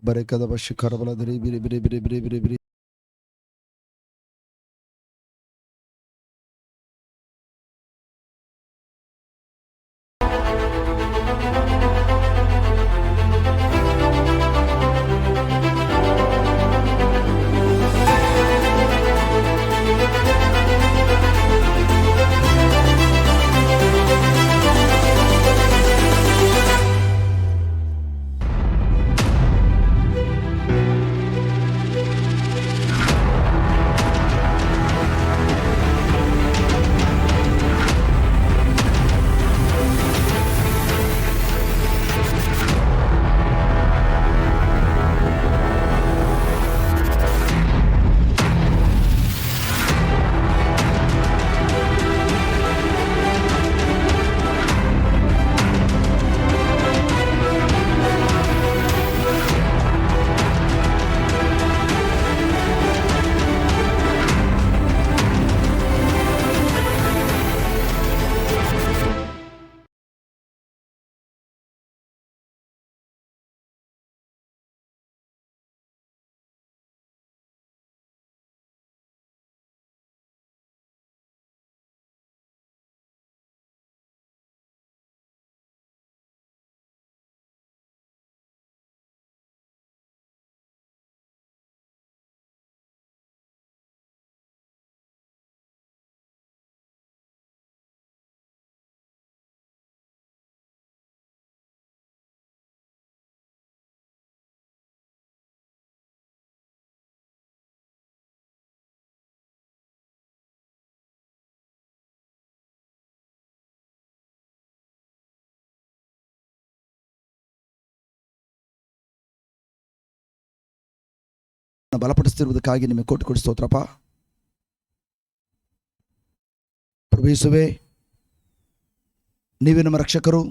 ಬರೆಕದ ಶಿಖರ ಬಲದರಿ ಬಿರಿ ಬಿರಿ ಬಿರಿ ಬಿರಿ ಬಿರಿ ಬಿರಿ. ಬಲಪಡಿಸುತ್ತಿರುವುದಕ್ಕಾಗಿ ನಿಮಗೆ ಕೋಟಿ ಸ್ತೋತ್ರಪ್ಪ. ಪ್ರಭು ಯೇಸುವೇ, ನೀವೇ ನಮ್ಮ ರಕ್ಷಕರು,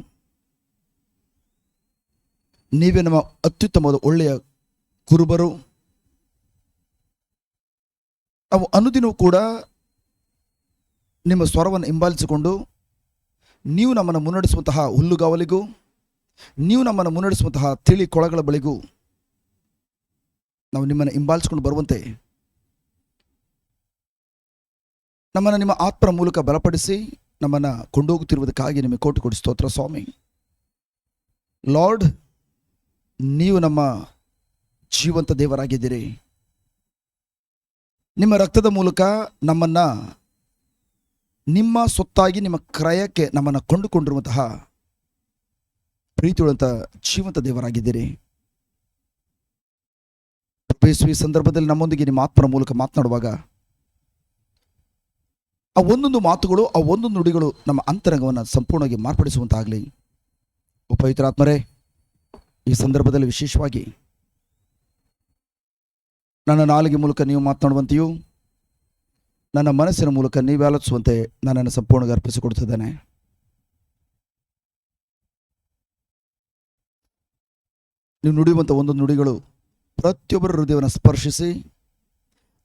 ನೀವೇ ನಮ್ಮ ಅತ್ಯುತ್ತಮವಾದ ಒಳ್ಳೆಯ ಕುರುಬರು. ನಾವು ಅನುದಿನವೂ ಕೂಡ ನಿಮ್ಮ ಸ್ವರವನ್ನು ಹಿಂಬಾಲಿಸಿಕೊಂಡು ನೀವು ನಮ್ಮನ್ನು ಮುನ್ನಡೆಸುವಂತಹ ಹುಲ್ಲುಗಾವಲಿಗೂ, ನೀವು ನಮ್ಮನ್ನು ಮುನ್ನಡೆಸುವಂತಹ ತಿಳಿ ಕೊಳಗಳ ಬಳಿಗೂ ನಾವು ನಿಮ್ಮನ್ನು ಹಿಂಬಾಲಿಸಿಕೊಂಡು ಬರುವಂತೆ ನಮ್ಮನ್ನು ನಿಮ್ಮ ಆತ್ಮರ ಮೂಲಕ ಬಲಪಡಿಸಿ ನಮ್ಮನ್ನು ಕೊಂಡೋಗುತ್ತಿರುವುದಕ್ಕಾಗಿ ನಿಮಗೆ ಕೋಟಿ ಸ್ತೋತ್ರ ಸ್ವಾಮಿ. ಲಾರ್ಡ್, ನೀವು ನಮ್ಮ ಜೀವಂತ ದೇವರಾಗಿದ್ದೀರಿ. ನಿಮ್ಮ ರಕ್ತದ ಮೂಲಕ ನಮ್ಮನ್ನು ನಿಮ್ಮ ಸೊತ್ತಾಗಿ ನಿಮ್ಮ ಕ್ರಯಕ್ಕೆ ನಮ್ಮನ್ನು ಕೊಂಡುಕೊಂಡಿರುವಂತಹ ಪ್ರೀತಿಯುಳ್ಳಂಥ ಜೀವಂತ ದೇವರಾಗಿದ್ದೀರಿ. ಈ ಸಂದರ್ಭದಲ್ಲಿ ನಮ್ಮೊಂದಿಗೆ ನಿಮ್ಮ ಆತ್ಮರ ಮೂಲಕ ಮಾತನಾಡುವಾಗ ಆ ಒಂದೊಂದು ಮಾತುಗಳು, ಆ ಒಂದೊಂದು ನುಡಿಗಳು ನಮ್ಮ ಅಂತರಂಗವನ್ನು ಸಂಪೂರ್ಣವಾಗಿ ಮಾರ್ಪಡಿಸುವಂತಾಗಲಿ. ಪವಿತ್ರಾತ್ಮರೇ, ಈ ಸಂದರ್ಭದಲ್ಲಿ ವಿಶೇಷವಾಗಿ ನನ್ನ ನಾಲಿಗೆ ಮೂಲಕ ನೀವು ಮಾತನಾಡುವಂತೆಯೂ ನನ್ನ ಮನಸ್ಸಿನ ಮೂಲಕ ನೀವು ಆಲೋಚಿಸುವಂತೆ ನನ್ನನ್ನು ಸಂಪೂರ್ಣವಾಗಿ ಅರ್ಪಿಸಿಕೊಡುತ್ತಿದ್ದೇನೆ. ನೀವು ನುಡಿಯುವಂಥ ಒಂದೊಂದು ನುಡಿಗಳು ಪ್ರತಿಯೊಬ್ಬರ ಹೃದಯವನ್ನು ಸ್ಪರ್ಶಿಸಿ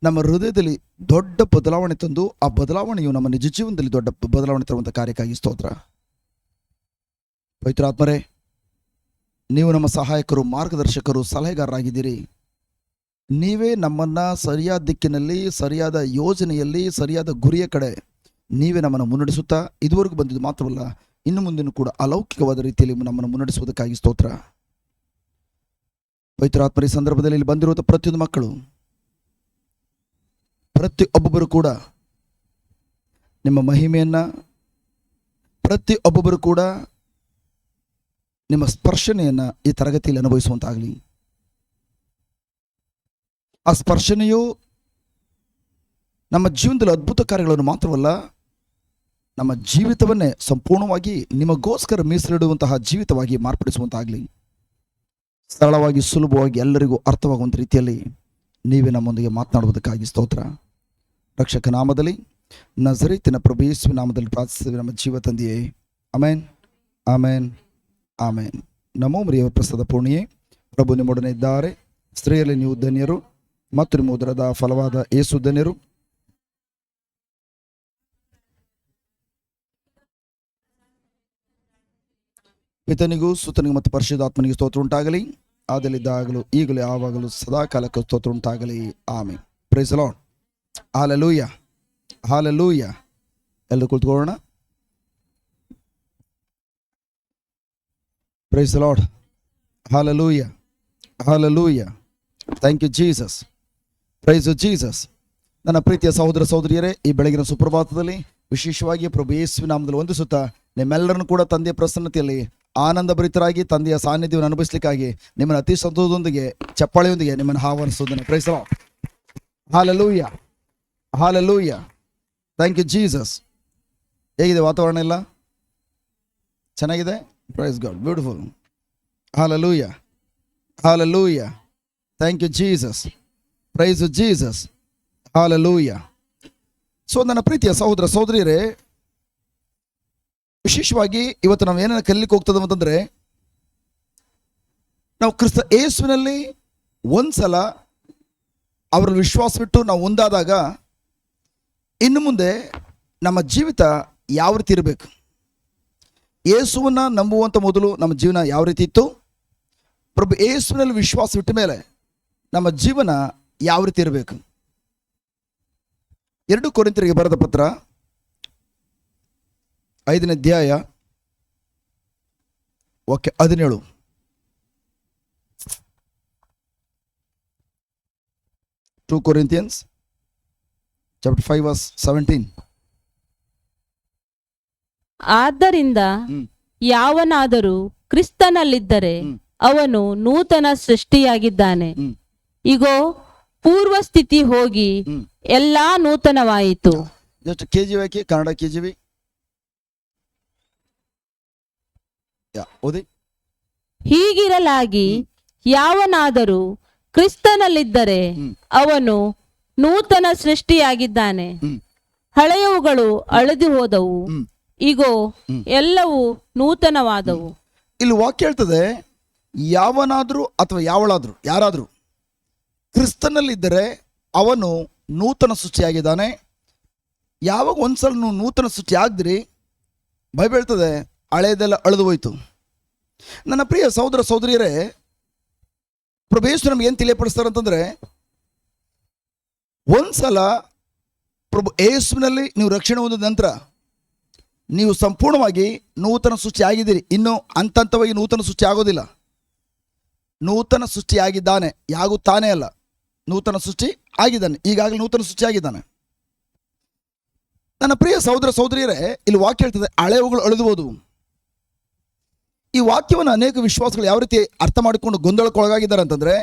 ನಮ್ಮ ಹೃದಯದಲ್ಲಿ ದೊಡ್ಡ ಬದಲಾವಣೆ ತಂದು ಆ ಬದಲಾವಣೆಯು ನಮ್ಮ ನಿಜ ಜೀವನದಲ್ಲಿ ದೊಡ್ಡ ಬದಲಾವಣೆ ತರುವಂಥ ಕಾರ್ಯಕ್ಕಾಗಿ ಸ್ತೋತ್ರ. ಪವಿತ್ರಾತ್ಮರೇ, ನೀವು ನಮ್ಮ ಸಹಾಯಕರು, ಮಾರ್ಗದರ್ಶಕರು, ಸಲಹೆಗಾರರಾಗಿದ್ದೀರಿ. ನೀವೇ ನಮ್ಮನ್ನು ಸರಿಯಾದ ದಿಕ್ಕಿನಲ್ಲಿ, ಸರಿಯಾದ ಯೋಜನೆಯಲ್ಲಿ, ಸರಿಯಾದ ಗುರಿಯ ಕಡೆ ನೀವೇ ನಮ್ಮನ್ನು ಮುನ್ನಡೆಸುತ್ತಾ ಇದುವರೆಗೂ ಬಂದಿದ್ದು ಮಾತ್ರವಲ್ಲ, ಇನ್ನು ಮುಂದಿನ ಕೂಡ ಅಲೌಕಿಕವಾದ ರೀತಿಯಲ್ಲಿ ನಮ್ಮನ್ನು ಮುನ್ನಡೆಸುವುದಕ್ಕಾಗಿ ಸ್ತೋತ್ರ. ಪವಿತ್ರಾತ್ಮರ ಈ ಸಂದರ್ಭದಲ್ಲಿ ಇಲ್ಲಿ ಬಂದಿರುವಂಥ ಪ್ರತಿಯೊಂದು ಮಕ್ಕಳು, ಪ್ರತಿಯೊಬ್ಬೊಬ್ಬರು ಕೂಡ ನಿಮ್ಮ ಮಹಿಮೆಯನ್ನು, ಪ್ರತಿಯೊಬ್ಬೊಬ್ಬರು ಕೂಡ ನಿಮ್ಮ ಸ್ಪರ್ಶನೆಯನ್ನು ಈ ತರಗತಿಯಲ್ಲಿ ಅನುಭವಿಸುವಂತಾಗಲಿ. ಆ ಸ್ಪರ್ಶನೆಯು ನಮ್ಮ ಜೀವನದಲ್ಲಿ ಅದ್ಭುತ ಕಾರ್ಯಗಳನ್ನು ಮಾತ್ರವಲ್ಲ, ನಮ್ಮ ಜೀವಿತವನ್ನೇ ಸಂಪೂರ್ಣವಾಗಿ ನಿಮಗೋಸ್ಕರ ಮೀಸಲಿಡುವಂತಹ ಜೀವಿತವಾಗಿ ಮಾರ್ಪಡಿಸುವಂತಾಗಲಿ. ಸರಳವಾಗಿ, ಸುಲಭವಾಗಿ, ಎಲ್ಲರಿಗೂ ಅರ್ಥವಾಗುವಂಥ ರೀತಿಯಲ್ಲಿ ನೀವೇ ನಮ್ಮೊಂದಿಗೆ ಮಾತನಾಡುವುದಕ್ಕಾಗಿ ಸ್ತೋತ್ರ. ರಕ್ಷಕ ನಾಮದಲ್ಲಿ, ನಜರೇತಿನ ಪ್ರಭು ಯೇಸುವಿನ ನಾಮದಲ್ಲಿ ಪ್ರಾರ್ಥಿಸುತ್ತೇವೆ ನಮ್ಮ ಜೀವ ತಂದೆಯೇ. Amen, amen, amen. ನಮೋ ಮರಿಯ ಪ್ರಸಾದ ಪೂರ್ಣಿಯೇ, ಪ್ರಭು ನಿಮ್ಮೊಡನೆ ಇದ್ದಾರೆ, ಸ್ತ್ರೀಯರಲ್ಲಿ ನೀವು ಧನ್ಯರು ಮತ್ತು ನಿಮ್ಮ ಉದರದ ಫಲವಾದ ಯೇಸು ಧನ್ಯರು. ಪಿತನಿಗೂ ಸುತನಿಗೂ ಮತ್ತು ಪರಿಶುದ್ಧಾತ್ಮನಿಗೆ ಸ್ತೋತ್ರ ಉಂಟಾಗಲಿ. ಆದಲಿದ್ದಾಗಲೂ ಈಗಲೂ ಯಾವಾಗಲೂ ಸದಾ ಕಾಲಕ್ಕೆ ಸ್ತೋತ್ರ ಉಂಟಾಗಲಿ. Amen. Praise the Lord. Hallelujah, hallelujah. ಎಲ್ಲರೂ ಕುಳಿತುಕೊಳ್ಳೋಣ. Praise the Lord. Hallelujah, hallelujah. Thank you Jesus. Praise you Jesus. ನನ್ನ ಪ್ರೀತಿಯ ಸಹೋದರ ಸಹೋದರಿಯರೇ, ಈ ಬೆಳಗಿನ ಸುಪ್ರಭಾತದಲ್ಲಿ ವಿಶೇಷವಾಗಿ ಪ್ರಭು ಯೇಸುವಿನ ನಾಮದಲ್ಲಿ ವಂದಿಸುತ್ತಾ ನಿಮ್ಮೆಲ್ಲರನ್ನು ಕೂಡ ತಂದೆಯ ಪ್ರಸನ್ನತೆಯಲ್ಲಿ ಆನಂದ ಭರಿತರಾಗಿ ತಂದೆಯ ಸಾನ್ನಿಧ್ಯವನ್ನು ಅನುಭವಿಸಲಿಕ್ಕಾಗಿ ನಿಮ್ಮನ್ನು ಅತಿ ಸಂತೋಷದೊಂದಿಗೆ ಚಪ್ಪಾಳೆಯೊಂದಿಗೆ ನಿಮ್ಮನ್ನು ಆಹ್ವಾನಿಸುವುದನ್ನು. Praise the Lord. Hallelujah, hallelujah. Thank you Jesus. ಹೇಗಿದೆ ವಾತಾವರಣ? ಎಲ್ಲ ಚೆನ್ನಾಗಿದೆ. Praise God. Beautiful. Hallelujah, hallelujah. Thank you Jesus. Praise you Jesus. Hallelujah. So ನನ್ನ ಪ್ರೀತಿಯ ಸಹೋದರ ಸಹೋದರಿಯರೇ, ವಿಶೇಷವಾಗಿ ಇವತ್ತು ನಾವು ಏನನ್ನ ಕಲಿಲಿಕ್ಕೆ ಹೋಗ್ತದೆ ಅಂತಂದ್ರೆ, ನಾವು ಕ್ರಿಸ್ತ ಯೇಸುವಿನಲ್ಲಿ ಒಂದ್ಸಲ ಅವರ ವಿಶ್ವಾಸವಿಟ್ಟು ನಾವು ಒಂದಾದಾಗ ಇನ್ನು ಮುಂದೆ ನಮ್ಮ ಜೀವಿತ ಯಾವ ರೀತಿ ಇರಬೇಕು? ಯೇಸುವನ್ನ ನಂಬುವಂಥ ಮೊದಲು ನಮ್ಮ ಜೀವನ ಯಾವ ರೀತಿ ಇತ್ತು? ಪ್ರಭು ಯೇಸುವಿನಲ್ಲಿ ವಿಶ್ವಾಸವಿಟ್ಟ ಮೇಲೆ ನಮ್ಮ ಜೀವನ ಯಾವ ರೀತಿ ಇರಬೇಕು? 2 ಕೊರಿಂಥರಿಗೆ ಬರೆದ ಪತ್ರ 5ನೇ ಅಧ್ಯಾಯ ವಾಕ್ಯ 17. 2 Corinthians chapter 5 verse 17. ಆದ್ದರಿಂದ ಯಾವನಾದರೂ ಕ್ರಿಸ್ತನಲ್ಲಿದ್ದರೆ ಅವನು ನೂತನ ಸೃಷ್ಟಿಯಾಗಿದ್ದಾನೆ. ಇಗೋ, ಪೂರ್ವ ಸ್ಥಿತಿ ಹೋಗಿ ಎಲ್ಲಾ ನೂತನವಾಯಿತು. ಜಸ್ಟ್ KJV ಹಾಕಿ, ಕನ್ನಡ KJV. ಓದಿ. ಹೀಗಿರಲಾಗಿ ಯಾವನಾದರೂ ಕ್ರಿಸ್ತನಲ್ಲಿದ್ದರೆ ಅವನು ನೂತನ ಸೃಷ್ಟಿಯಾಗಿದ್ದಾನೆ. ಹಳೆಯವುಗಳು ಅಳೆದು ಹೋದವು, ಇಗೋ ಎಲ್ಲವೂ ನೂತನವಾದವು. ಇಲ್ಲಿ ವಾಕ್ಯ ಹೇಳ್ತದೆ, ಯಾವನಾದ್ರೂ ಅಥವಾ ಯಾವಳಾದ್ರೂ ಯಾರಾದ್ರೂ ಕ್ರಿಸ್ತನಲ್ಲಿದ್ದರೆ ಅವನು ನೂತನ ಸೃಷ್ಟಿಯಾಗಿದ್ದಾನೆ. ಯಾವಾಗ ಒಂದ್ಸಲ ನೀವು ನೂತನ ಸೃಷ್ಟಿ ಆಗಿದ್ರಿ, ಬೈಬಲ್ ಹೇಳ್ತದೆ ಹಳೆಯದೆಲ್ಲ ಅಳೆದು ಹೋಯ್ತು. ನನ್ನ ಪ್ರಿಯ ಸಹೋದರ ಸಹೋದರಿಯರೇ, ಪ್ರಭು ಯೇಸು ನಮ್ಗೆ ಏನು ತಿಳಿಯಪಡಿಸ್ತಾರೆ ಅಂತಂದ್ರೆ, ಒಂದ್ಸಲ ಪ್ರಭು ಯೇಸುವಿನಲ್ಲಿ ನೀವು ರಕ್ಷಣೆ ಹೊಂದಿದ ನಂತರ ನೀವು ಸಂಪೂರ್ಣವಾಗಿ ನೂತನ ಸೃಷ್ಟಿ ಆಗಿದ್ದೀರಿ. ಇನ್ನು ಹಂತವಾಗಿ ನೂತನ ಸೃಷ್ಟಿ ಆಗೋದಿಲ್ಲ. ನೂತನ ಸೃಷ್ಟಿ ಆಗಿದ್ದಾನೆ, ಯಾಗುತ್ತಾನೆ ಅಲ್ಲ, ನೂತನ ಸೃಷ್ಟಿ ಆಗಿದ್ದಾನೆ. ಈಗಾಗಲೇ ನೂತನ ಸೃಷ್ಟಿ ಆಗಿದ್ದಾನೆ. ನನ್ನ ಪ್ರಿಯ ಸಹೋದರ ಸಹೋದರಿಯರೇ, ಇಲ್ಲಿ ವಾಕ್ಯ ಹೇಳ್ತದೆ ಹಳೆವುಗಳು ಅಳೆದುವುದು. ಈ ವಾಕ್ಯವನ್ನು ಅನೇಕ ವಿಶ್ವಾಸಗಳು ಯಾವ ರೀತಿ ಅರ್ಥ ಮಾಡಿಕೊಂಡು ಗೊಂದಲಕ್ಕೆ ಒಳಗಾಗಿದ್ದಾರೆ ಅಂತಂದ್ರೆ,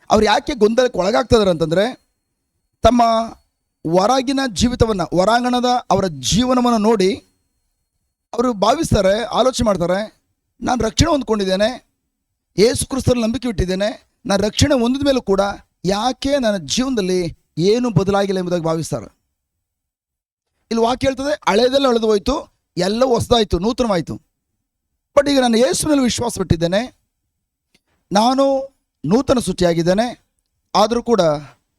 ಅವ್ರು ಯಾಕೆ ಗೊಂದಲಕ್ಕೆ ಒಳಗಾಗ್ತಾ ಇದ್ದಾರೆ ಅಂತಂದ್ರೆ, ತಮ್ಮ ಹೊರಗಿನ ಜೀವಿತವನ್ನು, ಹೊರಾಂಗಣದ ಅವರ ಜೀವನವನ್ನು ನೋಡಿ ಅವರು ಭಾವಿಸ್ತಾರೆ, ಆಲೋಚನೆ ಮಾಡ್ತಾರೆ, ನಾನು ರಕ್ಷಣೆ ಹೊಂದ್ಕೊಂಡಿದ್ದೇನೆ, ಯೇಸು ಕ್ರಿಸ್ತರಲ್ಲಿ ನಂಬಿಕೆ ಇಟ್ಟಿದ್ದೇನೆ, ನಾನು ರಕ್ಷಣೆ ಹೊಂದಿದ ಮೇಲೂ ಕೂಡ ಯಾಕೆ ನನ್ನ ಜೀವನದಲ್ಲಿ ಏನು ಬದಲಾಗಿಲ್ಲ ಎಂಬುದಾಗಿ ಭಾವಿಸ್ತಾರೆ. ಇಲ್ಲಿ ವಾಕ್ಯ ಹೇಳ್ತದೆ ಹಳೆಯದೆಲ್ಲ ಅಳೆದು ಹೋಯ್ತು, ಎಲ್ಲ ಹೊಸದಾಯಿತು, ನೂತನವಾಯಿತು. ಬಟ್ ಈಗ ನಾನು ಯೇಸುವಿನಲ್ಲಿ ವಿಶ್ವಾಸ ಬಿಟ್ಟಿದ್ದೇನೆ, ನಾನು ನೂತನ ಸೃಷ್ಟಿಯಾಗಿದ್ದೇನೆ. ಆದರೂ ಕೂಡ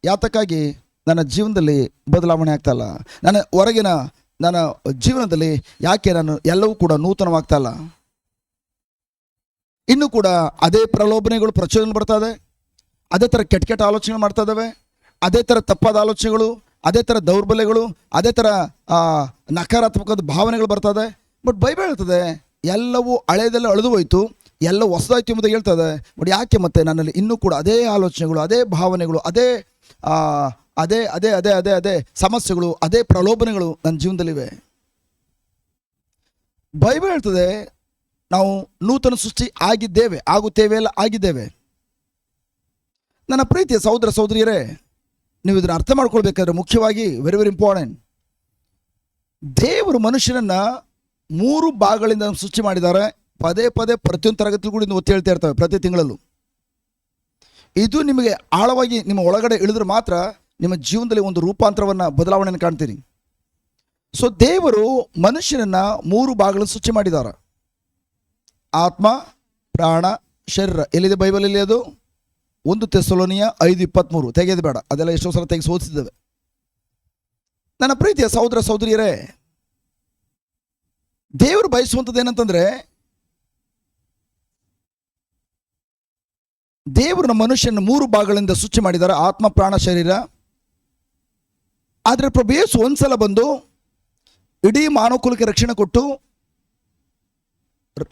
ಯಾತಕ್ಕಾಗಿ ನನ್ನ ಜೀವನದಲ್ಲಿ ಬದಲಾವಣೆ ಆಗ್ತಾ ಇಲ್ಲ? ನನ್ನ ಹೊರಗಿನ ನನ್ನ ಜೀವನದಲ್ಲಿ ಯಾಕೆ ನಾನು ಎಲ್ಲವೂ ಕೂಡ ನೂತನವಾಗ್ತಾ ಇಲ್ಲ? ಇನ್ನೂ ಕೂಡ ಅದೇ ಪ್ರಲೋಭನೆಗಳು ಪ್ರಚೋದನೆ ಬರ್ತಾ ಇದೆ, ಅದೇ ಥರ ಕೆಟ್ಟ ಕೆಟ್ಟ ಆಲೋಚನೆಗಳು ಮಾಡ್ತಾ ಇದ್ದಾವೆ, ಅದೇ ಥರ ತಪ್ಪಾದ ಆಲೋಚನೆಗಳು, ಅದೇ ಥರ ದೌರ್ಬಲ್ಯಗಳು, ಅದೇ ಥರ ನಕಾರಾತ್ಮಕದ ಭಾವನೆಗಳು ಬರ್ತದೆ. ಬಟ್ ಬೈಬಲ್ ಹೇಳ್ತದೆ ಎಲ್ಲವೂ ಹಳೆಯದೆಲ್ಲ ಅಳೆದು ಹೋಯ್ತು, ಎಲ್ಲ ಹೊಸದಾಯ್ತು ಎಂಬುದಾಗಿ ಹೇಳ್ತದೆ. ಬಟ್ ಯಾಕೆ ಮತ್ತೆ ನನ್ನಲ್ಲಿ ಇನ್ನೂ ಕೂಡ ಅದೇ ಆಲೋಚನೆಗಳು, ಅದೇ ಭಾವನೆಗಳು, ಅದೇ ಅದೇ ಅದೇ ಅದೇ ಅದೇ ಅದೇ ಸಮಸ್ಯೆಗಳು, ಅದೇ ಪ್ರಲೋಭನೆಗಳು ನನ್ನ ಜೀವನದಲ್ಲಿವೆ? ಬೈಬಲ್ ಹೇಳ್ತದೆ ನಾವು ನೂತನ ಸೃಷ್ಟಿ ಆಗಿದ್ದೇವೆ, ಆಗುತ್ತೇವೆ, ಎಲ್ಲ ಆಗಿದ್ದೇವೆ. ನನ್ನ ಪ್ರೀತಿಯ ಸಹೋದರ ಸಹೋದರಿಯರೇ, ನೀವು ಇದನ್ನು ಅರ್ಥ ಮಾಡ್ಕೊಳ್ಬೇಕಾದ್ರೆ ಮುಖ್ಯವಾಗಿ ವೆರಿ ವೆರಿ ಇಂಪಾರ್ಟೆಂಟ್, ದೇವರು ಮನುಷ್ಯನನ್ನ 3 ಭಾಗಗಳಿಂದ ಸೃಷ್ಟಿ ಮಾಡಿದ್ದಾರೆ. ಪದೇ ಪದೇ ಪ್ರತಿಯೊಂದು ತರಗತಿಗಳು ಕೂಡ ಒತ್ತಿ ಹೇಳ್ತಾ ಇರ್ತವೆ, ಪ್ರತಿ ತಿಂಗಳಲ್ಲೂ. ಇದು ನಿಮಗೆ ಆಳವಾಗಿ ನಿಮ್ಮ ಒಳಗಡೆ ಇಳಿದ್ರೆ ಮಾತ್ರ ನಿಮ್ಮ ಜೀವನದಲ್ಲಿ ಒಂದು ರೂಪಾಂತರವನ್ನು, ಬದಲಾವಣೆಯನ್ನು ಕಾಣ್ತೀರಿ. ಸೊ ದೇವರು ಮನುಷ್ಯನನ್ನ 3 ಭಾಗಗಳನ್ನು ಸೃಷ್ಟಿ ಮಾಡಿದ್ದಾರೆ: ಆತ್ಮ, ಪ್ರಾಣ, ಶರೀರ. ಎಲ್ಲಿದೆ ಬೈಬಲಲ್ಲಿ ಅದು? 1 ಥೆಸಲೋನಿಯ 5:23. ತೆಗೆಯೋದು ಬೇಡ, ಅದೆಲ್ಲ ಎಷ್ಟೋ ಸಲ ತೆಗೆಸಿ ಓದಿಸಿದ್ದೇವೆ. ನನ್ನ ಪ್ರೀತಿಯ ಸಹೋದರ ಸಹೋದರಿಯರೇ, ದೇವರು ಬಯಸುವಂಥದ್ದು ಏನಂತಂದ್ರೆ, ದೇವರು ನಮ್ಮ ಮನುಷ್ಯನ 3 ಭಾಗಗಳಿಂದ ಸೃಷ್ಟಿ ಮಾಡಿದ್ದಾರೆ, ಆತ್ಮ, ಪ್ರಾಣ, ಶರೀರ. ಆದರೆ ಪ್ರಭು ಯೇಸು ಒಂದ್ಸಲ ಬಂದು ಇಡೀ ಮಾನವಕುಲಕ್ಕೆ ರಕ್ಷಣೆ ಕೊಟ್ಟು,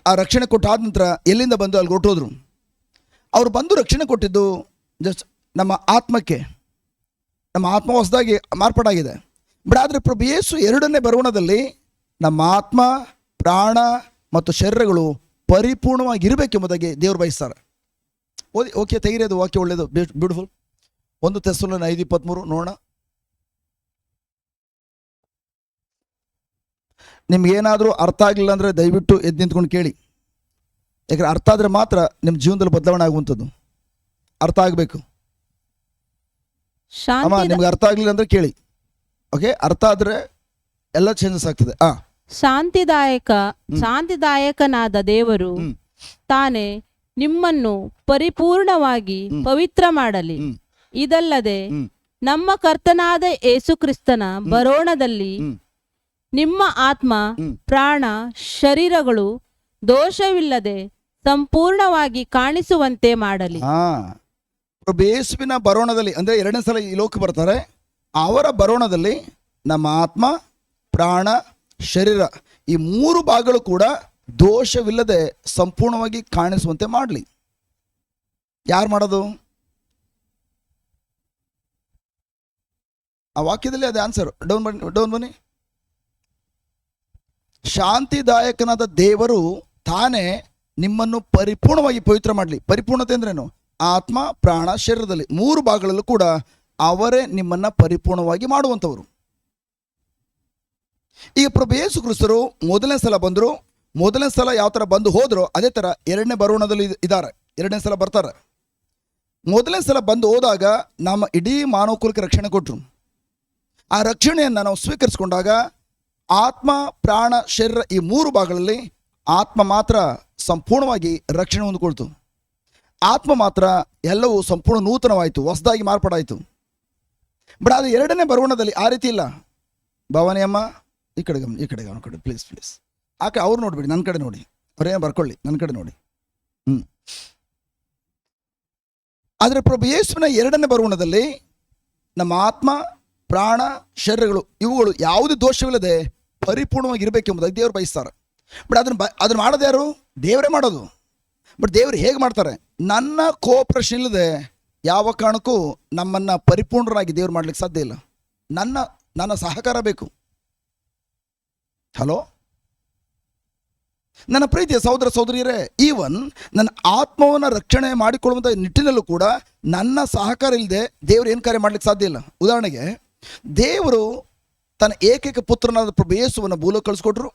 ಆ ರಕ್ಷಣೆ ಕೊಟ್ಟಾದ ನಂತರ ಎಲ್ಲಿಂದ ಬಂದು ಅಲ್ಲಿ ಹೊರಟೋದ್ರು. ಅವರು ಬಂದು ರಕ್ಷಣೆ ಕೊಟ್ಟಿದ್ದು ಜಸ್ಟ್ ನಮ್ಮ ಆತ್ಮಕ್ಕೆ. ನಮ್ಮ ಆತ್ಮ ಹೊಸದಾಗಿ ಮಾರ್ಪಾಡಾಗಿದೆ. ಬಟ್ ಆದರೆ ಪ್ರಭು ಯೇಸು 2ನೇ ಬರುವಣದಲ್ಲಿ ನಮ್ಮ ಆತ್ಮ, ಪ್ರಾಣ ಮತ್ತು ಶರೀರಗಳು ಪರಿಪೂರ್ಣವಾಗಿರಬೇಕೆಂಬುದಾಗಿ ದೇವರು ಬಯಸ್ತಾರೆ. ಓದಿ, ಓಕೆ, ತೆಗಿರೋದು ವಾಕ್ಯ ಒಳ್ಳೆಯದು, ಬ್ಯೂಟಿಫುಲ್. 1 ಥೆಸ್ಸಲೋನಿಕ 5:23 ನೋಡೋಣ. ನಿಮ್ಗೇನಾದರೂ ಅರ್ಥ ಆಗಲಿಲ್ಲ ಅಂದರೆ ದಯವಿಟ್ಟು ಎದ್ದು ನಿಂತ್ಕೊಂಡು ಕೇಳಿ. ಯಾಕಂದರೆ ಅರ್ಥ ಆದರೆ ಮಾತ್ರ ನಿಮ್ಮ ಜೀವನದಲ್ಲಿ ಬದಲಾವಣೆ ಆಗುವಂಥದ್ದು. ಅರ್ಥ ಆಗಬೇಕು ಅಮ್ಮ. ನಿಮ್ಗೆ ಅರ್ಥ ಆಗಲಿಲ್ಲ ಅಂದರೆ ಕೇಳಿ, ಓಕೆ? ಅರ್ಥ ಆದರೆ ಎಲ್ಲ ಚೇಂಜಸ್ ಆಗ್ತದೆ. ಶಾಂತಿದಾಯಕನಾದ ದೇವರು ತಾನೇ ನಿಮ್ಮನ್ನು ಪರಿಪೂರ್ಣವಾಗಿ ಪವಿತ್ರ ಮಾಡಲಿ. ಇದಲ್ಲದೆ ನಮ್ಮ ಕರ್ತನಾದ ಯೇಸು ಕ್ರಿಸ್ತನ ಬರೋಣದಲ್ಲಿ ನಿಮ್ಮ ಆತ್ಮ, ಪ್ರಾಣ, ಶರೀರಗಳು ದೋಷವಿಲ್ಲದೆ ಸಂಪೂರ್ಣವಾಗಿ ಕಾಣಿಸುವಂತೆ ಮಾಡಲಿ. ಪ್ರಭು ಯೇಸುವಿನ ಬರೋಣದಲ್ಲಿ, ಅಂದರೆ 2ನೇ ಸಲ ಈ ಲೋಕ ಬರ್ತಾರೆ, ಅವರ ಬರೋಣದಲ್ಲಿ ನಮ್ಮ ಆತ್ಮ, ಪ್ರಾಣ, ಶರೀರ ಈ 3 ಭಾಗಗಳು ಕೂಡ ದೋಷವಿಲ್ಲದೆ ಸಂಪೂರ್ಣವಾಗಿ ಕಾಣಿಸುವಂತೆ ಮಾಡಲಿ. ಯಾರು ಮಾಡೋದು? ಆ ವಾಕ್ಯದಲ್ಲಿ ಅದೇ ಆನ್ಸರ್. ಡೌನ್ ಬನ್ನಿ. ಶಾಂತಿದಾಯಕನಾದ ದೇವರು ತಾನೇ ನಿಮ್ಮನ್ನು ಪರಿಪೂರ್ಣವಾಗಿ ಪವಿತ್ರ ಮಾಡಲಿ. ಪರಿಪೂರ್ಣತೆ ಅಂದ್ರೇನು? ಆತ್ಮ, ಪ್ರಾಣ, ಶರೀರದಲ್ಲಿ 3 ಭಾಗಗಳಲ್ಲೂ ಕೂಡ ಅವರೇ ನಿಮ್ಮನ್ನ ಪರಿಪೂರ್ಣವಾಗಿ ಮಾಡುವಂಥವರು. ಈಗ ಪ್ರಭು ಯೇಸು ಕ್ರಿಸ್ತರು 1ನೇ ಸಲ ಬಂದರು. 1ನೇ ಸಲ ಯಾವ ಥರ ಬಂದು ಹೋದ್ರು ಅದೇ ಥರ 2ನೇ ಬರೋಣದಲ್ಲಿ ಇದ್ದಾರೆ. 2ನೇ ಸಲ ಬರ್ತಾರೆ. 1ನೇ ಸಲ ಬಂದು ಹೋದಾಗ ನಮ್ಮ ಇಡೀ ಮಾನವಕುಲಕ್ಕೆ ರಕ್ಷಣೆ ಕೊಟ್ಟರು. ಆ ರಕ್ಷಣೆಯನ್ನು ನಾವು ಸ್ವೀಕರಿಸಿಕೊಂಡಾಗ ಆತ್ಮ, ಪ್ರಾಣ, ಶರೀರ ಈ 3 ಭಾಗಗಳಲ್ಲಿ ಆತ್ಮ ಮಾತ್ರ ಸಂಪೂರ್ಣವಾಗಿ ರಕ್ಷಣೆ ಹೊಂದಿಕೊಳ್ತು. ಆತ್ಮ ಮಾತ್ರ ಎಲ್ಲವೂ ಸಂಪೂರ್ಣ ನೂತನವಾಯಿತು, ಹೊಸದಾಗಿ ಮಾರ್ಪಾಡಾಯಿತು. ಬಟ್ ಅದು 2ನೇ ಬರೋಣದಲ್ಲಿ ಆ ರೀತಿ ಇಲ್ಲ. ಭವಾನಿ ಅಮ್ಮ, ಈ ಕಡೆ ಗಮನ ಪ್ಲೀಸ್. ಅವ್ರು ನೋಡ್ಬಿಡಿ, ನನ್ನ ಕಡೆ ನೋಡಿ. ಅವ್ರೇನು ಬರ್ಕೊಳ್ಳಿ, ನನ್ನ ಕಡೆ ನೋಡಿ. ಆದರೆ ಪ್ರಭು ಯೇಸುವಿನ 2ನೇ ಬರೋಣದಲ್ಲಿ ನಮ್ಮ ಆತ್ಮ, ಪ್ರಾಣ, ಶರೀರಗಳು ಇವುಗಳು ಯಾವುದೇ ದೋಷವಿಲ್ಲದೆ ಪರಿಪೂರ್ಣವಾಗಿ ಇರಬೇಕೆಂಬುದಾಗಿ ದೇವರು ಬಯಸ್ತಾರೆ. ಬಟ್ ಅದನ್ನು ಮಾಡೋದು ಯಾರು? ದೇವರೇ ಮಾಡೋದು. ಬಟ್ ದೇವರು ಹೇಗೆ ಮಾಡ್ತಾರೆ? ನನ್ನ ಕೋಆಪರೇಷನ್ ಇಲ್ಲದೆ ಯಾವ ಕಾರಣಕ್ಕೂ ನಮ್ಮನ್ನು ಪರಿಪೂರ್ಣರಾಗಿ ದೇವರು ಮಾಡ್ಲಿಕ್ಕೆ ಸಾಧ್ಯ ಇಲ್ಲ. ನನ್ನ ಸಹಕಾರ ಬೇಕು. ಹಲೋ ನನ್ನ ಪ್ರೀತಿಯ ಸಹೋದರ ಸಹೋದರಿಯರೇ, ಈವನ್ ನನ್ನ ಆತ್ಮವನ್ನು ರಕ್ಷಣೆ ಮಾಡಿಕೊಳ್ಳುವಂಥ ನಿಟ್ಟಿನಲ್ಲೂ ಕೂಡ ನನ್ನ ಸಹಕಾರ ಇಲ್ಲದೆ ದೇವರು ಏನು ಕಾರ್ಯ ಮಾಡ್ಲಿಕ್ಕೆ ಸಾಧ್ಯ ಇಲ್ಲ. ಉದಾಹರಣೆಗೆ, ದೇವರು ತನ್ನ ಏಕೈಕ ಪುತ್ರನಾದ ಪ್ರಭು ಯೇಸುವನ್ನು ಭೂಲೋಕ ಕಳಿಸ್ಕೊಟ್ರು.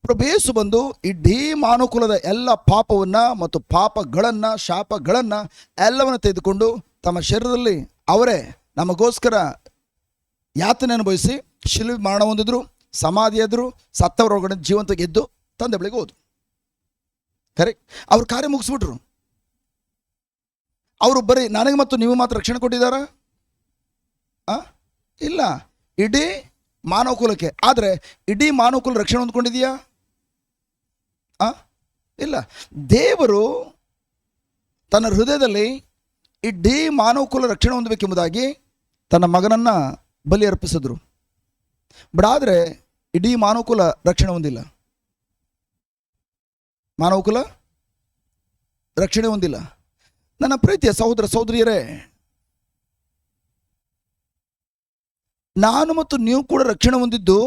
ಪ್ರಭು ಯೇಸು ಬಂದು ಇಡೀ ಮಾನವಕುಲದ ಎಲ್ಲ ಪಾಪವನ್ನು ಮತ್ತು ಪಾಪಗಳನ್ನು, ಶಾಪಗಳನ್ನು ಎಲ್ಲವನ್ನು ತೆಗೆದುಕೊಂಡು ತಮ್ಮ ಶರೀರದಲ್ಲಿ ಅವರೇ ನಮಗೋಸ್ಕರ ಯಾತನೆ ಅನುಭವಿಸಿ ಶಿಲುಬೆ ಮರಣ ಹೊಂದಿದ್ರು, ಸಮಾಧಿಯಾದರು, ಸತ್ತವರ ಒಳಗಡೆ ಜೀವಂತ ಗೆದ್ದು ತಂದೆ ಬಳಿಗೆ ಹೋದ್ರು. ಕರೆಕ್ಟ್. ಅವ್ರ ಕಾರ್ಯ ಮುಗಿಸ್ಬಿಟ್ರು. ಅವರು ಬರೀ ನನಗೆ ಮತ್ತು ನೀವು ಮಾತ್ರ ರಕ್ಷಣೆ ಕೊಟ್ಟಿದ್ದಾರಾ? ಇಲ್ಲ, ಇಡೀ ಮಾನವಕುಲಕ್ಕೆ. ಆದರೆ ಇಡೀ ಮಾನವಕುಲ ರಕ್ಷಣೆ ಹೊಂದ್ಕೊಂಡಿದೆಯಾ? ಇಲ್ಲ. ದೇವರು ತನ್ನ ಹೃದಯದಲ್ಲಿ ಇಡೀ ಮಾನವಕುಲ ರಕ್ಷಣೆ ಹೊಂದಬೇಕೆಂಬುದಾಗಿ ತನ್ನ ಮಗನನ್ನು ಬಲಿ ಅರ್ಪಿಸಿದ್ರು. ಬಟ್ ಆದರೆ ಇಡೀ ಮಾನವಕುಲ ರಕ್ಷಣೆ ಹೊಂದಿಲ್ಲ. ಮಾನವಕುಲ ರಕ್ಷಣೆ ಹೊಂದಿಲ್ಲ. ನನ್ನ ಪ್ರೀತಿಯ ಸಹೋದರ ಸಹೋದರಿಯರೇ, ನಾನು ಮತ್ತು ನೀವು ಕೂಡ ರಕ್ಷಣೆ ಹೊಂದಿದ್ದು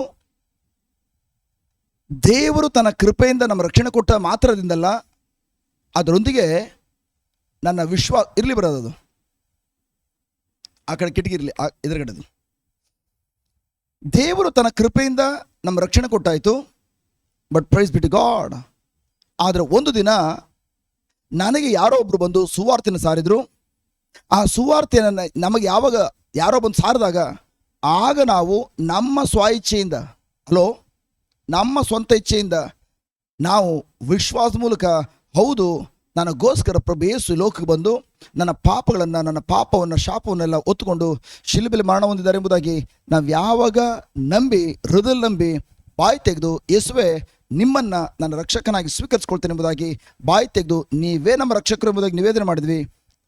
ದೇವರು ತನ್ನ ಕೃಪೆಯಿಂದ ನಮ್ಮ ರಕ್ಷಣೆ ಕೊಟ್ಟ ಮಾತ್ರದಿಂದಲ್ಲ, ಅದರೊಂದಿಗೆ ನನ್ನ ವಿಶ್ವಾಸ ಇರಲಿ. ಬರೋದು ಆ ಕಡೆ ಕಿಟಕಿ ಇರಲಿ, ಎದುರುಗಡೆದು. ದೇವರು ತನ್ನ ಕೃಪೆಯಿಂದ ನಮ್ಮ ರಕ್ಷಣೆ ಕೊಟ್ಟಾಯಿತು. But praise be to God. ಆದರೆ ಒಂದು ದಿನ ನನಗೆ ಯಾರೋ ಒಬ್ಬರು ಬಂದು ಸುವಾರ್ತೆಯನ್ನು ಸಾರಿದರು. ಆ ಸುವಾರ್ತೆಯನ್ನು ನಮಗೆ ಯಾವಾಗ ಯಾರೋ ಬಂದು ಸಾರಿದಾಗ, ಆಗ ನಾವು ನಮ್ಮ ಸ್ವ-ಇಚ್ಛೆಯಿಂದ, ನಮ್ಮ ಸ್ವಂತ ಇಚ್ಛೆಯಿಂದ ನಾವು ವಿಶ್ವಾಸ ಮೂಲಕ, ಹೌದು ನನಗೋಸ್ಕರ ಪ್ರಭು ಯೇಸು ಲೋಕಕ್ಕೆ ಬಂದು ನನ್ನ ಪಾಪಗಳನ್ನು, ನನ್ನ ಪಾಪವನ್ನು, ಶಾಪವನ್ನೆಲ್ಲ ಹೊತ್ತುಕೊಂಡು ಶಿಲುಬೆಯಲ್ಲಿ ಮರಣ ಹೊಂದಿದ್ದಾರೆ ಎಂಬುದಾಗಿ ನಾವು ಯಾವಾಗ ನಂಬಿ, ಹೃದಯ ನಂಬಿ, ಬಾಯಿ ತೆಗೆದು ಯೇಸುವೆ ನಿಮ್ಮನ್ನು ನನ್ನ ರಕ್ಷಕನಾಗಿ ಸ್ವೀಕರಿಸ್ಕೊಳ್ತೇನೆ ಎಂಬುದಾಗಿ ಬಾಯಿ ತೆಗೆದು ನೀವೇ ನಮ್ಮ ರಕ್ಷಕರು ಎಂಬುದಾಗಿ ನಿವೇದನೆ ಮಾಡಿದ್ವಿ.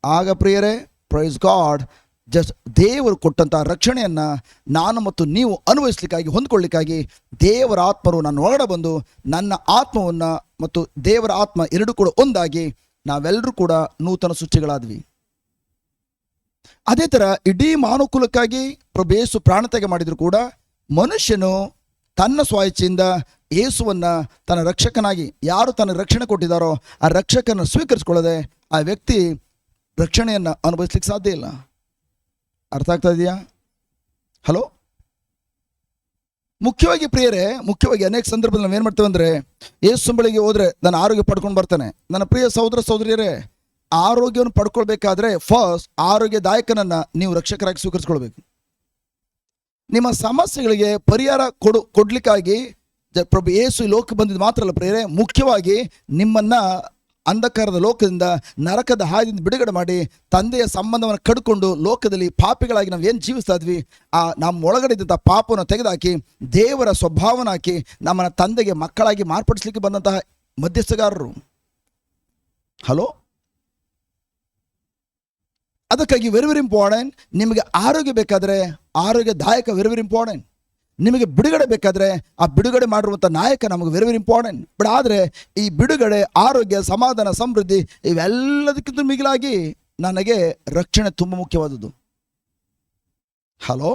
ಆಗ ಪ್ರಿಯರೇ, ಪ್ರೈಸ್ ಗಾಡ್, ಜಸ್ಟ್ ದೇವರು ಕೊಟ್ಟಂಥ ರಕ್ಷಣೆಯನ್ನು ನಾನು ಮತ್ತು ನೀವು ಅನುಭವಿಸ್ಲಿಕ್ಕಾಗಿ, ಹೊಂದ್ಕೊಳ್ಳಿಕ್ಕಾಗಿ ದೇವರ ಆತ್ಮರು ನನ್ನ ಒಳಗಡೆ ಬಂದು ನನ್ನ ಆತ್ಮವನ್ನು ಮತ್ತು ದೇವರ ಆತ್ಮ ಎರಡೂ ಕೂಡ ಒಂದಾಗಿ ನಾವೆಲ್ಲರೂ ಕೂಡ ನೂತನ ಸೃಷ್ಟಿಗಳಾದ್ವಿ. ಅದೇ ಥರ ಇಡೀ ಮಾನವಕುಲಕ್ಕಾಗಿ ಪ್ರಭು ಯೇಸು ಪ್ರಾಣತ್ಯಾಗ ಮಾಡಿದ್ರು ಕೂಡ ಮನುಷ್ಯನು ತನ್ನ ಸ್ವಾಯಿಚ್ಛೆಯಿಂದ ಯೇಸುವನ್ನು ತನ್ನ ರಕ್ಷಕನಾಗಿ, ಯಾರು ತನ್ನ ರಕ್ಷಣೆ ಕೊಟ್ಟಿದ್ದಾರೋ ಆ ರಕ್ಷಕನ ಸ್ವೀಕರಿಸ್ಕೊಳ್ಳದೆ ಆ ವ್ಯಕ್ತಿ ರಕ್ಷಣೆಯನ್ನು ಅನುಭವಿಸ್ಲಿಕ್ಕೆ ಸಾಧ್ಯ ಇಲ್ಲ. ಅರ್ಥ ಆಗ್ತಾ ಇದೆಯಾ? ಹಲೋ. ಮುಖ್ಯವಾಗಿ ಪ್ರಿಯರೇ, ಮುಖ್ಯವಾಗಿ ಅನೇಕ ಸಂದರ್ಭದಲ್ಲಿ ನಾವು ಏನು ಮಾಡ್ತೇವೆ ಅಂದರೆ, ಯೇಸು ಬಳಿಗೆ ಹೋದರೆ ನಾನು ಆರೋಗ್ಯ ಪಡ್ಕೊಂಡು ಬರ್ತಾನೆ. ನನ್ನ ಪ್ರಿಯ ಸಹೋದರ ಸಹೋದರಿಯರೇ, ಆರೋಗ್ಯವನ್ನು ಪಡ್ಕೊಳ್ಬೇಕಾದ್ರೆ ಫಸ್ಟ್ ಆರೋಗ್ಯದಾಯಕನನ್ನು ನೀವು ರಕ್ಷಕರಾಗಿ ಸ್ವೀಕರಿಸ್ಕೊಳ್ಬೇಕು. ನಿಮ್ಮ ಸಮಸ್ಯೆಗಳಿಗೆ ಪರಿಹಾರ ಕೊಡ್ಲಿಕ್ಕಾಗಿ ಪ್ರಭು ಯೇಸು ಈ ಲೋಕ ಬಂದಿದ್ದು ಮಾತ್ರ ಅಲ್ಲ ಪ್ರಿಯರೇ, ಮುಖ್ಯವಾಗಿ ನಿಮ್ಮನ್ನು ಅಂಧಕಾರದ ಲೋಕದಿಂದ, ನರಕದ ಹಾದಿಯಿಂದ ಬಿಡುಗಡೆ ಮಾಡಿ ತಂದೆಯ ಸಂಬಂಧವನ್ನು ಕಡ್ಕೊಂಡು ಲೋಕದಲ್ಲಿ ಪಾಪಿಗಳಾಗಿ ನಾವು ಏನು ಜೀವಿಸ್ತಾ ಇದ್ವಿ ಆ ನಮ್ಮ ಒಳಗಡೆ ಇದ್ದಂಥ ಪಾಪವನ್ನು ತೆಗೆದುಹಾಕಿ ದೇವರ ಸ್ವಭಾವನ ಹಾಕಿ ನಮ್ಮನ್ನು ತಂದೆಗೆ ಮಕ್ಕಳಾಗಿ ಮಾರ್ಪಡಿಸಲಿಕ್ಕೆ ಬಂದಂತಹ ಮಧ್ಯಸ್ಥಗಾರರು. ಹಲೋ. ಅದಕ್ಕಾಗಿ ವೆರಿ ವೆರಿ ಇಂಪಾರ್ಟೆಂಟ್. ನಿಮಗೆ ಆರೋಗ್ಯ ಬೇಕಾದರೆ ಆರೋಗ್ಯದಾಯಕ ವೆರಿ ವೆರಿ ಇಂಪಾರ್ಟೆಂಟ್. ನಿಮಗೆ ಬಿಡುಗಡೆ ಬೇಕಾದರೆ ಆ ಬಿಡುಗಡೆ ಮಾಡಿರುವಂಥ ನಾಯಕ ನಮಗೆ ವೆರಿ ವೆರಿ ಇಂಪಾರ್ಟೆಂಟ್. ಬಟ್ ಆದರೆ ಈ ಬಿಡುಗಡೆ, ಆರೋಗ್ಯ, ಸಮಾಧಾನ, ಸಮೃದ್ಧಿ ಇವೆಲ್ಲದಕ್ಕಿಂತ ಮಿಗಿಲಾಗಿ ನನಗೆ ರಕ್ಷಣೆ ತುಂಬ ಮುಖ್ಯವಾದದ್ದು. ಹಲೋ.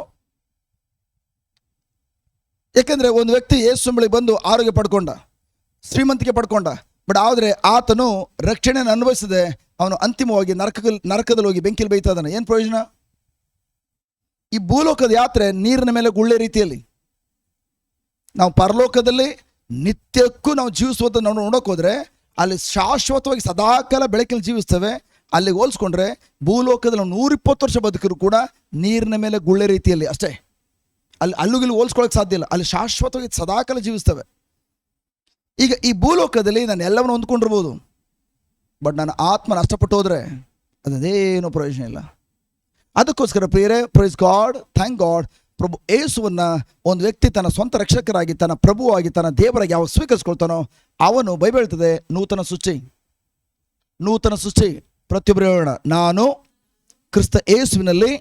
ಯಾಕೆಂದರೆ ಒಂದು ವ್ಯಕ್ತಿ ಯೇಸು ಬಳಿಗೆ ಬಂದು ಆರೋಗ್ಯ ಪಡ್ಕೊಂಡ, ಶ್ರೀಮಂತಿಕೆ ಪಡ್ಕೊಂಡ, ಬಟ್ ಆದರೆ ಆತನು ರಕ್ಷಣೆಯನ್ನು ಅನುಭವಿಸದೆ ಅವನು ಅಂತಿಮವಾಗಿ ನರಕದಲ್ಲಿ ಹೋಗಿ ಬೆಂಕಿಲಿ ಬೇಯ್ತಾ ಇದ್ದಾನೆ. ಏನು ಪ್ರಯೋಜನ? ಈ ಭೂಲೋಕದ ಯಾತ್ರೆ ನೀರಿನ ಮೇಲೆ ಗುಳ್ಳೆ ರೀತಿಯಲ್ಲಿ, ನಾವು ಪರಲೋಕದಲ್ಲಿ ನಿತ್ಯಕ್ಕೂ ನಾವು ಜೀವಿಸುವಂಥ ನಾವು ನೋಡೋಕೆ ಹೋದರೆ ಅಲ್ಲಿ ಶಾಶ್ವತವಾಗಿ ಸದಾಕಾಲ ಬೆಳಕಲ್ಲಿ ಜೀವಿಸ್ತೇವೆ. ಅಲ್ಲಿಗೆ ಹೋಲಿಸ್ಕೊಂಡ್ರೆ ಭೂಲೋಕದಲ್ಲಿ ನಾವು 120 ವರ್ಷ ಬದುಕಿದ್ರು ಕೂಡ ನೀರಿನ ಮೇಲೆ ಗುಳ್ಳೆ ರೀತಿಯಲ್ಲಿ ಅಷ್ಟೇ. ಅಲ್ಲಿಗೆ ಹೋಲಿಸ್ಕೊಳ್ಳೋಕೆ ಸಾಧ್ಯ ಇಲ್ಲ. ಅಲ್ಲಿ ಶಾಶ್ವತವಾಗಿ ಸದಾಕಾಲ ಜೀವಿಸ್ತೇವೆ. ಈಗ ಈ ಭೂಲೋಕದಲ್ಲಿ ನಾನು ಎಲ್ಲವನ್ನು ಹೊಂದ್ಕೊಂಡಿರ್ಬೋದು, ಬಟ್ ನನ್ನ ಆತ್ಮ ನಷ್ಟಪಟ್ಟು ಹೋದರೆ ಅದೇನು ಪ್ರಯೋಜನ ಇಲ್ಲ. ಅದಕ್ಕೋಸ್ಕರ ಪ್ರಿಯರೇ, ಪ್ರೈಸ್ ಗಾಡ್, ಥ್ಯಾಂಕ್ ಗಾಡ್, ಪ್ರಭು ಯೇಸುವನ್ನು ಒಂದು ವ್ಯಕ್ತಿ ತನ್ನ ಸ್ವಂತ ರಕ್ಷಕರಾಗಿ, ತನ್ನ ಪ್ರಭುವಾಗಿ, ತನ್ನ ದೇವರಾಗಿ ಯಾವ ಸ್ವೀಕರಿಸ್ಕೊಳ್ತಾನೋ ಅವನು ಬೈಬಲ್ ಹೇಳ್ತದೆ ನೂತನ ಸೃಷ್ಟಿ. ನೂತನ ಸೃಷ್ಟಿ. ಪ್ರತಿಯೊಬ್ಬರು ಹೇಳೋಣ, ನಾನು ಕ್ರಿಸ್ತ ಯೇಸುವಿನಲ್ಲಿ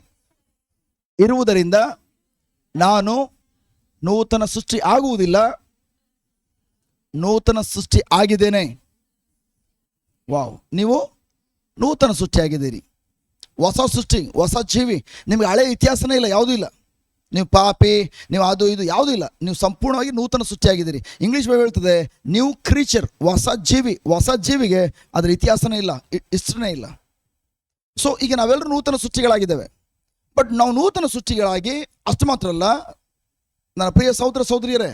ಇರುವುದರಿಂದ ನಾನು ನೂತನ ಸೃಷ್ಟಿ ಆಗುವುದಿಲ್ಲ, ನೂತನ ಸೃಷ್ಟಿ ಆಗಿದ್ದೇನೆ. ವಾವ್, ನೀವು ನೂತನ ಸೃಷ್ಟಿ ಆಗಿದ್ದೀರಿ. ಹೊಸ ಸೃಷ್ಟಿ, ಹೊಸ ಜೀವಿ. ನಿಮಗೆ ಹಳೆ ಇತಿಹಾಸನೇ ಇಲ್ಲ, ಯಾವುದೂ ಇಲ್ಲ. ನೀವು ಪಾಪಿ, ನೀವು ಅದು ಇದು ಯಾವುದೂ ಇಲ್ಲ. ನೀವು ಸಂಪೂರ್ಣವಾಗಿ ನೂತನ ಸೃಷ್ಟಿಯಾಗಿದ್ದೀರಿ. ಇಂಗ್ಲೀಷ್ ಬೈಬಲ್ ಹೇಳ್ತದೆ ನ್ಯೂ ಕ್ರೀಚರ್, ಹೊಸ ಜೀವಿ. ಹೊಸ ಜೀವಿಗೆ ಅದರ ಇತಿಹಾಸನೇ ಇಲ್ಲ, ಹಿಸ್ಟ್ರಿನೇ ಇಲ್ಲ. ಸೊ ಈಗ ನಾವೆಲ್ಲರೂ ನೂತನ ಸೃಷ್ಟಿಗಳಾಗಿದ್ದೇವೆ. ಬಟ್ ನಾವು ನೂತನ ಸೃಷ್ಟಿಗಳಾಗಿ ಅಷ್ಟು ಮಾತ್ರ ಅಲ್ಲ ನನ್ನ ಪ್ರಿಯ ಸಹೋದರ ಸಹೋದರಿಯರೇ,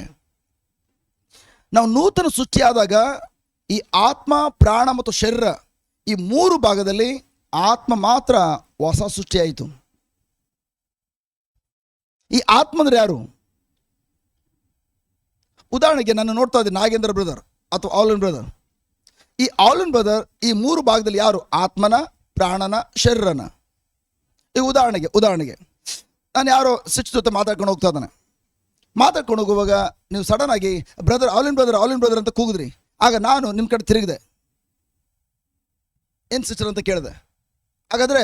ನಾವು ನೂತನ ಸೃಷ್ಟಿಯಾದಾಗ ಈ ಆತ್ಮ, ಪ್ರಾಣ ಮತ್ತು ಶರೀರ ಈ 3 ಭಾಗದಲ್ಲಿ ಆತ್ಮ ಮಾತ್ರ ಹೊಸ ಸೃಷ್ಟಿಯಾಯಿತು. ಈ ಆತ್ಮ ಅಂದ್ರೆ ಯಾರು? ಉದಾಹರಣೆಗೆ ನಾನು ನೋಡ್ತಾ ಇದ್ದೆ ನಾಗೇಂದ್ರ ಬ್ರದರ್ ಅಥವಾ ಆಲನ್ ಬ್ರದರ್. ಈ ಆಲನ್ ಬ್ರದರ್ ಈ 3 ಭಾಗದಲ್ಲಿ ಯಾರು? ಆತ್ಮನ, ಪ್ರಾಣನ, ಶರೀರನ. ಈ ಉದಾಹರಣೆಗೆ ನಾನು ಯಾರೋ ಸಿಕ್ಸ್ ಜೊತೆ ಮಾತಾಡ್ಕೊಂಡು ಹೋಗ್ತಾ ಇದ್ದಾನೆ. ಮಾತಾಡ್ಕೊಂಡು ಹೋಗುವಾಗ ನೀವು ಸಡನ್ ಆಗಿ ಆಲಿನ್ ಬ್ರದರ್ ಅಂತ ಕೂಗಿದ್ರಿ. ಆಗ ನಾನು ನಿಮ್ಮ ಕಡೆ ತಿರುಗಿದೆ, ಏನು ಸಿಸ್ಟರ್ ಅಂತ ಕೇಳಿದೆ. ಹಾಗಾದರೆ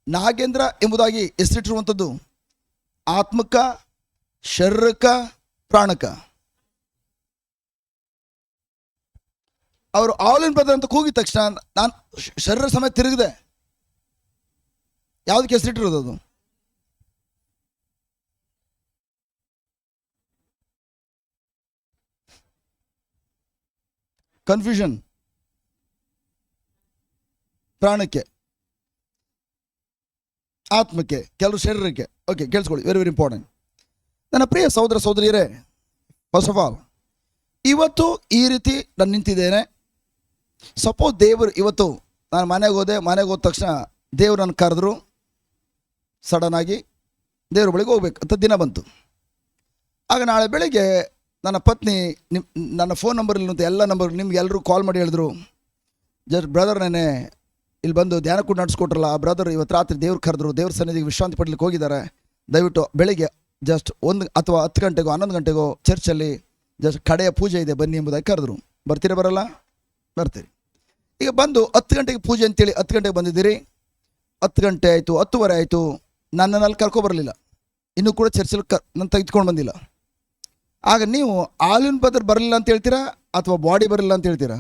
ನಾಗೇಂದ್ರ ಎಂಬುದಾಗಿ ಹೆಸರಿಟ್ಟಿರುವಂಥದ್ದು ಆತ್ಮಕ್ಕ, ಶರೀರಕ್ಕ, ಪ್ರಾಣಕ್ಕ. ಅವರು ಆಲಿನ್ ಬ್ರದರ್ ಅಂತ ಕೂಗಿದ ತಕ್ಷಣ ನಾನು ಶರೀರ ಸಮೇತ ತಿರುಗಿದೆ. ಯಾವುದಕ್ಕೆ ಹೆಸರಿಟ್ಟಿರೋದು ಅದು? ಕನ್ಫ್ಯೂಷನ್. ಪ್ರಾಣಕ್ಕೆ, ಆತ್ಮಕ್ಕೆ, ಕೆಲವು ಶರೀರಕ್ಕೆ. ಓಕೆ, ಕೇಳಿಸ್ಕೊಳ್ಳಿ, ವೆರಿ ವೆರಿ ಇಂಪಾರ್ಟೆಂಟ್. ನನ್ನ ಪ್ರಿಯ ಸಹೋದರ ಸಹೋದರಿಯರೇ, ಫಸ್ಟ್ ಆಫ್ ಆಲ್ ಇವತ್ತು ಈ ರೀತಿ ನಾನು ನಿಂತಿದ್ದೇನೆ. ಸಪೋಸ್ ದೇವರು ಇವತ್ತು ನಾನು ಮನೆಗೆ ಹೋದ ತಕ್ಷಣ ದೇವರು ನನ್ನ ಕರೆದ್ರು, ಸಡನ್ ಆಗಿ ದೇವ್ರ ಬಳಿಗೆ ಹೋಗ್ಬೇಕು ಅಂತ ದಿನ ಬಂತು. ಆಗ ನಾಳೆ ಬೆಳಿಗ್ಗೆ ನನ್ನ ಪತ್ನಿ ನನ್ನ ಫೋನ್ ನಂಬರಲ್ಲಿ ಎಲ್ಲ ನಂಬರ್ ನಿಮ್ಗೆ ಎಲ್ಲರೂ ಕಾಲ್ ಮಾಡಿ ಹೇಳಿದ್ರು, ಜಸ್ಟ್ ಬ್ರದರ್ ನೆನೆ ಇಲ್ಲಿ ಬಂದು ಧ್ಯಾನ ಕೂಡ ನಡೆಸ್ಕೊಟ್ರಲ್ಲ, ಆ ಬ್ರದರ್ ಇವತ್ತು ರಾತ್ರಿ ದೇವ್ರು ಕರೆದ್ರು, ದೇವ್ರ ಸನ್ನಿಧಿಗೆ ವಿಶ್ರಾಂತಿ ಪಡ್ಲಿಕ್ಕೆ ಹೋಗಿದ್ದಾರೆ. ದಯವಿಟ್ಟು ಬೆಳಿಗ್ಗೆ ಜಸ್ಟ್ 1 ಅಥವಾ 10 ಗಂಟೆಗೋ 11 ಗಂಟೆಗೋ ಚರ್ಚಲ್ಲಿ ಜಸ್ಟ್ ಕಡೆಯ ಪೂಜೆ ಇದೆ ಬನ್ನಿ ಎಂಬುದಾಗಿ ಕರೆದ್ರು. ಬರ್ತೀರಾ? ಬರಲ್ಲ? ಬರ್ತೀರಿ. ಈಗ ಬಂದು 10 ಗಂಟೆಗೆ ಪೂಜೆ ಅಂತೇಳಿ 10 ಗಂಟೆಗೆ ಬಂದಿದ್ದೀರಿ. 10 ಗಂಟೆ ಆಯಿತು, 10:30 ಆಯಿತು, ನನ್ನನ್ನು ಅಲ್ಲಿ ಕರ್ಕೊಬರಲಿಲ್ಲ, ಇನ್ನೂ ಕೂಡ ಚರ್ಚಲ್ಲಿ ನಾನು ತೆಗೆದುಕೊಂಡು ಬಂದಿಲ್ಲ. ಆಗ ನೀವು ಆಲಿನ್ ಬ್ರದರ್ ಬರಲಿಲ್ಲ ಅಂತ ಹೇಳ್ತೀರಾ ಅಥವಾ ಬಾಡಿ ಬರಲಿಲ್ಲ ಅಂತ ಹೇಳ್ತೀರಾ?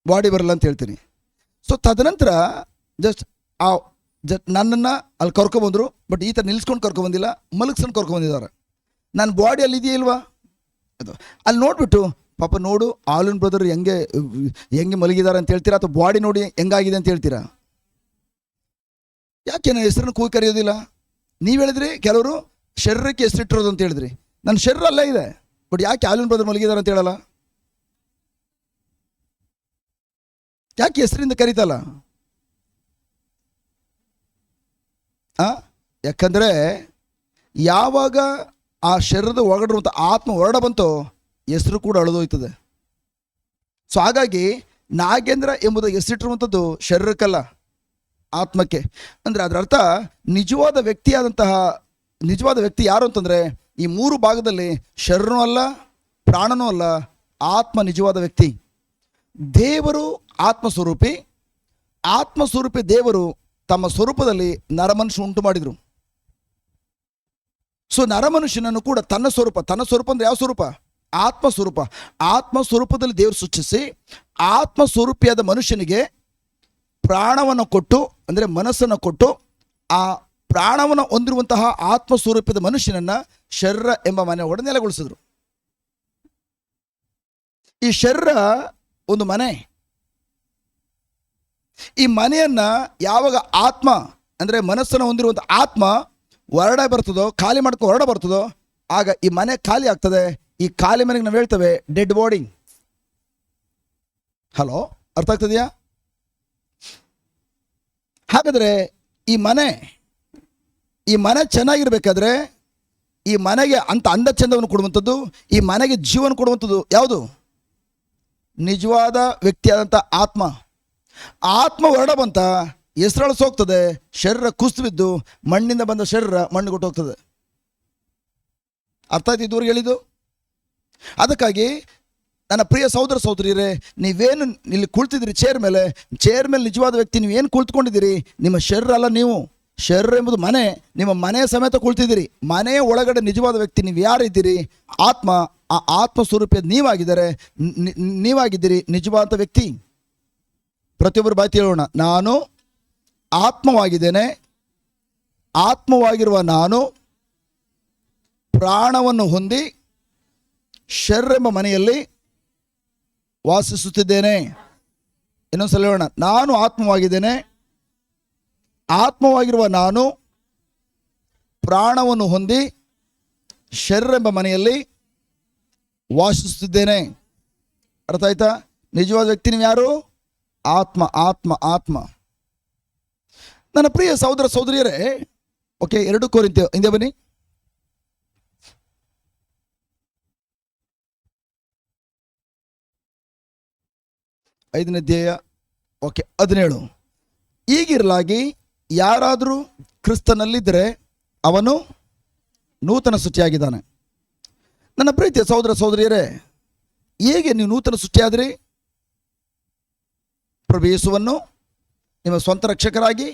ಬಾಡಿ ಬರಲ್ಲ ಅಂತ ಹೇಳ್ತೀನಿ. ಸೊ ತದನಂತರ ಜಸ್ಟ್ ನನ್ನನ್ನು ಅಲ್ಲಿ ಕರ್ಕೊಬಂದರು, ಬಟ್ ಈ ಥರ ನಿಲ್ಸ್ಕೊಂಡು ಕರ್ಕೊಬಂದಿಲ್ಲ, ಮಲಗಿಸ್ಕೊಂಡು ಕರ್ಕೊಬಂದಿದ್ದಾರೆ. ನನ್ನ ಬಾಡಿ ಅಲ್ಲಿ ಇದೆಯಾ ಇಲ್ವಾ ಅದು ಅಲ್ಲಿ ನೋಡಿಬಿಟ್ಟು ಪಾಪ ನೋಡು ಆಲಿನ್ ಬ್ರದರ್ ಹೆಂಗೆ ಮಲಗಿದ್ದಾರೆ ಅಂತ ಹೇಳ್ತೀರಾ ಅಥವಾ ಬಾಡಿ ನೋಡಿ ಹೆಂಗಾಗಿದೆ ಅಂತ ಹೇಳ್ತೀರಾ? ಯಾಕೆ ನನ್ನ ಹೆಸರನ್ನು ಕೂಗಿ ಕರೆಯೋದಿಲ್ಲ? ನೀವು ಹೇಳಿದ್ರಿ ಕೆಲವರು ಶರೀರಕ್ಕೆ ಹೆಸರಿಟ್ಟಿರೋದು ಅಂತ ಹೇಳಿದ್ರಿ. ನನ್ನ ಶರೀರ ಅಲ್ಲೇ ಇದೆ, ಬಟ್ ಯಾಕೆ ಆಲಿನ್ ಬ್ರದರ್ ಮಲಗಿದ್ದಾರೆ ಅಂತ ಹೇಳಲ್ಲ? ಯಾಕೆ ಹೆಸರಿಂದ ಕರೀತಲ್ಲ? ಯಾಕಂದರೆ ಯಾವಾಗ ಆ ಶರೀರದ ಒಳಗಡಿರುವಂಥ ಆತ್ಮ ಹೊರಡ ಬಂತೋ ಹೆಸರು ಕೂಡ ಅಳೆದೋಯ್ತದೆ. ಸೊ ಹಾಗಾಗಿ ನಾಗೇಂದ್ರ ಎಂಬುದು ಹೆಸರಿಟ್ಟಿರುವಂಥದ್ದು ಶರೀರಕ್ಕಲ್ಲ, ಆತ್ಮಕ್ಕೆ. ಅಂದರೆ ಅದರ ಅರ್ಥ ನಿಜವಾದ ವ್ಯಕ್ತಿ ಯಾರು ಅಂತಂದರೆ ಈ 3 ಭಾಗದಲ್ಲಿ ಶರೀರನೂ ಅಲ್ಲ, ಪ್ರಾಣನೂ ಅಲ್ಲ, ಆತ್ಮ ನಿಜವಾದ ವ್ಯಕ್ತಿ. ದೇವರು ಆತ್ಮಸ್ವರೂಪಿ ದೇವರು ತಮ್ಮ ಸ್ವರೂಪದಲ್ಲಿ ನರಮನುಷ್ಯ ಉಂಟು ಮಾಡಿದರು. ಸೊ ನರಮನುಷ್ಯನನ್ನು ಕೂಡ ತನ್ನ ಸ್ವರೂಪ ಅಂದರೆ ಯಾವ ಸ್ವರೂಪ? ಆತ್ಮಸ್ವರೂಪದಲ್ಲಿ ದೇವರು ಸೃಷ್ಟಿಸಿ ಆತ್ಮಸ್ವರೂಪಿಯಾದ ಮನುಷ್ಯನಿಗೆ ಪ್ರಾಣವನ್ನು ಕೊಟ್ಟು, ಅಂದರೆ ಮನಸ್ಸನ್ನು ಕೊಟ್ಟು, ಆ ಪ್ರಾಣವನ್ನು ಹೊಂದಿರುವಂತಹ ಆತ್ಮಸ್ವರೂಪದ ಮನುಷ್ಯನನ್ನು ಶರೀರ ಎಂಬ ಮನೆ ಒಳಗೆ ನೆಲೆಗೊಳಿಸಿದ್ರು. ಈ ಶರೀರ ಒಂದು ಮನೆ. ಈ ಮನೆಯನ್ನು ಯಾವಾಗ ಆತ್ಮ ಅಂದರೆ ಮನಸ್ಸನ್ನು ಹೊಂದಿರುವಂಥ ಆತ್ಮ ಹೊರಡೆ ಬರ್ತದೋ, ಖಾಲಿ ಮಾಡ್ಕೊ ಹೊರಡೆ ಬರ್ತದೋ, ಆಗ ಈ ಮನೆ ಖಾಲಿ ಆಗ್ತದೆ. ಈ ಖಾಲಿ ಮನೆಗೆ ನಾವು ಹೇಳ್ತೇವೆ ಡೆಡ್ ಬಾಡಿ. ಹಲೋ, ಅರ್ಥ ಆಗ್ತದೆಯಾ? ಹಾಗಾದರೆ ಈ ಮನೆ ಚೆನ್ನಾಗಿರ್ಬೇಕಾದ್ರೆ ಈ ಮನೆಗೆ ಅಂತ ಅಂದ ಚಂದವನ್ನು ಕೊಡುವಂಥದ್ದು, ಈ ಮನೆಗೆ ಜೀವನ ಕೊಡುವಂಥದ್ದು ಯಾವುದು? ನಿಜವಾದ ವ್ಯಕ್ತಿಯಾದಂಥ ಆತ್ಮ ಹೊರಡ ಬಂತ ಹೆಸರಳಿಸೋಗ್ತದೆ, ಶರೀರ ಕುಸಿದು ಬಿದ್ದು ಮಣ್ಣಿಂದ ಬಂದ ಶರೀರ ಮಣ್ಣಿಗೆ ಕೊಟ್ಟೋಗ್ತದೆ. ಅರ್ಥ ಆಯ್ತು ಇದುವರೆಗೆ ಹೇಳಿದ್ದು? ಅದಕ್ಕಾಗಿ ನನ್ನ ಪ್ರಿಯ ಸಹೋದರ ಸಹೋದರಿಯರೇ, ನೀವೇನು ಇಲ್ಲಿ ಕುಳಿತಿದ್ದೀರಿ ಚೇರ್ ಮೇಲೆ ನಿಜವಾದ ವ್ಯಕ್ತಿ ನೀವೇನು ಕುಳಿತುಕೊಂಡಿದ್ದೀರಿ? ನಿಮ್ಮ ಶರೀರ ಅಲ್ಲ, ನೀವು ಶರೀರ ಎಂಬುದು ಮನೆ, ನಿಮ್ಮ ಮನೆಯ ಸಮೇತ ಕುಳಿತಿದ್ದೀರಿ. ಮನೆಯ ಒಳಗಡೆ ನಿಜವಾದ ವ್ಯಕ್ತಿ ನೀವು ಯಾರಿದ್ದೀರಿ? ಆ ಆತ್ಮ ಸ್ವರೂಪಿಯ ನೀವಾಗಿದ್ದೀರಿ ನಿಜವಾದ ವ್ಯಕ್ತಿ. ಪ್ರತಿಯೊಬ್ಬರು ಬಾಯಿ ಹೇಳೋಣ, ನಾನು ಆತ್ಮವಾಗಿದ್ದೇನೆ, ಆತ್ಮವಾಗಿರುವ ನಾನು ಪ್ರಾಣವನ್ನು ಹೊಂದಿ ಶರೀರ ಎಂಬ ಮನೆಯಲ್ಲಿ ವಾಸಿಸುತ್ತಿದ್ದೇನೆ. ಇನ್ನೊಂದ್ಸಲ ಹೇಳೋಣ, ನಾನು ಆತ್ಮವಾಗಿದ್ದೇನೆ, ಆತ್ಮವಾಗಿರುವ ನಾನು ಪ್ರಾಣವನ್ನು ಹೊಂದಿ ಶರೀರ ಎಂಬ ಮನೆಯಲ್ಲಿ ವಾಸಿಸುತ್ತಿದ್ದೇನೆ. ಅರ್ಥ ಆಯ್ತಾ? ನಿಜವಾದ ವ್ಯಕ್ತಿ ನೀವು ಯಾರು? ಆತ್ಮ. ನನ್ನ ಪ್ರಿಯ ಸಹೋದರ ಸಹೋದರಿಯರೇ, ಓಕೆ, 2 ಕೊರಿಂಥ್ಯ ಹಿಂದೆ ಬನ್ನಿ. 5ನೇ ಅಧ್ಯಾಯ, ಓಕೆ, 17. ಹೀಗಿರಲಾಗಿ ಯಾರಾದರೂ ಕ್ರಿಸ್ತನಲ್ಲಿದ್ದರೆ ಅವನು ನೂತನ ಸೃಷ್ಟಿಯಾಗಿದ್ದಾನೆ. ನನ್ನ ಪ್ರೀತಿಯ ಸಹೋದರ ಸಹೋದರಿಯರೇ, ಹೇಗೆ ನೀವು ನೂತನ ಸೃಷ್ಟಿಯಾದ್ರಿ? ಪ್ರಭು ಯೇಸುವನ್ನು ನಿಮ್ಮ ಸ್ವಂತ ರಕ್ಷಕರಾಗಿ,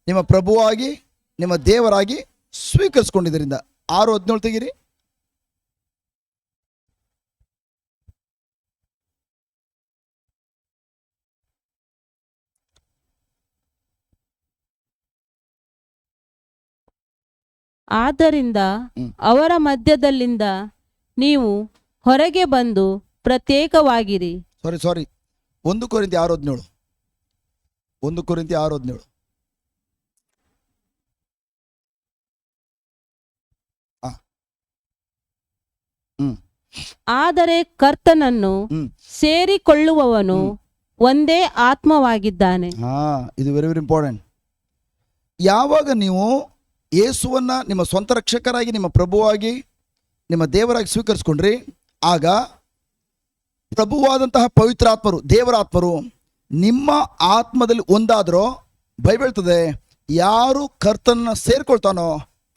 ನಿಮ್ಮ ಪ್ರಭುವಾಗಿ, ನಿಮ್ಮ ದೇವರಾಗಿ ಸ್ವೀಕರಿಸಿಕೊಂಡಿದ್ದರಿಂದ. 6:17 ತೆಗಿರಿ. ಆದ್ದರಿಂದ ಅವರ ಮಧ್ಯದಲ್ಲಿಂದ ನೀವು ಹೊರಗೆ ಬಂದು ಪ್ರತ್ಯೇಕವಾಗಿರಿ. ಸಾರಿ 1 ಕೊರಿಂಥ್ಯ 6:17. 1 ಕೊರಿಂಥ್ಯ 6:17. ಆದರೆ ಕರ್ತನನ್ನು ಸೇರಿಕೊಳ್ಳುವವನು ಒಂದೇ ಆತ್ಮವಾಗಿದ್ದಾನೆ. ಇದು ವೆರಿ ವೆರಿ ಇಂಪಾರ್ಟೆಂಟ್. ಯಾವಾಗ ನೀವು ಯೇಸುವನ್ನ ನಿಮ್ಮ ಸ್ವಂತ ರಕ್ಷಕರಾಗಿ, ನಿಮ್ಮ ಪ್ರಭುವಾಗಿ, ನಿಮ್ಮ ದೇವರಾಗಿ ಸ್ವೀಕರಿಸ್ಕೊಂಡ್ರಿ, ಆಗ ಪ್ರಭುವಾದಂತಹ ಪವಿತ್ರಾತ್ಮರು, ದೇವರಾತ್ಮರು ನಿಮ್ಮ ಆತ್ಮದಲ್ಲಿ ಒಂದಾದರೂ ಬೈಬಲ್ ಹೇಳ್ತದೆ, ಯಾರು ಕರ್ತನನ್ನ ಸೇರ್ಕೊಳ್ತಾನೋ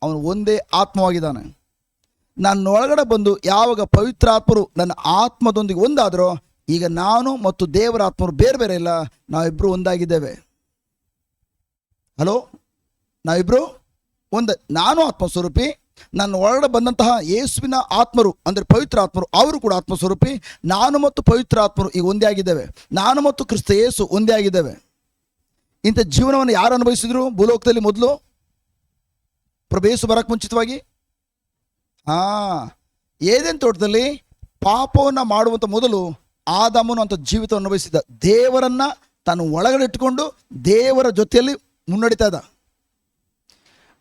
ಅವನು ಒಂದೇ ಆತ್ಮವಾಗಿದ್ದಾನೆ. ನನ್ನ ಒಳಗಡೆ ಬಂದು ಯಾವಾಗ ಪವಿತ್ರಾತ್ಮರು ನನ್ನ ಆತ್ಮದೊಂದಿಗೆ ಒಂದಾದರೂ, ಈಗ ನಾನು ಮತ್ತು ದೇವರಾತ್ಮರು ಬೇರೆ ಬೇರೆ ಇಲ್ಲ, ನಾವಿಬ್ಬರು ಒಂದಾಗಿದ್ದೇವೆ. ಹಲೋ, ನಾವಿಬ್ರು ಒಂದು. ನಾನು ಆತ್ಮಸ್ವರೂಪಿ, ನನ್ನ ಒಳಗಡೆ ಬಂದಂತಹ ಯೇಸುವಿನ ಆತ್ಮರು ಅಂದರೆ ಪವಿತ್ರ ಆತ್ಮರು, ಅವರು ಕೂಡ ಆತ್ಮಸ್ವರೂಪಿ. ನಾನು ಮತ್ತು ಪವಿತ್ರ ಆತ್ಮರು ಈಗ ಒಂದೇ ಆಗಿದ್ದೇವೆ. ನಾನು ಮತ್ತು ಕ್ರಿಸ್ತ ಯೇಸು ಒಂದೇ ಆಗಿದ್ದೇವೆ. ಇಂಥ ಜೀವನವನ್ನು ಯಾರು ಅನುಭವಿಸಿದ್ರು ಭೂಲೋಕದಲ್ಲಿ ಮೊದಲು? ಪ್ರಭು ಯೇಸು ಬರಕ್ಕೆ ಮುಂಚಿತವಾಗಿ ಏದೇನ್ ತೋಟದಲ್ಲಿ ಪಾಪವನ್ನು ಮಾಡುವಂಥ ಮೊದಲು ಆದಾಮನು ಅಂತ ಜೀವಿತವನ್ನು ಅನುಭವಿಸಿದ. ದೇವರನ್ನ ತಾನು ಒಳಗಡೆ ಇಟ್ಟುಕೊಂಡು ದೇವರ ಜೊತೆಯಲ್ಲಿ ಮುನ್ನಡಿತಾ ಇದ್ದ.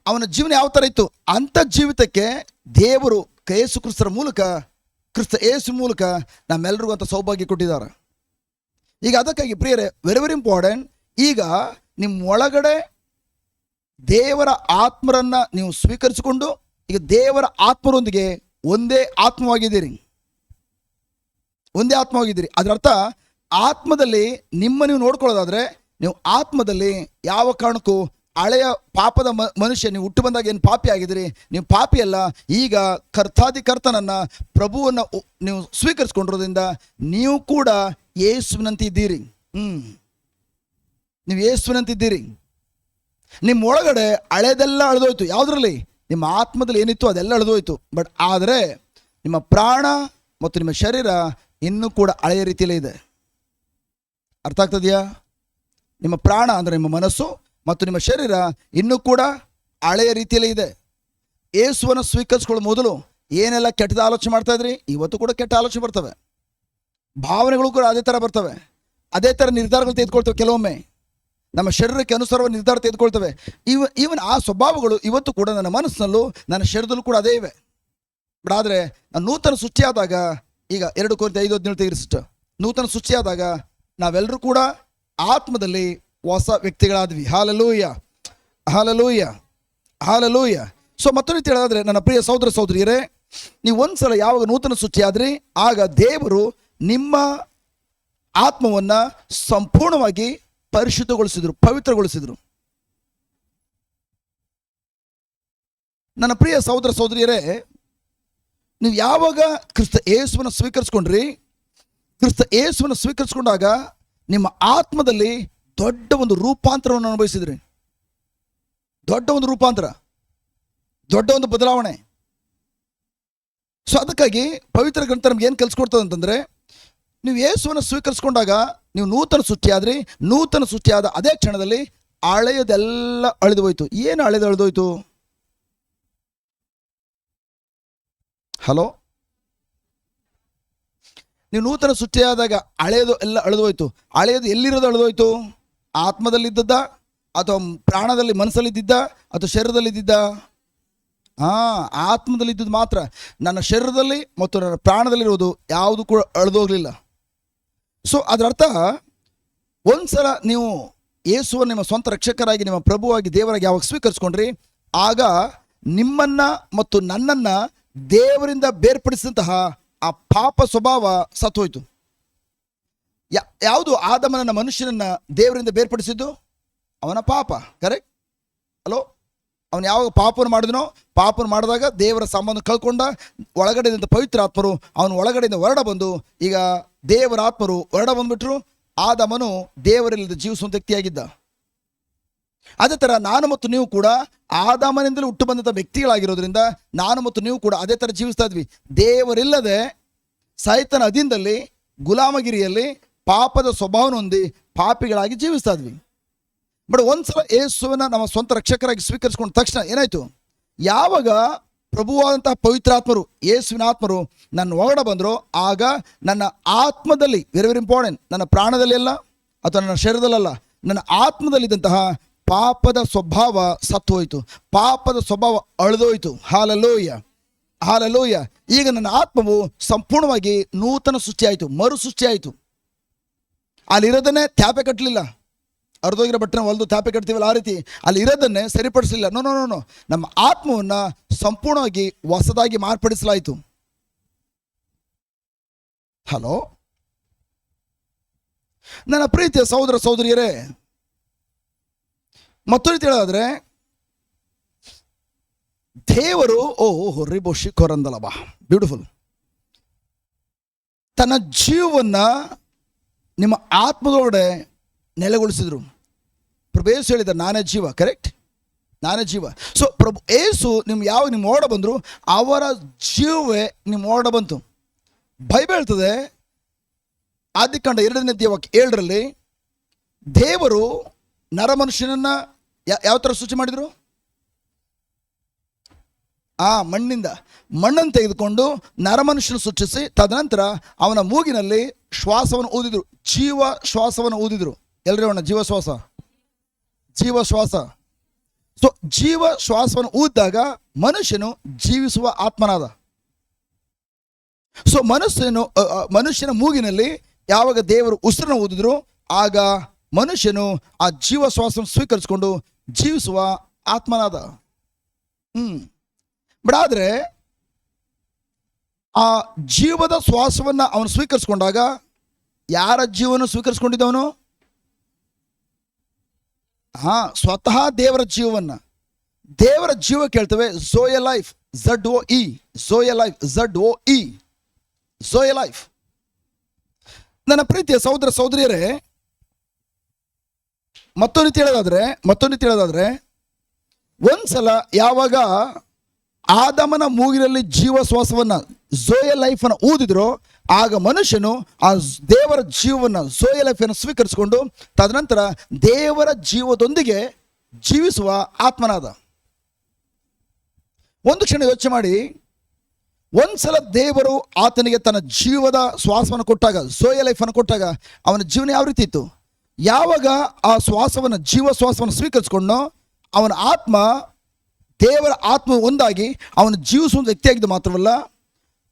ಅವನ ಜೀವನ ಯಾವ ಥರ ಇತ್ತು? ಅಂಥ ಜೀವಿತಕ್ಕೆ ದೇವರು ಯೇಸು ಕ್ರಿಸ್ತರ ಮೂಲಕ, ಕ್ರಿಸ್ತ ಯೇಸು ಮೂಲಕ ನಮ್ಮೆಲ್ಲರಿಗೂ ಅಂತ ಸೌಭಾಗ್ಯ ಕೊಟ್ಟಿದ್ದಾರೆ. ಈಗ ಅದಕ್ಕಾಗಿ ಪ್ರಿಯರೇ, ವೆರಿ ವೆರಿ ಇಂಪಾರ್ಟೆಂಟ್, ಈಗ ನಿಮ್ಮ ಒಳಗಡೆ ದೇವರ ಆತ್ಮರನ್ನ ನೀವು ಸ್ವೀಕರಿಸಿಕೊಂಡು ಈಗ ದೇವರ ಆತ್ಮರೊಂದಿಗೆ ಒಂದೇ ಆತ್ಮವಾಗಿದ್ದೀರಿ. ಒಂದೇ ಆತ್ಮವಾಗಿದ್ದೀರಿ. ಅದರ ಅರ್ಥ ಆತ್ಮದಲ್ಲಿ ನಿಮ್ಮ ನೀವು ನೋಡ್ಕೊಳ್ಳೋದಾದ್ರೆ, ನೀವು ಆತ್ಮದಲ್ಲಿ ಯಾವ ಕಾರಣಕ್ಕೂ ಹಳೆಯ ಪಾಪದ ಮನುಷ್ಯ, ನೀವು ಹುಟ್ಟು ಬಂದಾಗ ಏನು ಪಾಪಿ ಆಗಿದ್ದೀರಿ, ನೀವು ಪಾಪಿ ಅಲ್ಲ. ಈಗ ಕರ್ತನನ್ನ ಪ್ರಭುವನ್ನು ನೀವು ಸ್ವೀಕರಿಸ್ಕೊಂಡಿರೋದ್ರಿಂದ ನೀವು ಕೂಡ ಯೇಸುವಿನಂತಿದ್ದೀರಿ. ನೀವು ಯೇಸುವಿನಂತಿದ್ದೀರಿ. ನಿಮ್ಮ ಒಳಗಡೆ ಹಳೆದೆಲ್ಲ ಅಳೆದೋಯ್ತು. ಯಾವುದರಲ್ಲಿ? ನಿಮ್ಮ ಆತ್ಮದಲ್ಲಿ ಏನಿತ್ತು ಅದೆಲ್ಲ ಅಳೆದೋಯ್ತು. ಬಟ್ ಆದರೆ ನಿಮ್ಮ ಪ್ರಾಣ ಮತ್ತು ನಿಮ್ಮ ಶರೀರ ಇನ್ನೂ ಕೂಡ ಹಳೆಯ ರೀತಿಯಲ್ಲೇ ಇದೆ. ಅರ್ಥ ಆಗ್ತದೆಯಾ? ನಿಮ್ಮ ಪ್ರಾಣ ಅಂದರೆ ನಿಮ್ಮ ಮನಸ್ಸು ಮತ್ತು ನಿಮ್ಮ ಶರೀರ ಇನ್ನೂ ಕೂಡ ಹಳೆಯ ರೀತಿಯಲ್ಲೇ ಇದೆ. ಯೇಸುವನ್ನು ಸ್ವೀಕರಿಸ್ಕೊಳ್ಳೋ ಮೊದಲು ಏನೆಲ್ಲ ಕೆಟ್ಟದ ಆಲೋಚನೆ ಮಾಡ್ತಾ ಇದ್ರಿ, ಇವತ್ತು ಕೂಡ ಕೆಟ್ಟ ಆಲೋಚನೆ ಬರ್ತವೆ. ಭಾವನೆಗಳು ಕೂಡ ಅದೇ ಥರ ಬರ್ತವೆ. ಅದೇ ಥರ ನಿರ್ಧಾರಗಳು ತೆಗೆದುಕೊಳ್ತವೆ. ಕೆಲವೊಮ್ಮೆ ನಮ್ಮ ಶರೀರಕ್ಕೆ ಅನುಸಾರವಾಗಿ ನಿರ್ಧಾರ ತೆಗೆದುಕೊಳ್ತವೆ. ಈವನ್ ಆ ಸ್ವಭಾವಗಳು ಇವತ್ತು ಕೂಡ ನನ್ನ ಮನಸ್ಸಿನಲ್ಲೂ ನನ್ನ ಶರೀರದಲ್ಲೂ ಕೂಡ ಅದೇ ಇವೆ. ಬಟ್ ಆದರೆ ನೂತನ ಸೃಷ್ಟಿಯಾದಾಗ, ಈಗ 2 ಕೊರಿಂಥೀಯರು 5:17 ತೆಗೆರಿಸಿಟ್ಟು, ನೂತನ ಸೃಷ್ಟಿಯಾದಾಗ ನಾವೆಲ್ಲರೂ ಕೂಡ ಆತ್ಮದಲ್ಲಿ ಹೊಸ ವ್ಯಕ್ತಿಗಳಾದ್ವಿ. Hallelujah, hallelujah, hallelujah. ಸೊ ಮತ್ತೊಂದು ರೀತಿ ಹೇಳೋದಾದ್ರೆ, ನನ್ನ ಪ್ರಿಯ ಸಹೋದರ ಸಹೋದರಿಯರೇ, ನೀವು ಒಂದ್ಸಲ ಯಾವಾಗ ನೂತನ ಸೃಷ್ಟಿಯಾದ್ರಿ ಆಗ ದೇವರು ನಿಮ್ಮ ಆತ್ಮವನ್ನು ಸಂಪೂರ್ಣವಾಗಿ ಪರಿಶುದ್ಧಗೊಳಿಸಿದ್ರು, ಪವಿತ್ರಗೊಳಿಸಿದ್ರು. ನನ್ನ ಪ್ರಿಯ ಸಹೋದರ ಸಹೋದರಿಯರೇ, ನೀವು ಯಾವಾಗ ಕ್ರಿಸ್ತ ಯೇಸುವನ್ನು ಸ್ವೀಕರಿಸ್ಕೊಂಡ್ರಿ, ಕ್ರಿಸ್ತ ಯೇಸುವನ್ನು ಸ್ವೀಕರಿಸ್ಕೊಂಡಾಗ ನಿಮ್ಮ ಆತ್ಮದಲ್ಲಿ ದೊಡ್ಡ ಒಂದು ರೂಪಾಂತರವನ್ನು ಅನುಭವಿಸಿದ್ರಿ. ದೊಡ್ಡ ಒಂದು ರೂಪಾಂತರ, ದೊಡ್ಡ ಒಂದು ಬದಲಾವಣೆ. ಸೊ ಅದಕ್ಕಾಗಿ ಪವಿತ್ರ ಗ್ರಂಥ ನಮ್ಗೆ ಏನು ಕಲಿಸ್ಕೊಡ್ತದೆ ಅಂತಂದರೆ, ನೀವು ಯೇಸುವನ್ನು ಸ್ವೀಕರಿಸ್ಕೊಂಡಾಗ ನೀವು ನೂತನ ಸೃಷ್ಟಿಯಾದ್ರಿ. ನೂತನ ಸೃಷ್ಟಿಯಾದ ಅದೇ ಕ್ಷಣದಲ್ಲಿ ಹಳೆಯದೆಲ್ಲ ಅಳಿದು ಹೋಯ್ತು. ಏನು ಹಳೆದು ಅಳಿದೋಯ್ತು? ಹಲೋ, ನೀವು ನೂತನ ಸೃಷ್ಟಿಯಾದಾಗ ಹಳೆಯದು ಎಲ್ಲ ಅಳಿದು ಹೋಯ್ತು. ಹಳೆಯದು ಎಲ್ಲಿರೋದು ಅಳಿದೋಯ್ತು? ಆತ್ಮದಲ್ಲಿದ್ದದ್ದ, ಅಥವಾ ಪ್ರಾಣದಲ್ಲಿ, ಮನಸ್ಸಲ್ಲಿದ್ದ, ಅಥವಾ ಶರೀರದಲ್ಲಿದ್ದ? ಆತ್ಮದಲ್ಲಿದ್ದದ್ದು ಮಾತ್ರ. ನನ್ನ ಶರೀರದಲ್ಲಿ ಮತ್ತು ನನ್ನ ಪ್ರಾಣದಲ್ಲಿರೋದು ಯಾವುದು ಕೂಡ ಅಳಿದೋಗ್ಲಿಲ್ಲ. ಸೊ ಅದರ ಅರ್ಥ, ಒಂದ್ಸಲ ನೀವು ಯೇಸುವನ್ನು ನಿಮ್ಮ ಸ್ವಂತ ರಕ್ಷಕರಾಗಿ, ನಿಮ್ಮ ಪ್ರಭುವಾಗಿ, ದೇವರಾಗಿ ಯಾವಾಗ ಸ್ವೀಕರಿಸ್ಕೊಂಡ್ರಿ ಆಗ ನಿಮ್ಮನ್ನ ಮತ್ತು ನನ್ನನ್ನ ದೇವರಿಂದ ಬೇರ್ಪಡಿಸಿದಂತಹ ಆ ಪಾಪ ಸ್ವಭಾವ ಸತ್ತೋಯ್ತು. ಯಾವುದು ಆದಮನನ್ನ, ಮನುಷ್ಯನನ್ನ ದೇವರಿಂದ ಬೇರ್ಪಡಿಸಿದ್ದು? ಅವನ ಪಾಪ. ಕರೆಕ್ಟ್? ಹಲೋ, ಅವನು ಯಾವಾಗ ಪಾಪವನ್ನು ಮಾಡಿದನೋ, ಪಾಪವನ್ನು ಮಾಡಿದಾಗ ದೇವರ ಸಂಬಂಧ ಕಳ್ಕೊಂಡ. ಒಳಗಡೆಯಿಂದ ಪವಿತ್ರ ಆತ್ಮರು ಅವನ ಒಳಗಡೆಯಿಂದ ಹೊರಡ ಬಂದು, ಈಗ ದೇವರ ಆತ್ಮರು ಹೊರಡ ಬಂದ್ಬಿಟ್ರು. ಆದಮನು ದೇವರಿಲ್ಲದ ಜೀವಿಸುವಂತ ವ್ಯಕ್ತಿಯಾಗಿದ್ದ. ಅದೇ ಥರ ನಾನು ಮತ್ತು ನೀವು ಕೂಡ ಆದಾಮನಿಂದಲೂ ಹುಟ್ಟು ಬಂದಂಥ ವ್ಯಕ್ತಿಗಳಾಗಿರೋದ್ರಿಂದ ನಾನು ಮತ್ತು ನೀವು ಕೂಡ ಅದೇ ಥರ ಜೀವಿಸ್ತಾ ಇದ್ವಿ. ದೇವರಿಲ್ಲದೆ ಸೈತನ ಅಧೀನದಲ್ಲಿ, ಗುಲಾಮಗಿರಿಯಲ್ಲಿ ಪಾಪದ ಸ್ವಭಾವನ ಹೊಂದಿ ಪಾಪಿಗಳಾಗಿ ಜೀವಿಸ್ತಾ ಇದ್ವಿ. ಬಟ್ ಒಂದ್ಸಲ ಯೇಸುವನ್ನ ನಮ್ಮ ಸ್ವಂತ ರಕ್ಷಕರಾಗಿ ಸ್ವೀಕರಿಸ್ಕೊಂಡ ತಕ್ಷಣ ಏನಾಯ್ತು? ಯಾವಾಗ ಪ್ರಭುವಾದಂತಹ ಪವಿತ್ರಾತ್ಮರು, ಯೇಸುವಿನ ಆತ್ಮರು ನನ್ನ ಒಳಗಡೆ ಬಂದರು, ಆಗ ನನ್ನ ಆತ್ಮದಲ್ಲಿ, ವೆರಿ ವೆರಿ ಇಂಪಾರ್ಟೆಂಟ್, ನನ್ನ ಪ್ರಾಣದಲ್ಲಿ ಅಲ್ಲ ಅಥವಾ ನನ್ನ ಶರೀರದಲ್ಲ, ನನ್ನ ಆತ್ಮದಲ್ಲಿದ್ದಂತಹ ಪಾಪದ ಸ್ವಭಾವ ಸತ್ತು ಹೋಯಿತು. ಪಾಪದ ಸ್ವಭಾವ ಅಳಿದೋಯ್ತು. Hallelujah, hallelujah. ಈಗ ನನ್ನ ಆತ್ಮವು ಸಂಪೂರ್ಣವಾಗಿ ನೂತನ ಸೃಷ್ಟಿ ಆಯಿತು, ಮರು ಸೃಷ್ಟಿ ಆಯಿತು. ಅಲ್ಲಿರೋದನ್ನೇ ತ್ಯಾಪೆ ಕಟ್ಟಲಿಲ್ಲ. ಅರ್ಧೋಗಿರೋ ಬಟ್ಟೆನ ಹೊಲಿದು ತ್ಯಾಪೆ ಕಟ್ತೀವಲ್ಲ, ಆ ರೀತಿ ಅಲ್ಲಿ ಇರೋದನ್ನೇ ಸರಿಪಡಿಸಲಿಲ್ಲ. ನೋ ನೋ ನೋ ನೋ ನಮ್ಮ ಆತ್ಮವನ್ನು ಸಂಪೂರ್ಣವಾಗಿ ಹೊಸದಾಗಿ ಮಾರ್ಪಡಿಸಲಾಯಿತು. ಹಲೋ, ನನ್ನ ಪ್ರೀತಿಯ ಸಹೋದರ ಸಹೋದರಿಯರೇ, ಮತ್ತೊಂದು ರೀತಿ ಹೇಳೋದಾದ್ರೆ, ದೇವರು ಹೊರ್ರಿಬೋಶಿ ಕೊರಂದಲಬಾ, ಬ್ಯೂಟಿಫುಲ್, ತನ್ನ ಜೀವವನ್ನು ನಿಮ್ಮ ಆತ್ಮದೊಳಗಡೆ ನೆಲೆಗೊಳಿಸಿದ್ರು. ಪ್ರಭು ಯೇಸು ಹೇಳಿದ ನಾನೇ ಜೀವ, ಕರೆಕ್ಟ್, ನಾನೇ ಜೀವ. ಸೊ ಪ್ರಭು ಯೇಸು ಯಾವಾಗ ನಿಮ್ಮ ಓಡ ಬಂದರು ಅವರ ಜೀವವೇ ನಿಮ್ಮ ಓಡ ಬಂತು. ಬೈಬಲ್ ಹೇಳ್ತದೆ ಆದಿಕಾಂಡ 2:7 ದೇವರು ನರಮನುಷ್ಯನನ್ನ ಯಾವ ಥರ ಸೃಷ್ಟಿ ಮಾಡಿದರು? ಮಣ್ಣನ್ನು ತೆಗೆದುಕೊಂಡು ನರಮನುಷ್ಯನ ಸೃಷ್ಟಿಸಿ ತದನಂತರ ಅವನ ಮೂಗಿನಲ್ಲಿ ಶ್ವಾಸವನ್ನು ಊದಿದ್ರು, ಜೀವ ಶ್ವಾಸವನ್ನು ಊದಿದ್ರು. ಎಲ್ಲರೂ ಅವನ ಜೀವಶ್ವಾಸ. ಸೊ ಜೀವ ಶ್ವಾಸವನ್ನು ಊದಿದಾಗ ಮನುಷ್ಯನು ಜೀವಿಸುವ ಆತ್ಮನಾದ. ಸೊ ಮನುಷ್ಯನ ಮೂಗಿನಲ್ಲಿ ಯಾವಾಗ ದೇವರು ಉಸಿರನ್ನು ಊದಿದ್ರು ಆಗ ಮನುಷ್ಯನು ಆ ಜೀವ ಶ್ವಾಸವನ್ನು ಸ್ವೀಕರಿಸಿಕೊಂಡು ಜೀವಿಸುವ ಆತ್ಮನಾದ. ಬಟ್ ಆದರೆ ಆ ಜೀವದ ಶ್ವಾಸವನ್ನು ಅವನು ಸ್ವೀಕರಿಸಿಕೊಂಡಾಗ ಯಾರ ಜೀವನ ಸ್ವೀಕರಿಸಿಕೊಂಡಿದ್ದವನು? ಸ್ವತಃ ದೇವರ ಜೀವವನ್ನು. ದೇವರ ಜೀವ ಕೇಳ್ತೇವೆ zoe life, ZOE, zoe life, ZOE, zoe life. ನನ್ನ ಪ್ರೀತಿಯ ಸಹೋದರ ಸಹೋದರಿಯರೇ, ಮತ್ತೊಂದು ರೀತಿ ಹೇಳೋದಾದ್ರೆ ಒಂದ್ಸಲ ಯಾವಾಗ ಆದಮನ ಮೂಗಿನಲ್ಲಿ ಜೀವ ಶ್ವಾಸವನ್ನು ಝೋಯ ಲೈಫನ್ನು ಊದಿದ್ರು ಆಗ ಮನುಷ್ಯನು ಆ ದೇವರ ಜೀವವನ್ನು ಝೋಯ ಲೈಫನ್ನು ಸ್ವೀಕರಿಸಿಕೊಂಡು ತದನಂತರ ದೇವರ ಜೀವದೊಂದಿಗೆ ಜೀವಿಸುವ ಆತ್ಮನಾದ. ಒಂದು ಕ್ಷಣ ಯೋಚನೆ ಮಾಡಿ, ಒಂದ್ಸಲ ದೇವರು ಆತನಿಗೆ ತನ್ನ ಜೀವದ ಶ್ವಾಸವನ್ನು ಕೊಟ್ಟಾಗ, ಝೋಯ ಲೈಫನ್ನು ಕೊಟ್ಟಾಗ ಅವನ ಜೀವನ ಯಾವ ರೀತಿ ಇತ್ತು? ಯಾವಾಗ ಆ ಶ್ವಾಸವನ್ನು ಜೀವ ಶ್ವಾಸವನ್ನು ಸ್ವೀಕರಿಸಿಕೊಂಡು ಅವನ ಆತ್ಮ ದೇವರ ಆತ್ಮ ಒಂದಾಗಿ ಅವನು ಜೀವಿಸುವ ವ್ಯಕ್ತಿಯಾಗಿದ್ದು ಮಾತ್ರವಲ್ಲ,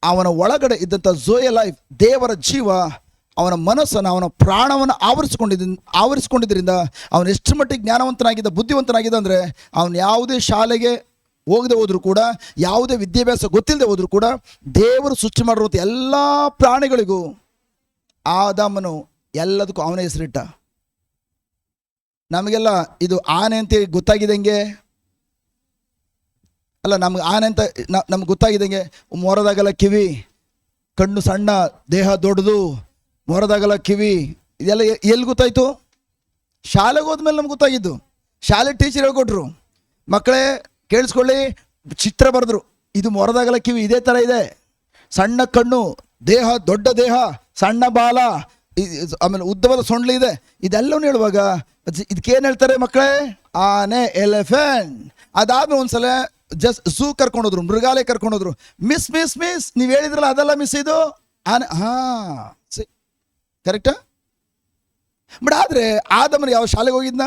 ಅವನ ಒಳಗಡೆ ಇದ್ದಂಥ ಝೋಯ ಲೈಫ್, ದೇವರ ಜೀವ ಅವನ ಮನಸ್ಸನ್ನು, ಅವನ ಪ್ರಾಣವನ್ನು ಆವರಿಸಿಕೊಂಡಿದ್ದರಿಂದ ಅವನು ಎಷ್ಟು ಮಟ್ಟಿಗೆ ಜ್ಞಾನವಂತನಾಗಿದ್ದ, ಬುದ್ಧಿವಂತನಾಗಿದ್ದ ಅಂದರೆ ಅವನು ಯಾವುದೇ ಶಾಲೆಗೆ ಹೋಗದೆ ಹೋದರೂ ಕೂಡ, ಯಾವುದೇ ವಿದ್ಯಾಭ್ಯಾಸ ಗೊತ್ತಿಲ್ಲದೆ ಹೋದರೂ ಕೂಡ ದೇವರು ಸೃಷ್ಟಿ ಮಾಡಿರುವಂಥ ಎಲ್ಲ ಪ್ರಾಣಿಗಳಿಗೂ ಆದಾಮನು ಎಲ್ಲದಕ್ಕೂ ಅವನೇ ಹೆಸರಿಟ್ಟ. ನಮಗೆಲ್ಲ ಇದು ಆನೆ ಅಂತ ಗೊತ್ತಾಗಿದ್ದಂಗೆ ಅಲ್ಲ, ಆನೆ ಅಂತ ನಮ್ಗೆ ಗೊತ್ತಾಗಿದ್ದಂಗೆ ಮೊರದಾಗಲ ಕಿವಿ, ಕಣ್ಣು ಸಣ್ಣ, ದೇಹ ದೊಡ್ಡದು, ಮೊರದಾಗಲ ಕಿವಿ, ಇದೆಲ್ಲ ಎಲ್ಲಿ ಗೊತ್ತಾಯಿತು? ಶಾಲೆಗೆ ಹೋದ್ಮೇಲೆ ನಮ್ಗೆ ಗೊತ್ತಾಗಿದ್ದು. ಶಾಲೆ ಟೀಚರ್ ಹೇಳ್ಕೊಟ್ರು, ಮಕ್ಕಳೇ ಕೇಳಿಸ್ಕೊಳ್ಳಿ, ಚಿತ್ರ ಬರೆದ್ರು, ಇದು ಮೊರದಾಗಲ ಕಿವಿ ಇದೇ ಥರ ಇದೆ, ಸಣ್ಣ ಕಣ್ಣು, ದೇಹ ದೊಡ್ಡ ದೇಹ, ಸಣ್ಣ ಬಾಲ, ಆಮೇಲೆ ಉದ್ದವಾದ ಸೊಂಡ್ಲಿ ಇದೆ. ಇದೆಲ್ಲವೂ ಹೇಳುವಾಗ ಇದಕ್ಕೇನು ಹೇಳ್ತಾರೆ ಮಕ್ಕಳೇ? ಆನೆ, ಎಲಿಫೆಂಟ್. ಅದಾದ್ಮೇಲೆ ಒಂದ್ಸಲ ಜಸ್ಟ್ ಝೂ ಕರ್ಕೊಂಡೋದ್ರು, ಮೃಗಾಲಯ ಕರ್ಕೊಂಡೋದ್ರು. ಮಿಸ್ ನೀವು ಹೇಳಿದ್ರಲ್ಲ ಅದೆಲ್ಲ ಮಿಸ್ ಇದು ಆನೆ. ಕರೆಕ್ಟಾ? ಬಟ್ ಆದರೆ ಆದಮನು ಯಾವ ಶಾಲೆಗೆ ಹೋಗಿದ್ನ?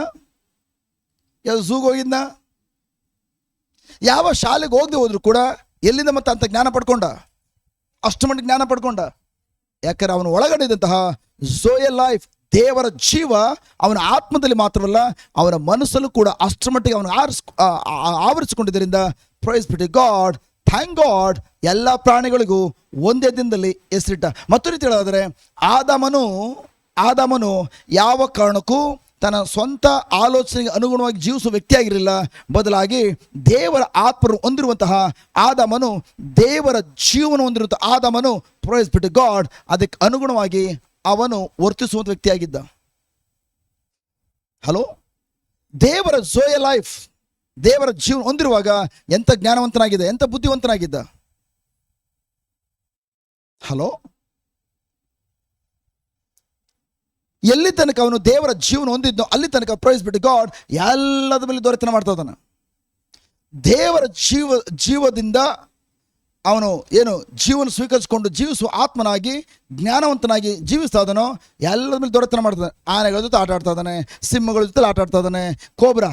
ಯಾವ ಝೂಗೆ ಹೋಗಿದ್ನ? ಯಾವ ಶಾಲೆಗೆ ಹೋಗದೆ ಹೋದ್ರು ಕೂಡ ಎಲ್ಲಿಂದ ಮತ್ತೆ ಅಂತ ಜ್ಞಾನ ಪಡ್ಕೊಂಡ? ಅಷ್ಟು ಮಟ್ಟಿಗೆ ಜ್ಞಾನ ಪಡ್ಕೊಂಡ. ಯಾಕಂದ್ರೆ ಅವನ ಒಳಗಡೆ ಇದ್ದಂತಹ ಝೋಯ ಲೈಫ್, ದೇವರ ಜೀವ ಅವನ ಆತ್ಮದಲ್ಲಿ ಮಾತ್ರವಲ್ಲ ಅವನ ಮನಸ್ಸಲ್ಲೂ ಕೂಡ ಅಷ್ಟರ ಮಟ್ಟಿಗೆ ಅವನು ಆವರಿಸಿಕೊಂಡಿದ್ದರಿಂದ praise be to God, thank God, ಎಲ್ಲ ಪ್ರಾಣಿಗಳಿಗೂ ಒಂದೇ ದಿನದಲ್ಲಿ ಹೆಸರಿಟ್ಟ. ಮತ್ತೊಂದು ರೀತಿ ಹೇಳೋದಾದರೆ ಆದಾಮನು ಯಾವ ಕಾರಣಕ್ಕೂ ತನ್ನ ಸ್ವಂತ ಆಲೋಚನೆಗೆ ಅನುಗುಣವಾಗಿ ಜೀವಿಸುವ ವ್ಯಕ್ತಿಯಾಗಿರಲಿಲ್ಲ. ಬದಲಾಗಿ ದೇವರ ಆತ್ಮರು ಹೊಂದಿರುವಂತಹ ಆದಾಮನು, ದೇವರ ಜೀವನ ಹೊಂದಿರುವಂಥ ಆದಾಮನು ಪ್ರೈಸ್ ಬಿ ಟು ಗಾಡ್, ಅದಕ್ಕೆ ಅನುಗುಣವಾಗಿ ಅವನು ವರ್ತಿಸುವಂಥ ವ್ಯಕ್ತಿಯಾಗಿದ್ದ. ಹಲೋ, ದೇವರ ಝೋಯ ಲೈಫ್, ದೇವರ ಜೀವನ ಹೊಂದಿರುವಾಗ ಎಂಥ ಜ್ಞಾನವಂತನಾಗಿದೆ, ಎಂಥ ಬುದ್ಧಿವಂತನಾಗಿದ್ದ. ಹಲೋ, ಎಲ್ಲಿ ತನಕ ಅವನು ದೇವರ ಜೀವನ ಹೊಂದಿದ್ನೋ ಅಲ್ಲಿ ತನಕ ಪ್ರೈಸ್ ಬಿ ಟು ಗಾಡ್ ಎಲ್ಲದ ಮೇಲೆ ದೊರೆತನ ಮಾಡ್ತಾ ಇದ್ದಾನೆ. ದೇವರ ಜೀವದಿಂದ ಅವನು ಜೀವನ ಸ್ವೀಕರಿಸಿಕೊಂಡು ಜೀವಿಸುವ ಆತ್ಮನಾಗಿ ಜ್ಞಾನವಂತನಾಗಿ ಜೀವಿಸ್ತಾ ಇದ್ದಾನೋ ಎಲ್ಲದ ಮೇಲೆ ದೊರೆತನ ಮಾಡ್ತಾನೆ. ಆನೆಗಳ ಜೊತೆ ಆಟ ಆಡ್ತಾ ಇದ್ದಾನೆ, ಸಿಂಹಗಳ ಜೊತೆ ಆಟ ಆಡ್ತಾ ಇದ್ದಾನೆ, ಕೋಬ್ರಾ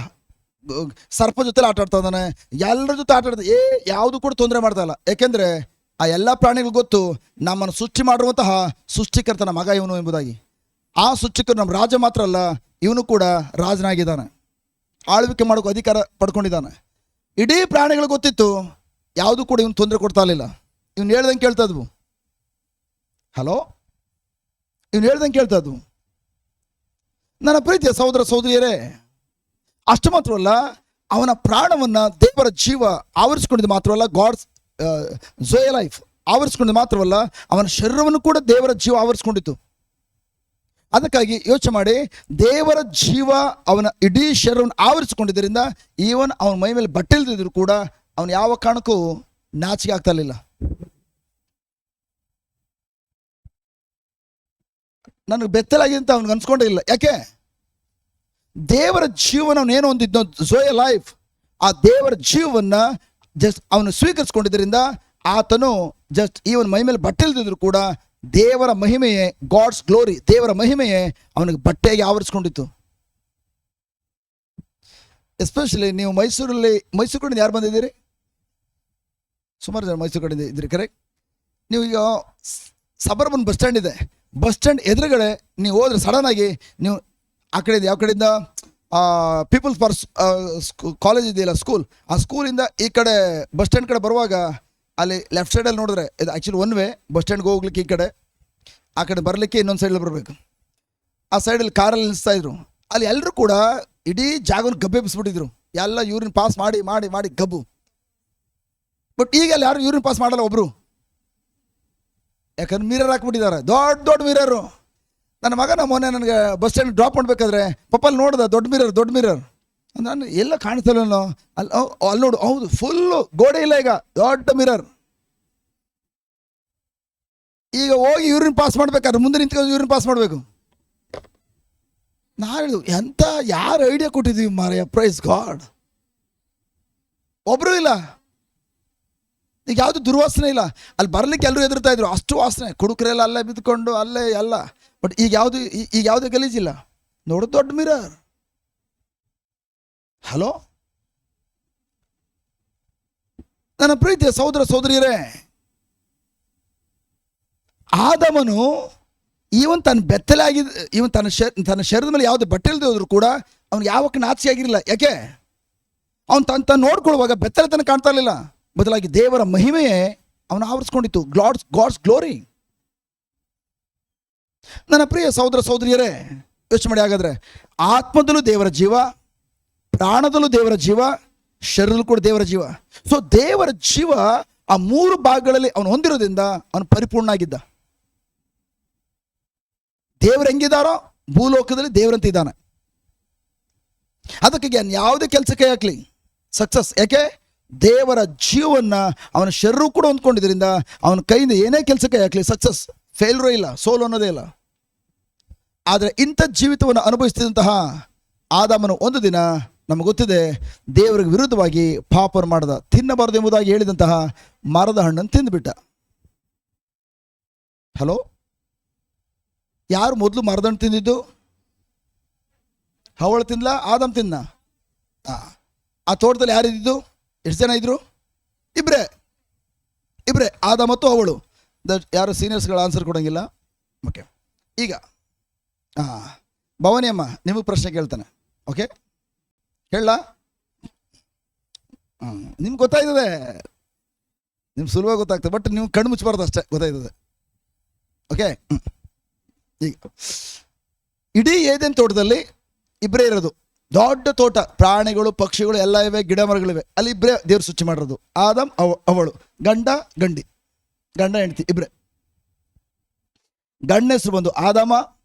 ಸರ್ಪ ಜೊತೆ ಆಟ ಆಡ್ತಾ ಇದ್ದಾನೆ, ಎಲ್ಲರ ಜೊತೆ ಆಟ ಆಡ್ತಾ ಯಾವುದು ಕೂಡ ತೊಂದರೆ ಮಾಡ್ತಾ ಇಲ್ಲ. ಯಾಕೆಂದರೆ ಆ ಎಲ್ಲ ಪ್ರಾಣಿಗಳು ಗೊತ್ತು ನಮ್ಮನ್ನು ಸೃಷ್ಟಿ ಮಾಡಿರುವಂತಹ ಸೃಷ್ಟಿಕರ್ತನ ಮಗ ಇವನು ಎಂಬುದಾಗಿ. ಆ ಸೃಷ್ಟಿಕರು ನಮ್ಮ ರಾಜ ಮಾತ್ರ ಅಲ್ಲ, ಇವನು ಕೂಡ ರಾಜನಾಗಿದ್ದಾನೆ, ಆಳ್ವಿಕೆ ಮಾಡೋಕೆ ಅಧಿಕಾರ ಪಡ್ಕೊಂಡಿದ್ದಾನೆ. ಇಡೀ ಪ್ರಾಣಿಗಳು ಗೊತ್ತಿತ್ತು, ಯಾವುದು ಕೂಡ ಇವನು ತೊಂದರೆ ಕೊಡ್ತಾ ಇರಲಿಲ್ಲ. ಇವನು ಹೇಳ್ದಂಗೆ ಕೇಳ್ತಾ ಇದ್ವು. ಹಲೋ, ಇವನು ಹೇಳ್ದಂಗೆ ಕೇಳ್ತಾ ಇದ್ವು. ನನ್ನ ಪ್ರೀತಿಯ ಸಹೋದರ ಸಹೋದರಿಯರೇ, ಅಷ್ಟು ಮಾತ್ರವಲ್ಲ, ಅವನ ಪ್ರಾಣವನ್ನು ದೇವರ ಜೀವ ಆವರಿಸಿಕೊಂಡಿದ್ದು ಮಾತ್ರವಲ್ಲ, ಗಾಡ್ಸ್ ಝೋಯ ಲೈಫ್ ಆವರಿಸಿಕೊಂಡಿದ್ದು ಮಾತ್ರವಲ್ಲ, ಅವನ ಶರೀರವನ್ನು ಕೂಡ ದೇವರ ಜೀವ ಆವರಿಸಿಕೊಂಡಿತ್ತು. ಅದಕ್ಕಾಗಿ ಯೋಚನೆ ಮಾಡಿ, ದೇವರ ಜೀವ ಅವನ ಇಡೀ ಶರೀರವನ್ನು ಆವರಿಸಿಕೊಂಡಿದ್ದರಿಂದ ಈವನ್ ಅವನ ಮೈ ಮೇಲೆ ಬಟ್ಟೆ ಇಲ್ದಿದ್ರು ಕೂಡ ಅವನು ಯಾವ ಕಾರಣಕ್ಕೂ ನಾಚಿಕೆ ಆಗ್ತಾ ಇರಲಿಲ್ಲ. ನನಗೆ ಬೆತ್ತಲಾಗಿದೆ ಅಂತ ಅವ್ನಿಗೆ ಅನ್ಸ್ಕೊಂಡೇ ಇಲ್ಲ. ಯಾಕೆ? ದೇವರ ಜೀವನ ಅವನೇನು ಹೊಂದಿದ್ನೋ, ಝೋಯ ಲೈಫ್, ಆ ದೇವರ ಜೀವವನ್ನು ಜಸ್ಟ್ ಅವನು ಸ್ವೀಕರಿಸ್ಕೊಂಡಿದ್ದರಿಂದ ಆತನು ಜಸ್ಟ್ ಇವನ್ ಮೈ ಮೇಲೆ ಬಟ್ಟೆ ಇಲ್ದಿದ್ರು ಕೂಡ ದೇವರ ಮಹಿಮೆಯೇ, ಗಾಡ್ಸ್ ಗ್ಲೋರಿ, ದೇವರ ಮಹಿಮೆಯೇ ಅವನಿಗೆ ಬಟ್ಟೆಗೆ ಆವರಿಸ್ಕೊಂಡಿತ್ತು. ಎಸ್ಪೆಷಲಿ ನೀವು ಮೈಸೂರು ಕಡೆಯಿಂದ ಯಾರು ಬಂದಿದ್ದೀರಿ? ಸುಮಾರು ಜನ ಮೈಸೂರು ಕಡೆಯಿಂದ ಇದ್ದೀರಿ, ಕರೆಕ್ಟ್. ನೀವು ಈಗ ಸಬರ್ಬನ್ ಬಸ್ ಸ್ಟ್ಯಾಂಡ್ ಇದೆ, ಬಸ್ ಸ್ಟ್ಯಾಂಡ್ ಎದುರುಗಡೆ ನೀವು ಹೋದ್ರೆ ಸಡನ್ ಆಗಿ ನೀವು ಆ ಕಡೆಯಿಂದ ಯಾವ ಕಡೆಯಿಂದ ಪೀಪಲ್ಸ್ ಪಾರ್ಕ್ ಕಾಲೇಜ್ ಇದೆಯಲ್ಲ, ಸ್ಕೂಲ್, ಆ ಸ್ಕೂಲಿಂದ ಈ ಕಡೆ ಬಸ್ ಸ್ಟ್ಯಾಂಡ್ ಕಡೆ ಬರುವಾಗ ಅಲ್ಲಿ ಲೆಫ್ಟ್ ಸೈಡಲ್ಲಿ ನೋಡಿದ್ರೆ ಇದು ಆ್ಯಕ್ಚುಲಿ ಒನ್ ವೇ. ಬಸ್ ಸ್ಟ್ಯಾಂಡ್ಗೆ ಹೋಗ್ಲಿಕ್ಕೆ ಈ ಕಡೆ, ಆ ಕಡೆ ಬರಲಿಕ್ಕೆ ಇನ್ನೊಂದು ಸೈಡಲ್ಲಿ ಬರಬೇಕು. ಆ ಸೈಡಲ್ಲಿ ಕಾರಲ್ಲಿ ನಿಲ್ಲಿಸ್ತಾಯಿದ್ರು. ಅಲ್ಲಿ ಎಲ್ಲರೂ ಕೂಡ ಇಡೀ ಜಾಗವನ್ನು ಗಬ್ಬೆಬ್ಬಿಸ್ಬಿಟ್ಟಿದ್ರು. ಎಲ್ಲ ಯೂರಿನ್ ಪಾಸ್ ಮಾಡಿ ಮಾಡಿ ಮಾಡಿ ಗಬ್ಬು. ಬಟ್ ಈಗ ಅಲ್ಲಿ ಯಾರು ಯೂರಿನ್ ಪಾಸ್ ಮಾಡಲ್ಲ ಒಬ್ಬರು, ಯಾಕಂದ್ರೆ ಮಿರರ್ ಹಾಕ್ಬಿಟ್ಟಿದ್ದಾರೆ, ದೊಡ್ಡ ದೊಡ್ಡ ಮಿರರು. ನನ್ನ ಮಗ ಮೊನ್ನೆ ನನಗೆ ಬಸ್ ಸ್ಟ್ಯಾಂಡ್ ಡ್ರಾಪ್ ಮಾಡಬೇಕಾದ್ರೆ ಪಪ್ಪಲ್ಲಿ ನೋಡ್ದೆ ದೊಡ್ಡ ಮಿರರ್. ನಾನು ಎಲ್ಲ ಕಾಣಿಸ್ತಲ್ಲ ಅಲ್ಲಿ ನೋಡು, ಹೌದು ಫುಲ್ಲು ಗೋಡೆ ಇಲ್ಲ, ಈಗ ದೊಡ್ಡ ಮಿರರ್. ಈಗ ಹೋಗಿ ಯೂರಿನ್ ಪಾಸ್ ಮಾಡ್ಬೇಕಾದ್ರೆ ಮುಂದೆ ನಿಂತ್ಕೊಂಡು ಯೂರಿನ್ ಪಾಸ್ ಮಾಡಬೇಕು. ನಾನು ಹೇಳಿದ್ರು, ಎಂತ ಯಾರು ಐಡಿಯಾ ಕೊಟ್ಟಿದ್ದೀವಿ ಮಾರಯ್ಯ, ಪ್ರೈಸ್ ಗಾಡ್. ಒಬ್ಬರು ಇಲ್ಲ, ಈಗ ಯಾವುದು ದುರ್ವಾಸನೆ ಇಲ್ಲ. ಅಲ್ಲಿ ಬರಲಿಕ್ಕೆ ಎಲ್ಲರೂ ಎದುರ್ತಾ ಇದ್ರು, ಅಷ್ಟು ವಾಸನೆ, ಕುಡುಕರೆಲ್ಲ ಅಲ್ಲೇ ಬಿದ್ದುಕೊಂಡು ಅಲ್ಲೇ ಎಲ್ಲ. ಬಟ್ ಈಗ ಯಾವುದೇ ಗಲೀಜಿಲ್ಲ. ನೋಡು ದೊಡ್ಡ ಮಿರರ್. ಹಲೋ ನನ್ನ ಪ್ರೀತಿಯ ಸಹೋದರ ಸಹೋದರಿಯರೇ, ಆದಮನು ಇವನ್ ತನ್ನ ಬೆತ್ತಲಾಗಿದ್ದ, ಇವನ್ ತನ್ನ ಶರೀರದ ಮೇಲೆ ಯಾವುದೇ ಬಟ್ಟೆ ಇಲ್ಲದೆ ಹೋದ್ರು ಕೂಡ ಅವ್ನು ಯಾವಕ್ಕೆ ನಾಚಿಕೆ ಆಗಿರಲಿಲ್ಲ. ಯಾಕೆ? ಅವನು ತನ್ನ ನೋಡ್ಕೊಳ್ಳುವಾಗ ಬೆತ್ತಲೆತನ ಕಾಣ್ತಾ ಇರಲಿಲ್ಲ, ಬದಲಾಗಿ ದೇವರ ಮಹಿಮೆಯೇ ಅವನು ಆವರಿಸ್ಕೊಂಡಿತ್ತು. God's glory. ನನ್ನ ಪ್ರಿಯ ಸಹೋದರ ಸಹೋದರಿಯರೇ, ಯೋಚನೆ ಮಾಡಿ. ಹಾಗಾದ್ರೆ ಆತ್ಮದಲ್ಲೂ ದೇವರ ಜೀವ, ಪ್ರಾಣದಲ್ಲೂ ದೇವರ ಜೀವ, ಶರೀರದಲ್ಲೂ ಕೂಡ ದೇವರ ಜೀವ. ಸೊ ದೇವರ ಜೀವ ಆ ಮೂರು ಭಾಗಗಳಲ್ಲಿ ಅವನು ಹೊಂದಿರೋದ್ರಿಂದ ಅವನು ಪರಿಪೂರ್ಣ ಆಗಿದ್ದ. ದೇವರು ಹೆಂಗಿದಾರೋ ಭೂಲೋಕದಲ್ಲಿ ದೇವರಂತ ಇದ್ದಾನೆ. ಅದಕ್ಕಾಗಿ ಯಾವುದೇ ಕೆಲಸಕ್ಕೆ ಹಾಕ್ಲಿ ಸಕ್ಸಸ್. ಯಾಕೆ? ದೇವರ ಜೀವನ್ನ ಅವನ ಶರೀರ ಕೂಡ ಹೊಂದ್ಕೊಂಡಿದ್ರಿಂದ ಅವನ ಕೈಯಿಂದ ಏನೇ ಕೆಲಸಕ್ಕೆ ಹಾಕ್ಲಿ ಸಕ್ಸಸ್, ಫೇಲ್ಯೂರ್ ಇಲ್ಲ, ಸೋಲು ಅನ್ನೋದೇ ಇಲ್ಲ. ಆದರೆ ಇಂಥ ಜೀವಿತವನ್ನು ಅನುಭವಿಸ್ತಿದ್ದಂತಹ ಆದಾಮನು ಒಂದು ದಿನ ನಮಗೆ ಗೊತ್ತಿದೆ, ದೇವರಿಗೆ ವಿರುದ್ಧವಾಗಿ ಪಾಪವನ್ನು ಮಾಡದ, ತಿನ್ನಬಾರದು ಎಂಬುದಾಗಿ ಹೇಳಿದಂತಹ ಮರದ ಹಣ್ಣನ್ನು ತಿಂದುಬಿಟ್ಟ. ಹಲೋ, ಯಾರು ಮೊದಲು ಮರದ ಹಣ್ಣು ತಿಂದಿದ್ದು? ಹವಳು ತಿಂದ್ಲ, ಆದಾಮ್ ತಿಂದ? ಆ ತೋಟದಲ್ಲಿ ಯಾರಿದ್ದು? ಎಷ್ಟು ಜನ ಇದ್ರು? ಇಬ್ರೇ, ಆದಾಮ್ ಮತ್ತು ಅವಳು. ಯಾರು ಸೀನಿಯರ್ಸ್ಗಳು ಆನ್ಸರ್ ಕೊಡೋಂಗಿಲ್ಲ. ಓಕೆ, ಈಗ ಭವಾನಿ ಅಮ್ಮ ನಿಮಗೆ ಪ್ರಶ್ನೆ ಕೇಳ್ತಾನೆ. ಓಕೆ, ಹೇಳ. ನಿಮ್ಗೆ ಗೊತ್ತಾಯ್ತದೆ, ನಿಮ್ಗೆ ಸುಲಭವಾಗಿ ಗೊತ್ತಾಗ್ತದೆ, ಬಟ್ ನೀವು ಕಣ್ಣು ಮುಚ್ಚಬಾರ್ದು ಅಷ್ಟೇ, ಗೊತ್ತಾಯ್ತದೆ. ಓಕೆ, ಈಗ ಇಡೀ ಏದೇನ್ ತೋಟದಲ್ಲಿ ಇಬ್ಬರೇ ಇರೋದು, ದೊಡ್ಡ ತೋಟ, ಪ್ರಾಣಿಗಳು ಪಕ್ಷಿಗಳು ಎಲ್ಲ ಇವೆ, ಗಿಡ ಮರಗಳಿವೆ. ಅಲ್ಲಿ ಇಬ್ಬರೇ ದೇವ್ರು ಸೃಷ್ಟಿ ಮಾಡಿರೋದು. ಆದಮ್ ಅವಳು, ಗಂಡ ಹೆಂಡತಿ ಇಬ್ಬರೇ. ಗಂಡ ಹೆಸರು ಬಂದು ಆದಾಮ,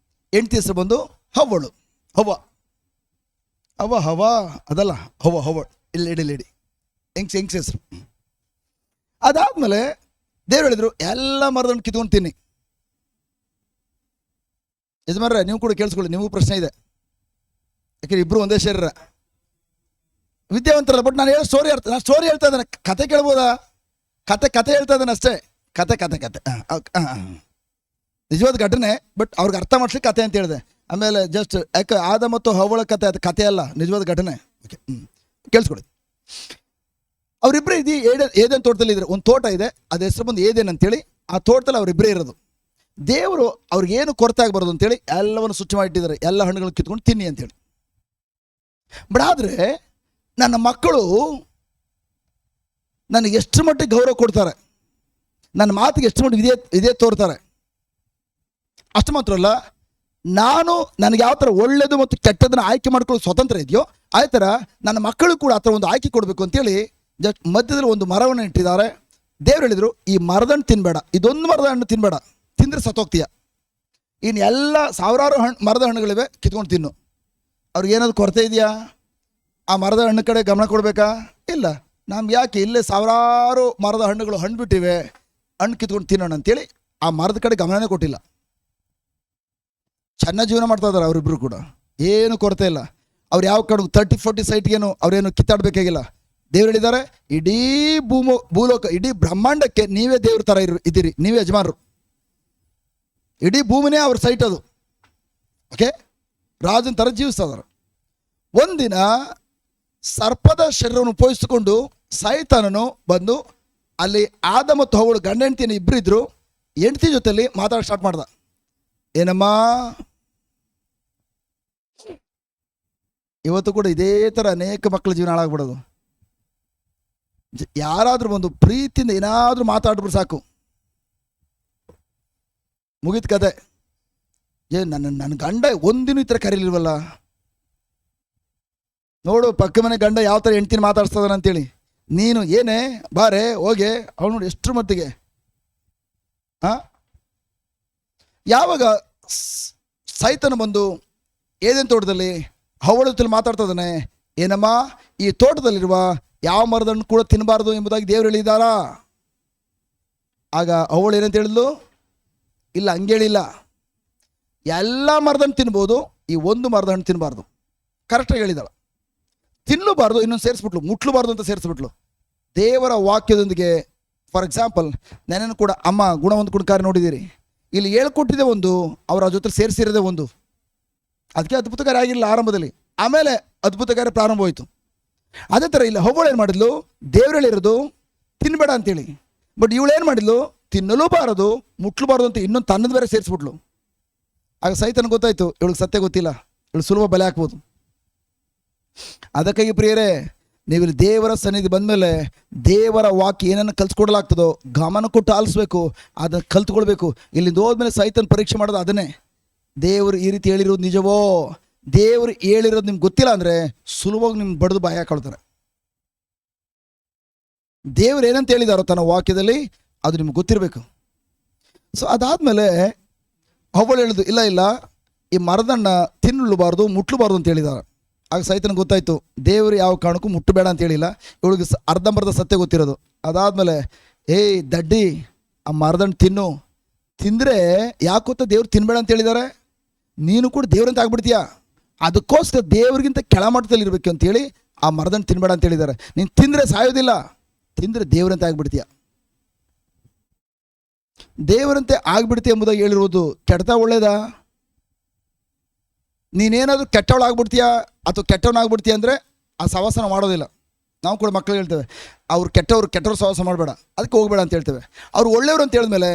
ಹೆಂಡತಿ ಹೆಸರು ಬಂದು ಹವ್ವಳು. ಹವ ಅದಲ್ಲ, ಹವ್ವ ಲೇಡಿ ಹೆಂಗ್ಸ್ ಹೆಸರು. ಅದಾದ್ಮೇಲೆ ದೇವ್ರು ಹೇಳಿದ್ರು, ಎಲ್ಲ ಮರದನ್ನು ಕಿತ್ಕೊಂಡು ತಿನ್ನಿ. ಯಜಮಾನ್ರೆ ನೀವು ಕೂಡ ಕೇಳಿಸ್ಕೊಳ್ಳಿ, ನಿಮಗೂ ಪ್ರಶ್ನೆ ಇದೆ. ಯಾಕೆಂದ್ರೆ ಇಬ್ರು ಒಂದೇ ಶರೀರ, ವಿದ್ಯಾವಂತರಲ್ಲ. ಬಟ್ ನಾನು ಸ್ಟೋರಿ ಹೇಳ್ತಾ ಇದ್ದೇನೆ, ಕತೆ ಕೇಳ್ಬೋದಾ? ಕತೆ ಹೇಳ್ತಾ ಇದ್ದೇನೆ ಅಷ್ಟೇ. ಕತೆ ನಿಜವಾದ ಘಟನೆ, ಬಟ್ ಅವ್ರಿಗೆ ಅರ್ಥ ಮಾಡಿಸ್ಲಿಕ್ಕೆ ಕತೆ ಅಂತ ಹೇಳಿದೆ. ಆಮೇಲೆ ಜಸ್ಟ್ ಯಾಕೆ ಆದ ಮತ್ತು ಹವ್ವಳ ಕತೆ, ಅದು ಕತೆ ಅಲ್ಲ, ನಿಜವಾದ ಘಟನೆ. ಓಕೆ, ಕೇಳಿಸ್ಕೊಳ್ಳಿ. ಅವರಿಬ್ಬರೇ ಏದೇನ್ ತೋಟದಲ್ಲಿ ಇದ್ರೆ, ಒಂದು ತೋಟ ಇದೆ, ಅದ ಹೆಸರು ಬಂದು ಏದೇನ್ ಅಂತೇಳಿ. ಆ ತೋಟದಲ್ಲಿ ಅವರಿಬ್ಬರೇ ಇರೋದು. ದೇವರು ಅವ್ರಿಗೇನು ಕೊರತೆ ಆಗಬಾರ್ದು ಅಂತೇಳಿ ಎಲ್ಲವನ್ನು ಸ್ವಚ್ಛ ಮಾಡಿಟ್ಟಿದ್ದಾರೆ, ಎಲ್ಲ ಹಣ್ಣುಗಳನ್ನು ಕಿತ್ಕೊಂಡು ತಿನ್ನಿ ಅಂತೇಳಿ. ಬಟ್ ಆದರೆ ನನ್ನ ಮಕ್ಕಳು ನನಗೆ ಎಷ್ಟು ಮಟ್ಟಿಗೆ ಗೌರವ ಕೊಡ್ತಾರೆ, ನನ್ನ ಮಾತಿಗೆ ಎಷ್ಟು ಮಟ್ಟಿಗೆ ಇದೇ ತೋರ್ತಾರೆ. ಅಷ್ಟು ಮಾತ್ರ ಅಲ್ಲ, ನನಗೆ ಯಾವ ಥರ ಒಳ್ಳೆಯದು ಮತ್ತು ಕೆಟ್ಟದನ್ನು ಆಯ್ಕೆ ಮಾಡ್ಕೊಳ್ಳೋ ಸ್ವತಂತ್ರ ಇದೆಯೋ, ಆ ಥರ ನನ್ನ ಮಕ್ಕಳು ಕೂಡ ಆ ಥರ ಒಂದು ಆಯ್ಕೆ ಕೊಡಬೇಕು ಅಂತೇಳಿ ಜಸ್ಟ್ ಮಧ್ಯದಲ್ಲಿ ಒಂದು ಮರವನ್ನು ಇಟ್ಟಿದ್ದಾರೆ. ದೇವ್ರು ಹೇಳಿದರು, ಈ ಮರದ ಹಣ್ಣು ತಿನ್ನಬೇಡ, ಇದೊಂದು ಮರದ ಹಣ್ಣು ತಿನ್ನಬೇಡ, ತಿಂದರೆ ಸತ್ತೋಗ್ತೀಯ. ಇನ್ನು ಎಲ್ಲ ಸಾವಿರಾರು ಮರದ ಹಣ್ಣುಗಳಿವೆ, ಕಿತ್ಕೊಂಡು ತಿನ್ನು. ಅವ್ರಿಗೆ ಏನಾದ್ರು ಕೊರತೆ ಇದೆಯಾ? ಆ ಮರದ ಹಣ್ಣು ಕಡೆ ಗಮನ ಕೊಡಬೇಕಾ? ಇಲ್ಲ. ನಮ್ಗೆ ಯಾಕೆ ಇಲ್ಲೇ ಸಾವಿರಾರು ಮರದ ಹಣ್ಣುಗಳು ಹಣ್ಣು ಬಿಟ್ಟಿವೆ, ಹಣ್ಣು ಕಿತ್ಕೊಂಡು ತಿನ್ನೋಣ ಅಂತೇಳಿ ಆ ಮರದ ಕಡೆ ಗಮನನೇ ಕೊಟ್ಟಿಲ್ಲ. ಚೆನ್ನಾಗಿ ಜೀವನ ಮಾಡ್ತಾ ಇದ್ದಾರೆ ಅವರಿಬ್ಬರು ಕೂಡ, ಏನು ಕೊರತೆ ಇಲ್ಲ. ಅವ್ರು ಯಾವ ಕಡೆ 30-40 ಸೈಟ್ಗೇನು ಅವರೇನು ಕಿತ್ತಾಡಬೇಕಾಗಿಲ್ಲ. ದೇವ್ರು ಹೇಳಿದ್ದಾರೆ, ಇಡೀ ಭೂಲೋಕ, ಇಡೀ ಬ್ರಹ್ಮಾಂಡಕ್ಕೆ ನೀವೇ ದೇವ್ರ ಥರ ಇದ್ದೀರಿ, ನೀವೇ ಯಜಮಾನರು. ಇಡೀ ಭೂಮಿನೇ ಅವ್ರ ಸೈಟ್ ಅದು. ಓಕೆ, ರಾಜನ ಥರ ಜೀವಿಸ್ತಾ ಇದ್ದಾರೆ. ಒಂದಿನ ಸರ್ಪದ ಶರೀರವನ್ನು ಉಪಯೋಗಿಸಿಕೊಂಡು ಸೈತಾನನು ಬಂದು ಅಲ್ಲಿ ಆದ ಮತ್ತು ಹವಳು ಗಂಡ ಹೆಂಡತಿನ ಇಬ್ಬರಿದ್ರು. ಹೆಂಡತಿ ಜೊತೆಲಿ ಮಾತಾಡ ಸ್ಟಾರ್ಟ್ ಮಾಡ್ದ. ಏನಮ್ಮ, ಇವತ್ತು ಕೂಡ ಇದೇ ಥರ ಅನೇಕ ಮಕ್ಕಳ ಜೀವನ ಹಾಳಾಗ್ಬಿಡೋದು. ಯಾರಾದರೂ ಒಂದು ಪ್ರೀತಿಯಿಂದ ಏನಾದರೂ ಮಾತಾಡ್ಬಿಟ್ರೆ ಸಾಕು, ಮುಗಿದ ಕತೆ. ನನ್ನ ಗಂಡ ಒಂದಿನೂ ಈ ಥರ ಕರೀಲಿಲ್ವಲ್ಲ, ನೋಡು ಪಕ್ಕ ಮನೆ ಗಂಡ ಯಾವ ಥರ ಹೆಂಡ್ತಿನ ಮಾತಾಡ್ಸ್ತದಾನ ಅಂತೇಳಿ. ನೀನು ಏನೇ ಬಾರೆ ಹೋಗೆ, ಅವಳು ನೋಡಿ ಎಷ್ಟರ ಮಟ್ಟಿಗೆ. ಯಾವಾಗ ಸೈತನ ಬಂದು ಏದೇನು ತೋಟದಲ್ಲಿ ಹವಳ ಜೊತೆಲಿ ಮಾತಾಡ್ತದಾನೆ, ಏನಮ್ಮ ಈ ತೋಟದಲ್ಲಿರುವ ಯಾವ ಮರದನ್ನು ಕೂಡ ತಿನ್ನಬಾರ್ದು ಎಂಬುದಾಗಿ ದೇವರು ಹೇಳಿದಾರಾ? ಆಗ ಅವಳು ಏನಂತ ಹೇಳಿದ್ಲು, ಇಲ್ಲ ಹಂಗೆ ಹೇಳಿಲ್ಲ, ಎಲ್ಲ ಮರದನ್ನು ತಿನ್ಬೋದು, ಈ ಒಂದು ಮರದ ಹಣ್ಣು ತಿನ್ನಬಾರ್ದು. ಕರೆಕ್ಟಾಗಿ ಹೇಳಿದಾಳೆ. ತಿನ್ನಲೂಬಾರ್ದು ಇನ್ನೊಂದು ಸೇರಿಸ್ಬಿಟ್ಲು, ಮುಟ್ಲೂಬಾರ್ದು ಅಂತ ಸೇರಿಸ್ಬಿಟ್ಲು. ದೇವರ ವಾಕ್ಯದೊಂದಿಗೆ, ಫಾರ್ ಎಕ್ಸಾಂಪಲ್ ನನ್ನನ್ನು ಕೂಡ ಅಮ್ಮ ಗುಣ ಹೊಂದ್ಕೊಂಡು ಕಾರ್ಯ ನೋಡಿದ್ದೀರಿ, ಇಲ್ಲಿ ಹೇಳ್ಕೊಟ್ಟಿದೆ ಒಂದು, ಅವರ ಜೊತೆ ಸೇರಿಸಿರೋದೇ ಒಂದು. ಅದಕ್ಕೆ ಅದ್ಭುತ ಕಾರ್ಯ ಆಗಿರಲಿಲ್ಲ ಆರಂಭದಲ್ಲಿ, ಆಮೇಲೆ ಅದ್ಭುತ ಕಾರ್ಯ ಪ್ರಾರಂಭ ಹೋಯಿತು. ಅದೇ ಥರ ಇಲ್ಲಿ ಹವ್ವಳು ಏನು ಮಾಡಿದ್ಲು, ದೇವ್ರು ಹೇಳಿರೋದು ತಿನ್ನಬೇಡ ಅಂತೇಳಿ. ಬಟ್ ಇವಳು ಏನು ಮಾಡಿದ್ಲು, ತಿನ್ನಲೂಬಾರದು ಮುಟ್ಲೂಬಾರದು ಅಂತ ಇನ್ನೊಂದು ತನ್ನದು ಬೇರೆ ಸೇರಿಸ್ಬಿಟ್ಲು. ಆಗ ಸೈತನ ಗೊತ್ತಾಯ್ತು, ಇವಳಿಗೆ ಸತ್ಯ ಗೊತ್ತಿಲ್ಲ, ಇವಳು ಸುಲಭ ಬಲೆ ಹಾಕ್ಬೋದು. ಅದಕ್ಕಾಗಿ ಪ್ರಿಯರೇ, ನೀವಿಲ್ಲಿ ದೇವರ ಸನ್ನಿಧಿ ಬಂದಮೇಲೆ ದೇವರ ವಾಕ್ಯ ಏನನ್ನು ಕಲ್ತ್ಕೊಡ್ಲಾಗ್ತದೋ ಗಮನ ಕೊಟ್ಟು ಆಲಿಸ್ಬೇಕು, ಅದನ್ನು ಕಲ್ತ್ಕೊಳ್ಬೇಕು. ಇಲ್ಲಿಂದ ಹೋದ್ಮೇಲೆ ಸೈತನ ಪರೀಕ್ಷೆ ಮಾಡೋದು ಅದನ್ನೇ. ದೇವರು ಈ ರೀತಿ ಹೇಳಿರೋದು ನಿಜವೋ, ದೇವರು ಹೇಳಿರೋದು ನಿಮ್ಗೆ ಗೊತ್ತಿಲ್ಲ ಅಂದರೆ ಸುಲಭವಾಗಿ ನಿಮ್ಗೆ ಬಡ್ದು ಬಾಯಿ ಹಾಕೊಳ್ತಾರೆ. ದೇವ್ರು ಏನಂತ ಹೇಳಿದಾರೋ ತನ್ನ ವಾಕ್ಯದಲ್ಲಿ ಅದು ನಿಮ್ಗೆ ಗೊತ್ತಿರಬೇಕು. ಸೊ ಅದಾದಮೇಲೆ ಅವಳು ಹೇಳಿದು, ಇಲ್ಲ ಇಲ್ಲ ಈ ಮರದನ್ನು ತಿನ್ನಲೂಬಾರ್ದು ಮುಟ್ಲೂಬಾರ್ದು ಅಂತ ಹೇಳಿದಾರೆ. ಆಗ ಸೈತನ ಗೊತ್ತಾಯಿತು, ದೇವರು ಯಾವ ಕಾರಣಕ್ಕೂ ಮುಟ್ಟಬೇಡ ಅಂತ ಹೇಳಿಲ್ಲ, ಇವಳಿಗೆ ಅರ್ಧಂಬರ್ಧ ಸತ್ಯ ಗೊತ್ತಿರೋದು. ಅದಾದಮೇಲೆ ಏಯ್ ದಡ್ಡಿ, ಆ ಮರದಣ್ಣು ತಿಂದರೆ ಯಾಕೆ ಗೊತ್ತಾ ದೇವ್ರು ತಿನ್ನಬೇಡ ಅಂತ ಹೇಳಿದ್ದಾರೆ, ನೀನು ಕೂಡ ದೇವ್ರಂತ ಆಗ್ಬಿಡ್ತೀಯ, ಅದಕ್ಕೋಸ್ಕರ ದೇವ್ರಿಗಿಂತ ಕೆಳಮಟ್ಟದಲ್ಲಿ ಇರಬೇಕು ಅಂತೇಳಿ ಆ ಮರದಣ್ಣು ತಿನ್ನಬೇಡ ಅಂತ ಹೇಳಿದ್ದಾರೆ. ನೀನು ತಿಂದರೆ ಸಾಯೋದಿಲ್ಲ, ತಿಂದರೆ ದೇವರಂತೆ ಆಗ್ಬಿಡ್ತೀಯ. ದೇವರಂತೆ ಆಗ್ಬಿಡ್ತೀಯ ಎಂಬುದಾಗಿ ಹೇಳಿರುವುದು ಕೆಡ್ತಾ ಒಳ್ಳೇದಾ? ನೀನೇನಾದರೂ ಕೆಟ್ಟವಳಾಗ್ಬಿಡ್ತೀಯಾ ಅಥವಾ ಕೆಟ್ಟವನಾಗ್ಬಿಡ್ತೀಯ ಅಂದರೆ ಆ ಸಹವಾಸನ ಮಾಡೋದಿಲ್ಲ. ನಾವು ಕೂಡ ಮಕ್ಕಳು ಹೇಳ್ತೇವೆ, ಅವ್ರು ಕೆಟ್ಟವ್ರು ಸಹವಾಸ ಮಾಡಬೇಡ, ಅದಕ್ಕೆ ಹೋಗಬೇಡ ಅಂತ ಹೇಳ್ತೇವೆ. ಅವ್ರು ಒಳ್ಳೆಯವರು ಅಂತ ಹೇಳಿದ್ಮೇಲೆ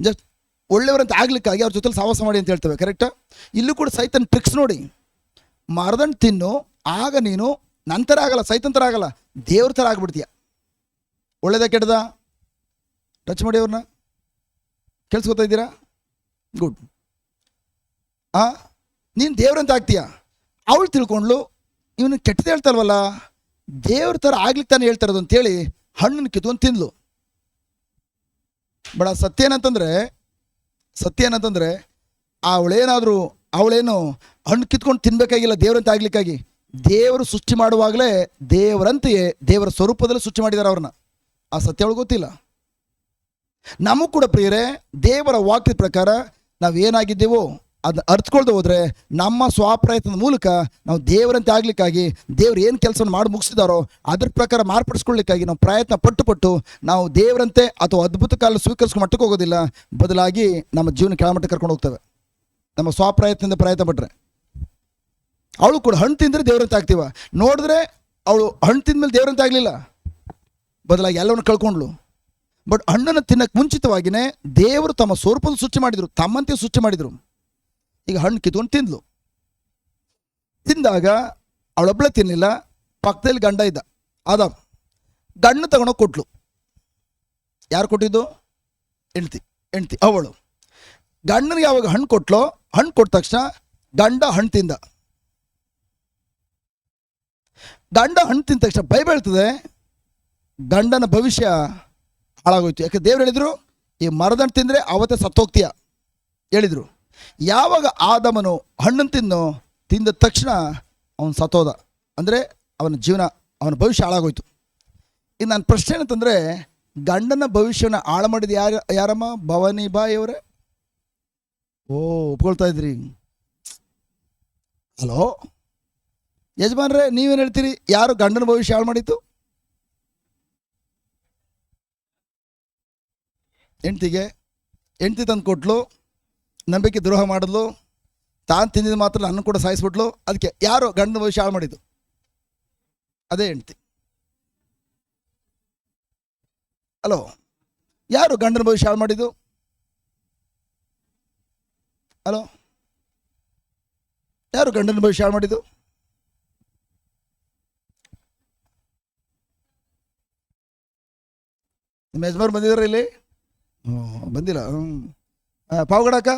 ಜಸ್ಟ್ ಒಳ್ಳೆಯವರಂತ ಆಗ್ಲಿಕ್ಕಾಗಿ ಅವ್ರ ಜೊತೆಲಿ ಸಹವಾಸ ಮಾಡಿ ಅಂತ ಹೇಳ್ತೇವೆ. ಕರೆಕ್ಟಾ? ಇಲ್ಲೂ ಕೂಡ ಸೈತನ್ ಟ್ರಿಕ್ಸ್ ನೋಡಿ, ಮರದಣ್ಣು ತಿನ್ನು, ಆಗ ನೀನು ನಂತರ ಆಗಲ್ಲ, ಸೈತನ್ ಥರ ಆಗಲ್ಲ, ದೇವ್ರ ಥರ ಆಗ್ಬಿಡ್ತೀಯ. ಒಳ್ಳೇದಾ ಕೆಟ್ಟದಾ? ಟಚ್ ಮಾಡಿ ಅವ್ರನ್ನ, ಕೇಳಿಸ್ಕೊತಾ ಇದ್ದೀರಾ? ಗುಡ್. ನೀನು ದೇವ್ರಂತ ಆಗ್ತೀಯ. ಅವಳು ತಿಳ್ಕೊಂಡ್ಲು, ಇವನು ಕೆಟ್ಟದ್ದು ಹೇಳ್ತಾರಲ್ವಲ್ಲ, ದೇವ್ರ ಥರ ಆಗ್ಲಿಕ್ಕೆ ತಾನೇ ಹೇಳ್ತಾರದು ಅಂತೇಳಿ ಹಣ್ಣನ್ನು ಕಿತ್ಕೊಂಡು ತಿಂದ್ಲು. ಬಡ ಸತ್ಯ ಏನಂತಂದರೆ ಅವಳೇನು ಹಣ್ಣು ಕಿತ್ಕೊಂಡು ತಿನ್ಬೇಕಾಗಿಲ್ಲ ದೇವ್ರಂತ ಆಗ್ಲಿಕ್ಕಾಗಿ. ದೇವರು ಸೃಷ್ಟಿ ಮಾಡುವಾಗಲೇ ದೇವರಂತೆಯೇ ದೇವರ ಸ್ವರೂಪದಲ್ಲಿ ಸೃಷ್ಟಿ ಮಾಡಿದ್ದಾರೆ ಅವ್ರನ್ನ. ಆ ಸತ್ಯ ಅವಳು ಗೊತ್ತಿಲ್ಲ. ನಮಗೂ ಕೂಡ ಪ್ರಿಯರೇ, ದೇವರ ವಾಕ್ಯದ ಪ್ರಕಾರ ನಾವು ಏನಾಗಿದ್ದೇವೋ ಅದನ್ನ ಅರ್ಥಕೊಳ್ದೆ ಹೋದರೆ ನಮ್ಮ ಸ್ವಪ್ರಯತ್ನದ ಮೂಲಕ ನಾವು ದೇವರಂತೆ ಆಗ್ಲಿಕ್ಕಾಗಿ, ದೇವ್ರು ಏನು ಕೆಲಸವನ್ನು ಮಾಡಿ ಮುಗಿಸಿದಾರೋ ಅದ್ರ ಪ್ರಕಾರ ಮಾರ್ಪಡಿಸ್ಕೊಳ್ಳಿಕ್ಕಾಗಿ ನಾವು ಪ್ರಯತ್ನ ಪಟ್ಟು ನಾವು ದೇವರಂತೆ ಅಥವಾ ಅದ್ಭುತ ಕಾಲ ಸ್ವೀಕರಿಸ್ಕೊಂಡು ಮಟ್ಟಕ್ಕೆ ಹೋಗೋದಿಲ್ಲ, ಬದಲಾಗಿ ನಮ್ಮ ಜೀವನ ಕೆಳಮಟ್ಟಕ್ಕೆ ಕರ್ಕೊಂಡು ಹೋಗ್ತೇವೆ ನಮ್ಮ ಸ್ವಪ್ರಯತ್ನದಿಂದ ಪ್ರಯತ್ನ ಪಟ್ಟರೆ. ಅವಳು ಕೂಡ ಹಣ್ಣು ತಿಂದರೆ ದೇವರಂತೆ ಆಗ್ತೀವ, ನೋಡಿದ್ರೆ ಅವಳು ಹಣ್ಣು ತಿಂದ್ಮೇಲೆ ದೇವರಂತೆ ಆಗಲಿಲ್ಲ, ಬದಲಾಗಿ ಎಲ್ಲವನ್ನು ಕಳ್ಕೊಂಡ್ಳು. ಬಟ್ ಹಣ್ಣನ್ನು ತಿನ್ನಕ್ಕೆ ಮುಂಚಿತವಾಗಿಯೇ ದೇವರು ತಮ್ಮ ಸ್ವರೂಪದ ಸೃಷ್ಟಿ ಮಾಡಿದರು, ತಮ್ಮಂತೆ ಸೃಷ್ಟಿ ಮಾಡಿದರು. ಈಗ ಹಣ್ಣು ಕಿತ್ಕೊಂಡು ತಿಂದ್ಲು. ತಿಂದಾಗ ಅವಳೊಬ್ಬಳೇ ತಿನ್ನಲಿಲ್ಲ, ಪಕ್ಕದಲ್ಲಿ ಗಂಡ ಇದ್ದ ಆದಾಮ್. ಗಂಡು ತಗೊಂಡೋಗಿ ಕೊಟ್ಲು. ಯಾರು ಕೊಟ್ಟಿದ್ದು? ಹೆಂಡ್ತಿ ಅವಳು. ಗಂಡನಿಗೆ ಯಾವಾಗ ಹಣ್ಣು ಕೊಟ್ಲೋ, ಹಣ್ಣು ಕೊಟ್ಟ ತಕ್ಷಣ ಗಂಡ ಹಣ್ಣು ತಿಂದ. ಗಂಡ ಹಣ್ಣು ತಿಂದ ತಕ್ಷಣ ಬೈಬಲ್ ಹೇಳ್ತದೆ, ಗಂಡನ ಭವಿಷ್ಯ ಹಾಳಾಗೋಯ್ತು. ಯಾಕೆ ದೇವ್ರು ಹೇಳಿದ್ರು, ಈ ಮರದಣ್ಣು ತಿಂದರೆ ಅವತ್ತೇ ಸತ್ತೋಗ್ತೀಯ ಹೇಳಿದರು. ಯಾವಾಗ ಆದಮನು ಹಣ್ಣನ್ನು ತಿಂದ ತಕ್ಷಣ ಅವನು ಸತ್ತೋದ, ಅಂದರೆ ಅವನ ಜೀವನ, ಅವನ ಭವಿಷ್ಯ ಹಾಳಾಗೋಯ್ತು. ಈಗ ನನ್ನ ಪ್ರಶ್ನೆ ಏನಂತಂದರೆ, ಗಂಡನ ಭವಿಷ್ಯನ ಹಾಳು ಮಾಡಿದ ಯಾರಮ್ಮ? ಭವಾನಿ ಬಾಯಿಯವರೇ. ಓ, ಒಪ್ಕೊಳ್ತಾ ಇದ್ರಿ. ಹಲೋ ಯಜಮಾನ್ರೆ, ನೀವೇನು ಹೇಳ್ತೀರಿ? ಯಾರು ಗಂಡನ ಭವಿಷ್ಯ ಹಾಳು ಮಾಡಿತ್ತು? ಹೆಂಡ್ತಿ ತಂದು ಕೊಟ್ಲು, ನಂಬಿಕೆ ದ್ರೋಹ ಮಾಡಿದ್ಲು, ತಾನು ತಿಂದಿದ್ದು ಮಾತ್ರ ನನ್ನ ಕೂಡ ಸಾಯಿಸ್ಬಿಟ್ಲು. ಅದಕ್ಕೆ ಯಾರು ಗಂಡನ ಭವಿಷ್ಯ ಹಾಳು ಮಾಡಿದ್ದು? ಅದೇ ಹೆಂಡ್ತಿ. ಹಲೋ, ಯಾರು ಗಂಡನ ಭವಿಷ್ಯ ಹಾಳು ಮಾಡಿದ್ದು? ಹಲೋ, ಯಾರು ಗಂಡನ ಭವಿಷ್ಯ ಹಾಳು ಮಾಡಿದ್ದು? ನಿಮ್ಮ ಯಜಮಾನ್ ಬಂದಿದ್ದಾರೆ ಇಲ್ಲಿ? ಬಂದಿಲ್ಲ. ಪಾವಗಡಕ್ಕ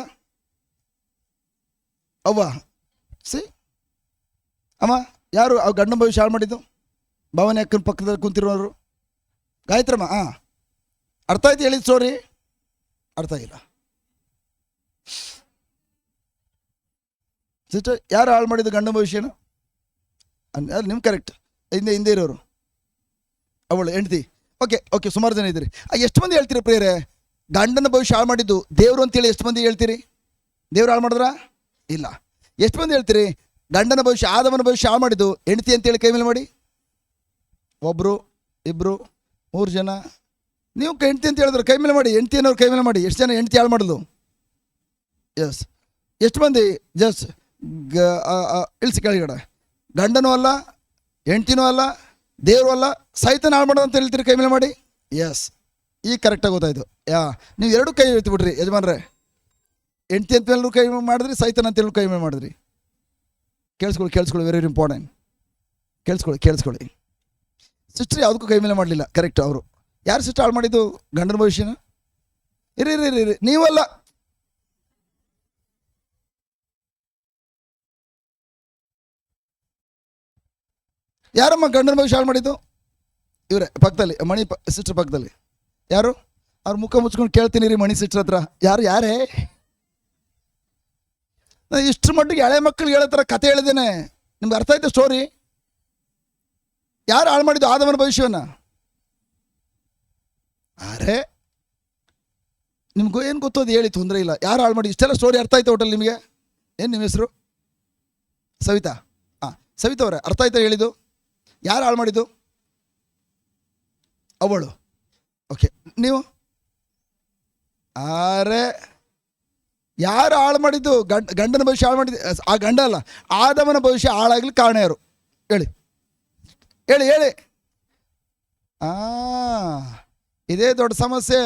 ಅವ್ವ ಸಿ ಅಮ್ಮ, ಯಾರು ಅವ್ ಗಂಡನ ಭವಿಷ್ಯ ಹಾಳು ಮಾಡಿದ್ದು? ಭವಾನಿ ಅಕ್ಕನ ಪಕ್ಕದಲ್ಲಿ ಕುಂತಿರೋರು ಗಾಯತ್ರಮ್ಮ. ಅರ್ಥ ಆಯ್ತು ಹೇಳಿದ ಸ್ಟೋರಿ? ಅರ್ಥ ಆಗಿಲ್ಲ ಸಿಸ್ಟರ್. ಯಾರು ಹಾಳು ಮಾಡಿದ್ದು ಗಂಡನ ಭವಿಷ್ಯನ? ಅದು ನಿಮ್ಮ ಕರೆಕ್ಟ್. ಹಿಂದೆ ಇರೋರು ಅವಳು ಹೆಂಡ್ತಿ. ಓಕೆ ಸುಮಾರು ಜನ ಇದ್ದೀರಿ. ಎಷ್ಟು ಮಂದಿ ಹೇಳ್ತೀರಿ ಪ್ರಿಯರೇ ಗಂಡನ ಭವಿಷ್ಯ ಹಾಳು ಮಾಡಿದ್ದು ದೇವರು ಅಂತೇಳಿ? ಎಷ್ಟು ಮಂದಿ ಹೇಳ್ತೀರಿ? ದೇವ್ರು ಹಾಳು ಮಾಡಿದ್ರಾ? ಇಲ್ಲ. ಎಷ್ಟು ಮಂದಿ ಹೇಳ್ತೀರಿ ಗಂಡನ ಭವಿಷ್ಯ, ಆದಮನ ಭವಿಷ್ಯ ಹಾಳು ಮಾಡಿದ್ದು ಹೆಂಡ್ತಿ ಅಂತೇಳಿ? ಕೈ ಮೇಲೆ ಮಾಡಿ. ಒಬ್ಬರು, ಇಬ್ಬರು, 3 ಜನ. ನೀವು ಹೆಂಡ್ತಿ ಅಂತ ಹೇಳಿದ್ರು ಕೈ ಮೇಲೆ ಮಾಡಿ. ಹೆಂಡ್ತಿ ಅನ್ನೋರು ಕೈ ಮೇಲೆ ಮಾಡಿ. ಎಷ್ಟು ಜನ ಹೆಂಡ್ತಿ ಹಾಳು ಮಾಡಿದ್ಲು? ಎಸ್. ಎಷ್ಟು ಮಂದಿ ಜಸ್ಟ್ ಇಳಿಸಿ ಕೆಳಗಡೆ? ಗಂಡನೂ ಅಲ್ಲ, ಹೆಂಡ್ತಿನೂ ಅಲ್ಲ, ದೇವರು ಅಲ್ಲ, ಸೈತನ ಹಾಳು ಮಾಡೋದು ಅಂತ ಹೇಳ್ತೀರಿ? ಕೈ ಮೇಲೆ ಮಾಡಿ. ಎಸ್, ಈಗ ಕರೆಕ್ಟಾಗಿ ಗೊತ್ತಾಯ್ತು. ನೀವು 2 ಕೈ ಎತ್ತಿ ಬಿಡ್ರಿ ಯಜಮಾನ್ರೆ. ಹೆಂಡ್ತಿ ಅಂತ ಹೇಳಿ ಕೈ ಮಾಡಿದ್ರಿ, ಸೈತನ್ ಅಂತ ಹೇಳಿ ಕೈ ಮೇಲೆ ಮಾಡಿದ್ರಿ. ಕೇಳಿಸ್ಕೊಳ್ಳಿ, ವೆರಿ ಇಂಪಾರ್ಟೆಂಟ್. ಕೇಳಿಸ್ಕೊಳ್ಳಿ. ಸಿಸ್ಟರ್ ಯಾವುದಕ್ಕೂ ಕೈ ಮೇಲೆ ಮಾಡಲಿಲ್ಲ. ಕರೆಕ್ಟ್. ಅವರು ಯಾರು ಸಿಸ್ಟರ್ ಹಾಳು ಮಾಡಿದ್ದು ಗಂಡನ ಭವಿಷ್ಯನ? ಇರಿ, ನೀವಲ್ಲ. ಯಾರಮ್ಮ ಗಂಡನ ಭವಿಷ್ಯ ಹಾಳು ಮಾಡಿದ್ದು? ಇವರೇ ಪಕ್ಕದಲ್ಲಿ, ಮಣಿ ಸಿಸ್ಟರ್ ಪಕ್ಕದಲ್ಲಿ. ಯಾರು? ಅವ್ರ ಮುಖ ಮುಚ್ಕೊಂಡು ಕೇಳ್ತೀನಿ ರೀ ಮಣಿ ಸಿಸ್ಟರ್ ಹತ್ರ. ಯಾರೇ? ನಾನು ಇಷ್ಟರ ಮಟ್ಟಿಗೆ ಹಳೆ ಮಕ್ಕಳಿಗೆ ಹೇಳೋ ಥರ ಕತೆ ಹೇಳಿದ್ದೇನೆ. ನಿಮ್ಗೆ ಅರ್ಥ ಆಯ್ತು ಸ್ಟೋರಿ? ಯಾರು ಹಾಳು ಮಾಡಿದ್ದು ಆದಮನ ಭವಿಷ್ಯವನ್ನು? ಅರೆ, ನಿಮ್ಗೂ ಏನು ಗೊತ್ತೋದು ಹೇಳಿ, ತೊಂದರೆ ಇಲ್ಲ. ಯಾರು ಹಾಳು ಮಾಡಿ? ಇಷ್ಟೆಲ್ಲ ಸ್ಟೋರಿ ಅರ್ಥ ಆಯ್ತು ಹೋಟೆಲ್ ನಿಮಗೆ? ಏನು ನಿಮ್ಮ ಹೆಸರು? ಸವಿತಾ. ಸವಿತಾ ಅವರೇ, ಅರ್ಥ ಆಯ್ತಾ ಹೇಳಿದ್ದು? ಯಾರು ಹಾಳು ಮಾಡಿದ್ದು? ಅವಳು. ಓಕೆ, ನೀವು? ಅರೆ, ಯಾರು ಹಾಳು ಮಾಡಿದ್ದು? ಗಂಡನ ಭವಿಷ್ಯ ಹಾಳು ಮಾಡಿದ್ದು. ಆ ಗಂಡ ಅಲ್ಲ, ಆದಮನ ಭವಿಷ್ಯ ಹಾಳಾಗ್ಲಿಕ್ಕೆ ಕಾರಣ ಯಾರು? ಹೇಳಿ. ಇದೇ ದೊಡ್ಡ ಸಮಸ್ಯೆ.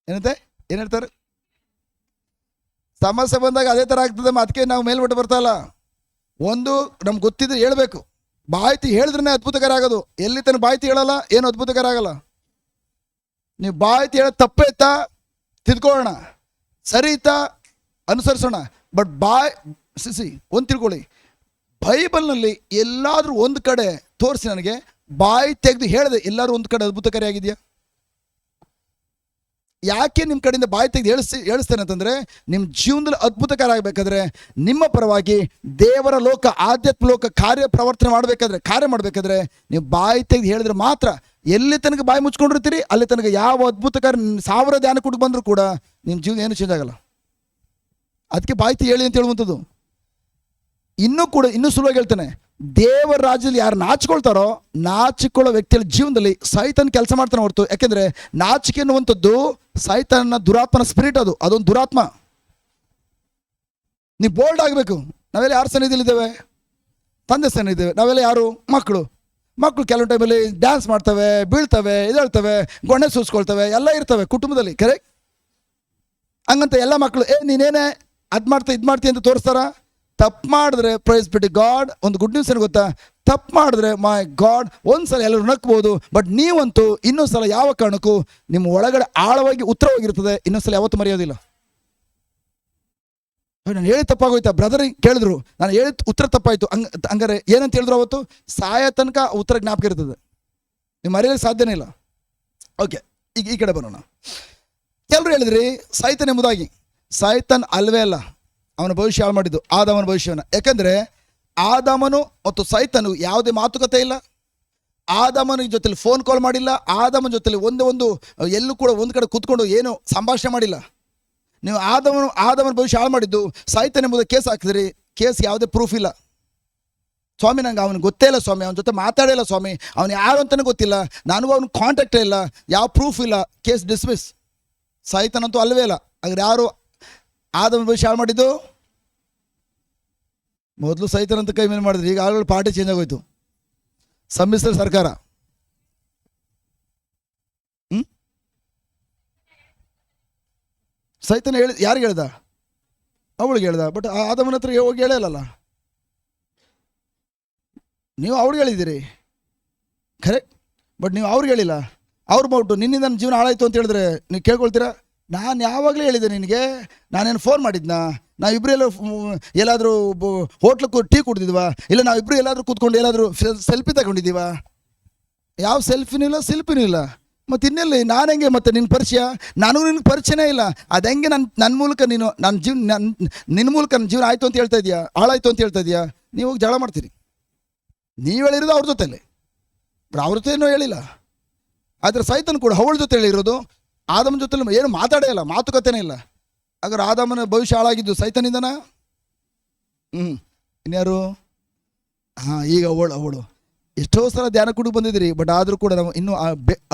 ಏನು ಹೇಳ್ತಾರೆ? ಸಮಸ್ಯೆ ಬಂದಾಗ ಅದೇ ಥರ ಆಗ್ತದೆ. ಅದಕ್ಕೆ ನಾವು ಮೇಲ್ಬಿಟ್ಟು ಬರ್ತಾಯಿಲ್ಲ. ಒಂದು ನಮ್ಗೆ ಗೊತ್ತಿದ್ರೆ ಹೇಳಬೇಕು. ಬಾಯ್ತಿ ಹೇಳಿದ್ರೆ ಅದ್ಭುತಕರ ಆಗೋದು. ಎಲ್ಲಿ ತನಕ ಬಾಯ್ತಿ ಹೇಳಲ್ಲ ಏನು ಅದ್ಭುತಕರ ಆಗಲ್ಲ. ನೀವು ಬಾಯ್ತಿ ಹೇಳೋದು ತಪ್ಪೇ ಇತ್ತಾ ತಿದ್ಕೊಳ್ಳೋಣ, ಸರಿ ಇತ್ತಾ ಅನುಸರಿಸೋಣ. ಬಟ್ ಒಂದು ತಿಳ್ಕೊಳ್ಳಿ, ಬೈಬಲ್ನಲ್ಲಿ ಎಲ್ಲಾದರೂ ಒಂದು ಕಡೆ ತೋರಿಸಿ ನನಗೆ ಬಾಯಿ ತೆಗೆದು ಹೇಳಿದೆ ಎಲ್ಲರೂ ಒಂದು ಕಡೆ ಅದ್ಭುತಕಾರಿ ಆಗಿದೆಯಾ? ಯಾಕೆ ನಿಮ್ಮ ಕಡೆಯಿಂದ ಬಾಯಿ ತೆಗೆದು ಹೇಳಿಸ್ತೇನೆ ಅಂತಂದರೆ, ನಿಮ್ಮ ಜೀವನದಲ್ಲಿ ಅದ್ಭುತಕಾರ ಆಗಬೇಕಾದ್ರೆ, ನಿಮ್ಮ ಪರವಾಗಿ ದೇವರ ಲೋಕ, ಆಧ್ಯಾತ್ಮ ಲೋಕ ಕಾರ್ಯ ಮಾಡಬೇಕಾದ್ರೆ ನೀವು ಬಾಯಿ ತೆಗೆದು ಹೇಳಿದ್ರೆ ಮಾತ್ರ. ಎಲ್ಲಿ ತನಕ ಬಾಯಿ ಮುಚ್ಕೊಂಡಿರ್ತೀರಿ ಅಲ್ಲಿ ತನಕ ಯಾವ ಅದ್ಭುತಕಾರ 1000 ಧ್ಯಾನ ಕೂಟ ಬಂದರೂ ಕೂಡ ನಿಮ್ಮ ಜೀವನ ಏನು ಚೇಂಜ್ ಆಗಲ್ಲ. ಅದಕ್ಕೆ ಬಾಯಿ ತೆಗೆದು ಹೇಳಿ ಅಂತ ಹೇಳುವಂಥದ್ದು. ಇನ್ನೂ ಸುಲಭವಾಗಿ ಹೇಳ್ತೇನೆ, ದೇವರ ರಾಜ್ಯದಲ್ಲಿ ಯಾರು ನಾಚಿಕೊಳ್ತಾರೋ, ನಾಚಿಕೊಳ್ಳೋ ವ್ಯಕ್ತಿಯ ಜೀವನದಲ್ಲಿ ಸೈತನ್ ಕೆಲಸ ಮಾಡ್ತಾನೆ ಹೊರತು. ಯಾಕೆಂದರೆ ನಾಚಿಕೆ ಎನ್ನುವಂಥದ್ದು ಸೈತನ್ನ ದುರಾತ್ಮನ ಸ್ಪಿರಿಟ್. ಅದೊಂದು ದುರಾತ್ಮ. ನೀವು ಬೋಲ್ಡ್ ಆಗಬೇಕು. ನಾವೆಲ್ಲ ಯಾರು ಸನ್ನಿಧಿಲಿದ್ದೇವೆ? ತಂದೆ ಸನ್ನಿಧಿದ್ದೇವೆ. ನಾವೆಲ್ಲ ಯಾರು? ಮಕ್ಕಳು ಕೆಲವೊಂದು ಟೈಮಲ್ಲಿ ಡ್ಯಾನ್ಸ್ ಮಾಡ್ತವೆ, ಬೀಳ್ತವೆ, ಎದ್ದೇಳ್ತವೆ, ಗೊಣ್ಣೆ ಸೂಸ್ಕೊಳ್ತವೆ, ಎಲ್ಲ ಇರ್ತವೆ ಕುಟುಂಬದಲ್ಲಿ. ಕರೆಕ್ಟ್? ಹಂಗಂತ ಎಲ್ಲ ಮಕ್ಕಳು ನೀನೇನೇ ಅದು ಮಾಡ್ತೀಯ ಅಂತ ತೋರಿಸ್ತಾರ? ತಪ್ಪು ಮಾಡಿದ್ರೆ ಪ್ರೈಸ್ ಬಿಟ್ಟು ಗಾಡ್, ಒಂದು ಗುಡ್ ನ್ಯೂಸ್ ಏನು ಗೊತ್ತಾ? ತಪ್ಪು ಮಾಡಿದ್ರೆ ಮೈ ಗಾಡ್, ಒಂದ್ಸಲ ಎಲ್ಲರೂ ನಕ್ಬೋದು. ಬಟ್ ನೀವಂತೂ ಇನ್ನೊಂದ್ಸಲ ಯಾವ ಕಾರಣಕ್ಕೂ ನಿಮ್ಮ ಒಳಗಡೆ ಆಳವಾಗಿ ಉತ್ತರ ಹೋಗಿರ್ತದೆ. ಇನ್ನೊಂದ್ಸಲ ಯಾವತ್ತೂ ಮರೆಯೋದಿಲ್ಲ. ನಾನು ಹೇಳಿ ತಪ್ಪಾಗೋಯ್ತಾ? ಬ್ರದರ್ ಕೇಳಿದ್ರು, ನಾನು ಹೇಳಿದ ಉತ್ತರ ತಪ್ಪಾಯಿತು. ಹಂಗಾರೆ ಏನಂತ ಹೇಳಿದ್ರು ಅವತ್ತು? ಸಾಯ ತನಕ ಉತ್ತರ ಜ್ಞಾಪಕ ಇರ್ತದೆ, ನೀವು ಮರೆಯೋಕ್ಕೆ ಸಾಧ್ಯನೇ ಇಲ್ಲ. ಓಕೆ, ಈಗ ಈ ಕಡೆ ಬರೋಣ. ಕೆಲವರು ಹೇಳಿದ್ರಿ ಸೈತನ್ ಎಂಬುದಾಗಿ. ಸೈತನ್ ಅಲ್ವೇ ಅಲ್ಲ ಅವನ ಭವಿಷ್ಯ ಹಾಳು ಮಾಡಿದ್ದು, ಆದಾಮನ ಭವಿಷ್ಯವನ್ನು. ಯಾಕಂದರೆ ಆದಾಮನು ಮತ್ತು ಸೈತನು ಯಾವುದೇ ಮಾತುಕತೆ ಇಲ್ಲ. ಆದಾಮನ ಜೊತೆಲಿ ಫೋನ್ ಕಾಲ್ ಮಾಡಿಲ್ಲ. ಆದಾಮನ ಜೊತೆಲಿ ಒಂದು ಎಲ್ಲೂ ಕೂಡ ಒಂದು ಕಡೆ ಕೂತ್ಕೊಂಡು ಏನು ಸಂಭಾಷಣೆ ಮಾಡಿಲ್ಲ. ನೀವು ಆದಾಮನ ಭವಿಷ್ಯ ಹಾಳು ಮಾಡಿದ್ದು ಸೈತನ್ ಎಂಬುದು ಕೇಸ್ ಹಾಕಿದ್ರಿ. ಕೇಸ್ ಯಾವುದೇ ಪ್ರೂಫ್ ಇಲ್ಲ. ಸ್ವಾಮಿ ನಂಗೆ ಅವನಿಗೆ ಗೊತ್ತೇ ಇಲ್ಲ ಸ್ವಾಮಿ, ಅವನ ಜೊತೆ ಮಾತಾಡಿಲ್ಲ ಸ್ವಾಮಿ, ಅವನು ಯಾರು ಅಂತಲೇ ಗೊತ್ತಿಲ್ಲ, ನನಗೂ ಅವನ ಕಾಂಟ್ಯಾಕ್ಟೇ ಇಲ್ಲ, ಯಾವ ಪ್ರೂಫ್ ಇಲ್ಲ, ಕೇಸ್ ಡಿಸ್ಮಿಸ್. ಸೈತನಂತೂ ಅಲ್ಲವೇ ಇಲ್ಲ. ಹಾಗಾದ್ರೆ ಯಾರು ಆದಾಮನ ಭವಿಷ್ಯ ಹಾಳು ಮಾಡಿದ್ದು? ಮೊದಲು ಸೈತನಂತ ಕೈ ಮೇಲೆ ಮಾಡಿದ್ರಿ, ಈಗ ಆಳುಗಳು ಪಾರ್ಟಿ ಚೇಂಜ್ ಆಗೋಯ್ತು. ಸಮ್ಮಿಶ್ರ ಸರ್ಕಾರ. ಸೈತನ ಹೇಳಿ ಯಾರಿಗೆ ಹೇಳ್ದ? ಅವಳಿಗೆ ಹೇಳ್ದ. ಬಟ್ ಆದಾಮನ ಹತ್ರ ಹೋಗಿ ಹೇಳಲ್ಲ. ನೀವು ಅವ್ರಿಗೆ ಹೇಳಿದ್ದೀರಿ ಕರೆಕ್ಟ್, ಬಟ್ ನೀವು ಅವ್ರಿಗೆ ಹೇಳಿಲ್ಲ. ಅವ್ರು ಮಾಡ್ಬಿಟ್ಟು ನಿನ್ನಿಂದ ನನ್ನ ಜೀವನ ಹಾಳಾಯಿತು ಅಂತ ಹೇಳಿದ್ರೆ ನೀವು ಕೇಳ್ಕೊಳ್ತೀರಾ? ನಾನು ಯಾವಾಗಲೇ ಹೇಳಿದ್ದೆ ನಿನಗೆ, ನಾನೇನು ಫೋನ್ ಮಾಡಿದ್ನಾ? ನಾವಿಬ್ಬರು ಎಲ್ಲಾದರೂ ಹೋಟ್ಲಕ್ಕೆ ಟೀ ಕುಡ್ದಿದ್ವಾ? ಇಲ್ಲ ನಾವಿಬ್ಬರು ಎಲ್ಲಾದರೂ ಕೂತ್ಕೊಂಡು ಎಲ್ಲಾದರೂ ಸೆಲ್ಫಿ ತಗೊಂಡಿದ್ದೀವಾ? ಯಾವ ಸೆಲ್ಫಿನೂ ಇಲ್ಲ, ಸೆಲ್ಫಿನೂ ಇಲ್ಲ. ಮತ್ತು ಇನ್ನೆಲ್ಲಿ ನಾನು ಹೆಂಗೆ ಮತ್ತೆ ನಿನ್ನ ಪರಿಚಯ? ನನಗೂ ನಿನ್ಗೆ ಪರಿಚಯನೇ ಇಲ್ಲ. ಅದು ಹೆಂಗೆ ನನ್ನ ಮೂಲಕ ನೀನು ನಿನ್ನ ಮೂಲಕ ನನ್ನ ಜೀವನ ಆಯಿತು ಅಂತ ಹೇಳ್ತಾ ಇದೆಯಾ, ಹಾಳಾಯಿತು ಅಂತ ಹೇಳ್ತಾ ಇದೆಯಾ? ನೀವು ಹೋಗಿ ಜಗಳ ಮಾಡ್ತೀರಿ. ನೀವು ಹೇಳಿರೋದು ಅವ್ರ ಜೊತೆಲೆ, ಅವ್ರ ಜೊತೆ ಏನೂ ಹೇಳಿಲ್ಲ. ಆದರೆ ಸೈತನ್ ಕೂಡ ಅವಳ ಜೊತೆ ಹೇಳಿರೋದು, ಆದಾಮನ ಜೊತೆ ಏನು ಮಾತಾಡೇ ಇಲ್ಲ, ಮಾತುಕತೆನೇ ಇಲ್ಲ. ಹಾಗಾದ್ರೆ ಆದಾಮನ ಭವಿಷ್ಯ ಹಾಳಾಗಿದ್ದು ಸೈತನಿಂದನಾ? ಇನ್ಯಾರು? ಈಗ ಅವಳು ಎಷ್ಟೋ ಸಲ ಧ್ಯಾನ ಕೂಡ ಬಂದಿದ್ದೀರಿ, ಬಟ್ ಆದರೂ ಕೂಡ ನಾವು ಇನ್ನೂ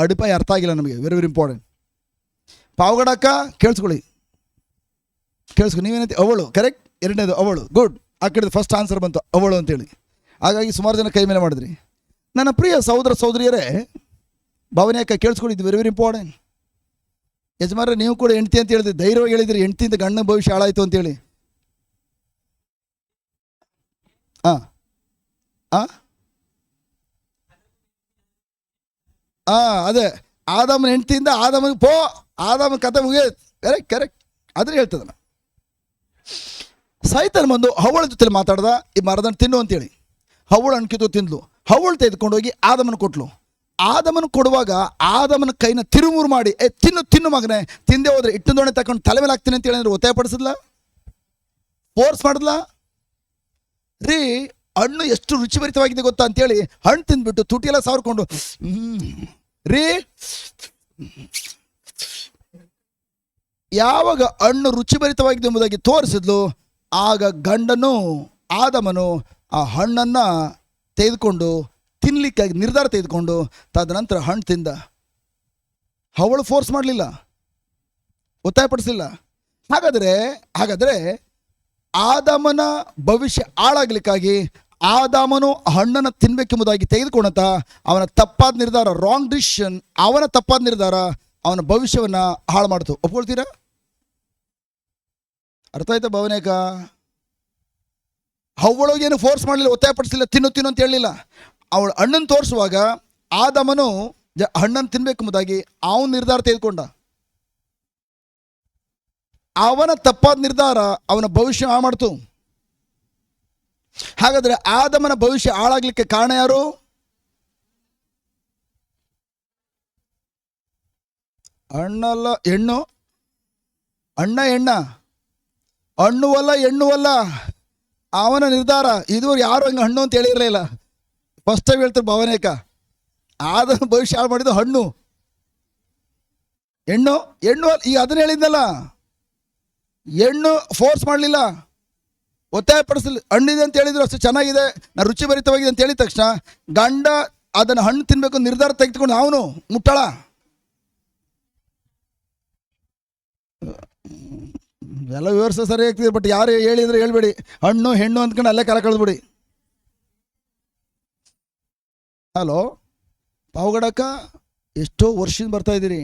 ಅಡಿಪಾಯ ಅರ್ಥ ಆಗಿಲ್ಲ ನಮಗೆ. Very very important. ಪಾವಗಡಕ್ಕ ಕೇಳಿಸ್ಕೊಳ್ಳಿ. ನೀವೇನಂತ? ಅವಳು ಕರೆಕ್ಟ್. ಎರಡನೇದು ಅವಳು, ಗುಡ್. ಆ ಕಡೆ ಫಸ್ಟ್ ಆನ್ಸರ್ ಬಂತು ಅವಳು ಅಂತೇಳಿ. ಹಾಗಾಗಿ ಸುಮಾರು ಜನ ಕೈ ಮೇಲೆ ಮಾಡಿದ್ರಿ. ನನ್ನ ಪ್ರಿಯ ಸಹೋದರ ಸಹೋದರಿಯರೇ, ಭಾವನೆಯಕ್ಕ ಕೇಳಿಸ್ಕೊಂಡಿದ್ದು ವೆರಿ ವೆರಿ ಇಂಪಾರ್ಟೆಂಟ್. ಯಜಮಾನ್ರೆ ನೀವು ಕೂಡ ಹೆಂಡ್ತಿ ಅಂತ ಹೇಳಿದ್ರಿ, ಧೈರ್ಯವಾಗಿ ಹೇಳಿದ್ರಿ ಹೆಂಡ್ತಿಯಿಂದ ಗಂಡನ ಭವಿಷ್ಯ ಹಾಳಾಯಿತು ಅಂತೇಳಿ. ಅದೇ ಆದಾಮನ ಹೆಂಡ್ತಿಯಿಂದ ಆದಾಮನ ಕತೆ ಮುಗಿಯೋದು. ಕರೆಕ್ಟ್. ಅದನ್ನ ಹೇಳ್ತದನ. ಸೈತನ್ ಬಂದು ಹವಳ ಜೊತೆ ಮಾತಾಡ್ದ, ಈ ಮರದನ್ನು ತಿನ್ನು ಅಂತೇಳಿ. ಹವಳು ಅಣ್ಕಿತು ತಿಂದ್ಲು. ಹವಳು ತೆಗೆದುಕೊಂಡು ಹೋಗಿ ಆದಾಮನ ಕೊಟ್ಲು. ಆದಾಮನ ಕೊಡುವಾಗ ಆದಾಮನ ಕೈನ ತಿರುಮೂರು ಮಾಡಿ, ತಿನ್ನು ಮಗನೇ, ತಿಂದೆ ಹೋದ್ರೆ ಇಟ್ಟೊಂದೊಣೆ ತಗೊಂಡು ತಲೆ ಮೇಲೆ ಹಾಕ್ತೀನಿ ಅಂತ ಹೇಳಿದ್ರೆ ಒತ್ತಾಯ ಪಡಿಸಿದ್ಲ? ಫೋರ್ಸ್ ಮಾಡಿದ್ಲ? ರೀ, ಹಣ್ಣು ಎಷ್ಟು ರುಚಿಭರಿತವಾಗಿದೆ ಗೊತ್ತಾ ಅಂತೇಳಿ ಹಣ್ಣು ತಿಂದ್ಬಿಟ್ಟು ತುಟಿಯೆಲ್ಲ ಸಾವ್ಕೊಂಡು ರೀ, ಯಾವಾಗ ಹಣ್ಣು ರುಚಿಭರಿತವಾಗಿದೆ ಎಂಬುದಾಗಿ ತೋರಿಸಿದ್ಲು, ಆಗ ಗಂಡನು ಆದಾಮನು ಆ ಹಣ್ಣನ್ನು ತೆಗೆದುಕೊಂಡು ತಿನ್ನಲಿಕ್ಕಾಗಿ ನಿರ್ಧಾರ ತೆಗೆದುಕೊಂಡು ತದನಂತರ ಹಣ್ಣು ತಿಂದ. ಅವಳು ಫೋರ್ಸ್ ಮಾಡಲಿಲ್ಲ, ಒತ್ತಾಯಪಡಿಸಲಿಲ್ಲ. ಹಾಗಾದರೆ ಆದಾಮನ ಭವಿಷ್ಯ ಹಾಳಾಗಲಿಕ್ಕಾಗಿ ಆದಾಮನು ಹಣ್ಣನ್ನು ತಿನ್ನಬೇಕೆಂಬುದಾಗಿ ತೆಗೆದುಕೊಂಡಂತ ಅವನ ತಪ್ಪಾದ ನಿರ್ಧಾರ, ರಾಂಗ್ ಡಿಸಿಷನ್, ಅವನ ತಪ್ಪಾದ ನಿರ್ಧಾರ ಅವನ ಭವಿಷ್ಯವನ್ನು ಹಾಳು ಮಾಡ್ತು. ಒಪ್ಕೊಳ್ತೀರಾ? ಅರ್ಥ ಆಯ್ತಾ ಭಾವನೇಕ? ಅವಳಿಗೇನು ಫೋರ್ಸ್ ಮಾಡಲಿಲ್ಲ, ಒತ್ತಾಯಪಡಿಸಲಿಲ್ಲ, ತಿನ್ನು ಅಂತ ಹೇಳಲಿಲ್ಲ. ಅವಳು ಹಣ್ಣನ್ನು ತೋರಿಸುವಾಗ ಆದಾಮನು ಹಣ್ಣನ್ನು ತಿನ್ಬೇಕೆಂಬುದಾಗಿ ಅವನ ನಿರ್ಧಾರ ತೆಗೆದುಕೊಂಡ. ಅವನ ತಪ್ಪಾದ ನಿರ್ಧಾರ ಅವನ ಭವಿಷ್ಯ ಹಾಳು ಮಾಡ್ತು. ಹಾಗಾದ್ರೆ ಆದಾಮನ ಭವಿಷ್ಯ ಹಾಳಾಗ್ಲಿಕ್ಕೆ ಕಾರಣ ಯಾರು? ಹಣ್ಣಲ್ಲ ಹೆಣ್ಣು, ಹೆಣ್ಣ, ಹೆಣ್ಣು ಅಲ್ಲ, ಅವನ ನಿರ್ಧಾರ. ಇದುವರೆಗೆ ಯಾರು ಹಂಗೆ ಹಣ್ಣು ಅಂತ ಹೇಳಿರಲಿಲ್ಲ. ಫಸ್ಟ್ ಟೈಮ್ ಹೇಳ್ತಾರೆ ಭಾವನೇಕ. ಆದಾಮನ ಭವಿಷ್ಯ ಹಾಳು ಮಾಡಿದ್ದು ಹೆಣ್ಣು. ಈಗ ಅದನ್ನ ಹೇಳಿದ್ನಲ್ಲ, ಹೆಣ್ಣು ಫೋರ್ಸ್ ಮಾಡಲಿಲ್ಲ, ಒತ್ತಾಯ ಪಡಿಸಲಿಲ್ಲ. ಹಣ್ಣಿದೆ ಅಂತ ಹೇಳಿದ್ರು ಅಷ್ಟು ಚೆನ್ನಾಗಿದೆ, ನಾನು ರುಚಿಭರಿತವಾಗಿದೆ ಅಂತ ಹೇಳಿದ ತಕ್ಷಣ ಗಂಡ ಅದನ್ನು ಹಣ್ಣು ತಿನ್ನಬೇಕು ನಿರ್ಧಾರ ತೆಗೆದುಕೊಂಡು ಅವನು ಮುಟ್ಟಳ. ಎಲ್ಲ ವಿವರಿಸ ಸರಿ ಆಗ್ತಿದೆ, ಬಟ್ ಯಾರು ಹೇಳಿದ್ರೆ ಹೇಳ್ಬೇಡಿ. ಹಣ್ಣು ಹೆಣ್ಣು ಅಂದ್ಕೊಂಡು ಅಲ್ಲೇ ಕಾಲ ಕಳೆದ್ಬಿಡಿ. ಹಲೋ ಪಾವಗಡಕ್ಕ, ಎಷ್ಟೋ ವರ್ಷದಿಂದ ಬರ್ತಾ ಇದ್ದೀರಿ,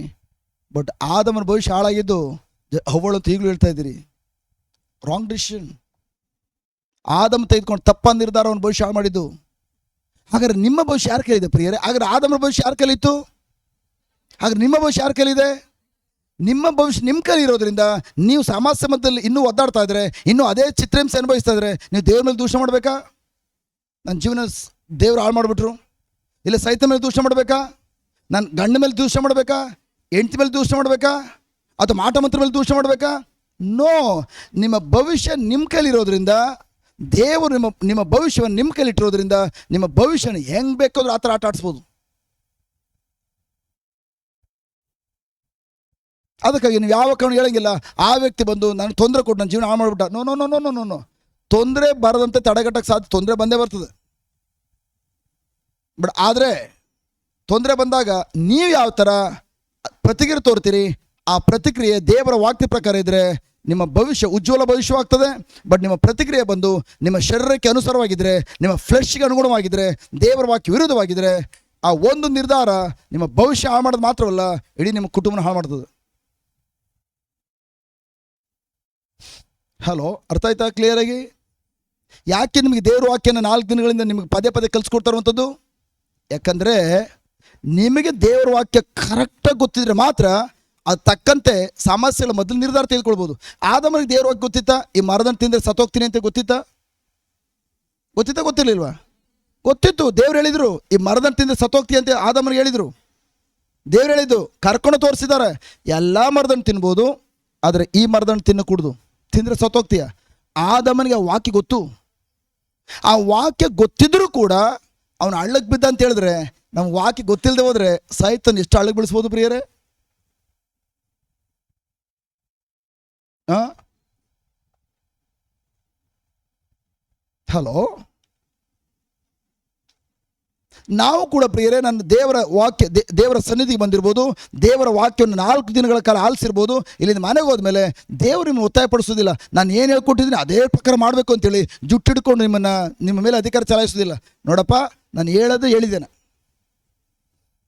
ಬಟ್ ಆದಮನ ಭವಿಷ್ಯ ಹಾಳಾಗಿದ್ದು ಅವಳು ಅಂತ ಈಗಲೂ ಹೇಳ್ತಾ ಇದ್ದೀರಿ. Wrong decision. ಆದಮ ತೆಗೆದುಕೊಂಡು ತಪ್ಪಾದ ನಿರ್ಧಾರ ಅವನ ಭವಿಷ್ಯ ಹಾಳು ಮಾಡಿದ್ದು. ಹಾಗಾದ್ರೆ ನಿಮ್ಮ ಭವಿಷ್ಯ ಯಾರ ಕೈಲಿದೆ ಪ್ರಿಯರೇ? ಹಾಗಾದ್ರೆ ಆದಮನ ಭವಿಷ್ಯ ಯಾರ ಕೈಲಿತ್ತು? ಹಾಗಾದ್ರೆ ನಿಮ್ಮ ಭವಿಷ್ಯ ಯಾರ ಕೈಲಿದೆ? ನಿಮ್ಮ ಭವಿಷ್ಯ ನಿಮ್ಮ ಕೈಲಿ ಇರೋದ್ರಿಂದ ನೀವು ಸಮಾಜ ಮಧ್ಯದಲ್ಲಿ ಇನ್ನೂ ಒದ್ದಾಡ್ತಾ ಇದ್ರೆ, ಇನ್ನೂ ಅದೇ ಚಿತ್ರಹಿಂಸೆ ಅನುಭವಿಸ್ತಾ ಇದ್ರೆ, ನೀವು ದೇವ್ರ ಮೇಲೆ ದೂಷಣೆ ಮಾಡಬೇಕಾ? ನನ್ನ ಜೀವನ ದೇವ್ರು ಹಾಳು ಮಾಡಿಬಿಟ್ರು, ಇಲ್ಲ ಸೈತ ಮೇಲೆ ದೂಷಣೆ ಮಾಡಬೇಕಾ? ನನ್ನ ಗಂಡ ಮೇಲೆ ದೂಷಣೆ ಮಾಡಬೇಕಾ? ಹೆಂಡತಿ ಮೇಲೆ ದೂಷಣೆ ಮಾಡಬೇಕಾ ಅಥವಾ ಮಾಟ ಮಂತ್ರ ಮೇಲೆ ದೂಷಣೆ ಮಾಡಬೇಕಾ? ನೋ. ನಿಮ್ಮ ಭವಿಷ್ಯ ನಿಮ್ಮ ಕೈಲಿರೋದ್ರಿಂದ, ದೇವರು ನಿಮ್ಮ ಭವಿಷ್ಯವನ್ನು ನಿಮ್ಮ ಕೈಲಿಟ್ಟಿರೋದ್ರಿಂದ ನಿಮ್ಮ ಭವಿಷ್ಯನ ಹೆಂಗೆ ಬೇಕಾದ್ರೂ ಆ ಥರ ಆಟ ಆಡಿಸ್ಬೋದು. ಅದಕ್ಕಾಗಿ ನೀವು ಯಾವ ಕಾರಣ ಹೇಳಂಗಿಲ್ಲ, ಆ ವ್ಯಕ್ತಿ ಬಂದು ನಾನು ತೊಂದರೆ ಕೊಟ್ಟು ನನ್ನ ಜೀವನ ಹಾಳು ಮಾಡಿಬಿಟ್ಟ. No no no no no no. ತೊಂದರೆ ಬರದಂತೆ ತಡೆಗಟ್ಟಕ್ಕೆ ಸಾಧ್ಯ, ತೊಂದರೆ ಬಂದೇ ಬರ್ತದೆ. ಬಟ್ ಆದರೆ ತೊಂದರೆ ಬಂದಾಗ ನೀವು ಯಾವ ಥರ ಪ್ರತಿಕ್ರಿಯೆ ತೋರ್ತೀರಿ, ಆ ಪ್ರತಿಕ್ರಿಯೆ ದೇವರ ವಾಕ್ಯ ಪ್ರಕಾರ ಇದ್ದರೆ ನಿಮ್ಮ ಭವಿಷ್ಯ ಉಜ್ವಲ ಭವಿಷ್ಯವಾಗ್ತದೆ. ಬಟ್ ನಿಮ್ಮ ಪ್ರತಿಕ್ರಿಯೆ ಬಂದು ನಿಮ್ಮ ಶರೀರಕ್ಕೆ ಅನುಸಾರವಾಗಿದ್ದರೆ, ನಿಮ್ಮ ಫ್ಲೆಶ್ಗೆ ಅನುಗುಣವಾಗಿದ್ದರೆ, ದೇವರ ವಾಕ್ಯ ವಿರುದ್ಧವಾಗಿದ್ದರೆ, ಆ ಒಂದು ನಿರ್ಧಾರ ನಿಮ್ಮ ಭವಿಷ್ಯ ಹಾಳು ಮಾಡೋದು ಮಾತ್ರವಲ್ಲ, ಇಡೀ ನಿಮ್ಮ ಕುಟುಂಬನ ಹಾಳು ಮಾಡ್ತದೆ. ಹಲೋ, ಅರ್ಥ ಆಯ್ತಾ ಕ್ಲಿಯರಾಗಿ? ಯಾಕೆ ನಿಮಗೆ ದೇವ್ರ ವಾಕ್ಯನ 4 ದಿನಗಳಿಂದ ನಿಮಗೆ ಪದೇ ಪದೇ ಕಲಿಸ್ಕೊಡ್ತಾರುವಂಥದ್ದು? ಯಾಕಂದರೆ ನಿಮಗೆ ದೇವ್ರ ವಾಕ್ಯ ಕರೆಕ್ಟಾಗಿ ಗೊತ್ತಿದ್ರೆ ಮಾತ್ರ ಅದು ತಕ್ಕಂತೆ ಸಮಸ್ಯೆಗಳ ಮೊದಲು ನಿರ್ಧಾರ ತೆಗೆದುಕೊಳ್ಬೋದು. ಆದಮನಿಗೆ ದೇವ್ರ ವಾಕ್ಯ ಗೊತ್ತಿತ್ತಾ? ಈ ಮರದನ್ನು ತಿಂದರೆ ಸತ್ತೋಗ್ತೀನಿ ಅಂತ ಗೊತ್ತಿತ್ತಾ? ಗೊತ್ತಿರಲಿಲ್ವಾ? ಗೊತ್ತಿತ್ತು. ದೇವ್ರು ಹೇಳಿದರು ಈ ಮರದನ್ನು ತಿಂದರೆ ಸತ್ತೋಗ್ತಿ ಅಂತ ಆದಮನಿಗೆ ಹೇಳಿದರು. ದೇವ್ರು ಹೇಳಿದ್ದು ಕರ್ಕೊಂಡು ತೋರಿಸಿದ್ದಾರೆ, ಎಲ್ಲ ಮರದನ್ನು ತಿನ್ಬೋದು, ಆದರೆ ಈ ಮರದನ್ನು ತಿನ್ನಕೂಡ್ದು, ತಿಂದರೆ ಸತ್ತೋಗ್ತೀಯ. ಆದಮನಿಗೆ ಆ ವಾಕ್ಯ ಗೊತ್ತು. ಆ ವಾಕ್ಯ ಗೊತ್ತಿದ್ರೂ ಕೂಡ ಅವನು ಹಳ್ಳಕ್ಕೆ ಬಿದ್ದ ಅಂತ ಹೇಳಿದ್ರೆ, ನಮ್ಗೆ ವಾಕ್ಯ ಗೊತ್ತಿಲ್ಲದೆ ಹೋದರೆ ಸೈತನ್ ಎಷ್ಟು ಹಳ್ಳಕ್ಕೆ ಬೀಳಿಸ್ಬೋದು ಪ್ರಿಯರೇ? ಹಲೋ, ನಾವು ಕೂಡ ಪ್ರಿಯರೇ ನನ್ನ ದೇವರ ವಾಕ್ಯ ದೇವರ ಸನ್ನಿಧಿಗೆ ಬಂದಿರ್ಬೋದು, ದೇವರ ವಾಕ್ಯವನ್ನು 4 ದಿನಗಳ ಕಾಲ ಆಲಿಸಿರ್ಬೋದು. ಇಲ್ಲಿಂದ ಮನೆಗೆ ಹೋದ್ಮೇಲೆ ದೇವರು ನಿಮ್ಮನ್ನು ಒತ್ತಾಯಪಡಿಸೋದಿಲ್ಲ, ನಾನು ಏನು ಹೇಳ್ಕೊಟ್ಟಿದ್ದೀನಿ ಅದೇ ಪ್ರಕಾರ ಮಾಡಬೇಕು ಅಂತೇಳಿ ಜುಟ್ಟಿಡ್ಕೊಂಡು ನಿಮ್ಮ ಮೇಲೆ ಅಧಿಕಾರ ಚಲಾಯಿಸೋದಿಲ್ಲ. ನೋಡಪ್ಪ, ನಾನು ಹೇಳಿದ್ದೇನೆ,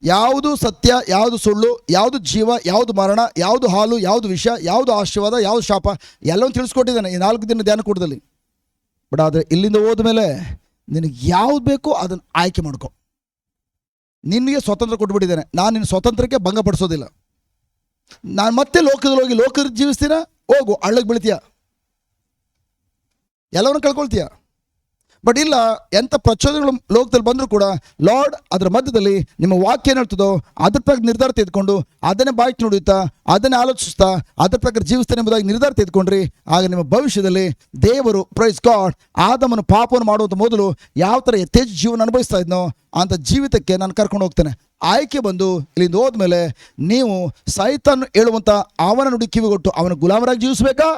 ಯಾವುದು ಸತ್ಯ, ಯಾವುದು ಸುಳ್ಳು, ಯಾವುದು ಜೀವ, ಯಾವುದು ಮರಣ, ಯಾವುದು ಹಾಲು, ಯಾವುದು ವಿಷ, ಯಾವುದು ಆಶೀರ್ವಾದ, ಯಾವುದು ಶಾಪ, ಎಲ್ಲವೂ ತಿಳಿಸ್ಕೊಟ್ಟಿದ್ದಾನೆ ಈ 4 ದಿನ ಧ್ಯಾನ ಕೂಟದಲ್ಲಿ. ಬಟ್ ಆದರೆ ಇಲ್ಲಿಂದ ಹೋದ್ಮೇಲೆ ನಿನಗೆ ಯಾವ್ದು ಬೇಕೋ ಅದನ್ನು ಆಯ್ಕೆ ಮಾಡ್ಕೊ. ನಿನಗೆ ಸ್ವತಂತ್ರ ಕೊಟ್ಬಿಟ್ಟಿದ್ದೇನೆ, ನಾನು ನಿನ್ನ ಸ್ವತಂತ್ರಕ್ಕೆ ಭಂಗಪಡಿಸೋದಿಲ್ಲ. ನಾನು ಮತ್ತೆ ಲೋಕದಲ್ಲಿ ಹೋಗಿ ಲೋಕದಲ್ಲಿ ಜೀವಿಸ್ತೀನ, ಹೋಗು ಹಳ್ಳಕ್ಕೆ ಬೀಳ್ತೀಯ, ಎಲ್ಲವನ್ನೂ ಕಳ್ಕೊಳ್ತೀಯ. ಬಟ್ ಇಲ್ಲ, ಎಂಥ ಪ್ರಚೋದನೆಗಳು ಲೋಕದಲ್ಲಿ ಬಂದರೂ ಕೂಡ ಲಾರ್ಡ್ ಅದರ ಮಧ್ಯದಲ್ಲಿ ನಿಮ್ಮ ವಾಕ್ಯ ಏನು ಹೇಳ್ತದೋ ಅದ್ರ ಪ್ರಕಾರ ನಿರ್ಧಾರ ತೆಗೆದುಕೊಂಡು ಅದನ್ನೇ ಬಾಯ್ತು ನುಡಿಯುತ್ತಾ, ಅದನ್ನೇ ಆಲೋಚಿಸ್ತಾ, ಅದ್ರ ಪ್ರಕಾರ ಜೀವಿಸ್ತಾನೆ ಎಂಬುದಾಗಿ ನಿರ್ಧಾರ ತೆಗೆದುಕೊಂಡ್ರಿ. ಆಗ ನಿಮ್ಮ ಭವಿಷ್ಯದಲ್ಲಿ ದೇವರು ಪ್ರೈಸ್ ಗಾಡ್ ಆದಮನು ಪಾಪವನ್ನು ಮಾಡುವಂಥ ಮೊದಲು ಯಾವ ಥರ ಯಥೇಚ್ಛ ಜೀವನ ಅನುಭವಿಸ್ತಾ ಇದ್ನೋ ಅಂಥ ಜೀವಿತಕ್ಕೆ ನಾನು ಕರ್ಕೊಂಡು ಹೋಗ್ತೇನೆ. ಆಯ್ಕೆ ಬಂದು ಇಲ್ಲಿಂದ ಹೋದ್ಮೇಲೆ ನೀವು ಸೈತಾನ್ ಹೇಳುವಂಥ ಅವನ ನುಡಿ ಕಿವಿಗೊಟ್ಟು ಅವನ ಗುಲಾಮರಾಗಿ ಜೀವಿಸಬೇಕಾ,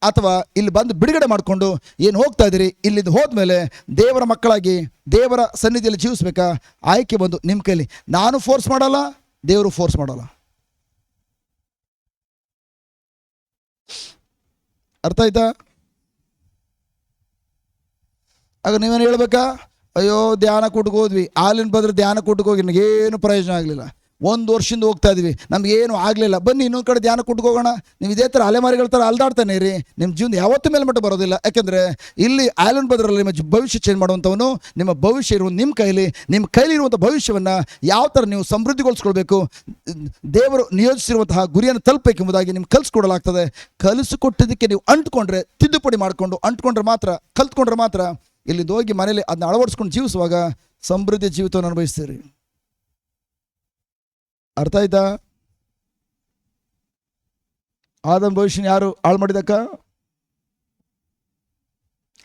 ಅಥವಾ ಇಲ್ಲಿ ಬಂದು ಬಿಡುಗಡೆ ಮಾಡಿಕೊಂಡು ಏನು ಹೋಗ್ತಾ ಇದ್ದೀರಿ ಇಲ್ಲಿಂದ ಹೋದ್ಮೇಲೆ ದೇವರ ಮಕ್ಕಳಾಗಿ ದೇವರ ಸನ್ನಿಧಿಯಲ್ಲಿ ಜೀವಿಸ್ಬೇಕಾ? ಆಯ್ಕೆ ಬಂದು ನಿಮ್ಮ ಕೈಲಿ. ನಾನು ಫೋರ್ಸ್ ಮಾಡಲ್ಲ, ದೇವರು ಫೋರ್ಸ್ ಮಾಡಲ್ಲ. ಅರ್ಥ ಆಯ್ತಾ? ಆಗ ನೀವೇನು ಹೇಳ್ಬೇಕಾ? ಅಯ್ಯೋ ಧ್ಯಾನ ಕೂಟಕ್ಕೆ ಹೋದ್ವಿ, ಹಾಲಿನ ಬದ್ರೆ ಧ್ಯಾನ ಕೂಟಕ್ಕೆ ಹೋಗಿ ನನಗೇನು ಪ್ರಯೋಜನ ಆಗಲಿಲ್ಲ, 1 ವರ್ಷದಿಂದ ಹೋಗ್ತಾ ಇದ್ವಿ, ನಮಗೇನು ಆಗಲಿಲ್ಲ, ಬನ್ನಿ ಇನ್ನೊಂದು ಕಡೆ ಧ್ಯಾನ ಕೂಟಕ್ಕೆ ಹೋಗೋಣ. ನೀವು ಇದೇ ಥರ ಅಲೆಮಾರಿಗಳ ಥರ ಅಲ್ದಾಡ್ತಾನೆ ಇರಿ, ನಿಮ್ಮ ಜೀವನ ಯಾವತ್ತೂ ಮೇಲ್ಮಟ್ಟ ಬರೋದಿಲ್ಲ. ಯಾಕೆಂದರೆ ಇಲ್ಲಿ ಆಲನ್ ಬದ್ರಲ್ಲಿ ನಿಮ್ಮ ಭವಿಷ್ಯ ಚೇಂಜ್ ಮಾಡುವಂಥವನು, ನಿಮ್ಮ ಭವಿಷ್ಯ ಇರುವುದು ನಿಮ್ಮ ಕೈಲಿರುವಂಥ ಭವಿಷ್ಯವನ್ನು ಯಾವ ಥರ ನೀವು ಸಮೃದ್ಧಿಗೊಳಿಸ್ಕೊಳ್ಬೇಕು, ದೇವರು ನಿಯೋಜಿಸಿರುವಂತಹ ಗುರಿಯನ್ನು ತಲುಪಬೇಕೆಂಬುದಾಗಿ ನಿಮ್ಗೆ ಕಲಿಸ್ಕೊಡಲಾಗ್ತದೆ. ಕಲಿಸಿಕೊಟ್ಟಿದ್ದಕ್ಕೆ ನೀವು ಅಂಟ್ಕೊಂಡ್ರೆ, ತಿದ್ದುಪಡಿ ಮಾಡಿಕೊಂಡು ಅಂಟ್ಕೊಂಡ್ರೆ ಮಾತ್ರ, ಕಲ್ತ್ಕೊಂಡ್ರೆ ಮಾತ್ರ ಇಲ್ಲಿಂದ ಹೋಗಿ ಮನೇಲಿ ಅದನ್ನ ಅಳವಡಿಸ್ಕೊಂಡು ಜೀವಿಸುವಾಗ ಸಮೃದ್ಧಿ ಜೀವಿತವನ್ನು ಅನುಭವಿಸ್ತೀರಿ. ಅರ್ಥ ಆಯ್ತಾ? ಆದನ ಭವಿಷ್ಯ ಯಾರು ಹಾಳು ಮಾಡಿದಕ್ಕ?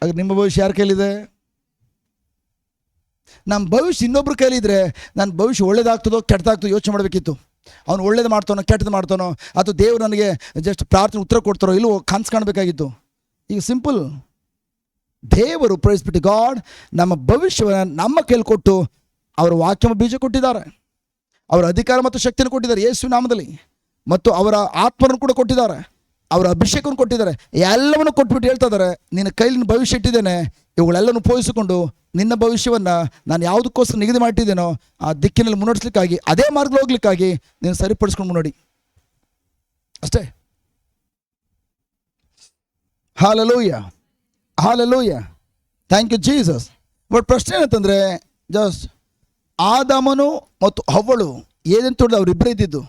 ಆಗ ನಿಮ್ಮ ಭವಿಷ್ಯ ಯಾರ ಕೈಲಿದೆ? ನಮ್ಮ ಭವಿಷ್ಯ ಇನ್ನೊಬ್ರ ಕೈಲಿದ್ರೆ ನನ್ನ ಭವಿಷ್ಯ ಒಳ್ಳೇದಾಗ್ತದೋ ಕೆಟ್ಟದಾಗ್ತದೋ ಯೋಚನೆ ಮಾಡಬೇಕಿತ್ತು. ಅವನು ಒಳ್ಳೇದು ಮಾಡ್ತಾನೋ ಕೆಟ್ಟದ್ದು ಮಾಡ್ತಾನೋ, ಅಥವಾ ದೇವರು ನನಗೆ ಜಸ್ಟ್ ಪ್ರಾರ್ಥನೆ ಉತ್ತರ ಕೊಡ್ತಾರೋ ಇಲ್ಲವೋ ಕನಸು ಕಾಣಬೇಕಾಗಿತ್ತು. ಈಗ ಸಿಂಪಲ್, ದೇವರು ಪ್ರೈಸ್ ಬಿಟ್ಟು ಗಾಡ್ ನಮ್ಮ ಭವಿಷ್ಯವನ್ನು ನಮ್ಮ ಕೈಲಿ ಕೊಟ್ಟು ಅವರ ವಾಕ್ಯ ಬೀಜ ಕೊಟ್ಟಿದ್ದಾರೆ, ಅವರ ಅಧಿಕಾರ ಮತ್ತು ಶಕ್ತಿಯನ್ನು ಕೊಟ್ಟಿದ್ದಾರೆ ಯೇಸು ನಾಮದಲ್ಲಿ, ಮತ್ತು ಅವರ ಆತ್ಮರನ್ನು ಕೂಡ ಕೊಟ್ಟಿದ್ದಾರೆ, ಅವರ ಅಭಿಷೇಕವನ್ನು ಕೊಟ್ಟಿದ್ದಾರೆ. ಎಲ್ಲವನ್ನು ಕೊಟ್ಬಿಟ್ಟು ಹೇಳ್ತಾ ಇದ್ದಾರೆ, ನಿನ್ನ ಕೈಲಿ ಭವಿಷ್ಯ ಇಟ್ಟಿದ್ದೇನೆ, ಇವುಗಳೆಲ್ಲವನ್ನು ಉಪಯೋಗಿಸಿಕೊಂಡು ನಿನ್ನ ಭವಿಷ್ಯವನ್ನು ನಾನು ಯಾವುದಕ್ಕೋಸ್ಕರ ನಿಗದಿ ಮಾಡಿಟ್ಟಿದ್ದೇನೋ ಆ ದಿಕ್ಕಿನಲ್ಲಿ ಮುನ್ನಡೆಸಲಿಕ್ಕಾಗಿ, ಅದೇ ಮಾರ್ಗದಲ್ಲಿ ಹೋಗ್ಲಿಕ್ಕಾಗಿ ನೀನು ಸರಿಪಡಿಸ್ಕೊಂಡು ಮುನ್ನಡಿ ಅಷ್ಟೇ. Hallelujah, hallelujah, thank you Jesus. But ಪ್ರಶ್ನೆ ಏನಂತಂದರೆ, ಜಸ್ಟ್ ಆದಾಮನು ಮತ್ತು ಹವ್ವಳು ಏನೇನು ತೊಳೆದು ಅವರಿಬ್ಬರೇ ಇದ್ದಿದ್ದು.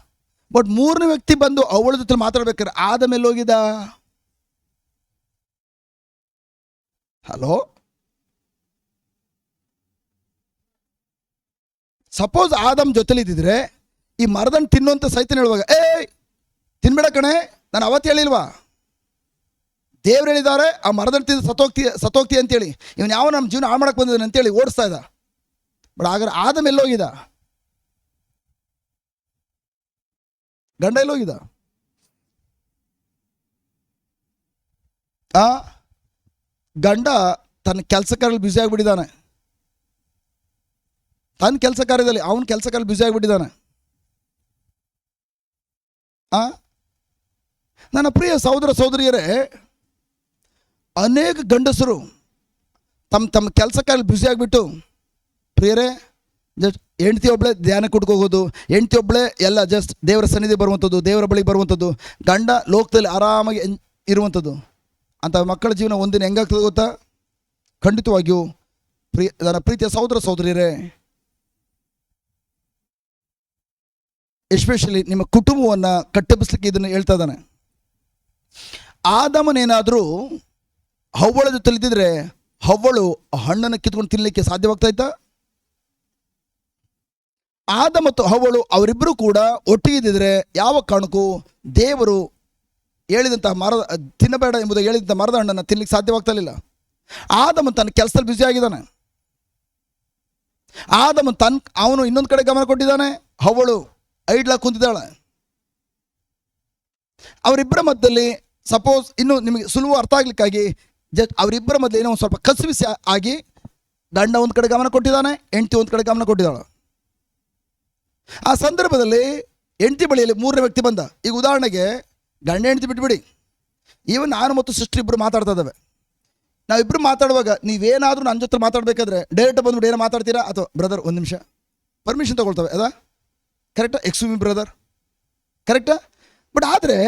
ಬಟ್ 3ನೇ ವ್ಯಕ್ತಿ ಬಂದು ಅವಳ ಜೊತೆ ಮಾತಾಡ್ಬೇಕಾದ್ರೆ ಆದಮ್ ಎಲ್ಲಿ ಹೋಗಿದ್ದ? ಹಲೋ, ಸಪೋಸ್ ಆದಮ್ ಜೊತೆಲಿ ಇದ್ದಿದ್ರೆ ಈ ಮರದನ್ನು ತಿನ್ನುವಂತ ಸೈತನ್ ಹೇಳುವಾಗ ತಿನ್ಬೇಡ ಕಣೆ, ನಾನು ಅವತ್ತು ಹೇಳಿಲ್ವಾ? ದೇವ್ರು ಹೇಳಿದ್ದಾರೆ ಆ ಮರದನ್ನು ತಿಂದು ಸತ್ತೋಗ್ತಿ ಅಂತೇಳಿ. ಇವನು ಯಾವ ನಮ್ಮ ಜೀವನ ಹಾಳು ಮಾಡಕ್ಕೆ ಬಂದಿದ್ದಾನೆ ಅಂತೇಳಿ ಓಡಿಸ್ತಾ ಇದ್ದ. ಬಟ್ ಹಾಗಾದ್ರೆ ಆದಮ್ ಎಲ್ಲೋಗಿದ? ಗಂಡ ಎಲ್ಲೋಗಿದ? ಆ ಗಂಡ ತನ್ನ ಕೆಲಸ ಕಾರ್ಯದಲ್ಲಿ ಬ್ಯುಸಿ ಆಗಿಬಿಟ್ಟಿದ್ದಾನೆ. ತನ್ನ ಕೆಲಸ ಕಾರ್ಯದಲ್ಲಿ ಅವನ ಕೆಲಸ ಕಾರ್ಯದಲ್ಲಿ ಬ್ಯುಸಿ ಆಗಿಬಿಟ್ಟಿದ್ದಾನೆ. ನನ್ನ ಪ್ರಿಯ ಸಹೋದರ ಸಹೋದರಿಯರೇ, ಅನೇಕ ಗಂಡಸರು ತಮ್ಮ ಕೆಲಸ ಕಾರ್ಯದಲ್ಲಿ ಬ್ಯುಸಿ ಆಗಿಬಿಟ್ಟು, ಪ್ರಿಯರೇ, ಜಸ್ಟ್ ಹೆಂಡ್ತಿ ಒಬ್ಬಳೆ ಧ್ಯಾನ ಕೊಟ್ಕೋಗೋದು, ಹೆಂಡ್ತಿ ಒಬ್ಬಳೆ ಎಲ್ಲ ಜಸ್ಟ್ ದೇವರ ಸನ್ನಿಧಿ ಬರುವಂಥದ್ದು, ದೇವರ ಬಳಿಗೆ ಬರುವಂಥದ್ದು, ಗಂಡ ಲೋಕದಲ್ಲಿ ಆರಾಮಾಗಿ ಇರುವಂಥದ್ದು. ಅಂಥ ಮಕ್ಕಳ ಜೀವನ ಒಂದಿನ ಹೆಂಗಾಗ್ತದೆ ಗೊತ್ತಾ? ಖಂಡಿತವಾಗಿಯೂ ನನ್ನ ಪ್ರೀತಿಯ ಸಹೋದರ ಸಹೋದರಿಯರೇ, ಎಸ್ಪೆಷಲಿ ನಿಮ್ಮ ಕುಟುಂಬವನ್ನು ಕಟ್ಟೆಬ್ಬಿಸ್ಲಿಕ್ಕೆ ಇದನ್ನು ಹೇಳ್ತಾ ಇದ್ದಾನೆ. ಆದಮನೇನಾದರೂ ಹವ್ವಳ ಜೊತೆ ಇದ್ದಿದ್ರೆ ಹವ್ವಳು ಹಣ್ಣನ್ನು ಕಿತ್ಕೊಂಡು ತಿನ್ನಲಿಕ್ಕೆ ಸಾಧ್ಯವಾಗ್ತಾ ಇತ್ತಾ? ಆದ ಮತ್ತು ಹವ್ವಳು ಅವರಿಬ್ಬರು ಕೂಡ ಒಟ್ಟಿಗೆ ಇದ್ದಿದ್ರೆ ಯಾವ ಕಾರಣಕ್ಕೂ ದೇವರು ಹೇಳಿದಂತಹ ತಿನ್ನಬೇಡ ಎಂಬುದು ಹೇಳಿದಂಥ ಮರದ ಹಣ್ಣನ್ನು ತಿನ್ನಲಿಕ್ಕೆ ಸಾಧ್ಯವಾಗ್ತಿರಲಿಲ್ಲ. ಆದಮ ತನ್ನ ಕೆಲಸದಲ್ಲಿ ಬ್ಯುಸಿ ಆಗಿದ್ದಾನೆ. ಆದಮ ಅವನು ಇನ್ನೊಂದು ಕಡೆ ಗಮನ ಕೊಟ್ಟಿದ್ದಾನೆ, ಹವ್ವಳು ಐಡ್ಲಾಗಿ ಕುಂತಿದ್ದಾಳೆ. ಅವರಿಬ್ಬರ ಮಧ್ಯದಲ್ಲಿ ಸಪೋಸ್ ಇನ್ನು ನಿಮಗೆ ಸುಲಭ ಅರ್ಥ ಆಗ್ಲಿಕ್ಕಾಗಿ ಜಸ್ಟ್ ಅವರಿಬ್ಬರ ಮಧ್ಯೆ ಏನೋ ಒಂದು ಸ್ವಲ್ಪ ಕಸಿವಿಸಿ ಆಗಿ ಗಂಡ ಒಂದು ಕಡೆ ಗಮನ ಕೊಟ್ಟಿದ್ದಾನೆ, ಹೆಂಡತಿ ಒಂದು ಕಡೆ ಗಮನ ಕೊಟ್ಟಿದ್ದಾಳೆ. ಆ ಸಂದರ್ಭದಲ್ಲಿ ಹೆಂಡತಿ ಬಳಿಯಲ್ಲಿ ಮೂರನೇ ವ್ಯಕ್ತಿ ಬಂದ. ಈಗ ಉದಾಹರಣೆಗೆ ಗಂಡ ಹೆಂಡತಿ ಬಿಟ್ಬಿಡಿ, ಈವನ್ ನಾನು ಮತ್ತು ಸಿಸ್ಟರ್ ಇಬ್ಬರು ಮಾತಾಡ್ತಾ ಇದ್ದಾವೆ. ನಾವಿಬ್ಬರು ಮಾತಾಡುವಾಗ ನೀವೇನಾದರೂ ನನ್ನ ಜೊತೆ ಮಾತಾಡಬೇಕಾದ್ರೆ ಡೈರೆಕ್ಟ್ ಬಂದ್ಬಿಟ್ಟು ಏನೋ ಮಾತಾಡ್ತೀರಾ, ಅಥವಾ ಬ್ರದರ್ ಒಂದು ನಿಮಿಷ ಪರ್ಮಿಷನ್ ತಗೊಳ್ತವೆ, ಅದಾ ಕರೆಕ್ಟಾ? ಎಕ್ಸ್ಕ್ಯೂಸ್ ಮಿ ಬ್ರದರ್, ಕರೆಕ್ಟಾ? ಬಟ್ ಆದರೆ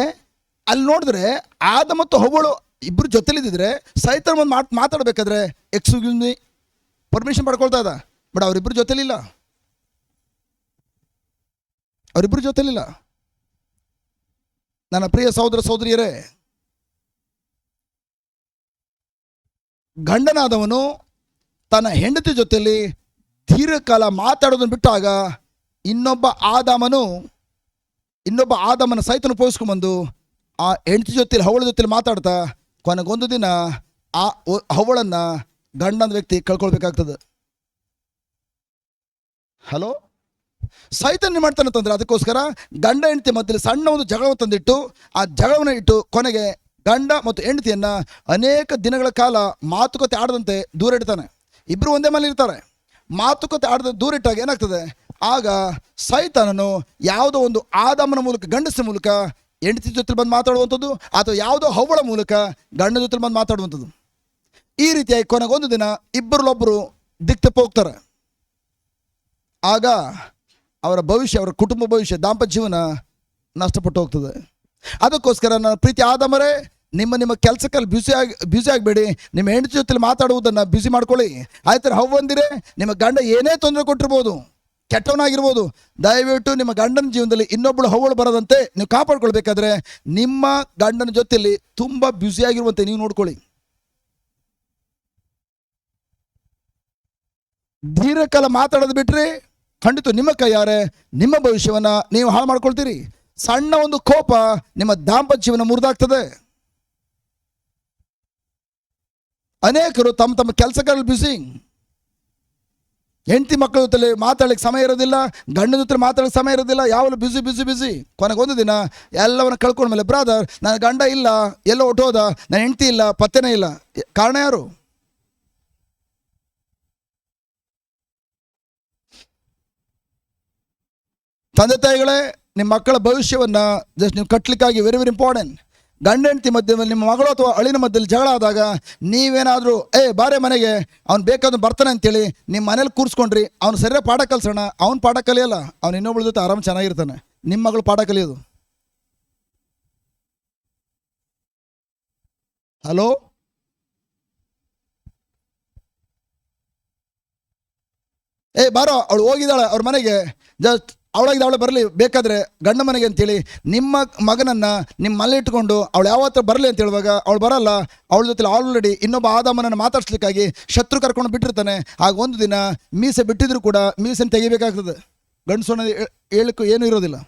ಅಲ್ಲಿ ನೋಡಿದ್ರೆ ಆದ ಮತ್ತು ಹವ್ವಳು ಇಬ್ಬರು ಜೊತೆಲಿದ್ದಿದ್ರೆ ಸೈತನ್ ಒಂದು ಮಾತಾಡಬೇಕಾದ್ರೆ ಎಕ್ಸ್ಕ್ಯೂಸ್ ಮಿ ಪರ್ಮಿಷನ್ ಪಡ್ಕೊಳ್ತಾ ಇದ್ದ. ಬಟ್ ಅವರಿಬ್ಬರು ಜೊತೆಲಿಲ್ಲ, ಅವರಿಬ್ಬರು ಜೊತೆಲಿಲ್ಲ. ನನ್ನ ಪ್ರಿಯ ಸಹೋದರ ಸಹೋದರಿಯರೇ, ಗಂಡನಾದವನು ತನ್ನ ಹೆಂಡತಿ ಜೊತೆಯಲ್ಲಿ ದೀರ್ಘಕಾಲ ಮಾತಾಡೋದನ್ನು ಬಿಟ್ಟಾಗ ಇನ್ನೊಬ್ಬ ಆದಾಮನ ಸೈತನ ಉಪಯೋಗಿಸ್ಕೊಂಡ್ಬಂದು ಆ ಹೆಂಡತಿ ಜೊತೆಲಿ ಹವಳ ಜೊತೆಲಿ ಮಾತಾಡ್ತಾ ಕೊನೆಗೊಂದು ದಿನ ಆ ಹವಳನ್ನು ಗಂಡನ ವ್ಯಕ್ತಿ ಕಳ್ಕೊಳ್ಬೇಕಾಗ್ತದೆ. ಹಲೋ, ಸೈತನ್ಯ ಮಾಡ್ತಾನಂತಂದ್ರೆ ಅದಕ್ಕೋಸ್ಕರ ಗಂಡ ಹೆಂಡತಿ ಮಧ್ಯದಲ್ಲಿ ಸಣ್ಣ ಒಂದು ಜಗಳವನ್ನು ತಂದಿಟ್ಟು ಆ ಜಗಳವನ್ನು ಇಟ್ಟು ಕೊನೆಗೆ ಗಂಡ ಮತ್ತು ಹೆಂಡತಿಯನ್ನು ಅನೇಕ ದಿನಗಳ ಕಾಲ ಮಾತುಕತೆ ಆಡದಂತೆ ದೂರ ಇಡ್ತಾನೆ. ಇಬ್ಬರು ಒಂದೇ ಮನೆ ಇರ್ತಾರೆ, ಮಾತುಕತೆ ಆಡದ ದೂರ ಇಟ್ಟಾಗ ಏನಾಗ್ತದೆ, ಆಗ ಸೈತಾನನು ಯಾವುದೋ ಒಂದು ಆದಾಮನ ಮೂಲಕ ಗಂಡಸಿನ ಮೂಲಕ ಹೆಂಡತಿ ಜೊತೆ ಬಂದು ಮಾತಾಡುವಂಥದ್ದು, ಅಥವಾ ಯಾವುದೋ ಹವ್ವಳ ಮೂಲಕ ಗಂಡನ ಜೊತೆ ಬಂದು ಮಾತಾಡುವಂಥದ್ದು. ಈ ರೀತಿಯಾಗಿ ಕೊನೆಗೊಂದು ದಿನ ಇಬ್ಬರಲ್ಲೊಬ್ಬರು ದಿಕ್ತಪ್ಪ ಹೋಗ್ತಾರೆ. ಆಗ ಅವರ ಭವಿಷ್ಯ, ಅವರ ಕುಟುಂಬ ಭವಿಷ್ಯ, ದಾಂಪತ್ಯ ಜೀವನ ನಷ್ಟಪಟ್ಟು ಹೋಗ್ತದೆ. ಅದಕ್ಕೋಸ್ಕರ ನನ್ನ ಪ್ರೀತಿ ಆದಮರೇ, ನಿಮ್ಮ ಕೆಲಸಕ್ಕಲ್ಲಿ ಬ್ಯುಸಿ ಆಗಬೇಡಿ. ನಿಮ್ಮ ಹೆಂಡತಿ ಜೊತೆಲಿ ಮಾತಾಡುವುದನ್ನು ಬ್ಯುಸಿ ಮಾಡ್ಕೊಳ್ಳಿ. ಆಯ್ತಾರೆ ಹವ್ವಂದಿರೇ, ನಿಮ್ಮ ಗಂಡ ಏನೇ ತೊಂದರೆ ಕೊಟ್ಟಿರ್ಬೋದು, ಕೆಟ್ಟವನಾಗಿರ್ಬೋದು, ದಯವಿಟ್ಟು ನಿಮ್ಮ ಗಂಡನ ಜೀವನದಲ್ಲಿ ಇನ್ನೊಬ್ಬಳು ಹವ್ವಳು ಬರದಂತೆ ನೀವು ಕಾಪಾಡ್ಕೊಳ್ಬೇಕಾದ್ರೆ ನಿಮ್ಮ ಗಂಡನ ಜೊತೆಯಲ್ಲಿ ತುಂಬ ಬ್ಯುಸಿಯಾಗಿರುವಂತೆ ನೀವು ನೋಡ್ಕೊಳ್ಳಿ. ದೀರ್ಘಕಾಲ ಮಾತಾಡೋದು ಬಿಟ್ರೆ ಖಂಡಿತ ನಿಮ್ಮ ಕೈಯಾರೆ ನಿಮ್ಮ ಭವಿಷ್ಯವನ್ನು ನೀವು ಹಾಳು ಮಾಡ್ಕೊಳ್ತೀರಿ. ಸಣ್ಣ ಒಂದು ಕೋಪ ನಿಮ್ಮ ದಾಂಪತ್ಯ ಜೀವನ ಮುರಿದಾಗ್ತದೆ. ಅನೇಕರು ತಮ್ಮ ಕೆಲಸಗಳಲ್ಲಿ ಬ್ಯುಸಿ, ಹೆಂಡತಿ ಮಕ್ಕಳ ಜೊತೆ ಮಾತಾಡಲಿಕ್ಕೆ ಸಮಯ ಇರೋದಿಲ್ಲ, ಗಂಡನ ಜೊತೆ ಮಾತಾಡಲಿಕ್ಕೆ ಸಮಯ ಇರೋದಿಲ್ಲ, ಯಾವಾಗಲೂ ಬ್ಯುಸಿ. ಕೊನೆಗೊಂದು ದಿನ ಎಲ್ಲವನ್ನ ಕಳ್ಕೊಂಡ್ಮೇಲೆ, ಬ್ರಾದರ್ ನನ್ನ ಗಂಡ ಇಲ್ಲ, ಎಲ್ಲೋ ಹೊಟ್ಟೋದ, ನನ್ನ ಹೆಂಡತಿ ಇಲ್ಲ, ಪತ್ತೆನೇ ಇಲ್ಲ. ಕಾರಣ ಯಾರು? ತಂದೆ ತಾಯಿಗಳೇ, ನಿಮ್ಮ ಮಕ್ಕಳ ಭವಿಷ್ಯವನ್ನು ಜಸ್ಟ್ ನೀವು ಕಟ್ಟಲಿಕ್ಕಾಗಿ ವೆರಿ ವೆರಿ ಇಂಪಾರ್ಟೆಂಟ್. ಗಂಡ ಹೆಂಡತಿ ಮಧ್ಯದಲ್ಲಿ, ನಿಮ್ಮ ಮಗಳು ಅಥವಾ ಅಳಿನ ಮಧ್ಯದಲ್ಲಿ ಜಗಳ ಆದಾಗ ನೀವೇನಾದರೂ ಬಾರೆ ಮನೆಗೆ ಅವ್ನು ಬೇಕಾದ್ರೂ ಬರ್ತಾನೆ ಅಂತೇಳಿ ನಿಮ್ಮ ಮನೇಲಿ ಕೂರಿಸ್ಕೊಂಡ್ರಿ, ಅವ್ನು ಸರಿಯಾಗಿ ಪಾಠ ಕಲಿಸೋಣ, ಅವ್ನು ಪಾಠ ಕಲಿಯಲ್ಲ, ಅವ್ನು ಇನ್ನೊಬ್ಬಳ ಜೊತೆ ಆರಾಮ್ ಚೆನ್ನಾಗಿರ್ತಾನೆ. ನಿಮ್ಮ ಮಗಳು ಪಾಠ ಕಲಿಯೋದು. ಹಲೋ, ಬಾರೋ ಅವಳು ಹೋಗಿದ್ದಾಳೆ ಅವ್ರ ಮನೆಗೆ, ಜಸ್ಟ್ ಅವಳಾಗಿದ್ದು ಬರಲಿ, ಬೇಕಾದರೆ ಗಂಡ ಮನೆಗೆ ಅಂತೇಳಿ ನಿಮ್ಮ ಮಗನನ್ನು ನಿಮ್ಮ ಮನೆ ಇಟ್ಕೊಂಡು ಅವಳು ಯಾವತ್ತೂ ಬರಲಿ ಅಂತ ಹೇಳುವಾಗ ಅವಳು ಬರಲ್ಲ. ಅವಳ ಜೊತೆ ಆಲ್ರೆಡಿ ಇನ್ನೊಬ್ಬ ಆದಾಮನನ್ನು ಮಾತಾಡ್ಸ್ಲಿಕ್ಕಾಗಿ ಶತ್ರು ಕರ್ಕೊಂಡು ಬಿಟ್ಟಿರ್ತಾನೆ. ಆಗ ಒಂದು ದಿನ ಮೀಸೆ ಬಿಟ್ಟಿದ್ರು ಕೂಡ ಮೀಸೆನ ತೆಗಿಬೇಕಾಗ್ತದೆ. ಗಂಡಸು ಅನ್ನೋದು ಹೇಳಕ್ಕೂ ಏನೂ ಇರೋದಿಲ್ಲ.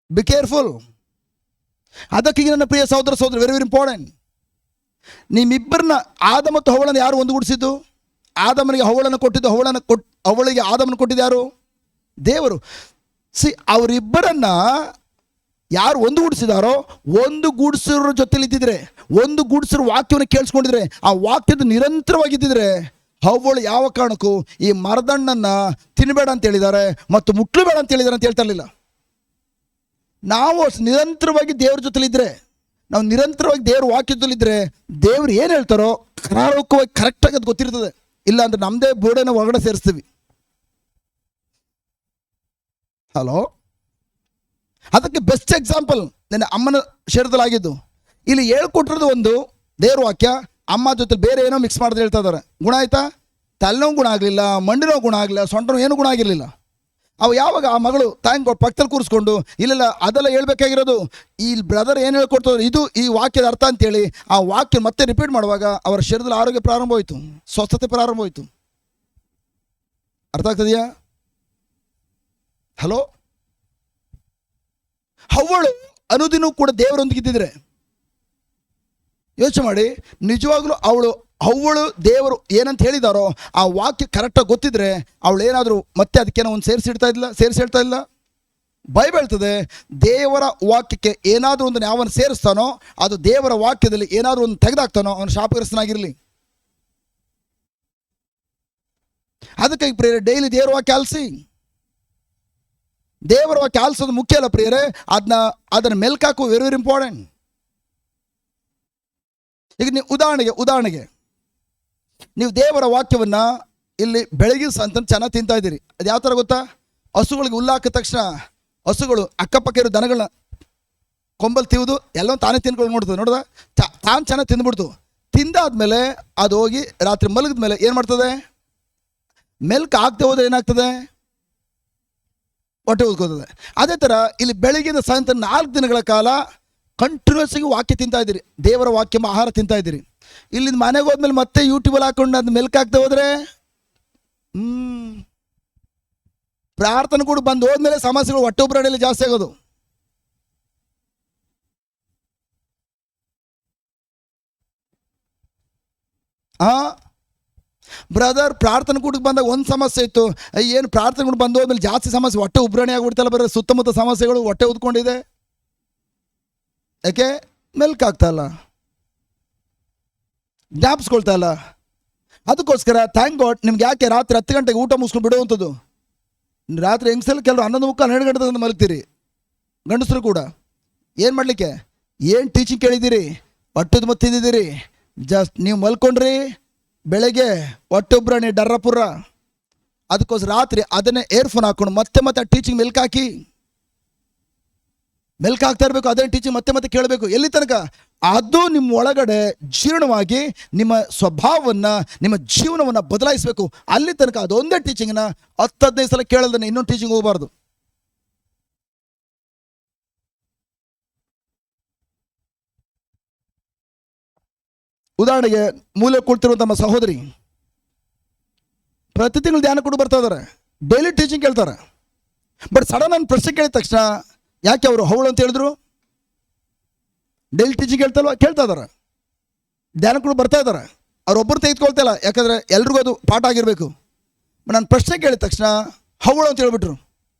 Be careful. ಅದಕ್ಕೆ ನನ್ನ ಪ್ರಿಯ ಸಹೋದರ ಸಹೋದರಿ, ವೆರಿ ವೆರಿ ಇಂಪಾರ್ಟೆಂಟ್. ನಿಮ್ಮಿಬ್ಬರನ್ನ, ಆದ ಮತ್ತು ಹವಳನ್ನು ಯಾರು ಒಂದುಗೂಡಿಸಿದ್ದು? ಆದಮನಿಗೆ ಹವಳನ್ನು ಕೊಟ್ಟಿದ್ದು, ಹವಳಿಗೆ ಆದಮನ್ನು ಕೊಟ್ಟಿದ್ದು ಯಾರು? ದೇವರು. ಅವರಿಬ್ಬರನ್ನ ಯಾರು ಒಂದುಗೂಡಿಸಿದಾರೋ, ಒಂದು ಗೂಡಿಸಿರೋ ಜೊತೆಲಿದ್ದಿದ್ರೆ, ಒಂದು ಗೂಡಿಸಿರೋ ವಾಕ್ಯವನ್ನು ಕೇಳಿಸ್ಕೊಂಡಿದ್ರೆ, ಆ ವಾಕ್ಯದ ನಿರಂತರವಾಗಿದ್ದಿದ್ರೆ, ಹವ್ವಳು ಯಾವ ಕಾರಣಕ್ಕೂ ಈ ಮರದಣ್ಣನ್ನು ತಿನ್ನಬೇಡ ಅಂತ ಹೇಳಿದ್ದಾರೆ ಮತ್ತು ಮುಟ್ಲಬೇಡ ಅಂತ ಹೇಳಿದ್ದಾರೆ ಅಂತ ಹೇಳ್ತಾ ಇರಲಿಲ್ಲ. ನಾವು ನಿರಂತರವಾಗಿ ದೇವ್ರ ಜೊತೆಲಿದ್ರೆ, ನಾವು ನಿರಂತರವಾಗಿ ದೇವ್ರ ವಾಕ್ಯದಲ್ಲಿದ್ದರೆ, ದೇವ್ರು ಏನು ಹೇಳ್ತಾರೋ ಕರಾರುಕವಾಗಿ ಕರೆಕ್ಟಾಗಿ ಅದು ಗೊತ್ತಿರ್ತದೆ. ಇಲ್ಲ ಅಂದರೆ ನಮ್ಮದೇ ಬೋರ್ಡನ್ನು ಹೊರಗಡೆ ಸೇರಿಸ್ತೀವಿ. ಹಲೋ, ಅದಕ್ಕೆ ಬೆಸ್ಟ್ ಎಕ್ಸಾಂಪಲ್ ನನ್ನ ಅಮ್ಮನ ಶರೀರದಲ್ಲಾಗಿದ್ದು. ಇಲ್ಲಿ ಹೇಳ್ಕೊಟ್ಟಿರೋದು ಒಂದು ದೇವ್ರ ವಾಕ್ಯ, ಅಮ್ಮ ಜೊತೆ ಬೇರೆ ಏನೋ ಮಿಕ್ಸ್ ಮಾಡಿದ್ರೆ ಹೇಳ್ತಾ ಇದ್ದಾರೆ. ಗುಣ ಆಯ್ತಾ? ತಲೆನೋವು ಗುಣ ಆಗಲಿಲ್ಲ, ಮಂಡಿನೋ ಗುಣ ಆಗಲಿಲ್ಲ, ಸೊಂಟನೋ ಏನೂ ಗುಣ ಆಗಿರಲಿಲ್ಲ. ಅವು ಯಾವಾಗ ಆ ಮಗಳು ತಾಯಿ ಪಕ್ಕದಲ್ಲಿ ಕೂರಿಸ್ಕೊಂಡು, ಇಲ್ಲ ಅದೆಲ್ಲ ಹೇಳ್ಬೇಕಾಗಿರೋದು ಈ ಬ್ರದರ್ ಏನು ಹೇಳ್ಕೊಡ್ತಾರೆ, ಇದು ಈ ವಾಕ್ಯದ ಅರ್ಥ ಅಂತೇಳಿ ಆ ವಾಕ್ಯ ಮತ್ತೆ ರಿಪೀಟ್ ಮಾಡುವಾಗ ಅವರ ಶರೀರದಲ್ಲಿ ಆರೋಗ್ಯ ಪ್ರಾರಂಭ ಹೋಯಿತು, ಸ್ವಸ್ಥತೆ ಪ್ರಾರಂಭ ಹೋಯಿತು. ಅರ್ಥ ಆಗ್ತದೆಯಾ? ಹಲೋ, ಹವ್ವಳು ಅನುದಿನವೂ ಕೂಡ ದೇವರೊಂದಿಗಿದ್ದಿದ್ರೆ, ಯೋಚನೆ ಮಾಡಿ, ನಿಜವಾಗ್ಲೂ ಹವ್ವಳು ದೇವರು ಏನಂತ ಹೇಳಿದಾರೋ ಆ ವಾಕ್ಯ ಕರೆಕ್ಟಾಗಿ ಗೊತ್ತಿದ್ರೆ ಅವಳು ಏನಾದರೂ ಮತ್ತೆ ಅದಕ್ಕೇನೋ ಒಂದು ಸೇರಿಸಿ ಹೇಳ್ತಾ ಇಲ್ಲ. ಬೈಬಲ್ ಹೇಳ್ತದೆ, ದೇವರ ವಾಕ್ಯಕ್ಕೆ ಏನಾದರೂ ಒಂದು ಯಾವನು ಸೇರಿಸ್ತಾನೋ, ಅದು ದೇವರ ವಾಕ್ಯದಲ್ಲಿ ಏನಾದರೂ ಒಂದು ತೆಗೆದಾಕ್ತಾನೋ ಅವನು ಶಾಪಗ್ರಸ್ತನಾಗಿರಲಿ. ಅದಕ್ಕೆ ಪ್ರಿಯರೇ, ಡೈಲಿ ದೇವರ ವಾಕ್ಯ ಆಲಿಸಿ. ದೇವರ ವಾಕ್ಯ ಆಲಿಸೋದು ಮುಖ್ಯ ಅಲ್ಲ ಪ್ರಿಯರೇ, ಅದನ್ನು ಮೆಲ್ಕಾಕು ವೆರಿ ವೆರಿ ಇಂಪಾರ್ಟೆಂಟ್. ಈಗ ನೀವು ಉದಾಹರಣೆಗೆ ನೀವು ದೇವರ ವಾಕ್ಯವನ್ನು ಇಲ್ಲಿ ಬೆಳಗಿನ ಸಂತ ಚೆನ್ನಾಗಿ ತಿಂತಾ ಇದ್ದೀರಿ. ಅದು ಯಾವ ಥರ ಗೊತ್ತಾ? ಹಸುಗಳಿಗೆ ಹುಲ್ಲು ಹಾಕಿದ ತಕ್ಷಣ ಹಸುಗಳು ಅಕ್ಕಪಕ್ಕ ಇರೋ ದನಗಳನ್ನ ಕೊಂಬಲ್ಲಿ ತಿವಿದು ಎಲ್ಲವೂ ತಾನೇ ತಿನ್ಕೊಂಡು ನೋಡ್ದ ತಾನು ಚೆನ್ನಾಗಿ ತಿಂದ್ಬಿಡ್ತು. ತಿಂದಾದ್ಮೇಲೆ ಅದು ಹೋಗಿ ರಾತ್ರಿ ಮಲಗಿದ ಮೇಲೆ ಏನು ಮಾಡ್ತದೆ? ಮೆಲ್ಕ್ ಆಗದೆ ಹೋದ್ರೆ ಏನಾಗ್ತದೆ? ಹೊಟ್ಟೆ ಉದ್ಕೋತದೆ. ಅದೇ ಥರ ಇಲ್ಲಿ ಬೆಳಗಿನ ಸಾಯಂಕಾಲ 4 ದಿನಗಳ ಕಾಲ ಕಂಟಿನ್ಯೂಸ್ ಆಗಿ ವಾಕ್ಯ ತಿಂತಾ ಇದ್ದೀರಿ, ದೇವರ ವಾಕ್ಯ ಆಹಾರ ತಿಂತಾ ಇದ್ದೀರಿ. ಇಲ್ಲಿಂದ ಮನೆಗೆ ಹೋದ್ಮೇಲೆ ಮತ್ತೆ ಯೂಟ್ಯೂಬಲ್ಲಿ ಹಾಕೊಂಡು ಅದು ಮೆಲ್ಕ್ ಆಗ್ತಾ ಹೋದ್ರೆ ಪ್ರಾರ್ಥನೆ ಕೂಡ ಬಂದು ಹೋದ್ಮೇಲೆ ಸಮಸ್ಯೆಗಳು ಹೊಟ್ಟೆ ಉಬ್ಬರದಲ್ಲಿ ಜಾಸ್ತಿ ಆಗೋದು. ಬ್ರದರ್, ಪ್ರಾರ್ಥನೆ ಕೂಟಕ್ಕೆ ಬಂದಾಗ ಒಂದು ಸಮಸ್ಯೆ ಇತ್ತು, ಏನು ಪ್ರಾರ್ಥನೆ ಕೂಡ ಬಂದು ಹೋದ್ಮೇಲೆ ಜಾಸ್ತಿ ಸಮಸ್ಯೆ, ಹೊಟ್ಟೆ ಉಬ್ರಣೆ ಆಗ್ಬಿಡ್ತಲ್ಲ, ಬರೋ ಸುತ್ತಮುತ್ತ ಸಮಸ್ಯೆಗಳು, ಹೊಟ್ಟೆ ಉದ್ಕೊಂಡಿದೆ. ಯಾಕೆ? ಮೆಲ್ಕ್ ಆಗ್ತಾಯಿಲ್ಲ, ಜ್ಞಾಪಿಸ್ಕೊಳ್ತಾ ಇಲ್ಲ. ಅದಕ್ಕೋಸ್ಕರ ಥ್ಯಾಂಕ್ ಗಾಡ್ ನಿಮ್ಗೆ ಯಾಕೆ ರಾತ್ರಿ 10 ಗಂಟೆಗೆ ಊಟ ಮುಗಿಸ್ಕೊಂಡು ಬಿಡುವಂಥದ್ದು. ರಾತ್ರಿ ಹೆಂಗಸಲ್ಲಿ ಕೆಲವರು 11:30 12 ಗಂಟೆ ಮಲಗ್ತೀರಿ, ಗಂಡಸರು ಕೂಡ. ಏನು ಮಾಡಲಿಕ್ಕೆ? ಏನು ಟೀಚಿಂಗ್ ಕೇಳಿದ್ದೀರಿ, ಹೊಟ್ಟೆದು ಮತ್ತೆ ತಿಂದಿದ್ದೀರಿ, ಜಸ್ಟ್ ನೀವು ಮಲ್ಕೊಂಡ್ರಿ, ಬೆಳಗ್ಗೆ ಹೊಟ್ಟೆ ಉಬ್ರಣಿ ಡರ್ರಪುರ. ಅದಕ್ಕೋಸ್ಕರ ರಾತ್ರಿ ಅದನ್ನೇ ಏರ್ಫೋನ್ ಹಾಕ್ಕೊಂಡು ಮತ್ತೆ ಟೀಚಿಂಗ್ ಮೆಲ್ಕ್ ಹಾಕ್ತಾ ಇರಬೇಕು. ಅದೇ ಟೀಚಿಂಗ್ ಮತ್ತೆ ಕೇಳಬೇಕು. ಎಲ್ಲಿ ತನಕ? ಅದು ನಿಮ್ಮ ಒಳಗಡೆ ಜೀರ್ಣವಾಗಿ ನಿಮ್ಮ ಸ್ವಭಾವವನ್ನು, ನಿಮ್ಮ ಜೀವನವನ್ನು ಬದಲಾಯಿಸಬೇಕು. ಅಲ್ಲಿ ತನಕ ಅದೊಂದೇ ಟೀಚಿಂಗ್ನ 10-15 ಸಲ ಕೇಳೋದನ್ನ ಇನ್ನೊಂದು ಟೀಚಿಂಗ್ ಹೋಗಬಾರ್ದು. ಉದಾಹರಣೆಗೆ, ಮೂಲೆ ಕುಳಿತಿರುವಂಥ ನಮ್ಮ ಸಹೋದರಿ ಪ್ರತಿ ತಿಂಗಳು ಧ್ಯಾನ ಕೊಡು ಬರ್ತಾ ಇದ್ದಾರೆ, ಡೈಲಿ ಟೀಚಿಂಗ್ ಕೇಳ್ತಾರೆ. ಬಟ್ ಸಡನ್ ನಾನು ಪ್ರಶ್ನೆ ಕೇಳಿದ ತಕ್ಷಣ, ಯಾಕೆ ಅವರು ಹವಳು ಅಂತ ಹೇಳಿದ್ರು? ಡೈಲಿ ಟೀಚಿಂಗ್ ಕೇಳ್ತಾ ಇದ್ದಾರೆ, ಧ್ಯಾನ ಕೂಡ ಬರ್ತಾ ಇದ್ದಾರೆ, ಅವರೊಬ್ಬರು ತೆಗೆದುಕೊಳ್ತಾ ಇಲ್ಲ, ಯಾಕಂದರೆ ಎಲ್ರಿಗೂ ಅದು ಪಾಠ ಆಗಿರಬೇಕು. ನಾನು ಪ್ರಶ್ನೆ ಕೇಳಿದ ತಕ್ಷಣ ಹವಳು ಅಂತ ಹೇಳ್ಬಿಟ್ರು.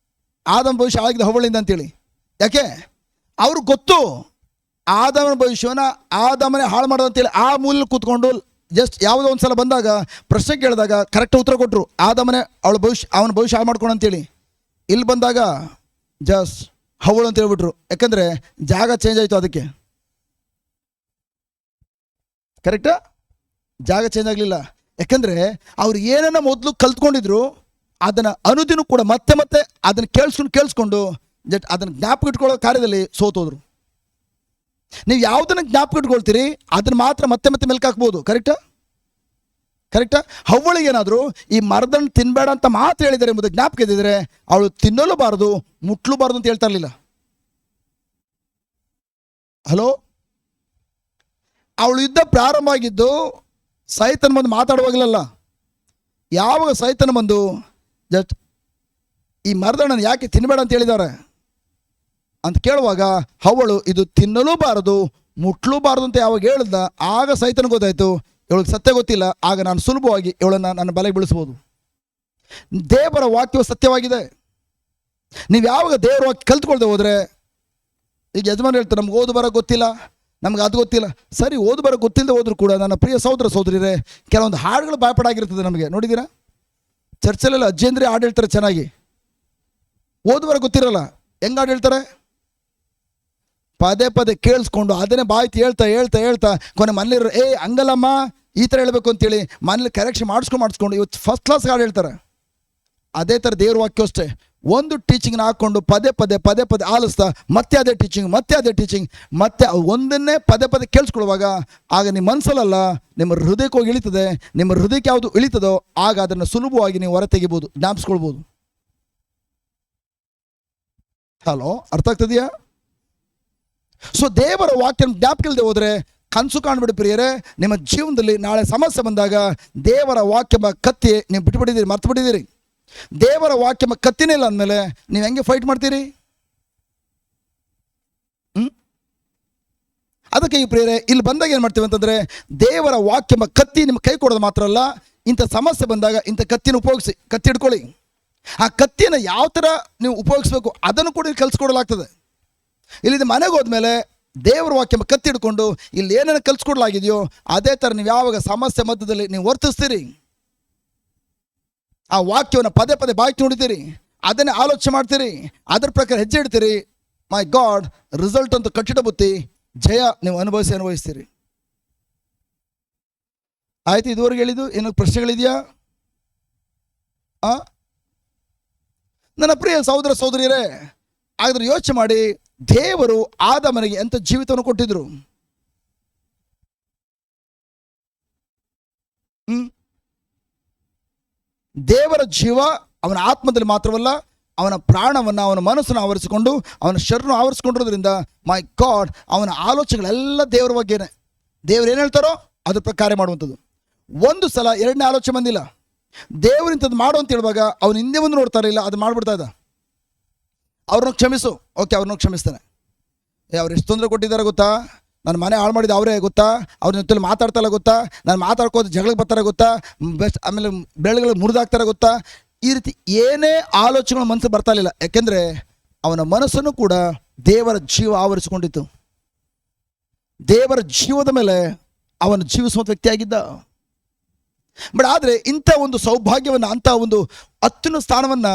ಆದಮ ಭವಿಷ್ಯ ಆಗಿದ್ದು ಹವಳಿಂದ ಅಂತೇಳಿ. ಯಾಕೆ? ಅವ್ರಿಗೆ ಗೊತ್ತು ಆದಮನ ಭವಿಷ್ಯವನ್ನು ಆದಮನೆ ಹಾಳು ಮಾಡೋದು ಅಂತೇಳಿ. ಆ ಮೂಲ ಕೂತ್ಕೊಂಡು ಜಸ್ಟ್ ಯಾವುದೋ ಒಂದು ಸಲ ಬಂದಾಗ ಪ್ರಶ್ನೆ ಕೇಳಿದಾಗ ಕರೆಕ್ಟ್ ಉತ್ತರ ಕೊಟ್ಟರು, ಆದಮನೆ ಅವನ ಭವಿಷ್ಯ ಹಾಳು ಮಾಡ್ಕೊಂಡು ಅಂತೇಳಿ. ಇಲ್ಲಿ ಬಂದಾಗ ಜಸ್ಟ್ ಹವಳು ಅಂತ ಹೇಳ್ಬಿಟ್ರು. ಯಾಕಂದರೆ ಜಾಗ ಚೇಂಜ್ ಆಯಿತು. ಅದಕ್ಕೆ ಕರೆಕ್ಟಾ? ಜಾಗ ಚೇಂಜ್ ಆಗಲಿಲ್ಲ. ಯಾಕಂದರೆ ಅವ್ರು ಏನನ್ನ ಮೊದಲು ಕಲ್ತ್ಕೊಂಡಿದ್ರು ಅದನ್ನು ಅನುದಿನ ಕೂಡ ಮತ್ತೆ ಅದನ್ನು ಕೇಳಿಸ್ಕೊಂಡು ಜಟ್ ಅದನ್ನು ಜ್ಞಾಪಕ ಇಟ್ಕೊಳ್ಳೋ ಕಾರ್ಯದಲ್ಲಿ ಸೋತೋದ್ರು. ನೀವು ಯಾವುದನ್ನು ಜ್ಞಾಪಕ ಇಟ್ಕೊಳ್ತೀರಿ ಅದನ್ನು ಮಾತ್ರ ಮತ್ತೆ ಮೆಲ್ಕ್ ಹಾಕ್ಬೋದು. ಕರೆಕ್ಟಾ? ಹವ್ವಳಿಗೇನಾದರೂ ಈ ಮರದನ್ನು ತಿನ್ನಬೇಡ ಅಂತ ಮಾತ್ರ ಹೇಳಿದ್ದಾರೆ ಎಂಬುದು ಜ್ಞಾಪಕ ಇದ್ದಿದ್ರೆ ಅವಳು ತಿನ್ನಲೂಬಾರದು, ಮುಟ್ಲೂಬಾರ್ದು ಅಂತ ಹೇಳ್ತಾ ಇರಲಿಲ್ಲ. ಹಲೋ, ಅವಳು ಯುದ್ಧ ಪ್ರಾರಂಭ ಆಗಿದ್ದು ಸೈತನ್ ಬಂದು ಮಾತಾಡುವಾಗಲಲ್ಲ. ಯಾವಾಗ ಸೈತನ ಬಂದು ಜಸ್ಟ್ ಈ ಮರದ ಹಣ್ಣನ್ನು ಯಾಕೆ ತಿನ್ನಬೇಡ ಅಂತ ಹೇಳಿದ್ದಾರೆ ಅಂತ ಕೇಳುವಾಗ ಅವಳು ಇದು ತಿನ್ನಲೂಬಾರದು ಮುಟ್ಲೂಬಾರದು ಅಂತ ಯಾವಾಗ ಹೇಳ್ದ, ಆಗ ಸೈತನ ಗೊತ್ತಾಯಿತು ಇವಳಿಗೆ ಸತ್ಯ ಗೊತ್ತಿಲ್ಲ, ಆಗ ನಾನು ಸುಲಭವಾಗಿ ಇವಳನ್ನು ನನ್ನ ಬಲೆಗೆ ಬೀಳಿಸ್ಬೋದು. ದೇವರ ವಾಕ್ಯವು ಸತ್ಯವಾಗಿದೆ. ನೀವು ಯಾವಾಗ ದೇವರ ವಾಕ್ಯ ಕಲ್ತ್ಕೊಳ್ದೆ ಹೋದರೆ, ಈಗ ಯಜಮಾನ ಹೇಳ್ತಾರೆ ನಮ್ಗೆ ಓದು ಬರೋ ಗೊತ್ತಿಲ್ಲ, ನಮ್ಗೆ ಅದು ಗೊತ್ತಿಲ್ಲ. ಸರಿ, ಓದು ಬರೋ ಗೊತ್ತಿಲ್ಲದೆ ಹೋದರೂ ಕೂಡ ನನ್ನ ಪ್ರಿಯ ಸಹೋದರ ಸಹೋದರಿಯರೇ, ಕೆಲವೊಂದು ಹಾಡುಗಳು ಬಾಯ್ಪಾಡಾಗಿರ್ತದೆ ನಮಗೆ. ನೋಡಿದ್ದೀರಾ, ಚರ್ಚಲ್ಲೆಲ್ಲ ಅಜ್ಜೇಂದ್ರಿ ಹಾಡು ಹೇಳ್ತಾರೆ ಚೆನ್ನಾಗಿ. ಓದು ಬರೋ ಗೊತ್ತಿರಲ್ಲ, ಹೆಂಗೆ ಹಾಡು ಹೇಳ್ತಾರೆ? ಪದೇ ಪದೇ ಕೇಳಿಸ್ಕೊಂಡು ಅದನ್ನೇ ಬಾಯ್ತು ಹೇಳ್ತಾ ಹೇಳ್ತಾ ಹೇಳ್ತಾ ಕೊನೆ ಮನೇಲಿರೋ ಹಂಗಲ್ಲಮ್ಮ ಈ ಥರ ಹೇಳಬೇಕು ಅಂತೇಳಿ ಮನೇಲಿ ಕರೆಕ್ಷನ್ ಮಾಡಿಸ್ಕೊಂಡು ಇವತ್ತು ಫಸ್ಟ್ ಕ್ಲಾಸ್ ಹಾಡು ಹೇಳ್ತಾರೆ. ಅದೇ ಥರ ದೇವ್ರ ವಾಕ್ಯ ಅಷ್ಟೇ, ಒಂದು ಟೀಚಿಂಗ್ನ ಹಾಕ್ಕೊಂಡು ಪದೇ ಪದೇ ಆಲಿಸ್ತಾ ಮತ್ತೆ ಅದೇ ಟೀಚಿಂಗ್ ಮತ್ತೆ ಒಂದನ್ನೇ ಪದೇ ಕೇಳಿಸ್ಕೊಳ್ಳುವಾಗ ಆಗ ನಿಮ್ಮ ಮನಸ್ಸಲ್ಲ ನಿಮ್ಮ ಹೃದಯಕ್ಕೆ ಹೋಗಿ ಇಳಿತದೆ. ನಿಮ್ಮ ಹೃದಯಕ್ಕೆ ಯಾವುದು ಇಳಿತದೋ ಆಗ ಅದನ್ನು ಸುಲಭವಾಗಿ ನೀವು ಹೊರ ತೆಗಿಬೋದು, ಜ್ಞಾಪಿಸ್ಕೊಳ್ಬೋದು. ಹಲೋ, ಅರ್ಥ ಆಗ್ತದೆಯಾ? ಸೊ ದೇವರ ವಾಕ್ಯ ಜ್ಞಾಪಕಲ್ದೆ ಹೋದರೆ ಕನಸು ಕಾಣ್ಬಿಡಿ ಪ್ರಿಯರೇ. ನಿಮ್ಮ ಜೀವನದಲ್ಲಿ ನಾಳೆ ಸಮಸ್ಯೆ ಬಂದಾಗ ದೇವರ ವಾಕ್ಯ ಕತ್ತಿ ನೀವು ಬಿಟ್ಟುಬಿಟ್ಟಿದ್ದೀರಿ, ಮರ್ತು ಬಿಟ್ಟಿದ್ದೀರಿ. ದೇವರ ವಾಕ್ಯ ಕತ್ತಿನೇ ಇಲ್ಲ ಅಂದಮೇಲೆ ನೀವು ಹೆಂಗೆ ಫೈಟ್ ಮಾಡ್ತೀರಿ? ಅದಕ್ಕೆ ಈ ಪ್ರಿಯರೇ ಇಲ್ಲಿ ಬಂದಾಗ ಏನು ಮಾಡ್ತೀವಿ ಅಂತಂದರೆ, ದೇವರ ವಾಕ್ಯ ಕತ್ತಿ ನಿಮ್ಮ ಕೈ ಕೊಡೋದು ಮಾತ್ರ ಅಲ್ಲ, ಇಂಥ ಸಮಸ್ಯೆ ಬಂದಾಗ ಇಂಥ ಕತ್ತಿನ ಉಪಯೋಗಿಸಿ, ಕತ್ತಿ ಹಿಡ್ಕೊಳ್ಳಿ. ಆ ಕತ್ತಿಯನ್ನು ಯಾವ ಥರ ನೀವು ಉಪಯೋಗಿಸ್ಬೇಕು ಅದನ್ನು ಕೂಡ ಕಲಿಸ್ಕೊಡಲಾಗ್ತದೆ. ಇಲ್ಲಿಂದ ಮನೆಗೆ ಹೋದ್ಮೇಲೆ ದೇವರ ವಾಕ್ಯ ಕತ್ತಿ ಹಿಡ್ಕೊಂಡು ಇಲ್ಲಿ ಏನೇನು ಕಲಿಸ್ಕೊಡ್ಲಾಗಿದೆಯೋ ಅದೇ ಥರ ನೀವು ಯಾವಾಗ ಸಮಸ್ಯೆ ಮಧ್ಯದಲ್ಲಿ ನೀವು ವರ್ತಿಸ್ತೀರಿ, ಆ ವಾಕ್ಯವನ್ನು ಪದೇ ಬಾಯ್ತು ನೋಡಿದ್ದೀರಿ, ಅದನ್ನೇ ಆಲೋಚನೆ ಮಾಡ್ತೀರಿ, ಅದ್ರ ಪ್ರಕಾರ ಹೆಜ್ಜೆ ಇಡ್ತೀರಿ, ಮೈ ಗಾಡ್, ರಿಸಲ್ಟ್ ಅಂತೂ ಕಟ್ಟಿಡ ಬುತ್ತಿ, ಜಯ ನೀವು ಅನುಭವಿಸ್ತೀರಿ. ಆಯ್ತು, ಇದುವರೆಗೆ ಹೇಳಿದ್ದು ಏನೋ ಪ್ರಶ್ನೆಗಳಿದೆಯಾ? ನನ್ನ ಪ್ರಿಯ ಸಹೋದರ ಸಹೋದರಿಯರೇ, ಹಾಗಾದ್ರೆ ಯೋಚನೆ ಮಾಡಿ, ದೇವರು ಆದಾಮನಿಗೆ ಎಂಥ ಜೀವಿತವನ್ನು ಕೊಟ್ಟಿದ್ರು. ದೇವರ ಜೀವ ಅವನ ಆತ್ಮದಲ್ಲಿ ಮಾತ್ರವಲ್ಲ, ಅವನ ಪ್ರಾಣವನ್ನು, ಅವನ ಮನಸ್ಸನ್ನು ಆವರಿಸಿಕೊಂಡು, ಅವನ ಶರೀರವನ್ನು ಆವರಿಸಿಕೊಂಡಿರೋದ್ರಿಂದ ಮೈ ಗಾಡ್, ಅವನ ಆಲೋಚನೆಗಳೆಲ್ಲ ದೇವರ ಬಗ್ಗೆನೇ. ದೇವರು ಏನು ಹೇಳ್ತಾರೋ ಅದ್ರ ಪ್ರಕಾರ ಮಾಡುವಂಥದ್ದು. ಒಂದು ಸಲ ಎರಡನೇ ಆಲೋಚನೆ ಬಂದಿಲ್ಲ. ದೇವರು ಇಂಥದ್ದು ಮಾಡು ಅಂತ ಹೇಳುವಾಗ ಅವನು ಹಿಂದೆ ಮುಂದೆ ನೋಡ್ತಾ ಇರಲಿಲ್ಲ, ಅದು ಮಾಡಿಬಿಡ್ತಾ ಇದ್ದ. ಅವ್ರನ್ನ ಕ್ಷಮಿಸು, ಓಕೆ, ಅವ್ರನ್ನ ಕ್ಷಮಿಸ್ತಾನೆ. ಅವ್ರು ಎಷ್ಟು ತೊಂದರೆ ಕೊಟ್ಟಿದ್ದಾರೆ ಗೊತ್ತಾ? ನನ್ನ ಮನೆ ಹಾಳು ಮಾಡಿದ ಅವರೇ ಗೊತ್ತಾ? ಅವ್ರ ಜೊತೆಲಿ ಮಾತಾಡ್ತಾರ ಗೊತ್ತಾ? ನಾನು ಮಾತಾಡ್ಕೋದು ಜಗಳಕ್ಕೆ ಬರ್ತಾರೆ ಗೊತ್ತಾ? ಬೆಸ್ಟ್, ಆಮೇಲೆ ಬೆಳೆಗಳು ಮುರಿದಾಕ್ತಾರೆ ಗೊತ್ತಾ? ಈ ರೀತಿ ಏನೇ ಆಲೋಚನೆಗಳು ಮನಸ್ಸು ಬರ್ತಾ ಇರಲಿಲ್ಲ. ಯಾಕೆಂದರೆ ಅವನ ಮನಸ್ಸನ್ನು ಕೂಡ ದೇವರ ಜೀವ ಆವರಿಸಿಕೊಂಡಿತ್ತು. ದೇವರ ಜೀವದ ಮೇಲೆ ಅವನು ಜೀವಿಸುವಂಥ ವ್ಯಕ್ತಿಯಾಗಿದ್ದ. ಬಟ್ ಆದರೆ ಇಂಥ ಒಂದು ಸೌಭಾಗ್ಯವನ್ನು, ಅಂಥ ಒಂದು ಅತ್ಯುನ್ನತ ಸ್ಥಾನವನ್ನು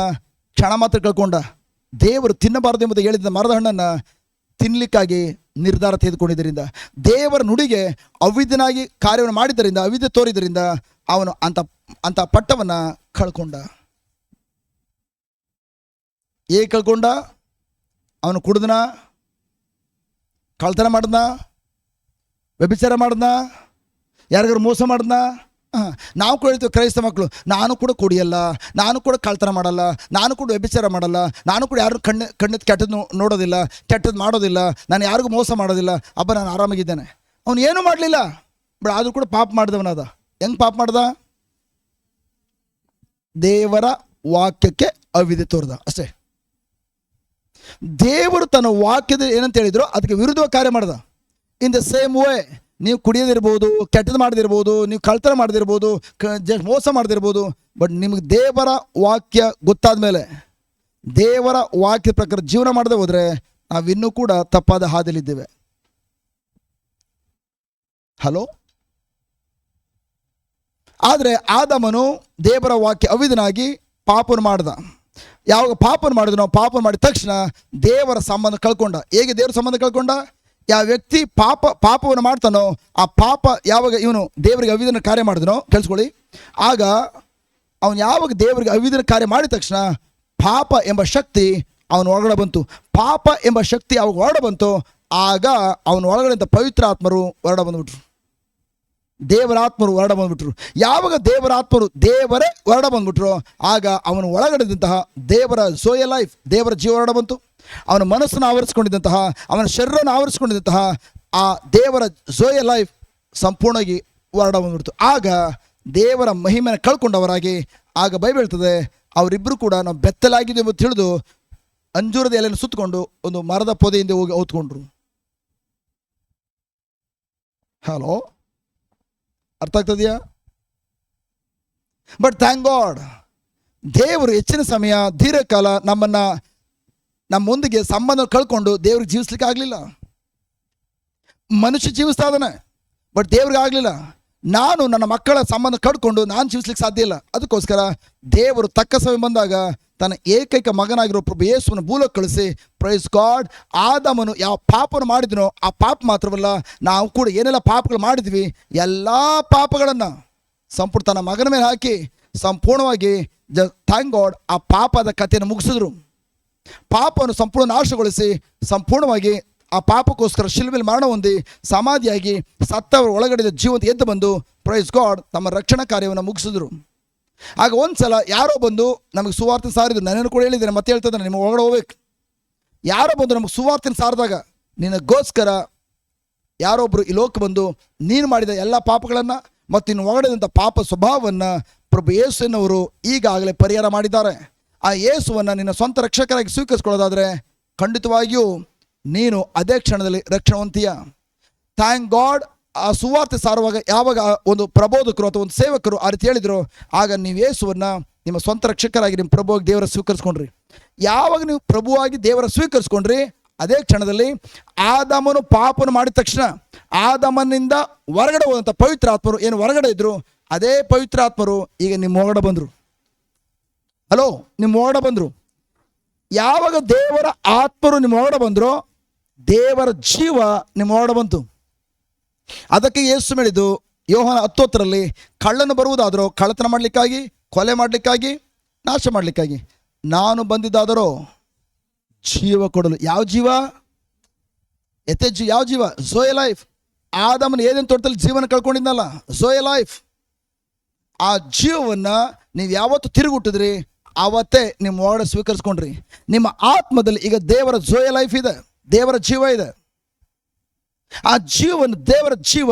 ಕ್ಷಣ ಮಾತ್ರ ಕಳ್ಕೊಂಡ. ದೇವರು ತಿನ್ನಬಾರದು ಎಂಬುದು ಹೇಳಿದ ಮರದ ಹಣ್ಣನ್ನು ತಿನ್ನಲಿಕ್ಕಾಗಿ ನಿರ್ಧಾರ ತೆಗೆದುಕೊಂಡಿದ್ದರಿಂದ, ದೇವರ ನುಡಿಗೆ ಅವಿದ್ಯನಾಗಿ ಕಾರ್ಯವನ್ನು ಮಾಡಿದ್ದರಿಂದ, ಅವಿದ್ಯೆ ತೋರಿದ್ದರಿಂದ ಅವನು ಅಂಥ ಪಟ್ಟವನ್ನು ಕಳ್ಕೊಂಡ. ಹೇಗೆ ಕಳ್ಕೊಂಡ? ಅವನು ಕುಡಿದನ, ಕಳ್ತನ ಮಾಡಿದ್ನ, ವ್ಯಭಿಚಾರ ಮಾಡಿದ್ನ, ಯಾರಿಗಾರು ಮೋಸ ಮಾಡಿದ್ನ. ನಾವು ಕೂಡ ಹೇಳ್ತೀವಿ ಕ್ರೈಸ್ತ ಮಕ್ಕಳು, ನಾನು ಕೂಡ ಕುಡಿಯಲ್ಲ, ನಾನು ಕೂಡ ಕಳ್ತನ ಮಾಡಲ್ಲ, ನಾನು ಕೂಡ ವ್ಯಭಿಚಾರ ಮಾಡಲ್ಲ, ನಾನು ಕೂಡ ಯಾರು ಕಣ್ಣೆತ್ತು ಕೆಟ್ಟದ್ದು ನೋಡೋದಿಲ್ಲ, ಕೆಟ್ಟದ್ದು ಮಾಡೋದಿಲ್ಲ, ನಾನು ಯಾರಿಗೂ ಮೋಸ ಮಾಡೋದಿಲ್ಲ, ಹಬ್ಬ ನಾನು ಆರಾಮಾಗಿದ್ದೇನೆ. ಅವನು ಏನೂ ಮಾಡಲಿಲ್ಲ, ಬಟ್ ಆದರೂ ಕೂಡ ಪಾಪ ಮಾಡಿದವನದ. ಹೆಂಗೆ ಪಾಪ ಮಾಡ್ದ? ದೇವರ ವಾಕ್ಯಕ್ಕೆ ಅವಿದೆ ತೋರ್ದ ಅಷ್ಟೇ. ದೇವರು ತನ್ನ ವಾಕ್ಯದ ಏನಂತ ಹೇಳಿದ್ರು ಅದಕ್ಕೆ ವಿರುದ್ಧ ಕಾರ್ಯ ಮಾಡ್ದ. ಇನ್ ದ ಸೇಮ್ ವೇ ನೀವು ಕುಡಿಯೋದಿರ್ಬೋದು, ಕೆಟ್ಟದ್ದು ಮಾಡದಿರ್ಬೋದು, ನೀವು ಕಳ್ತನ ಮಾಡದಿರ್ಬೋದು, ಮೋಸ ಮಾಡದಿರ್ಬೋದು, ಬಟ್ ನಿಮಗೆ ದೇವರ ವಾಕ್ಯ ಗೊತ್ತಾದ ಮೇಲೆ, ದೇವರ ವಾಕ್ಯ ಪ್ರಕಾರ ಜೀವನ ಮಾಡದೆ ಹೋದರೆ ನಾವಿನ್ನೂ ಕೂಡ ತಪ್ಪಾದ ಹಾದಿಯಲ್ಲಿದ್ದೇವೆ. ಹಲೋ. ಆದರೆ ಆದಾಮನು ದೇವರ ವಾಕ್ಯ ಅವಿಧನಾಗಿ ಪಾಪವನ್ನು ಮಾಡ್ದ. ಯಾವಾಗ ಪಾಪವನ್ನು ಮಾಡಿದ್ನೋ, ಪಾಪ ಮಾಡಿದ ತಕ್ಷಣ ದೇವರ ಸಂಬಂಧ ಕಳ್ಕೊಂಡ. ಹೇಗೆ ದೇವರ ಸಂಬಂಧ ಕಳ್ಕೊಂಡ? ಯಾವ ವ್ಯಕ್ತಿ ಪಾಪವನ್ನು ಮಾಡ್ತಾನೋ, ಆ ಪಾಪ ಯಾವಾಗ ಇವನು ದೇವರಿಗೆ ಅವಿಧನ ಕಾರ್ಯ ಮಾಡಿದನೋ, ಕೇಳಿಸ್ಕೊಳ್ಳಿ, ಆಗ ಅವನು ಯಾವಾಗ ದೇವರಿಗೆ ಅವಿಧನ ಕಾರ್ಯ ಮಾಡಿದ ತಕ್ಷಣ ಪಾಪ ಎಂಬ ಶಕ್ತಿ ಅವನ ಒಳಗಡೆ ಬಂತು. ಪಾಪ ಎಂಬ ಶಕ್ತಿ ಅವಾಗ ಹೊರಡ ಬಂತು, ಆಗ ಅವನ ಒಳಗಡೆ ಪವಿತ್ರ ಆತ್ಮರು ಹೊರಡ ಬಂದ್ಬಿಟ್ರು, ದೇವರ ಆತ್ಮರು ಹೊರಡ ಬಂದ್ಬಿಟ್ರು. ಯಾವಾಗ ದೇವರ ಆತ್ಮರು ದೇವರೇ ಹೊರಡ ಬಂದ್ಬಿಟ್ರು, ಆಗ ಅವನ ಒಳಗಡೆದಂತಹ ದೇವರ ಝೋಯ ಲೈಫ್, ದೇವರ ಜೀವ ಹೊರಡ ಬಂತು. ಅವನ ಮನಸ್ಸನ್ನು ಆವರಿಸ್ಕೊಂಡಿದ್ದಂತಹ, ಅವನ ಶರೀರವನ್ನು ಆವರಿಸ್ಕೊಂಡಿದ್ದಂತಹ ಆ ದೇವರ ಝೋಯ ಲೈಫ್ ಸಂಪೂರ್ಣವಾಗಿ ಹೊರಡ ಬಂದ್ಬಿಡ್ತು. ಆಗ ದೇವರ ಮಹಿಮೆಯನ್ನು ಕಳ್ಕೊಂಡವರಾಗಿ, ಆಗ ಬೈಬಲ್ ಹೇಳ್ತದೆ ಅವರಿಬ್ಬರು ಕೂಡ ನಾವು ಬೆತ್ತಲಾಗಿದ್ದೀವಿ ಎಂದು ತಿಳಿದು ಅಂಜೂರದ ಎಲೆಯನ್ನು ಸುತ್ತಕೊಂಡು ಒಂದು ಮರದ ಪೊದೆಯಿಂದ ಹೋಗಿ ಔತ್ಕೊಂಡ್ರು. ಹಲೋ, ಅರ್ಥ ಆಗ್ತದೆಯಾ? ಬಟ್ ಥ್ಯಾಂಕ್ ಗಾಡ್, ದೇವರು ಹೆಚ್ಚಿನ ಸಮಯ ದೀರ್ಘಕಾಲ ನಮ್ಮೊಂದಿಗೆ ಸಂಬಂಧ ಕಳ್ಕೊಂಡು ದೇವ್ರಿಗೆ ಜೀವಿಸ್ಲಿಕ್ಕೆ ಆಗಲಿಲ್ಲ. ಮನುಷ್ಯ ಜೀವಿಸ್ತಾ ಇದ್ದಾನೆ, ಬಟ್ ದೇವ್ರಿಗೆ ಆಗಲಿಲ್ಲ. ನಾನು ನನ್ನ ಮಕ್ಕಳ ಸಂಬಂಧ ಕಳ್ಕೊಂಡು ನಾನು ಜೀವಿಸ್ಲಿಕ್ಕೆ ಸಾಧ್ಯ ಇಲ್ಲ. ಅದಕ್ಕೋಸ್ಕರ ದೇವರು ತಕ್ಕ ಸಮಯ ಬಂದಾಗ ತನ್ನ ಏಕೈಕ ಮಗನಾಗಿರೋ ಪ್ರಭು ಯೇಸುವನ್ನು ಭೂಲೋಕ ಕಳಿಸಿ, ಪ್ರೈಸ್ ಗಾಡ್, ಆದಾಮನು ಯಾವ ಪಾಪವನ್ನು ಮಾಡಿದನೋ ಆ ಪಾಪ ಮಾತ್ರವಲ್ಲ, ನಾವು ಕೂಡ ಏನೆಲ್ಲ ಪಾಪಗಳು ಮಾಡಿದ್ವಿ ಎಲ್ಲ ಪಾಪಗಳನ್ನು ಸಂಪೂರ್ಣ ತನ್ನ ಮಗನ ಮೇಲೆ ಹಾಕಿ ಸಂಪೂರ್ಣವಾಗಿ ಥ್ಯಾಂಕ್ ಗಾಡ್ ಆ ಪಾಪದ ಕಥೆಯನ್ನು ಮುಗಿಸಿದ್ರು. ಪಾಪವನ್ನು ಸಂಪೂರ್ಣ ನಾಶಗೊಳಿಸಿ ಸಂಪೂರ್ಣವಾಗಿ ಆ ಪಾಪಕ್ಕೋಸ್ಕರ ಶಿಲುಬೆಯಲ್ಲಿ ಮರಣ ಹೊಂದಿ ಸಮಾಧಿಯಾಗಿ ಸತ್ತವರ ಒಳಗಡೆ ಜೀವಂತ ಎದ್ದು ಬಂದು ಪ್ರೈಸ್ ಗಾಡ್ ತಮ್ಮ ರಕ್ಷಣಾ ಕಾರ್ಯವನ್ನು ಮುಗಿಸಿದ್ರು. ಆಗ ಒಂದ್ಸಲ ಯಾರೋ ಬಂದು ನಮಗೆ ಸುವಾರ್ತೆ ಸಾರಿದ್ರು. ನನ್ನನ್ನು ಕೂಡ ಹೇಳಿದ್ದೇನೆ, ಮತ್ತೆ ಹೇಳ್ತಾ ಇದ್ದಾನೆ, ನಿಮಗೆ ಒಳಗಡೆ ಹೋಗ್ಬೇಕು. ಯಾರೋ ಬಂದು ನಮಗೆ ಸುವಾರ್ತೆನ ಸಾರಿದಾಗ ನಿನಗೋಸ್ಕರ ಯಾರೊಬ್ಬರು ಈ ಲೋಕ ಬಂದು ನೀನು ಮಾಡಿದ ಎಲ್ಲ ಪಾಪಗಳನ್ನು ಮತ್ತು ಇನ್ನು ಒಳಗಡೆದಂಥ ಪಾಪ ಸ್ವಭಾವವನ್ನು ಪ್ರಭು ಯೇಸುವಿನವರು ಈಗಾಗಲೇ ಪರಿಹಾರ ಮಾಡಿದ್ದಾರೆ. ಆ ಯೇಸುವನ್ನು ನಿನ್ನ ಸ್ವಂತ ರಕ್ಷಕರಾಗಿ ಸ್ವೀಕರಿಸ್ಕೊಳ್ಳೋದಾದರೆ ಖಂಡಿತವಾಗಿಯೂ ನೀನು ಅದೇ ಕ್ಷಣದಲ್ಲಿ ರಕ್ಷಣವಂತೀಯ. Thank god. ಆ ಸುವಾರ್ತೆ ಸಾರುವಾಗ ಯಾವಾಗ ಒಂದು ಪ್ರಬೋಧಕರು ಅಥವಾ ಒಂದು ಸೇವಕರು ಆ ರೀತಿ ಹೇಳಿದ್ರು, ಆಗ ನೀವು ಯೇಸುವನ್ನು ನಿಮ್ಮ ಸ್ವಂತ ರಕ್ಷಕರಾಗಿ ನಿಮ್ಮ ಪ್ರಭುವಾಗಿ ದೇವರ ಸ್ವೀಕರಿಸ್ಕೊಂಡ್ರಿ. ಯಾವಾಗ ನೀವು ಪ್ರಭುವಾಗಿ ದೇವರ ಸ್ವೀಕರಿಸ್ಕೊಂಡ್ರಿ, ಅದೇ ಕ್ಷಣದಲ್ಲಿ ಆದಾಮನು ಪಾಪನು ಮಾಡಿದ ತಕ್ಷಣ ಆದಾಮನಿಂದ ಹೊರಗಡೆ ಹೋದಂಥ ಪವಿತ್ರ ಆತ್ಮರು ಏನು ಹೊರಗಡೆ ಇದ್ರು, ಅದೇ ಪವಿತ್ರ ಆತ್ಮರು ಈಗ ನಿಮ್ಮ ಹೊರಗಡೆ ಬಂದರು. ಹಲೋ, ನಿಮ್ಮ ಹೊರಗಡೆ ಬಂದರು. ಯಾವಾಗ ದೇವರ ಆತ್ಮರು ನಿಮ್ಮ ಹೊರಗಡೆ ಬಂದರು, ದೇವರ ಜೀವ ನಿಮ್ಮ ಹೊರಗಡೆ ಬಂತು. ಅದಕ್ಕೆ ಯೇಸು ಹೇಳಿದ್ದು ಯೋಹಾನ 10:10 ಕಳ್ಳನು ಬರುವುದಾದರೂ ಕಳ್ಳತನ ಮಾಡಲಿಕ್ಕಾಗಿ, ಕೊಲೆ ಮಾಡಲಿಕ್ಕಾಗಿ, ನಾಶ ಮಾಡಲಿಕ್ಕಾಗಿ, ನಾನು ಬಂದಿದ್ದಾದರೂ ಜೀವ ಕೊಡಲು. ಯಾವ ಜೀವ? ಯಾವ ಜೀವ? ಝೋಯೆ ಲೈಫ್. ಆದಾಮನ ಏದೇನು ತೋಟದಲ್ಲಿ ಜೀವನ ಕಳ್ಕೊಂಡಿದ್ನಲ್ಲ, ಝೋಯೆ ಲೈಫ್. ಆ ಜೀವವನ್ನು ನೀವು ಯಾವತ್ತು ತಿರುಗುಟ್ಟಿದ್ರಿ ಆವತ್ತೇ ನಿಮ್ಮ ಒಳಗಡೆ ಸ್ವೀಕರಿಸ್ಕೊಂಡ್ರಿ. ನಿಮ್ಮ ಆತ್ಮದಲ್ಲಿ ಈಗ ದೇವರ ಝೋಯೆ ಲೈಫ್ ಇದೆ, ದೇವರ ಜೀವ ಇದೆ. ಆ ಜೀವನ, ದೇವರ ಜೀವ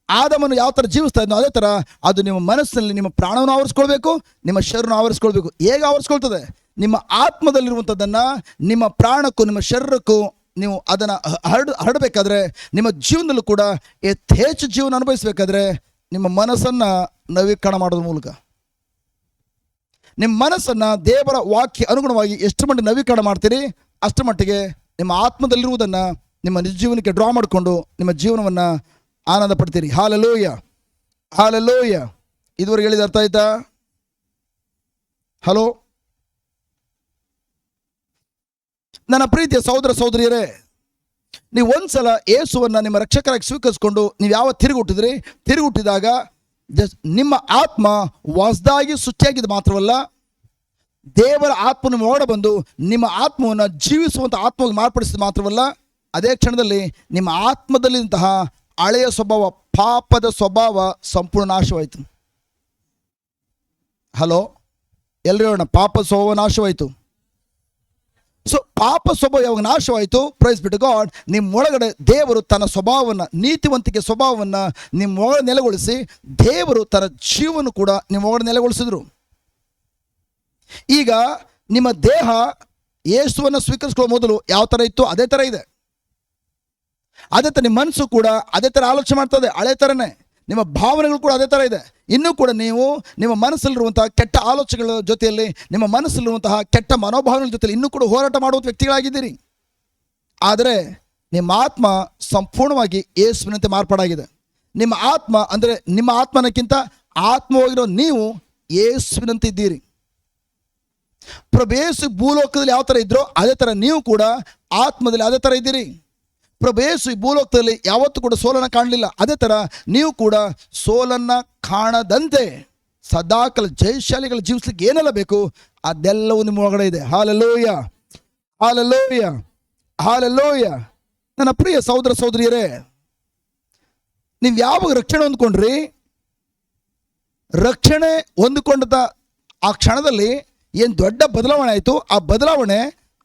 ಆದಾಮನು ಯಾವ ಥರ ಜೀವಿಸ್ತಾ ಇದ್ನೋ ಅದೇ ಥರ ಅದು ನಿಮ್ಮ ಮನಸ್ಸಿನಲ್ಲಿ ನಿಮ್ಮ ಪ್ರಾಣವನ್ನು ಆವರಿಸ್ಕೊಳ್ಬೇಕು, ನಿಮ್ಮ ಶರೀರವನ್ನು ಆವರಿಸ್ಕೊಳ್ಬೇಕು. ಹೇಗೆ ಆವರಿಸ್ಕೊಳ್ತದೆ? ನಿಮ್ಮ ಆತ್ಮದಲ್ಲಿರುವಂಥದ್ದನ್ನು ನಿಮ್ಮ ಪ್ರಾಣಕ್ಕೂ ನಿಮ್ಮ ಶರೀರಕ್ಕೂ ನೀವು ಅದನ್ನು ಹರಡಬೇಕಾದ್ರೆ, ನಿಮ್ಮ ಜೀವನದಲ್ಲೂ ಕೂಡ ಯಥೇಚ್ಛ ಜೀವನ ಅನುಭವಿಸಬೇಕಾದ್ರೆ ನಿಮ್ಮ ಮನಸ್ಸನ್ನು ನವೀಕರಣ ಮಾಡೋದ್ರ ಮೂಲಕ, ನಿಮ್ಮ ಮನಸ್ಸನ್ನು ದೇವರ ವಾಕ್ಯ ಅನುಗುಣವಾಗಿ ಎಷ್ಟು ಮಟ್ಟಿಗೆ ನವೀಕರಣ ಮಾಡ್ತೀರಿ ಅಷ್ಟು ಮಟ್ಟಿಗೆ ನಿಮ್ಮ ಆತ್ಮದಲ್ಲಿರುವುದನ್ನು ನಿಮ್ಮ ನಿಜ ಜೀವನಕ್ಕೆ ಡ್ರಾ ಮಾಡಿಕೊಂಡು ನಿಮ್ಮ ಜೀವನವನ್ನು ಆನಂದ ಪಡ್ತೀರಿ. Hallelujah, hallelujah. ಇದುವರೆಗೆ ಹೇಳಿದ ಅರ್ಥ ಆಯ್ತಾ? ಹಲೋ, ನನ್ನ ಪ್ರೀತಿಯ ಸಹೋದರ ಸಹೋದರಿಯರೇ, ನೀವು ಒಂದ್ಸಲ ಯೇಸುವನ್ನು ನಿಮ್ಮ ರಕ್ಷಕರಾಗಿ ಸ್ವೀಕರಿಸಿಕೊಂಡು ನೀವು ಯಾವ ತಿರುಗುಟ್ಟಿದಾಗ ನಿಮ್ಮ ಆತ್ಮ ಹೊಸದಾಗಿ ಸೃಷ್ಟಿಯಾಗಿದ್ದು ಮಾತ್ರವಲ್ಲ, ದೇವರ ಆತ್ಮ ನಿಮ್ಮ ಒಳಗಡೆ ಬಂದು ನಿಮ್ಮ ಆತ್ಮವನ್ನು ಜೀವಿಸುವಂಥ ಆತ್ಮವಾಗಿ ಮಾರ್ಪಡಿಸಿದ ಮಾತ್ರವಲ್ಲ, ಅದೇ ಕ್ಷಣದಲ್ಲಿ ನಿಮ್ಮ ಆತ್ಮದಲ್ಲಿಂತಹ ಹಳೆಯ ಸ್ವಭಾವ, ಪಾಪದ ಸ್ವಭಾವ ಸಂಪೂರ್ಣ ನಾಶವಾಯಿತು. ಹಲೋ, ಎಲ್ಲರೂ ಹೇಳೋಣ, ಪಾಪ ಸ್ವಭಾವ ನಾಶವಾಯಿತು. ಸೊ ಪಾಪ ಸ್ವಭಾವ ಯಾವಾಗ ನಾಶವಾಯಿತು, ಪ್ರೈಸ್ ಬಿ ಟು ಗಾಡ್, ನಿಮ್ಮೊಳಗಡೆ ದೇವರು ತನ್ನ ಸ್ವಭಾವವನ್ನು, ನೀತಿವಂತಿಕೆ ಸ್ವಭಾವವನ್ನು ನಿಮ್ಮೊಳಗಡೆ ನೆಲೆಗೊಳಿಸಿ ದೇವರು ತನ್ನ ಜೀವನ ಕೂಡ ನಿಮ್ಮೊಳಗಡೆ ನೆಲೆಗೊಳಿಸಿದ್ರು. ಈಗ ನಿಮ್ಮ ದೇಹ ಯೇಸುವನ್ನು ಸ್ವೀಕರಿಸ್ಕೊಳ್ಳೋ ಮೊದಲು ಯಾವ ಥರ ಇತ್ತು ಅದೇ ಥರ ಇದೆ. ಅದೇ ಥರ ನಿಮ್ಮ ಮನಸ್ಸು ಕೂಡ ಅದೇ ಥರ ಆಲೋಚನೆ ಮಾಡ್ತದೆ, ಹಳೆ ಥರನೇ. ನಿಮ್ಮ ಭಾವನೆಗಳು ಕೂಡ ಅದೇ ಥರ ಇದೆ. ಇನ್ನೂ ಕೂಡ ನೀವು ನಿಮ್ಮ ಮನಸ್ಸಲ್ಲಿರುವಂತಹ ಕೆಟ್ಟ ಆಲೋಚನೆಗಳ ಜೊತೆಯಲ್ಲಿ, ನಿಮ್ಮ ಮನಸ್ಸಲ್ಲಿರುವಂತಹ ಕೆಟ್ಟ ಮನೋಭಾವನೆಗಳ ಜೊತೆಯಲ್ಲಿ ಇನ್ನೂ ಕೂಡ ಹೋರಾಟ ಮಾಡುವಂಥ ವ್ಯಕ್ತಿಗಳಾಗಿದ್ದೀರಿ. ಆದರೆ ನಿಮ್ಮ ಆತ್ಮ ಸಂಪೂರ್ಣವಾಗಿ ಯೇಸುವಿನಂತೆ ಮಾರ್ಪಾಡಾಗಿದೆ. ನಿಮ್ಮ ಆತ್ಮ ಅಂದರೆ ನಿಮ್ಮ ಆತ್ಮನಕ್ಕಿಂತ ಆತ್ಮವಾಗಿರೋ ನೀವು ಯೇಸುವಿನಂತೆ ಇದ್ದೀರಿ. ಪ್ರಭು ಯೇಸು ಭೂಲೋಕದಲ್ಲಿ ಯಾವ ಥರ ಇದ್ರೋ ಅದೇ ಥರ ನೀವು ಕೂಡ ಆತ್ಮದಲ್ಲಿ ಅದೇ ಥರ ಇದ್ದೀರಿ. ಪ್ರಭು ಯೇಸು ಭೂಲೋಕದಲ್ಲಿ ಯಾವತ್ತೂ ಕೂಡ ಸೋಲನ್ನು ಕಾಣಲಿಲ್ಲ, ಅದೇ ಥರ ನೀವು ಕೂಡ ಸೋಲನ್ನು ಕಾಣದಂತೆ ಸದಾಕಾಲ ಜಯಶಾಲಿಗಳು ಜೀವಿಸ್ಲಿಕ್ಕೆ ಏನೆಲ್ಲ ಬೇಕು ಅದೆಲ್ಲವೂ ನಿಮ್ಮ ಒಳಗಡೆ ಇದೆ. Hallelujah, hallelujah, hallelujah. ನನ್ನ ಪ್ರಿಯ ಸಹೋದರ ಸಹೋದರಿಯರೇ, ನೀವು ಯಾವಾಗ ರಕ್ಷಣೆ ಹೊಂದ್ಕೊಂಡ್ರಿ, ರಕ್ಷಣೆ ಹೊಂದಿಕೊಂಡ ಆ ಕ್ಷಣದಲ್ಲಿ ಏನು ದೊಡ್ಡ ಬದಲಾವಣೆ ಆಯಿತು, ಆ ಬದಲಾವಣೆ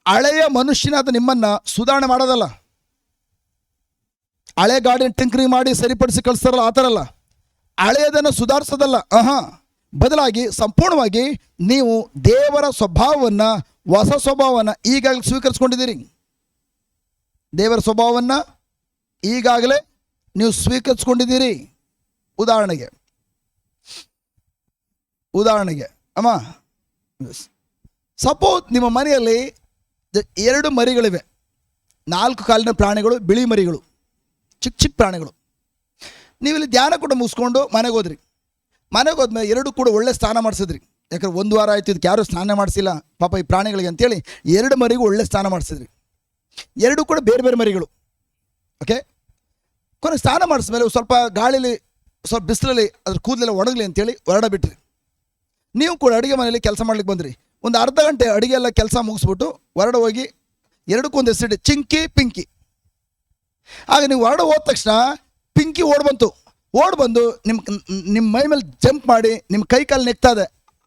ಹಳೆಯ ಮನುಷ್ಯನಾದ ನಿಮ್ಮನ್ನು ಸುಧಾರಣೆ ಮಾಡೋದಲ್ಲ. ಹಳೆ ಗಾಡಿನ ಟಿಂಕರಿಂಗ್ ಮಾಡಿ ಸರಿಪಡಿಸಿ ಕಳಿಸ್ತಾರಲ್ಲ ಆ ಥರ ಅಲ್ಲ. ಹಳೆಯದನ್ನು ಸುಧಾರಿಸೋದಲ್ಲ, ಬದಲಾಗಿ ಸಂಪೂರ್ಣವಾಗಿ ನೀವು ದೇವರ ಸ್ವಭಾವವನ್ನು, ಹೊಸ ಸ್ವಭಾವವನ್ನು ಈಗಾಗಲೇ ಸ್ವೀಕರಿಸ್ಕೊಂಡಿದ್ದೀರಿ. ದೇವರ ಸ್ವಭಾವವನ್ನು ಈಗಾಗಲೇ ನೀವು ಸ್ವೀಕರಿಸ್ಕೊಂಡಿದ್ದೀರಿ. ಉದಾಹರಣೆಗೆ ಅಮ್ಮ, ಸಪೋಸ್ ನಿಮ್ಮ ಮನೆಯಲ್ಲಿ 2 ಮರಿಗಳಿವೆ, 4 ಕಾಲಿನ ಪ್ರಾಣಿಗಳು, ಬಿಳಿ ಮರಿಗಳು, ಚಿಕ್ಕ ಚಿಕ್ಕ ಪ್ರಾಣಿಗಳು. ನೀವು ಇಲ್ಲಿ ಧ್ಯಾನ ಕೂಡ ಮುಗಿಸ್ಕೊಂಡು ಮನೆಗೆ ಹೋದ್ರಿ. ಮನೆಗೆ ಹೋದ್ಮೇಲೆ 2 ಕೂಡ ಒಳ್ಳೆ ಸ್ನಾನ ಮಾಡಿಸಿದ್ರಿ. ಯಾಕಂದ್ರೆ 1 ವಾರ ಆಯ್ತು ಇದಕ್ಕೆ ಯಾರೂ ಸ್ನಾನ ಮಾಡಿಸಿಲ್ಲ ಪಾಪ ಈ ಪ್ರಾಣಿಗಳಿಗೆ ಅಂತೇಳಿ 2 ಮರಿಗೂ ಒಳ್ಳೆ ಸ್ನಾನ ಮಾಡಿಸಿದ್ರಿ. 2 ಕೂಡ ಬೇರೆ ಬೇರೆ ಮರಿಗಳು. ಓಕೆ, ಕೊನೆ ಸ್ನಾನ ಮಾಡಿಸ್ಮೇಲೆ ಸ್ವಲ್ಪ ಗಾಳಿಲಿ, ಸ್ವಲ್ಪ ಬಿಸಿಲಲ್ಲಿ ಅದ್ರ ಕೂದಲೆಲ್ಲ ಒಣಗಲಿ ಅಂತೇಳಿ ಹೊರಡ ಬಿಟ್ರಿ. ನೀವು ಕೂಡ ಅಡುಗೆ ಮನೆಯಲ್ಲಿ ಕೆಲಸ ಮಾಡ್ಲಿಕ್ಕೆ ಬಂದ್ರಿ. ಒಂದು ಅರ್ಧ ಗಂಟೆ ಅಡುಗೆ ಎಲ್ಲ ಕೆಲಸ ಮುಗಿಸ್ಬಿಟ್ಟು ಹೊರಡೆ ಹೋಗಿ 2ಕ್ಕೂ ಹೆಸರಿಡಿ, ಚಿಂಕಿ ಪಿಂಕಿ. ಆಗ ನೀವು ಹೊರಡೆ ಹೋದ ತಕ್ಷಣ ಪಿಂಕಿ ಓಡ್ ಬಂದು ನಿಮ್ಮ ಮೈ ಮೇಲೆ ಜಂಪ್ ಮಾಡಿ ನಿಮ್ಮ ಕೈ ಕಾಲು ನೆಕ್ತಾ ಇದೆ.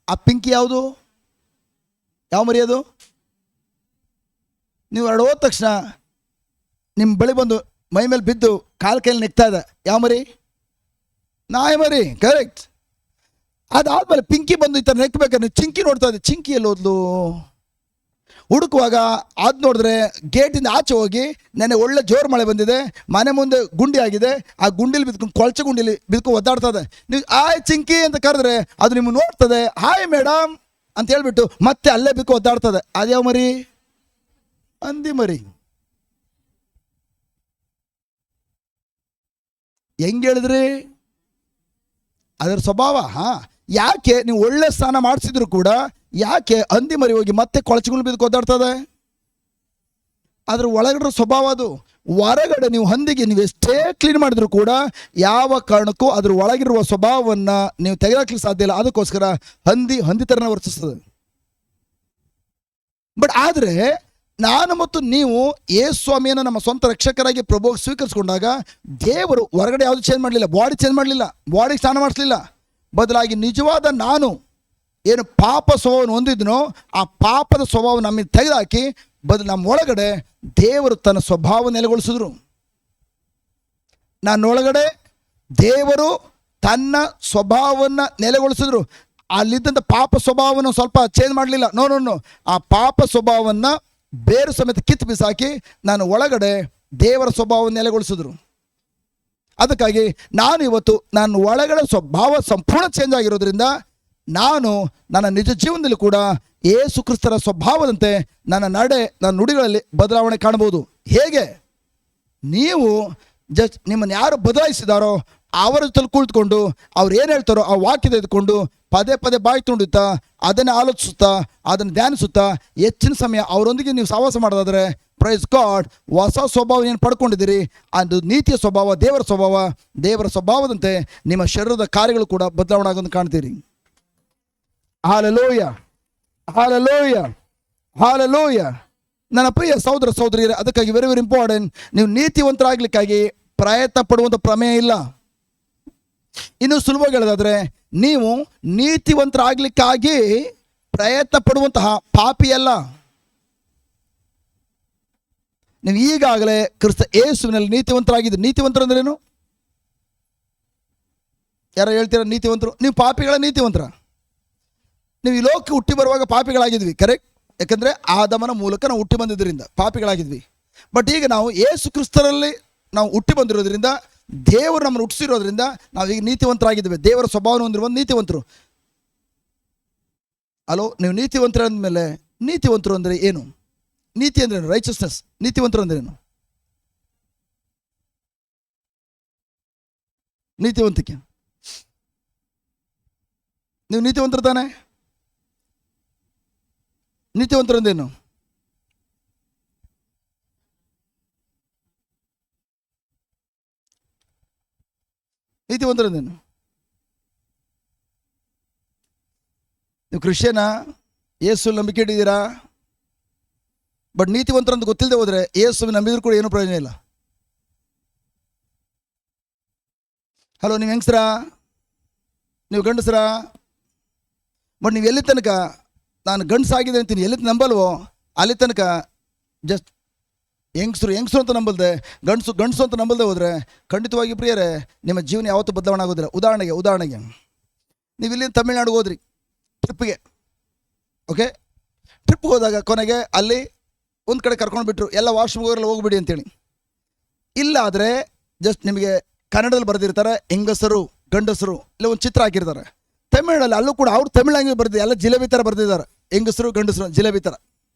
ಆ ಪಿಂಕಿ ಯಾವುದು? ಯಾವ ಮರಿ ಅದು? ನೀವು ಹೊರಡೆ ಹೋದ ತಕ್ಷಣ ನಿಮ್ಮ ಬಳಿ ಬಂದು ಮೈ ಮೇಲೆ ಬಿದ್ದು ಕಾಲು ಕೈಲಿ ನೆಕ್ತಾ ಇದೆ. ಯಾವ ಮರಿ? ನಾಯಿ ಮರಿ. ಕರೆಕ್ಟ್. ಅದಾದ್ಮೇಲೆ ಪಿಂಕಿ ಬಂದು ಈ ಥರ ನೆಕ್ಬೇಕಾದ್ರೆ ಚಿಂಕಿ ನೋಡ್ತಾ ಇದೆ. ಚಿಂಕಿ ಎಲ್ಲಿ ಹೋದ್ಲು? ಹುಡುಕುವಾಗ ಅದು ನೋಡಿದ್ರೆ ಗೇಟಿಂದ ಆಚೆ ಹೋಗಿ, ನೆನ್ನೆ ಒಳ್ಳೆ ಜೋರು ಮಳೆ ಬಂದಿದೆ, ಮನೆ ಮುಂದೆ ಗುಂಡಿ ಆಗಿದೆ, ಆ ಗುಂಡಿಲಿ ಬಿದ್ಕೊಂಡು, ಕೊಳಚೆ ಗುಂಡಿಲಿ ಬಿದ್ಕೊಂಡು ಒದ್ದಾಡ್ತದೆ. ನೀವು ಆಯ್ ಚಿಂಕಿ ಅಂತ ಕರೆದ್ರೆ ಅದು ನಿಮ್ಗೆ ನೋಡ್ತದೆ, ಹಾಯ್ ಮೇಡಮ್ ಅಂತ ಹೇಳ್ಬಿಟ್ಟು ಮತ್ತೆ ಅಲ್ಲೇ ಬಿದ್ಕೊಂಡು ಒದ್ದಾಡ್ತದೆ. ಅದ್ಯಾವ ಮರಿ? ಹಂದಿ ಮರಿ. ಹೆಂಗೆ ಹೇಳಿದ್ರಿ? ಅದರ ಸ್ವಭಾವ. ಯಾಕೆ ನೀವು ಒಳ್ಳೆ ಸ್ನಾನ ಮಾಡಿಸಿದ್ರು ಕೂಡ ಯಾಕೆ ಹಂದಿ ಮರಿ ಹೋಗಿ ಮತ್ತೆ ಕೊಳಚೆಗಳು ಬಿದ್ದು ಒದ್ದಾಡ್ತದೆ? ಅದ್ರ ಒಳಗಡೆ ಸ್ವಭಾವ ಅದು. ಹೊರಗಡೆ ನೀವು ಹಂದಿಗೆ ನೀವು ಎಷ್ಟೇ ಕ್ಲೀನ್ ಮಾಡಿದ್ರು ಕೂಡ ಯಾವ ಕಾರಣಕ್ಕೂ ಅದ್ರ ಒಳಗಿರುವ ಸ್ವಭಾವವನ್ನು ನೀವು ತೆಗೆದಾಕ್ಲಿಕ್ಕೆ ಸಾಧ್ಯ ಇಲ್ಲ. ಅದಕ್ಕೋಸ್ಕರ ಹಂದಿ ಥರನೇ ವರ್ತಿಸ್ತದೆ. ಬಟ್ ಆದರೆ ನಾನು ಮತ್ತು ನೀವು ಯೇಸು ಸ್ವಾಮಿಯನ್ನು ನಮ್ಮ ಸ್ವಂತ ರಕ್ಷಕರಾಗಿ ಪ್ರಭುವಾಗಿ ಸ್ವೀಕರಿಸಿಕೊಂಡಾಗ ದೇವರು ಹೊರಗಡೆ ಯಾವುದು ಚೇಂಜ್ ಮಾಡಲಿಲ್ಲ, ಬಾಡಿ ಚೇಂಜ್ ಮಾಡಲಿಲ್ಲ, ಬಾಡಿಗೆ ಸ್ನಾನ ಮಾಡಿಸಲಿಲ್ಲ. ಬದಲಾಗಿ ನಿಜವಾದ ನಾನು ಏನು ಪಾಪ ಸ್ವಭಾವವನ್ನು ಹೊಂದಿದ್ನೋ ಆ ಪಾಪದ ಸ್ವಭಾವ ನಮಗೆ ತೆಗೆದುಹಾಕಿ ನಮ್ಮ ಒಳಗಡೆ ದೇವರು ತನ್ನ ಸ್ವಭಾವ ನೆಲೆಗೊಳಿಸಿದ್ರು. ನನ್ನೊಳಗಡೆ ದೇವರು ತನ್ನ ಸ್ವಭಾವವನ್ನು ನೆಲೆಗೊಳಿಸಿದ್ರು. ಅಲ್ಲಿದ್ದಂಥ ಪಾಪ ಸ್ವಭಾವವನ್ನು ಸ್ವಲ್ಪ ಚೇಂಜ್ ಮಾಡಲಿಲ್ಲ. ನೋ, ಆ ಪಾಪ ಸ್ವಭಾವವನ್ನು ಬೇರು ಸಮೇತ ಕಿತ್ತು ಬಿಸಾಕಿ ನಾನು ಒಳಗಡೆ ದೇವರ ಸ್ವಭಾವವನ್ನು ನೆಲೆಗೊಳಿಸಿದ್ರು. ಅದಕ್ಕಾಗಿ ನಾನು ಇವತ್ತು ನನ್ನ ಒಳಗಡೆ ಸ್ವಭಾವ ಸಂಪೂರ್ಣ ಚೇಂಜ್ ಆಗಿರೋದ್ರಿಂದ ನಾನು ನನ್ನ ನಿಜ ಜೀವನದಲ್ಲಿ ಕೂಡ ಯೇಸು ಕ್ರಿಸ್ತರ ಸ್ವಭಾವದಂತೆ ನನ್ನ ನನ್ನ ನುಡಿಗಳಲ್ಲಿ ಬದಲಾವಣೆ ಕಾಣಬಹುದು. ಹೇಗೆ? ನೀವು ನಿಮ್ಮನ್ನು ಯಾರು ಬದಲಾಯಿಸಿದಾರೋ ಅವರ ಜೊತೆ ಕುಳಿತುಕೊಂಡು ಅವ್ರು ಏನು ಹೇಳ್ತಾರೋ ಆ ವಾಕ್ಯ ತೆಗೆದುಕೊಂಡು ಪದೇ ಪದೇ ಬಾಯಿ ತುಂಡುತ್ತಾ ಅದನ್ನೇ ಆಲೋಚಿಸುತ್ತಾ ಅದನ್ನು ಧ್ಯಾನಿಸುತ್ತಾ ಹೆಚ್ಚಿನ ಸಮಯ ಅವರೊಂದಿಗೆ ನೀವು ಸಹವಾಸ ಮಾಡೋದಾದರೆ, ಪ್ರೈಸ್ ಗಾಡ್, ಹೊಸ ಸ್ವಭಾವ ಏನು ಪಡ್ಕೊಂಡಿದ್ದೀರಿ ಅದು ನೀತಿಯ ಸ್ವಭಾವ, ದೇವರ ಸ್ವಭಾವದಂತೆ ನಿಮ್ಮ ಶರೀರದ ಕಾರ್ಯಗಳು ಕೂಡ ಬದಲಾವಣೆ ಆಗೋದನ್ನು ಕಾಣ್ತೀರಿ. Hallelujah, hallelujah, hallelujah. ನನ್ನ ಪ್ರಿಯ ಸಹೋದರ ಸಹೋದರಿಯರೇ, ಅದಕ್ಕಾಗಿ ವೆರಿ ವೆರಿ ಇಂಪಾರ್ಟೆಂಟ್, ನೀವು ನೀತಿವಂತರಾಗಲಿಕ್ಕಾಗಿ ಪ್ರಯತ್ನ ಪಡುವಂಥ ಪ್ರಮೇಯ ಇಲ್ಲ. ಇನ್ನು ಸುಲಭವಾಗಿ ಹೇಳೋದಾದರೆ, ನೀವು ನೀತಿವಂತರಾಗಲಿಕ್ಕಾಗಿ ಪ್ರಯತ್ನ ಪಡುವಂತಹ ಪಾಪಿ ಅಲ್ಲ. ನೀವು ಈಗಾಗಲೇ ಕ್ರಿಸ್ತ ಯೇಸುವಿನಲ್ಲಿ ನೀತಿವಂತರಾಗಿದ್ದೀರಿ. ನೀತಿವಂತರು ಅಂದ್ರೇನು? ಯಾರು ಹೇಳ್ತೀರಾ ನೀತಿವಂತರು? ನೀವು ಪಾಪಿಗಳ ನೀತಿವಂತರ. ನೀವು ಈ ಲೋಕಕ್ಕೆ ಹುಟ್ಟಿ ಬರುವಾಗ ಪಾಪಿಗಳಾಗಿದ್ವಿ, ಕರೆಕ್ಟ್. ಯಾಕಂದರೆ ಆದಮನ ಮೂಲಕ ನಾವು ಹುಟ್ಟಿ ಬಂದಿದ್ದರಿಂದ ಪಾಪಿಗಳಾಗಿದ್ವಿ. ಬಟ್ ಈಗ ನಾವು ಯೇಸು ಕ್ರಿಸ್ತರಲ್ಲಿ ನಾವು ಹುಟ್ಟಿ ಬಂದಿರೋದ್ರಿಂದ, ದೇವರು ನಮ್ಮನ್ನು ಹುಟ್ಟಿಸಿರೋದ್ರಿಂದ ನಾವೀಗ ನೀತಿವಂತರಾಗಿದ್ದೇವೆ. ದೇವರ ಸ್ವಭಾವನ ಹೊಂದಿರುವ ನೀತಿವಂತರು. ಅಲೋ, ನೀವು ನೀತಿವಂತರ ಅಂದಮೇಲೆ ನೀತಿವಂತರು ಅಂದರೆ ಏನು? ನೀತಿ ಅಂದ್ರೇನು? ರೈಚಸ್ನೆಸ್. ನೀತಿವಂತರು ಅಂದ್ರೇನು? ನೀತಿವಂತಿಕೆ. ನೀವು ನೀತಿವಂತರು ತಾನೆ? ನೀತಿವಂತರು ಅಂದೇನು? ನೀತಿವಂತರು ಅಂದೇನು? ನೀವು ಕ್ರಿಶ್ಚಿಯನ, ಯೇಸು ನಂಬಿಕೆ ಇಟ್ಟಿದ್ದೀರಾ, ಬಟ್ ನೀತಿವಂತರು ಅಂತ ಗೊತ್ತಿಲ್ಲದೆ ಹೋದರೆ ಯೇಸು ನಂಬಿದ್ರು ಕೂಡ ಏನೂ ಪ್ರಯೋಜನ ಇಲ್ಲ. ಹಲೋ, ನೀವು ಹೆಂಗಸ್ರಾ, ನೀವು ಗಂಡಸ್ರಾ, ಬಟ್ ನೀವು ಎಲ್ಲಿ ತನಕ ನಾನು ಗಂಡಸಾಗಿದೆ ಅಂತೀನಿ ಎಲ್ಲಿ ನಂಬಲ್ವೋ ಅಲ್ಲಿ ತನಕ ಜಸ್ಟ್ ಹೆಂಗಸರು ಅಂತ ನಂಬಲ್ದೆ, ಗಂಡಸು ಅಂತ ನಂಬಲ್ದೆ ಹೋದರೆ ಖಂಡಿತವಾಗಿ ಪ್ರಿಯರೇ ನಿಮ್ಮ ಜೀವನ ಯಾವತ್ತೂ ಬದಲಾವಣೆ ಆಗೋದಿಲ್ಲ. ಉದಾಹರಣೆಗೆ ನೀವು ಇಲ್ಲಿ ತಮಿಳ್ನಾಡಿಗೆ ಹೋದ್ರಿ ಟ್ರಿಪ್ಪಿಗೆ, ಓಕೆ, ಟ್ರಿಪ್ಗೆ ಹೋದಾಗ ಕೊನೆಗೆ ಅಲ್ಲಿ ಒಂದು ಕಡೆ ಕರ್ಕೊಂಡು ಬಿಟ್ಟರು, ಎಲ್ಲ ವಾಶ್ರೂಮ್ಗೆಲ್ಲ ಹೋಗ್ಬಿಡಿ ಅಂತೇಳಿ. ಇಲ್ಲ ಆದರೆ ಜಸ್ಟ್ ನಿಮಗೆ ಕನ್ನಡದಲ್ಲಿ ಬರೆದಿರ್ತಾರೆ ಹೆಂಗಸರು ಗಂಡಸರು, ಇಲ್ಲ ಒಂದು ಚಿತ್ರ ಹಾಕಿರ್ತಾರೆ. ತಮಿಳಲ್ಲಿ ಅಲ್ಲೂ ಕೂಡ ಅವ್ರು ತಮಿಳಂಗೆ ಬರ್ದಿದೆ, ಎಲ್ಲ ಜಿಲೇಬಿ ಥರ ಬರೆದಿದ್ದಾರೆ, ಹೆಂಗಸರು ಗಂಡಸರು ಜಿಲೇಬಿ ಥರ.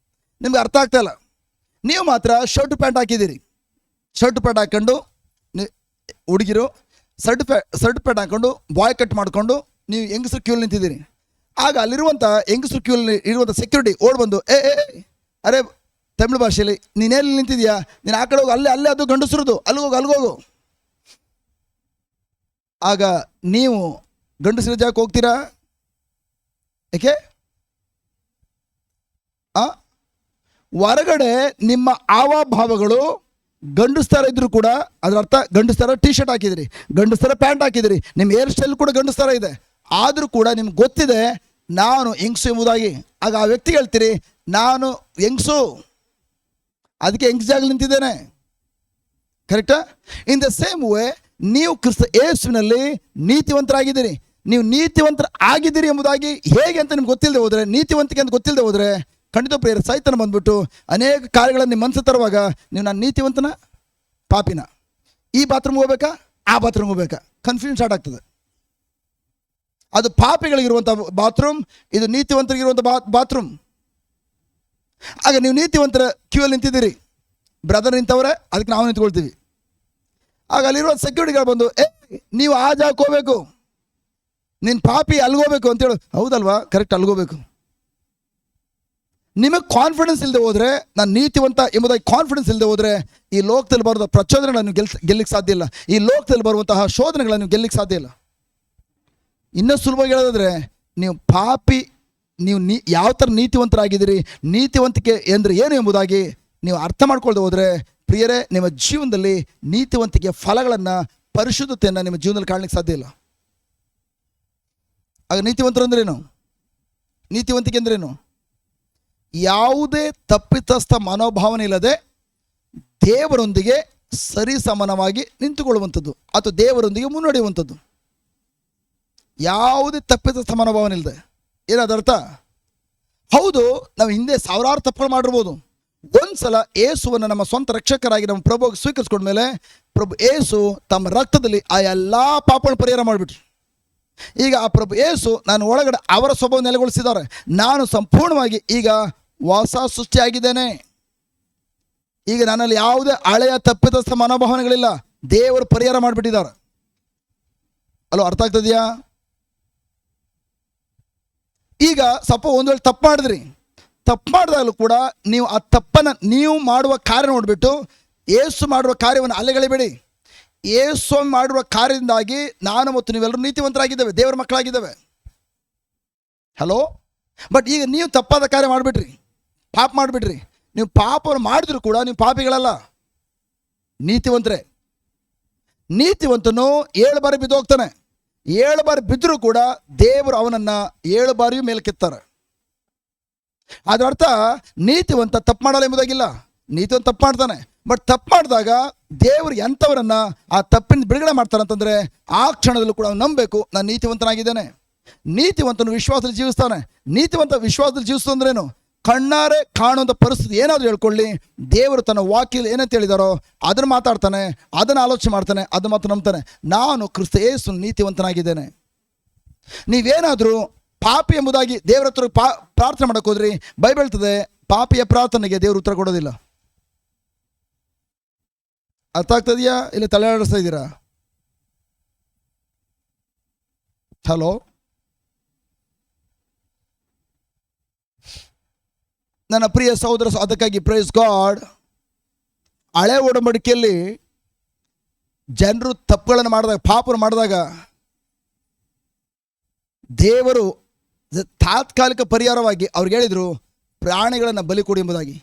ನಿಮ್ಗೆ ಅರ್ಥ ಆಗ್ತಾ ಇಲ್ಲ. ನೀವು ಮಾತ್ರ ಶರ್ಟ್ ಪ್ಯಾಂಟ್ ಹಾಕಿದ್ದೀರಿ, ಶರ್ಟ್ ಪ್ಯಾಂಟ್ ಹಾಕ್ಕೊಂಡು ಹುಡುಗಿರು ಶರ್ಟ್ ಪ್ಯಾಂಟ್ ಹಾಕ್ಕೊಂಡು ಬಾಯ್ ಕಟ್ ಮಾಡಿಕೊಂಡು ನೀವು ಹೆಂಗಸರು ಕ್ಯೂಲ್ ನಿಂತಿದ್ದೀರಿ. ಆಗ ಅಲ್ಲಿರುವಂಥ ಹೆಂಗಸರು ಕ್ಯೂಲ್ ಇರುವಂಥ ಸೆಕ್ಯೂರಿಟಿ ಓಡ್ ಬಂದು ಅರೆ ತಮಿಳು ಭಾಷೆಯಲ್ಲಿ ನೀನೇಲಿ ನಿಂತಿದ್ಯಾ, ನೀನು ಆ ಕಡೆ ಹೋಗಿ ಅಲ್ಲೇ ಅದು ಗಂಡಸರದು, ಅಲ್ಲಿಗೋಗು. ಆಗ ನೀವು ಗಂಡಸರ ಜಾಗಕ್ಕೆ ಹೋಗ್ತೀರಾ? ಏಕೆ? ಹೊರಗಡೆ ನಿಮ್ಮ ಹಾವಭಾವಗಳು ಗಂಡಸ್ತರ ಇದ್ರೂ ಕೂಡ, ಅದರ ಅರ್ಥ ಗಂಡಸ್ತರ ಟೀ ಶರ್ಟ್ ಹಾಕಿದಿರಿ, ಗಂಡಸ್ತರ ಪ್ಯಾಂಟ್ ಹಾಕಿದಿರಿ, ನಿಮ್ಮ ಹೇರ್ ಸ್ಟೈಲ್ ಕೂಡ ಗಂಡಸ್ತರ ಇದೆ, ಆದರೂ ಕೂಡ ನಿಮ್ಗೆ ಗೊತ್ತಿದೆ ನಾನು ಹೆಂಗಸು ಎಂಬುದಾಗಿ. ಆಗ ಆ ವ್ಯಕ್ತಿ ಹೇಳ್ತೀರಿ ನಾನು ಹೆಂಗಸು, ಅದಕ್ಕೆ ಹೆಂಗಸ ಜಾಗ ನಿಂತಿದ್ದೇನೆ. ಕರೆಕ್ಟಾ? ಇನ್ ದ ಸೇಮ್ ವೇ ನೀವು ಕ್ರಿಸ್ತ ಯೇಸುವಿನಲ್ಲಿ ನೀತಿವಂತರಾಗಿದ್ದೀರಿ. ನೀವು ನೀತಿವಂತರಾಗಿದ್ದೀರಿ ಎಂಬುದಾಗಿ ಹೇಗೆ ಅಂತ ನಿಮ್ಗೆ ಗೊತ್ತಿಲ್ಲದೆ ಹೋದರೆ, ನೀತಿವಂತಿಕೆ ಅಂತ ಗೊತ್ತಿಲ್ಲದೆ ಹೋದರೆ ಖಂಡಿತ ಪ್ರಿಯರೇ ಸೈತನ ಬಂದ್ಬಿಟ್ಟು ಅನೇಕ ಕಾರ್ಯಗಳನ್ನು ನಿಮ್ಮ ಮನಸ್ಸು ತರುವಾಗ ನೀವು ನಾನು ನೀತಿವಂತನ ಪಾಪಿನ, ಈ ಬಾತ್ರೂಮ್ಗೆ ಹೋಗ್ಬೇಕಾ ಆ ಬಾತ್ರೂಮ್ಗೆ ಹೋಗ್ಬೇಕಾ ಕನ್ಫ್ಯೂಷನ್ ಸ್ಟಾರ್ಟ್ ಆಗ್ತದೆ. ಅದು ಪಾಪಿಗಳಿಗಿರುವಂಥ ಬಾತ್ರೂಮ್, ಇದು ನೀತಿವಂತರಿಗಿರುವಂಥ ಬಾತ್ರೂಮ್. ಆಗ ನೀವು ನೀತಿವಂತರ ಕ್ಯೂಯಲ್ಲಿ ನಿಂತಿದ್ದೀರಿ, ಬ್ರದರ್ ನಿಂತವ್ರೆ ಅದಕ್ಕೆ ನಾವು ನಿಂತ್ಕೊಳ್ತೀವಿ. ಆಗ ಅಲ್ಲಿರುವ ಸೆಕ್ಯೂರಿಟಿಗಳು ಬಂದು ನೀವು ಆ ಜಾಗಕ್ಕೆ ಹೋಗ್ಬೇಕು, ನೀನು ಪಾಪಿ ಅಲ್ಗೋಬೇಕು ಅಂತೇಳು. ಹೌದಲ್ವಾ? ಕರೆಕ್ಟ್, ಅಲ್ಗೋಬೇಕು. ನಿಮಗೆ ಕಾನ್ಫಿಡೆನ್ಸ್ ಇಲ್ಲದೆ ಹೋದರೆ, ನಾನು ನೀತಿವಂತ ಎಂಬುದಾಗಿ ಕಾನ್ಫಿಡೆನ್ಸ್ ಇಲ್ಲದೆ ಹೋದರೆ ಈ ಲೋಕದಲ್ಲಿ ಬರುವ ಪ್ರಚೋದನೆಗಳನ್ನು ಗೆಲ್ಲಿಕ್ಕೆ ಸಾಧ್ಯ ಇಲ್ಲ. ಈ ಲೋಕದಲ್ಲಿ ಬರುವಂತಹ ಶೋಧನೆಗಳನ್ನು ಗೆಲ್ಲಿಕ್ಕೆ ಸಾಧ್ಯ ಇಲ್ಲ. ಇನ್ನೂ ಸುಲಭವಾಗಿ ಹೇಳೋದಾದರೆ, ನೀವು ಪಾಪಿ, ನೀವು ಯಾವ ಥರ ನೀತಿವಂತರಾಗಿದ್ದೀರಿ, ನೀತಿವಂತಿಕೆ ಅಂದರೆ ಏನು ಎಂಬುದಾಗಿ ನೀವು ಅರ್ಥ ಮಾಡ್ಕೊಳ್ದೆ ಹೋದರೆ ಪ್ರಿಯರೇ ನಿಮ್ಮ ಜೀವನದಲ್ಲಿ ನೀತಿವಂತಿಕೆಯ ಫಲಗಳನ್ನು, ಪರಿಶುದ್ಧತೆಯನ್ನು ನಿಮ್ಮ ಜೀವನದಲ್ಲಿ ಕಾಣಲಿಕ್ಕೆ ಸಾಧ್ಯ ಇಲ್ಲ. ಆಗ ನೀತಿವಂತರು ಅಂದ್ರೇನು? ನೀತಿವಂತಿಕೆ ಅಂದ್ರೇನು? ಯಾವುದೇ ತಪ್ಪಿತಸ್ಥ ಮನೋಭಾವನೆ ಇಲ್ಲದೆ ದೇವರೊಂದಿಗೆ ಸರಿ ಸಮಾನವಾಗಿ ನಿಂತುಕೊಳ್ಳುವಂಥದ್ದು ಅಥವಾ ದೇವರೊಂದಿಗೆ ಮುನ್ನಡೆಯುವಂಥದ್ದು. ಯಾವುದೇ ತಪ್ಪಿತಸ್ಥ ಮನೋಭಾವನೆ ಇಲ್ಲದೆ. ಏನದರ್ಥ? ಹೌದು, ನಾವು ಹಿಂದೆ ಸಾವಿರಾರು ತಪ್ಪುಗಳು ಮಾಡಿರ್ಬೋದು. ಒಂದ್ಸಲ ಏಸುವನ್ನು ನಮ್ಮ ಸ್ವಂತ ರಕ್ಷಕರಾಗಿ ನಮ್ಮ ಪ್ರಭುಗೆ ಸ್ವೀಕರಿಸ್ಕೊಂಡ್ಮೇಲೆ ಪ್ರಭು ಏಸು ತಮ್ಮ ರಕ್ತದಲ್ಲಿ ಆ ಎಲ್ಲ ಪಾಪಗಳನ್ನು ಪರಿಹಾರ ಮಾಡಿಬಿಟ್ರು. ಈಗ ಆ ಪ್ರಭು ಏಸು ನಾನು ಒಳಗಡೆ ಅವರ ಸ್ವಭಾವ ನೆಲೆಗೊಳಿಸಿದ್ದಾರೆ. ನಾನು ಸಂಪೂರ್ಣವಾಗಿ ಈಗ ಹೊಸ ಸೃಷ್ಟಿಯಾಗಿದ್ದೇನೆ. ಈಗ ನನ್ನಲ್ಲಿ ಯಾವುದೇ ಹಳೆಯ ತಪ್ಪಿತಸ್ಥ ಮನೋಭಾವನೆಗಳಿಲ್ಲ, ದೇವರು ಪರಿಹಾರ ಮಾಡಿಬಿಟ್ಟಿದ್ದಾರೆ. ಅಲ್ಲೋ, ಅರ್ಥ ಆಗ್ತದೆಯಾ? ಈಗ ಒಂದು ವೇಳೆ ತಪ್ಪು ಮಾಡಿದ್ರಿ, ತಪ್ಪು ಮಾಡಿದಾಗಲೂ ಕೂಡ ನೀವು ಆ ತಪ್ಪನ್ನು ನೀವು ಮಾಡುವ ಕಾರ್ಯ ನೋಡಿಬಿಟ್ಟು ಏಸು ಮಾಡುವ ಕಾರ್ಯವನ್ನು ಅಲೆಗಳಿಬೇಡಿ. ಏಸು ಮಾಡುವ ಕಾರ್ಯದಿಂದಾಗಿ ನಾನು ಮತ್ತು ನೀವೆಲ್ಲರೂ ನೀತಿವಂತರಾಗಿದ್ದೇವೆ, ದೇವರ ಮಕ್ಕಳಾಗಿದ್ದೇವೆ. ಹಲೋ. ಬಟ್ ಈಗ ನೀವು ತಪ್ಪಾದ ಕಾರ್ಯ ಮಾಡಿಬಿಟ್ರಿ, ಪಾಪ ಮಾಡಿಬಿಟ್ರಿ. ನೀವು ಪಾಪವನ್ನು ಮಾಡಿದ್ರು ಕೂಡ ನೀವು ಪಾಪಿಗಳಲ್ಲ, ನೀತಿವಂತರೇ. ನೀತಿವಂತನು 7 ಬಾರಿ ಬಿದ್ದು ಹೋಗ್ತಾನೆ. 7 ಬಾರಿ ಬಿದ್ದರೂ ಕೂಡ ದೇವರು ಅವನನ್ನು 7 ಬಾರಿಯೂ ಮೇಲಕ್ಕೆತ್ತಾರೆ. ಅದರ ಅರ್ಥ ನೀತಿವಂತ ತಪ್ಪು ಮಾಡಲ್ಲ ಎಂಬುದಾಗಿಲ್ಲ. ನೀತಿವಂತ ತಪ್ಪು ಮಾಡ್ತಾನೆ, ಬಟ್ ತಪ್ಪು ಮಾಡಿದಾಗ ದೇವರು ಎಂಥವರನ್ನ ಆ ತಪ್ಪಿನ ಬಿಡುಗಡೆ ಮಾಡ್ತಾರೆ ಅಂತಂದರೆ ಆ ಕ್ಷಣದಲ್ಲೂ ಕೂಡ ಅವ್ನು ನಂಬಬೇಕು, ನಾನು ನೀತಿವಂತನಾಗಿದ್ದೇನೆ. ನೀತಿವಂತನು ವಿಶ್ವಾಸದಲ್ಲಿ ಜೀವಿಸ್ತಾನೆ. ನೀತಿವಂತ ವಿಶ್ವಾಸದಲ್ಲಿ ಜೀವಿಸ್ತಂದ್ರೇನು? ಕಣ್ಣಾರೆ ಕಾಣುವಂಥ ಪರಿಸ್ಥಿತಿ ಏನಾದರೂ ಹೇಳ್ಕೊಳ್ಳಿ, ದೇವರು ತನ್ನ ವಾಕ್ಯದಲ್ಲಿ ಏನಂತ ಹೇಳಿದಾರೋ ಅದನ್ನು ಮಾತಾಡ್ತಾನೆ, ಅದನ್ನು ಆಲೋಚನೆ ಮಾಡ್ತಾನೆ, ಅದನ್ನು ಮಾತ್ರ ನಂಬ್ತಾನೆ. ನಾನು ಕ್ರಿಸ್ತ ಯೇಸು ನೀತಿವಂತನಾಗಿದ್ದೇನೆ. ನೀವೇನಾದರೂ ಪಾಪಿ ಎಂಬುದಾಗಿ ದೇವರ ಹತ್ರ ಪ್ರಾರ್ಥನೆ ಮಾಡೋಕೆ ಹೋದ್ರಿ, ಬೈಬಲ್ ಹೇಳ್ತದೆ ಪಾಪಿಯ ಪ್ರಾರ್ಥನೆಗೆ ದೇವರು ಉತ್ತರ ಕೊಡೋದಿಲ್ಲ. ಅರ್ಥ ಆಗ್ತದೆಯಾ? ಇಲ್ಲ ತಲೆಯಾಡಿಸ್ತಾ ಇದ್ದೀರಾ? ಹಲೋ. ನನ್ನ ಪ್ರಿಯ ಸಹೋದರ, ಅದಕ್ಕಾಗಿ ಪ್ರೈಸ್ ಗಾಡ್, ಹಳೆ ಒಡಂಬಡಿಕೆಯಲ್ಲಿ ಜನರು ತಪ್ಪುಗಳನ್ನು ಮಾಡಿದಾಗ, ಪಾಪವನ್ನು ಮಾಡಿದಾಗ ದೇವರು ತಾತ್ಕಾಲಿಕ ಪರಿಹಾರವಾಗಿ ಅವ್ರಿಗೆ ಹೇಳಿದರು ಪ್ರಾಣಿಗಳನ್ನು ಬಲಿ ಕೊಡಿ ಎಂಬುದಾಗಿ.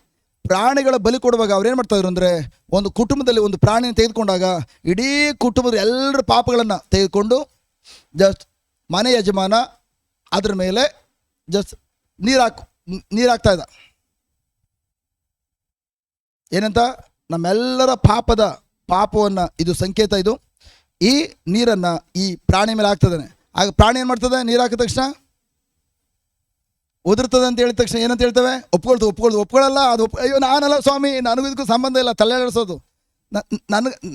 ಪ್ರಾಣಿಗಳ ಬಲಿ ಕೊಡುವಾಗ ಅವ್ರು ಏನು ಮಾಡ್ತಾಯಿದ್ರು ಅಂದರೆ, ಒಂದು ಕುಟುಂಬದಲ್ಲಿ ಒಂದು ಪ್ರಾಣಿನ ತೆಗೆದುಕೊಂಡಾಗ ಇಡೀ ಕುಟುಂಬದ ಎಲ್ಲರ ಪಾಪಗಳನ್ನು ತೆಗೆದುಕೊಂಡು ಜಸ್ಟ್ ಮನೆ ಯಜಮಾನ ಅದ್ರ ಮೇಲೆ ಜಸ್ಟ್ ನೀರು ಹಾಕ್ತಾ ಇದ್ದ. ಏನಂತ? ನಮ್ಮೆಲ್ಲರ ಪಾಪವನ್ನು ಇದು ಸಂಕೇತ. ಇದು ಈ ನೀರನ್ನು ಈ ಪ್ರಾಣಿ ಮೇಲೆ ಹಾಕ್ತದಾನೆ. ಆಗ ಪ್ರಾಣಿ ಏನು ಮಾಡ್ತದೆ? ನೀರು ಹಾಕಿದ ತಕ್ಷಣ ಉದುರ್ತದೆ ಅಂತ ಹೇಳಿದ ತಕ್ಷಣ ಏನಂತ ಹೇಳ್ತೇವೆ? ಒಪ್ಕೊಳ್ಳಲ್ಲ. ಅದು ಅಯ್ಯೋ ನಾನಲ್ಲ ಸ್ವಾಮಿ, ನನಗೂ ಇದಕ್ಕೂ ಸಂಬಂಧ ಇಲ್ಲ, ತಲೆಯಾಡಿಸೋದು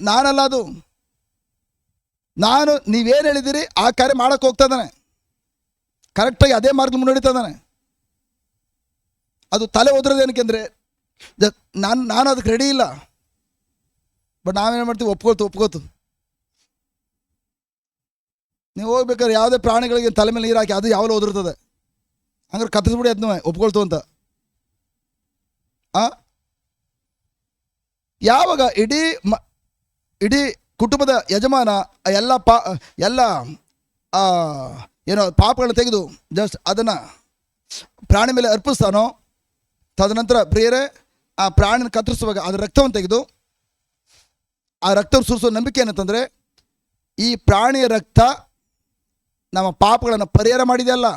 ನಾನಲ್ಲ ಅದು. ನೀವೇನು ಹೇಳಿದ್ದೀರಿ ಆ ಕಾರ್ಯ ಮಾಡೋಕ್ಕೆ ಹೋಗ್ತಾ ಇದ್ದಾನೆ, ಕರೆಕ್ಟಾಗಿ ಅದೇ ಮಾರ್ಗ ಮುನ್ನಡೀತಾ ಇದ್ದಾನೆ. ಅದು ತಲೆ ಒದ್ರದು ಏನಕ್ಕೆ ಅಂದರೆ ನಾನು ಅದಕ್ಕೆ ರೆಡಿ ಇಲ್ಲ. ಬಟ್ ನಾವೇನು ಮಾಡ್ತೀವಿ? ಒಪ್ಕೋತು. ನೀವು ಹೋಗ್ಬೇಕಾದ್ರೆ ಯಾವುದೇ ಪ್ರಾಣಿಗಳಿಗೆ ತಲೆ ಮೇಲೆ ನೀರು ಹಾಕಿ ಅದು ಯಾವಾಗಲೂ ಒದರ್ತದೆ, ಹಂಗಾರೆ ಕತ್ತರಿಸ್ಬಿಡಿ ಅದನ್ನ ಒಪ್ಕೊಳ್ತು ಅಂತ. ಯಾವಾಗ ಇಡೀ ಕುಟುಂಬದ ಯಜಮಾನ ಎಲ್ಲ ಏನೋ ಪಾಪಗಳನ್ನ ತೆಗೆದು ಜಸ್ಟ್ ಅದನ್ನು ಪ್ರಾಣಿ ಮೇಲೆ ಅರ್ಪಿಸ್ತಾನೋ, ತದನಂತರ ಪ್ರಿಯರೇ ಆ ಪ್ರಾಣಿನ ಕತ್ತರಿಸುವಾಗ ಅದರ ರಕ್ತವನ್ನು ತೆಗೆದು ಆ ರಕ್ತವನ್ನು ಸುರಿಸೋ ನಂಬಿಕೆ ಏನಂತಂದರೆ, ಈ ಪ್ರಾಣಿಯ ರಕ್ತ ನಮ್ಮ ಪಾಪಗಳನ್ನು ಪರಿಹಾರ ಮಾಡಿದೆಯಲ್ಲ,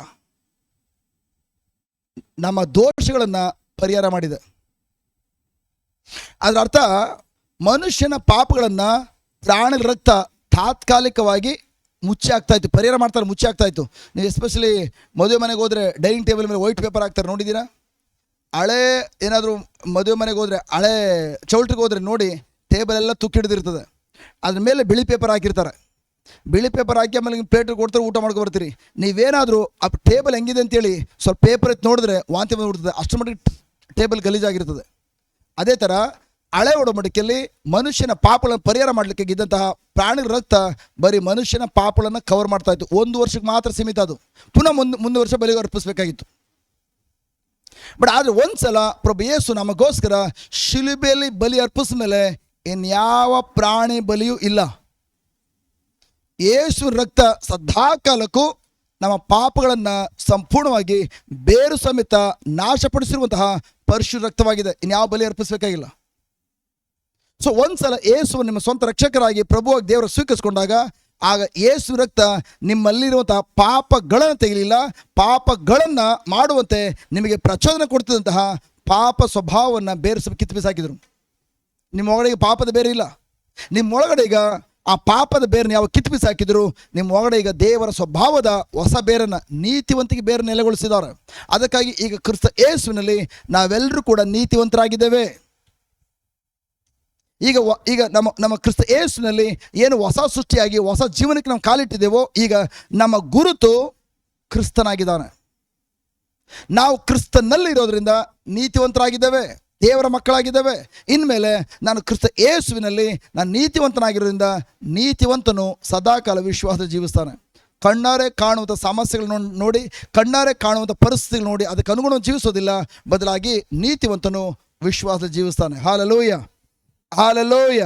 ನಮ್ಮ ದೋಷಗಳನ್ನು ಪರಿಹಾರ ಮಾಡಿದೆ. ಅದರ ಅರ್ಥ ಮನುಷ್ಯನ ಪಾಪಗಳನ್ನು ಪ್ರಾಣಿಯ ರಕ್ತ ತಾತ್ಕಾಲಿಕವಾಗಿ ಮುಚ್ಚಿ ಆಗ್ತಾಯಿತ್ತು, ಪರಿಹಾರ ಮಾಡ್ತಾರೆ, ಮುಚ್ಚಿ ಆಗ್ತಾಯಿತ್ತು. ನೀವು ಎಸ್ಪೆಷಲಿ ಮದುವೆ ಮನೆಗೆ ಹೋದರೆ ಡೈನಿಂಗ್ ಟೇಬಲ್ ಮೇಲೆ ವೈಟ್ ಪೇಪರ್ ಹಾಕ್ತಾರೆ, ನೋಡಿದ್ದೀರಾ? ಹಳೆ ಏನಾದರೂ ಮದುವೆ ಮನೆಗೆ ಹೋದರೆ, ಹಳೆ ಚೌಲ್ಟ್ರಿಗೆ ಹೋದರೆ ನೋಡಿ, ಟೇಬಲ್ ಎಲ್ಲ ತುಕ್ಕಿಡ್ದಿರ್ತದೆ, ಅದ್ರ ಮೇಲೆ ಬಿಳಿ ಪೇಪರ್ ಹಾಕಿರ್ತಾರೆ. ಬಿಳಿ ಪೇಪರ್ ಹಾಕಿ ಆಮೇಲೆ ಪ್ಲೇಟ್ ಕೊಡ್ತಾರೆ, ಊಟ ಮಾಡ್ಕೊ ಬರ್ತೀರಿ. ನೀವೇನಾದರೂ ಆ ಟೇಬಲ್ ಹೆಂಗಿದೆ ಅಂತೇಳಿ ಸ್ವಲ್ಪ ಪೇಪರ್ ಎತ್ತು ನೋಡಿದ್ರೆ ವಾಂತಿ ಬಂದುಬಿಡ್ತದೆ, ಅಷ್ಟರ ಮಟ್ಟಿಗೆ ಟೇಬಲ್ ಗಲೀಜಾಗಿರ್ತದೆ. ಅದೇ ಥರ ಹಳೆ ಒಡಂಬಡಿಕೆಯಲ್ಲಿ ಮನುಷ್ಯನ ಪಾಪಗಳನ್ನು ಪರಿಹಾರ ಮಾಡಲಿಕ್ಕೆ ಇದ್ದಂತಹ ಪ್ರಾಣಿಗಳ ರಕ್ತ ಬರೀ ಮನುಷ್ಯನ ಪಾಪಗಳನ್ನು ಕವರ್ ಮಾಡ್ತಾ ಇತ್ತು. 1 ವರ್ಷಕ್ಕೆ ಮಾತ್ರ ಸೀಮಿತ. ಅದು ಪುನಃ ಮುಂದೆ ವರ್ಷ ಬಲಿಗೆ ಅರ್ಪಿಸಬೇಕಾಗಿತ್ತು. ಬಟ್ ಆದರೆ ಒಂದ್ಸಲ ಪ್ರಭು ಯೇಸು ನಮಗೋಸ್ಕರ ಶಿಲುಬೆಯಲ್ಲಿ ಬಲಿ ಅರ್ಪಿಸಿದ ಮೇಲೆ ಇನ್ಯಾವ ಪ್ರಾಣಿ ಬಲಿಯೂ ಇಲ್ಲ. ಯೇಸು ರಕ್ತ ಸದಾಕಾಲಕ್ಕೂ ನಮ್ಮ ಪಾಪಗಳನ್ನು ಸಂಪೂರ್ಣವಾಗಿ ಬೇರು ಸಮೇತ ನಾಶಪಡಿಸಿರುವಂತಹ ಪರಿಶುದ್ಧ ರಕ್ತವಾಗಿದೆ. ಇನ್ಯಾವ ಬಲಿ ಅರ್ಪಿಸಬೇಕಾಗಿಲ್ಲ. ಸೊ ಒಂದ್ಸಲ ಯೇಸು ನಿಮ್ಮ ಸ್ವಂತ ರಕ್ಷಕರಾಗಿ ಪ್ರಭುವಾಗಿ ದೇವರ ಸ್ವೀಕರಿಸಿಕೊಂಡಾಗ ಆಗ ಯೇಸು ರಕ್ತ ನಿಮ್ಮಲ್ಲಿರುವಂತಹ ಪಾಪಗಳನ್ನು ತೆಗೆಯಲಿಲ್ಲ, ಪಾಪಗಳನ್ನು ಮಾಡುವಂತೆ ನಿಮಗೆ ಪ್ರಚೋದನೆ ಕೊಡ್ತಿದ್ದಂತಹ ಪಾಪ ಸ್ವಭಾವವನ್ನು ಕಿತ್ತು ಬಿಸಾಕಿದರು. ನಿಮ್ಮ ಒಳಗಡೆ ಪಾಪದ ಬೇರೆ ಇಲ್ಲ. ನಿಮ್ಮೊಳಗಡೆ ಈಗ ಆ ಪಾಪದ ಬೇರನ್ನು ಯಾವ ಕಿತ್ತು ಬಿಸಾಕಿದ್ರು, ನಿಮ್ಮ ಒಳಗಡೆ ಈಗ ದೇವರ ಸ್ವಭಾವದ ಹೊಸ ಬೇರನ್ನು, ನೀತಿವಂತಿಕೆ ಬೇರನ್ನು ನೆಲೆಗೊಳಿಸಿದ್ದಾರೆ. ಅದಕ್ಕಾಗಿ ಈಗ ಕ್ರಿಸ್ತ ಯೇಸುವಿನಲ್ಲಿ ನಾವೆಲ್ಲರೂ ಕೂಡ ನೀತಿವಂತರಾಗಿದ್ದೇವೆ. ಈಗ ನಮ್ಮ ಕ್ರಿಸ್ತ ಯೇಸುವಿನಲ್ಲಿ ಏನು ಹೊಸ ಸೃಷ್ಟಿಯಾಗಿ ಹೊಸ ಜೀವನಕ್ಕೆ ನಾವು ಕಾಲಿಟ್ಟಿದ್ದೇವೋ, ಈಗ ನಮ್ಮ ಗುರುತು ಕ್ರಿಸ್ತನಾಗಿದ್ದಾನೆ. ನಾವು ಕ್ರಿಸ್ತನಲ್ಲಿ ಇರೋದ್ರಿಂದ ನೀತಿವಂತರಾಗಿದ್ದೇವೆ, ದೇವರ ಮಕ್ಕಳಾಗಿದ್ದೇವೆ. ಇನ್ಮೇಲೆ ನಾನು ಕ್ರಿಸ್ತ ಯೇಸುವಿನಲ್ಲಿ ನಾನು ನೀತಿವಂತನಾಗಿರೋದ್ರಿಂದ ನೀತಿವಂತನು ಸದಾಕಾಲ ವಿಶ್ವಾಸ ಜೀವಿಸ್ತಾನೆ. ಕಣ್ಣಾರೆ ಕಾಣುವಂಥ ಸಮಸ್ಯೆಗಳನ್ನು ನೋಡಿ, ಕಣ್ಣಾರೆ ಕಾಣುವಂಥ ಪರಿಸ್ಥಿತಿಗಳು ನೋಡಿ ಅದಕ್ಕೆ ಅನುಗುಣವಾಗಿ ಜೀವಿಸೋದಿಲ್ಲ, ಬದಲಾಗಿ ನೀತಿವಂತನು ವಿಶ್ವಾಸ ಜೀವಿಸ್ತಾನೆ. Hallelujah, hallelujah,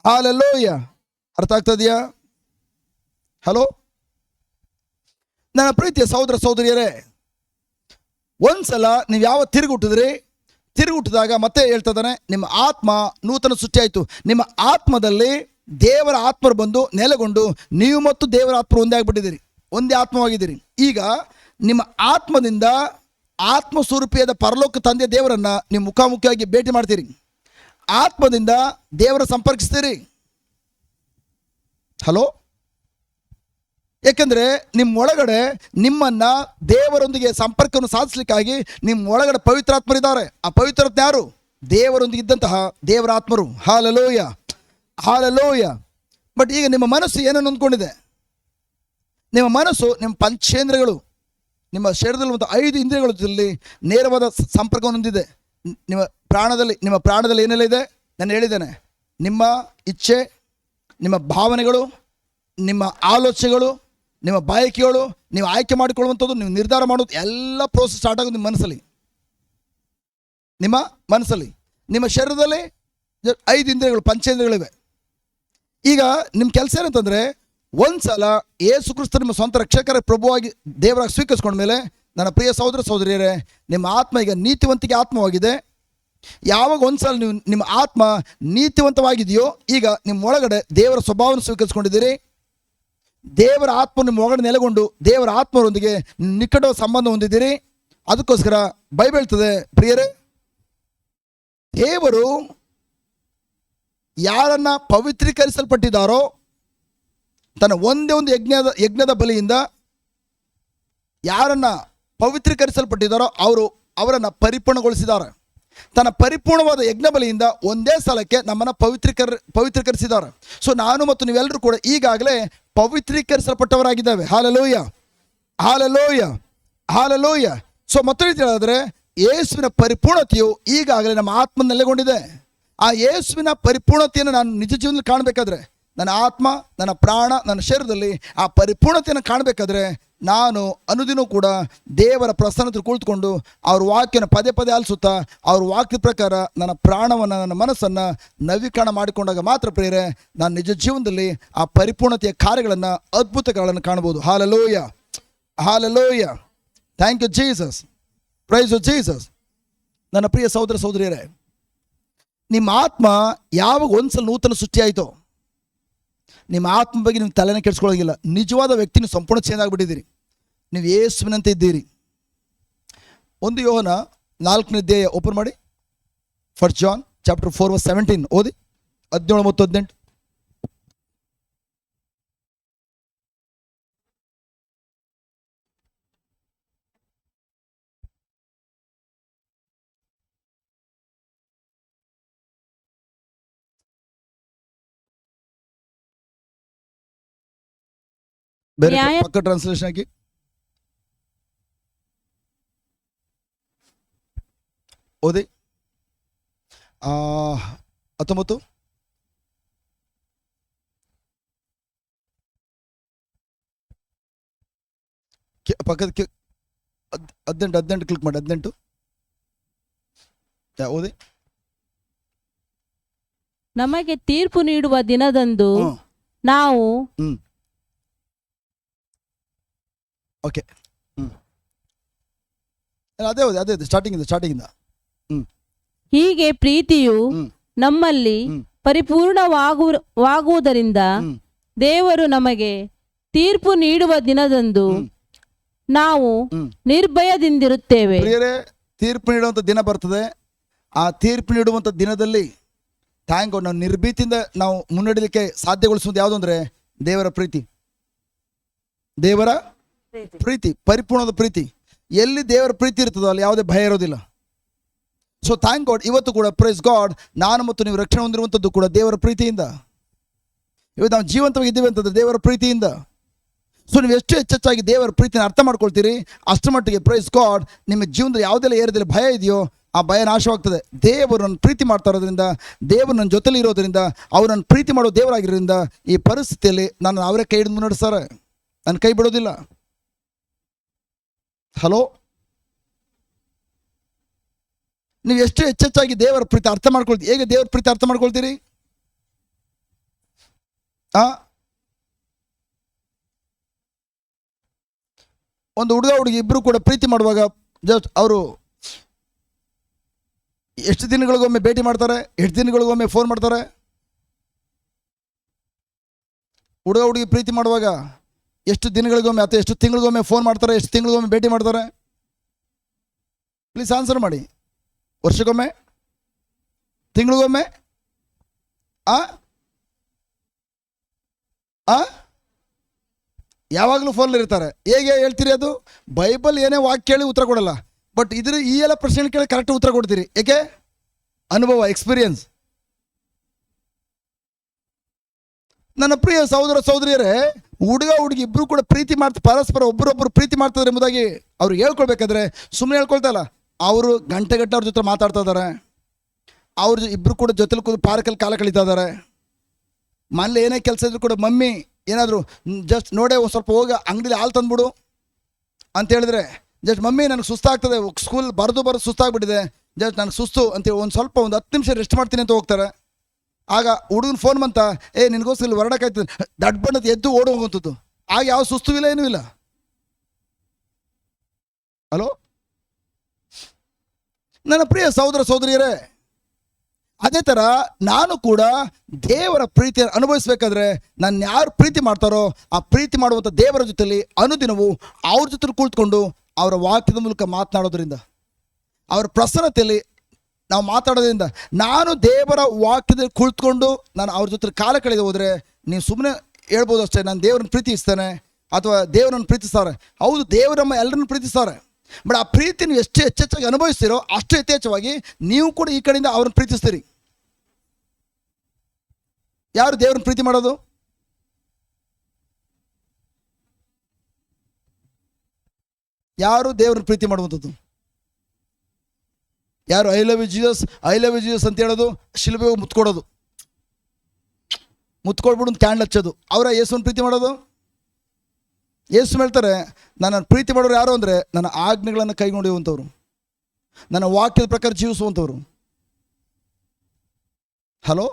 hallelujah. ಅರ್ಥ ಆಗ್ತದೆಯಾ? ಹಲೋ ನನ್ನ ಪ್ರೀತಿಯ ಸಹೋದರ ಸಹೋದರಿಯರೇ, ಒಂದ್ಸಲ ನೀವು ಯಾವ ತಿರುಗುಟ್ಟಿದಾಗ ಮತ್ತೆ ಹೇಳ್ತದಾನೆ, ನಿಮ್ಮ ಆತ್ಮ ನೂತನ ಸೃಷ್ಟಿಯಾಯಿತು. ನಿಮ್ಮ ಆತ್ಮದಲ್ಲಿ ದೇವರ ಆತ್ಮರು ಬಂದು ನೆಲೆಗೊಂಡು ನೀವು ಮತ್ತು ದೇವರ ಆತ್ಮರು ಒಂದೇ ಆಗಿಬಿಟ್ಟಿದ್ದೀರಿ, ಒಂದೇ ಆತ್ಮವಾಗಿದ್ದೀರಿ. ಈಗ ನಿಮ್ಮ ಆತ್ಮದಿಂದ ಆತ್ಮಸ್ವರೂಪಿಯಾದ ಪರಲೋಕ ತಂದೆ ದೇವರನ್ನು ನೀವು ಮುಖಾಮುಖಿಯಾಗಿ ಭೇಟಿ ಮಾಡ್ತೀರಿ, ಆತ್ಮದಿಂದ ದೇವರ ಸಂಪರ್ಕಿಸ್ತೀರಿ. ಹಲೋ, ಏಕೆಂದರೆ ನಿಮ್ಮೊಳಗಡೆ ನಿಮ್ಮನ್ನು ದೇವರೊಂದಿಗೆ ಸಂಪರ್ಕವನ್ನು ಸಾಧಿಸಲಿಕ್ಕಾಗಿ ನಿಮ್ಮ ಒಳಗಡೆ ಪವಿತ್ರಾತ್ಮರಿದ್ದಾರೆ. ಆ ಪವಿತ್ರಾತ್ಮ ಯಾರು? ದೇವರೊಂದಿಗೆ ಇದ್ದಂತಹ ದೇವರ ಆತ್ಮರು. Hallelujah, hallelujah. ಬಟ್ ಈಗ ನಿಮ್ಮ ಮನಸ್ಸು ಏನನ್ನು ಅಂದ್ಕೊಂಡಿದೆ? ನಿಮ್ಮ ಮನಸ್ಸು ನಿಮ್ಮ ಪಂಚೇಂದ್ರಿಯಗಳು, ನಿಮ್ಮ ಶರೀರದಲ್ಲಿ ಮತ್ತು 5 ಇಂದ್ರಿಯಗಳಲ್ಲಿ ನೇರವಾದ ಸಂಪರ್ಕವನ್ನು ಹೊಂದಿದೆ. ನಿಮ್ಮ ಪ್ರಾಣದಲ್ಲಿ ಏನೆಲ್ಲ ಇದೆ ನಾನು ಹೇಳಿದ್ದೇನೆ. ನಿಮ್ಮ ಇಚ್ಛೆ, ನಿಮ್ಮ ಭಾವನೆಗಳು, ನಿಮ್ಮ ಆಲೋಚನೆಗಳು, ನಿಮ್ಮ ಬಯಕೆಗಳು, ನೀವು ಆಯ್ಕೆ ಮಾಡಿಕೊಳ್ಳುವಂಥದ್ದು, ನೀವು ನಿರ್ಧಾರ ಮಾಡೋದು ಎಲ್ಲ ಪ್ರೋಸೆಸ್ ಸ್ಟಾರ್ಟ್ ಆಗೋದು ನಿಮ್ಮ ಮನಸ್ಸಲ್ಲಿ. ನಿಮ್ಮ ಶರೀರದಲ್ಲಿ 5 ಇಂದ್ರಿಯಗಳು, ಪಂಚೇಂದ್ರಿಯಗಳಿವೆ. ಈಗ ನಿಮ್ಮ ಕೆಲಸ ಏನಂತಂದರೆ, ಒಂದ್ಸಲ ಯೇಸು ಕ್ರಿಸ್ತ ನಿಮ್ಮ ಸ್ವಂತ ರಕ್ಷಕರ ಪ್ರಭುವಾಗಿ ದೇವರಾಗಿ ಸ್ವೀಕರಿಸ್ಕೊಂಡ ಮೇಲೆ, ನನ್ನ ಪ್ರಿಯ ಸಹೋದರ ಸಹೋದರಿಯರೇ, ನಿಮ್ಮ ಆತ್ಮ ಈಗ ನೀತಿವಂತಿಕೆ ಆತ್ಮವಾಗಿದೆ. ಯಾವಾಗ ಒಂದ್ಸಲ ನೀವು ನಿಮ್ಮ ಆತ್ಮ ನೀತಿವಂತವಾಗಿದೆಯೋ, ಈಗ ನಿಮ್ಮ ಒಳಗಡೆ ದೇವರ ಸ್ವಭಾವವನ್ನು ಸ್ವೀಕರಿಸ್ಕೊಂಡಿದ್ದೀರಿ. ದೇವರ ಆತ್ಮ ನಿಮ್ಮ ಒಳಗಡೆ ನೆಲೆಗೊಂಡು ದೇವರ ಆತ್ಮರೊಂದಿಗೆ ನಿಕಟವಾದ ಸಂಬಂಧ ಹೊಂದಿದ್ದೀರಿ. ಅದಕ್ಕೋಸ್ಕರ ಬೈಬಲ್ ಹೇಳ್ತದೆ, ಪ್ರಿಯರೇ, ದೇವರು ಯಾರನ್ನ ಪವಿತ್ರೀಕರಿಸಲ್ಪಟ್ಟಿದ್ದಾರೋ, ತನ್ನ ಒಂದೇ ಒಂದು ಯಜ್ಞದ ಬಲಿಯಿಂದ ಯಾರನ್ನ ಪವಿತ್ರೀಕರಿಸಲ್ಪಟ್ಟಿದ್ದಾರೋ ಅವರನ್ನು ಪರಿಪೂರ್ಣಗೊಳಿಸಿದ್ದಾರೆ. ತನ್ನ ಪರಿಪೂರ್ಣವಾದ ಯಜ್ಞ ಬಲಿಯಿಂದ ಒಂದೇ ಸಲಕ್ಕೆ ನಮ್ಮನ್ನು ಪವಿತ್ರೀಕರಿಸಿದ್ದಾರೆ. ಸೊ ನಾನು ಮತ್ತು ನೀವೆಲ್ಲರೂ ಕೂಡ ಈಗಾಗಲೇ ಪವಿತ್ರೀಕರಿಸಲ್ಪಟ್ಟವರಾಗಿದ್ದಾವೆ. Hallelujah, hallelujah, hallelujah. ಸೊ ಮತ್ತೊಂದು ರೀತಿ ಹೇಳಿದ್ರೆ, ಯೇಸುವಿನ ಪರಿಪೂರ್ಣತೆಯು ಈಗಾಗಲೇ ನಮ್ಮ ಆತ್ಮ ನೆಲೆಗೊಂಡಿದೆ. ಆ ಯೇಸುವಿನ ಪರಿಪೂರ್ಣತೆಯನ್ನು ನಾನು ನಿಜ ಜೀವನದಲ್ಲಿ ಕಾಣಬೇಕಾದ್ರೆ, ನನ್ನ ಆತ್ಮ, ನನ್ನ ಪ್ರಾಣ, ನನ್ನ ಶರೀರದಲ್ಲಿ ಆ ಪರಿಪೂರ್ಣತೆಯನ್ನು ಕಾಣಬೇಕಾದ್ರೆ, ನಾನು ಅನುದಿನ ಕೂಡ ದೇವರ ಪ್ರಸನ್ನತೆ ಕುಳಿತುಕೊಂಡು ಅವ್ರ ವಾಕ್ಯನ ಪದೇ ಪದೇ ಆಲಿಸುತ್ತಾ ಅವ್ರ ವಾಕ್ಯದ ಪ್ರಕಾರ ನನ್ನ ಪ್ರಾಣವನ್ನು, ನನ್ನ ಮನಸ್ಸನ್ನು ನವೀಕರಣ ಮಾಡಿಕೊಂಡಾಗ ಮಾತ್ರ ಪ್ರಿಯರೇ, ನಾನು ನಿಜ ಜೀವನದಲ್ಲಿ ಆ ಪರಿಪೂರ್ಣತೆಯ ಕಾರ್ಯಗಳನ್ನು, ಅದ್ಭುತಗಳನ್ನು ಕಾಣಬಹುದು. Hallelujah, hallelujah. Thank you Jesus, praise you Jesus. ನನ್ನ ಪ್ರಿಯ ಸಹೋದರ ಸಹೋದರಿಯರೇ, ನಿಮ್ಮ ಆತ್ಮ ಯಾವಾಗ ಒಂದ್ಸಲ ನೂತನ ಸೃಷ್ಟಿಯಾಯಿತೋ, ನಿಮ್ಮ ಆತ್ಮ ಬಗ್ಗೆ ನೀವು ತಲೆನೇ ಕೆಡಿಸ್ಕೊಳ್ಳೋಂಗಿಲ್ಲ. ನಿಜವಾದ ವ್ಯಕ್ತಿ ನೀವು ಸಂಪೂರ್ಣ ಚೇಂಜ್ ಆಗಿಬಿಟ್ಟಿದ್ದೀರಿ. ನೀವು ಯೇಸುವಿನಂತೆ ಇದ್ದೀರಿ. 1 ಯೋಹನ 4ನೇ ಅಧ್ಯಾಯ ಓಪನ್ ಮಾಡಿ. 1 John chapter 4 verse 17 ಓದಿ. 17 ಮತ್ತು 18. ಬೇರೆ ಪಕ್ಕ ಟ್ರಾನ್ಸ್ಲೇಷನ್ ಹಾಕಿ. ಓದಿ. 19 ಪಕ್ಕದ 18 ಕ್ಲಿಕ್ ಮಾಡಿ. 18 ಓದಿ. ನಮಗೆ ತೀರ್ಪು ನೀಡುವ ದಿನದಂದು ನಾವು ಓಕೆ, ಅದೇ ಓದಿ, ಅದೇ ಸ್ಟಾರ್ಟಿಂಗಿಂದ. ಹೀಗೆ ಪ್ರೀತಿಯು ನಮ್ಮಲ್ಲಿ ಪರಿಪೂರ್ಣವಾಗುವುದರಿಂದ ದೇವರು ನಮಗೆ ತೀರ್ಪು ನೀಡುವ ದಿನದಂದು ನಾವು ನಿರ್ಭಯದಿಂದಿರುತ್ತೇವೆ. ಪ್ರಿಯರೇ, ತೀರ್ಪು ನೀಡುವಂಥ ದಿನ ಬರ್ತದೆ. ಆ ತೀರ್ಪು ನೀಡುವಂಥ ದಿನದಲ್ಲಿ ಥ್ಯಾಂಕ್ ಗಾಡ್, ನಾವು ನಿರ್ಭೀತಿಯಿಂದ ನಾವು ಮುನ್ನಡೆಯಲಿಕ್ಕೆ ಸಾಧ್ಯಗೊಳಿಸುವುದು ಯಾವುದು ಅಂದರೆ ದೇವರ ಪ್ರೀತಿ. ದೇವರ ಪ್ರೀತಿ, ಪರಿಪೂರ್ಣದ ಪ್ರೀತಿ. ಎಲ್ಲಿ ದೇವರ ಪ್ರೀತಿ ಇರ್ತದೋ ಅಲ್ಲಿ ಯಾವುದೇ ಭಯ ಇರೋದಿಲ್ಲ. ಸೊ ಥ್ಯಾಂಕ್ ಗಾಡ್, ಇವತ್ತು ಕೂಡ ಪ್ರೈಸ್ ಗಾಡ್, ನಾನು ಮತ್ತು ನೀವು ರಕ್ಷಣೆ ಹೊಂದಿರುವಂಥದ್ದು ಕೂಡ ದೇವರ ಪ್ರೀತಿಯಿಂದ. ಇವತ್ತು ನಾವು ಜೀವಂತವಾಗಿದ್ದೀವಿ ಅಂತಂದ್ರೆ ದೇವರ ಪ್ರೀತಿಯಿಂದ. ಸೊ ನೀವು ಎಷ್ಟು ಹೆಚ್ಚೆಚ್ಚಾಗಿ ದೇವರ ಪ್ರೀತಿನ ಅರ್ಥ ಮಾಡ್ಕೊಳ್ತೀರಿ, ಅಷ್ಟರ ಮಟ್ಟಿಗೆ ಪ್ರೈಸ್ ಗಾಡ್ ನಿಮ್ಮ ಜೀವನದಲ್ಲಿ ಯಾವುದೆಲ್ಲ ಏರಿದಲ್ಲಿ ಭಯ ಇದೆಯೋ ಆ ಭಯ ನಾಶವಾಗ್ತದೆ. ದೇವರು ನನ್ನ ಪ್ರೀತಿ ಮಾಡ್ತಾ ಇರೋದ್ರಿಂದ, ದೇವರು ನನ್ನ ಜೊತೆಲಿ ಇರೋದ್ರಿಂದ, ಅವ್ರು ನನ್ನ ಪ್ರೀತಿ ಮಾಡೋ ದೇವರಾಗಿರೋದ್ರಿಂದ ಈ ಪರಿಸ್ಥಿತಿಯಲ್ಲಿ ನಾನು ಅವರೇ ಕೈ ಹಿಡಿದು ಮುನ್ನಡೆಸ್ತಾರೆ, ನನ್ನ ಕೈ ಬಿಡೋದಿಲ್ಲ. ಹಲೋ, ನೀವು ಎಷ್ಟು ಹೆಚ್ಚೆಚ್ಚಾಗಿ ದೇವರ ಪ್ರೀತಿ ಅರ್ಥ ಮಾಡ್ಕೊಳ್ತೀರಿ. ಹೇಗೆ ದೇವರ ಪ್ರೀತಿ ಅರ್ಥ ಮಾಡ್ಕೊಳ್ತೀರಿ? ಒಂದು ಹುಡುಗ ಹುಡುಗಿ ಇಬ್ಬರು ಕೂಡ ಪ್ರೀತಿ ಮಾಡುವಾಗ ಜಸ್ಟ್ ಅವರು ಎಷ್ಟು ದಿನಗಳಿಗೊಮ್ಮೆ ಭೇಟಿ ಮಾಡ್ತಾರೆ, ಎಷ್ಟು ದಿನಗಳಿಗೊಮ್ಮೆ ಫೋನ್ ಮಾಡ್ತಾರೆ? ಹುಡುಗ ಹುಡುಗಿ ಪ್ರೀತಿ ಮಾಡುವಾಗ ಎಷ್ಟು ದಿನಗಳಿಗೊಮ್ಮೆ ಅಥವಾ ಎಷ್ಟು ತಿಂಗಳಿಗೊಮ್ಮೆ ಫೋನ್ ಮಾಡ್ತಾರೆ, ಎಷ್ಟು ತಿಂಗಳಿಗೊಮ್ಮೆ ಭೇಟಿ ಮಾಡ್ತಾರೆ? ಪ್ಲೀಸ್ ಆನ್ಸರ್ ಮಾಡಿ. ವರ್ಷಕ್ಕೊಮ್ಮೆ, ತಿಂಗಳಿಗೊಮ್ಮೆ, ಯಾವಾಗಲೂ ಫೋನಲ್ಲಿ ಇರ್ತಾರೆ. ಹೇಗೆ ಹೇಳ್ತೀರಿ? ಅದು ಬೈಬಲ್ ಏನೇ ವಾಕ್ಯ ಕೇಳಿ ಉತ್ತರ ಕೊಡಲ್ಲ, ಬಟ್ ಈ ಎಲ್ಲ ಪ್ರಶ್ನೆ ಕೇಳಿ ಕರೆಕ್ಟ್ ಉತ್ತರ ಕೊಡ್ತೀರಿ. ಏಕೆ? ಅನುಭವ, ಎಕ್ಸ್ಪೀರಿಯನ್ಸ್. ನನ್ನ ಪ್ರಿಯ ಸಹೋದರ ಸಹೋದರಿಯರೇ, ಹುಡುಗ ಹುಡುಗಿ ಇಬ್ಬರು ಕೂಡ ಪ್ರೀತಿ ಪರಸ್ಪರ ಒಬ್ಬರೊಬ್ಬರು ಪ್ರೀತಿ ಮಾಡ್ತಾರೆ ಎಂಬುದಾಗಿ ಅವ್ರು ಹೇಳ್ಕೊಳ್ಬೇಕಾದ್ರೆ ಸುಮ್ಮನೆ ಹೇಳ್ಕೊಳ್ತಾ ಇಲ್ಲ. ಅವರು ಗಂಟೆಗಟ್ಟಲೆ ಅವ್ರ ಜೊತೆ ಮಾತಾಡ್ತಾ ಇದ್ದಾರೆ. ಅವ್ರ ಇಬ್ಬರು ಕೂಡ ಜೊತೆಲಿ ಕೂತು ಪಾರ್ಕಲ್ಲಿ ಕಾಲ ಕಳೀತಾ ಇದ್ದಾರೆ. ಮನೇಲಿ ಏನೇ ಕೆಲಸ ಇದ್ರು ಕೂಡ ಮಮ್ಮಿ ಏನಾದರೂ ಜಸ್ಟ್ ನೋಡೇ ಒಂದು ಸ್ವಲ್ಪ ಹೋಗಿ ಅಂಗಡಿಲಿ ಹಾಲು ತಂದ್ಬಿಡು ಅಂತ ಹೇಳಿದ್ರೆ, ಜಸ್ಟ್ ಮಮ್ಮಿ ನನಗೆ ಸುಸ್ತಾಗ್ತದೆ, ಸ್ಕೂಲ್ ಬರೆದು ಸುಸ್ತಾಗ್ಬಿಟ್ಟಿದೆ, ಜಸ್ಟ್ ನನಗೆ ಸುಸ್ತು ಅಂತೇಳಿ ಒಂದು 10 ನಿಮಿಷ ರೆಸ್ಟ್ ಮಾಡ್ತೀನಿ ಅಂತ ಹೋಗ್ತಾರೆ. ಆಗ ಹುಡುಗನ ಫೋನ್ ಬಂತ, ನಿನಗೋಸ್ಕರ ಹೊರಡಕ್ಕಾಯ್ತದೆ, ದಡ್ಡ ಬಣ್ಣದ ಎದ್ದು ಓಡಿ ಹೋಗುವಂಥದ್ದು. ಆಗ ಯಾವ ಸುಸ್ತು ಇಲ್ಲ, ಏನೂ ಇಲ್ಲ. ಹಲೋ ನನ್ನ ಪ್ರಿಯ ಸಹೋದರ ಸಹೋದರಿಯರೇ, ಅದೇ ಥರ ನಾನು ಕೂಡ ದೇವರ ಪ್ರೀತಿಯನ್ನು ಅನುಭವಿಸ್ಬೇಕಾದ್ರೆ ನಾನು ಯಾರು ಪ್ರೀತಿ ಮಾಡ್ತಾರೋ ಆ ಪ್ರೀತಿ ಮಾಡುವಂಥ ದೇವರ ಜೊತೆಲಿ ಅನುದಿನವೂ ಅವ್ರ ಜೊತೆ ಕುಳಿತುಕೊಂಡು ಅವರ ವಾಕ್ಯದ ಮೂಲಕ ಮಾತನಾಡೋದ್ರಿಂದ, ಅವರ ಪ್ರಸನ್ನತೆಯಲ್ಲಿ ನಾವು ಮಾತಾಡೋದ್ರಿಂದ. ನಾನು ದೇವರ ವಾಕ್ಯದಲ್ಲಿ ಕುಳಿತುಕೊಂಡು ನಾನು ಅವ್ರ ಜೊತೆ ಕಾಲ ಕಳೆದು ಹೋದರೆ ನೀವು ಸುಮ್ಮನೆ ಹೇಳ್ಬೋದು ಅಷ್ಟೇ, ನಾನು ದೇವರನ್ನು ಪ್ರೀತಿಸ್ತೇನೆ ಅಥವಾ ದೇವರನ್ನು ಪ್ರೀತಿಸ್ತಾರೆ. ಹೌದು, ದೇವರು ನಮ್ಮ ಎಲ್ಲರನ್ನು ಪ್ರೀತಿಸ್ತಾರೆ. ಬಟ್ ಆ ಪ್ರೀತಿ ನೀವು ಎಷ್ಟು ಹೆಚ್ಚೆಚ್ಚಾಗಿ ಅನುಭವಿಸ್ತೀರೋ ಅಷ್ಟು ಯಥೇಚ್ಛವಾಗಿ ನೀವು ಕೂಡ ಈ ಕಡೆಯಿಂದ ಅವ್ರನ್ನ ಪ್ರೀತಿಸ್ತೀರಿ. ಯಾರು ದೇವ್ರನ್ನ ಪ್ರೀತಿ ಮಾಡೋದು? ಯಾರು ದೇವ್ರನ್ನ ಪ್ರೀತಿ ಮಾಡುವಂಥದ್ದು? ಯಾರು ಐ ಲವ್ ಯು ಜೀಸಸ್ ಅಂತ ಹೇಳೋದು, ಶಿಲುಬೆಗೆ ಮುತ್ಕೊಡೋದು, ಮುತ್ಕೊಡ್ಬಿಡು ಒಂದು ಕ್ಯಾಂಡಲ್ ಹಚ್ಚೋದು, ಅವರ ಯೇಸುವನ್ನು ಪ್ರೀತಿ ಮಾಡೋದು? ಯೇಸು ಹೇಳ್ತಾರೆ, ನನ್ನ ಪ್ರೀತಿ ಮಾಡೋರು ಯಾರು ಅಂದರೆ ನನ್ನ ಆಜ್ಞೆಗಳನ್ನು ಕೈಗೊಂಡಿರುವಂಥವ್ರು, ನನ್ನ ವಾಕ್ಯದ ಪ್ರಕಾರ ಜೀವಿಸುವಂಥವ್ರು. ಹಲೋ,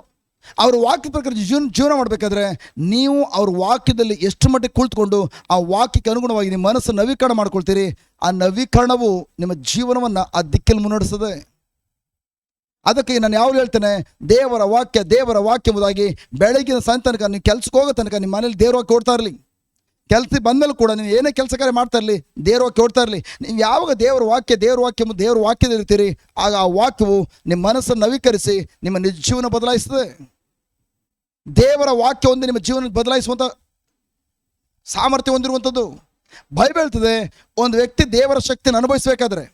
ಅವ್ರ ವಾಕ್ಯದ ಪ್ರಕಾರ ಜೀವನ ಮಾಡಬೇಕಾದ್ರೆ ನೀವು ಅವ್ರ ವಾಕ್ಯದಲ್ಲಿ ಎಷ್ಟು ಮಟ್ಟಿಗೆ ಕುಳಿತುಕೊಂಡು ಆ ವಾಕ್ಯಕ್ಕೆ ಅನುಗುಣವಾಗಿ ನಿಮ್ಮ ಮನಸ್ಸನ್ನು ನವೀಕರಣ ಮಾಡ್ಕೊಳ್ತೀರಿ, ಆ ನವೀಕರಣವು ನಿಮ್ಮ ಜೀವನವನ್ನು ಆ ದಿಕ್ಕಲ್ಲಿ ಮುನ್ನಡೆಸ್ತದೆ. ಅದಕ್ಕೆ ನಾನು ಯಾವಾಗ ಹೇಳ್ತೇನೆ, ದೇವರ ವಾಕ್ಯ ಎಂಬುದಾಗಿ ಬೆಳಗಿನ ಸಾಯಂ ತನಕ ನೀವು ಕೆಲ್ಸಕ್ಕೆ ಹೋಗೋ ತನಕ ನಿಮ್ಮ ಮನೇಲಿ ದೇವ್ರ ವಾಕ್ಯ ಓಡ್ತಾ ಇರಲಿ. ಕೆಲಸ ಬಂದಮೇಲೆ ಕೂಡ ನೀವು ಏನೇ ಕೆಲಸ ಕಾರ್ಯ ಮಾಡ್ತಾ ಇರಲಿ, ದೇವ್ರ ವಾಕ್ಯ ಓಡ್ತಾ ಇರಲಿ. ನೀವು ಯಾವಾಗ ದೇವರ ವಾಕ್ಯದಲ್ಲಿ ಇರ್ತೀರಿ, ಆಗ ಆ ವಾಕ್ಯವು ನಿಮ್ಮ ಮನಸ್ಸನ್ನು ನವೀಕರಿಸಿ ನಿಮ್ಮ ನಿಜ ಜೀವನ ಬದಲಾಯಿಸ್ತದೆ. ದೇವರ ವಾಕ್ಯ ಒಂದು ನಿಮ್ಮ ಜೀವನ ಬದಲಾಯಿಸುವಂಥ ಸಾಮರ್ಥ್ಯ ಹೊಂದಿರುವಂಥದ್ದು. ಬೈಬಲ್ ಹೇಳ್ತದೆ, ಒಂದು ವ್ಯಕ್ತಿ ದೇವರ ಶಕ್ತಿಯನ್ನು ಅನುಭವಿಸಬೇಕಾದ್ರೆ,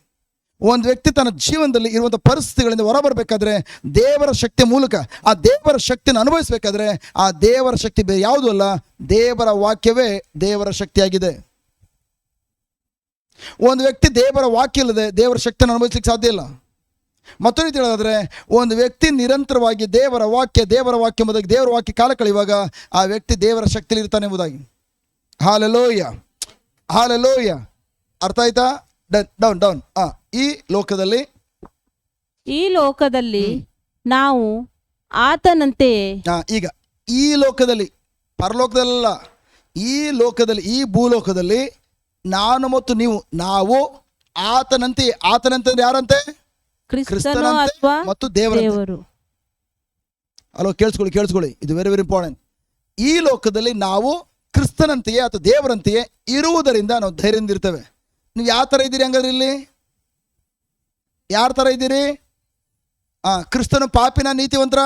ಒಂದು ವ್ಯಕ್ತಿ ತನ್ನ ಜೀವನದಲ್ಲಿ ಇರುವಂಥ ಪರಿಸ್ಥಿತಿಗಳಿಂದ ಹೊರಬರಬೇಕಾದ್ರೆ ದೇವರ ಶಕ್ತಿ ಮೂಲಕ ಆ ದೇವರ ಶಕ್ತಿಯನ್ನು ಅನುಭವಿಸಬೇಕಾದ್ರೆ ಆ ದೇವರ ಶಕ್ತಿ ಬೇರೆ ಯಾವುದೂ ಅಲ್ಲ, ದೇವರ ವಾಕ್ಯವೇ ದೇವರ ಶಕ್ತಿಯಾಗಿದೆ. ಒಂದು ವ್ಯಕ್ತಿ ದೇವರ ವಾಕ್ಯ ಇಲ್ಲದೆ ದೇವರ ಶಕ್ತಿಯನ್ನು ಅನುಭವಿಸಲಿಕ್ಕೆ ಸಾಧ್ಯ ಇಲ್ಲ. ಮತ್ತೊಂದು ರೀತಿ ಹೇಳೋದಾದ್ರೆ, ಒಂದು ವ್ಯಕ್ತಿ ನಿರಂತರವಾಗಿ ದೇವರ ವಾಕ್ಯ ಎಂಬುದಾಗಿ ದೇವರ ವಾಕ್ಯ ಕಾಲ ಕಳೆಯುವಾಗ ಆ ವ್ಯಕ್ತಿ ದೇವರ ಶಕ್ತಿಯಲ್ಲಿ ಇರ್ತಾನೆ ಎಂಬುದಾಗಿ. ಹಾಲೆಲೂಯ. ಅರ್ಥ ಆಯ್ತಾ? ಡೌನ್. ಈ ಲೋಕದಲ್ಲಿ ನಾವು ಆತನಂತೆಯೇ, ಈಗ ಈ ಲೋಕದಲ್ಲಿ, ಪರಲೋಕದಲ್ಲ, ಈ ಲೋಕದಲ್ಲಿ, ಈ ಭೂಲೋಕದಲ್ಲಿ ನಾನು ಮತ್ತು ನಾವು ಆತನಂತೆ ಯಾರಂತೆ? ಕ್ರಿಸ್ತನು ಅಥವಾ ಮತ್ತು ದೇವರು. ಅಲೋ, ಕೇಳಿಸ್ಕೊಳ್ಳಿ, ಇದು ವೆರಿ ವೆರಿ ಇಂಪಾರ್ಟೆಂಟ್. ಈ ಲೋಕದಲ್ಲಿ ನಾವು ಕ್ರಿಸ್ತನಂತೆಯೇ ಅಥವಾ ದೇವರಂತೆಯೇ ಇರುವುದರಿಂದ ನಾವು ಧೈರ್ಯದಿಂದ ಇರ್ತೇವೆ. ನೀವು ಯಾವ ಥರ ಇದ್ದೀರಿ ಹಂಗಾದ್ರೆ? ಇಲ್ಲಿ ಯಾರ ಥರ ಇದ್ದೀರಿ? ಕ್ರಿಸ್ತನು ಪಾಪಿನ ನೀತಿವಂತರ?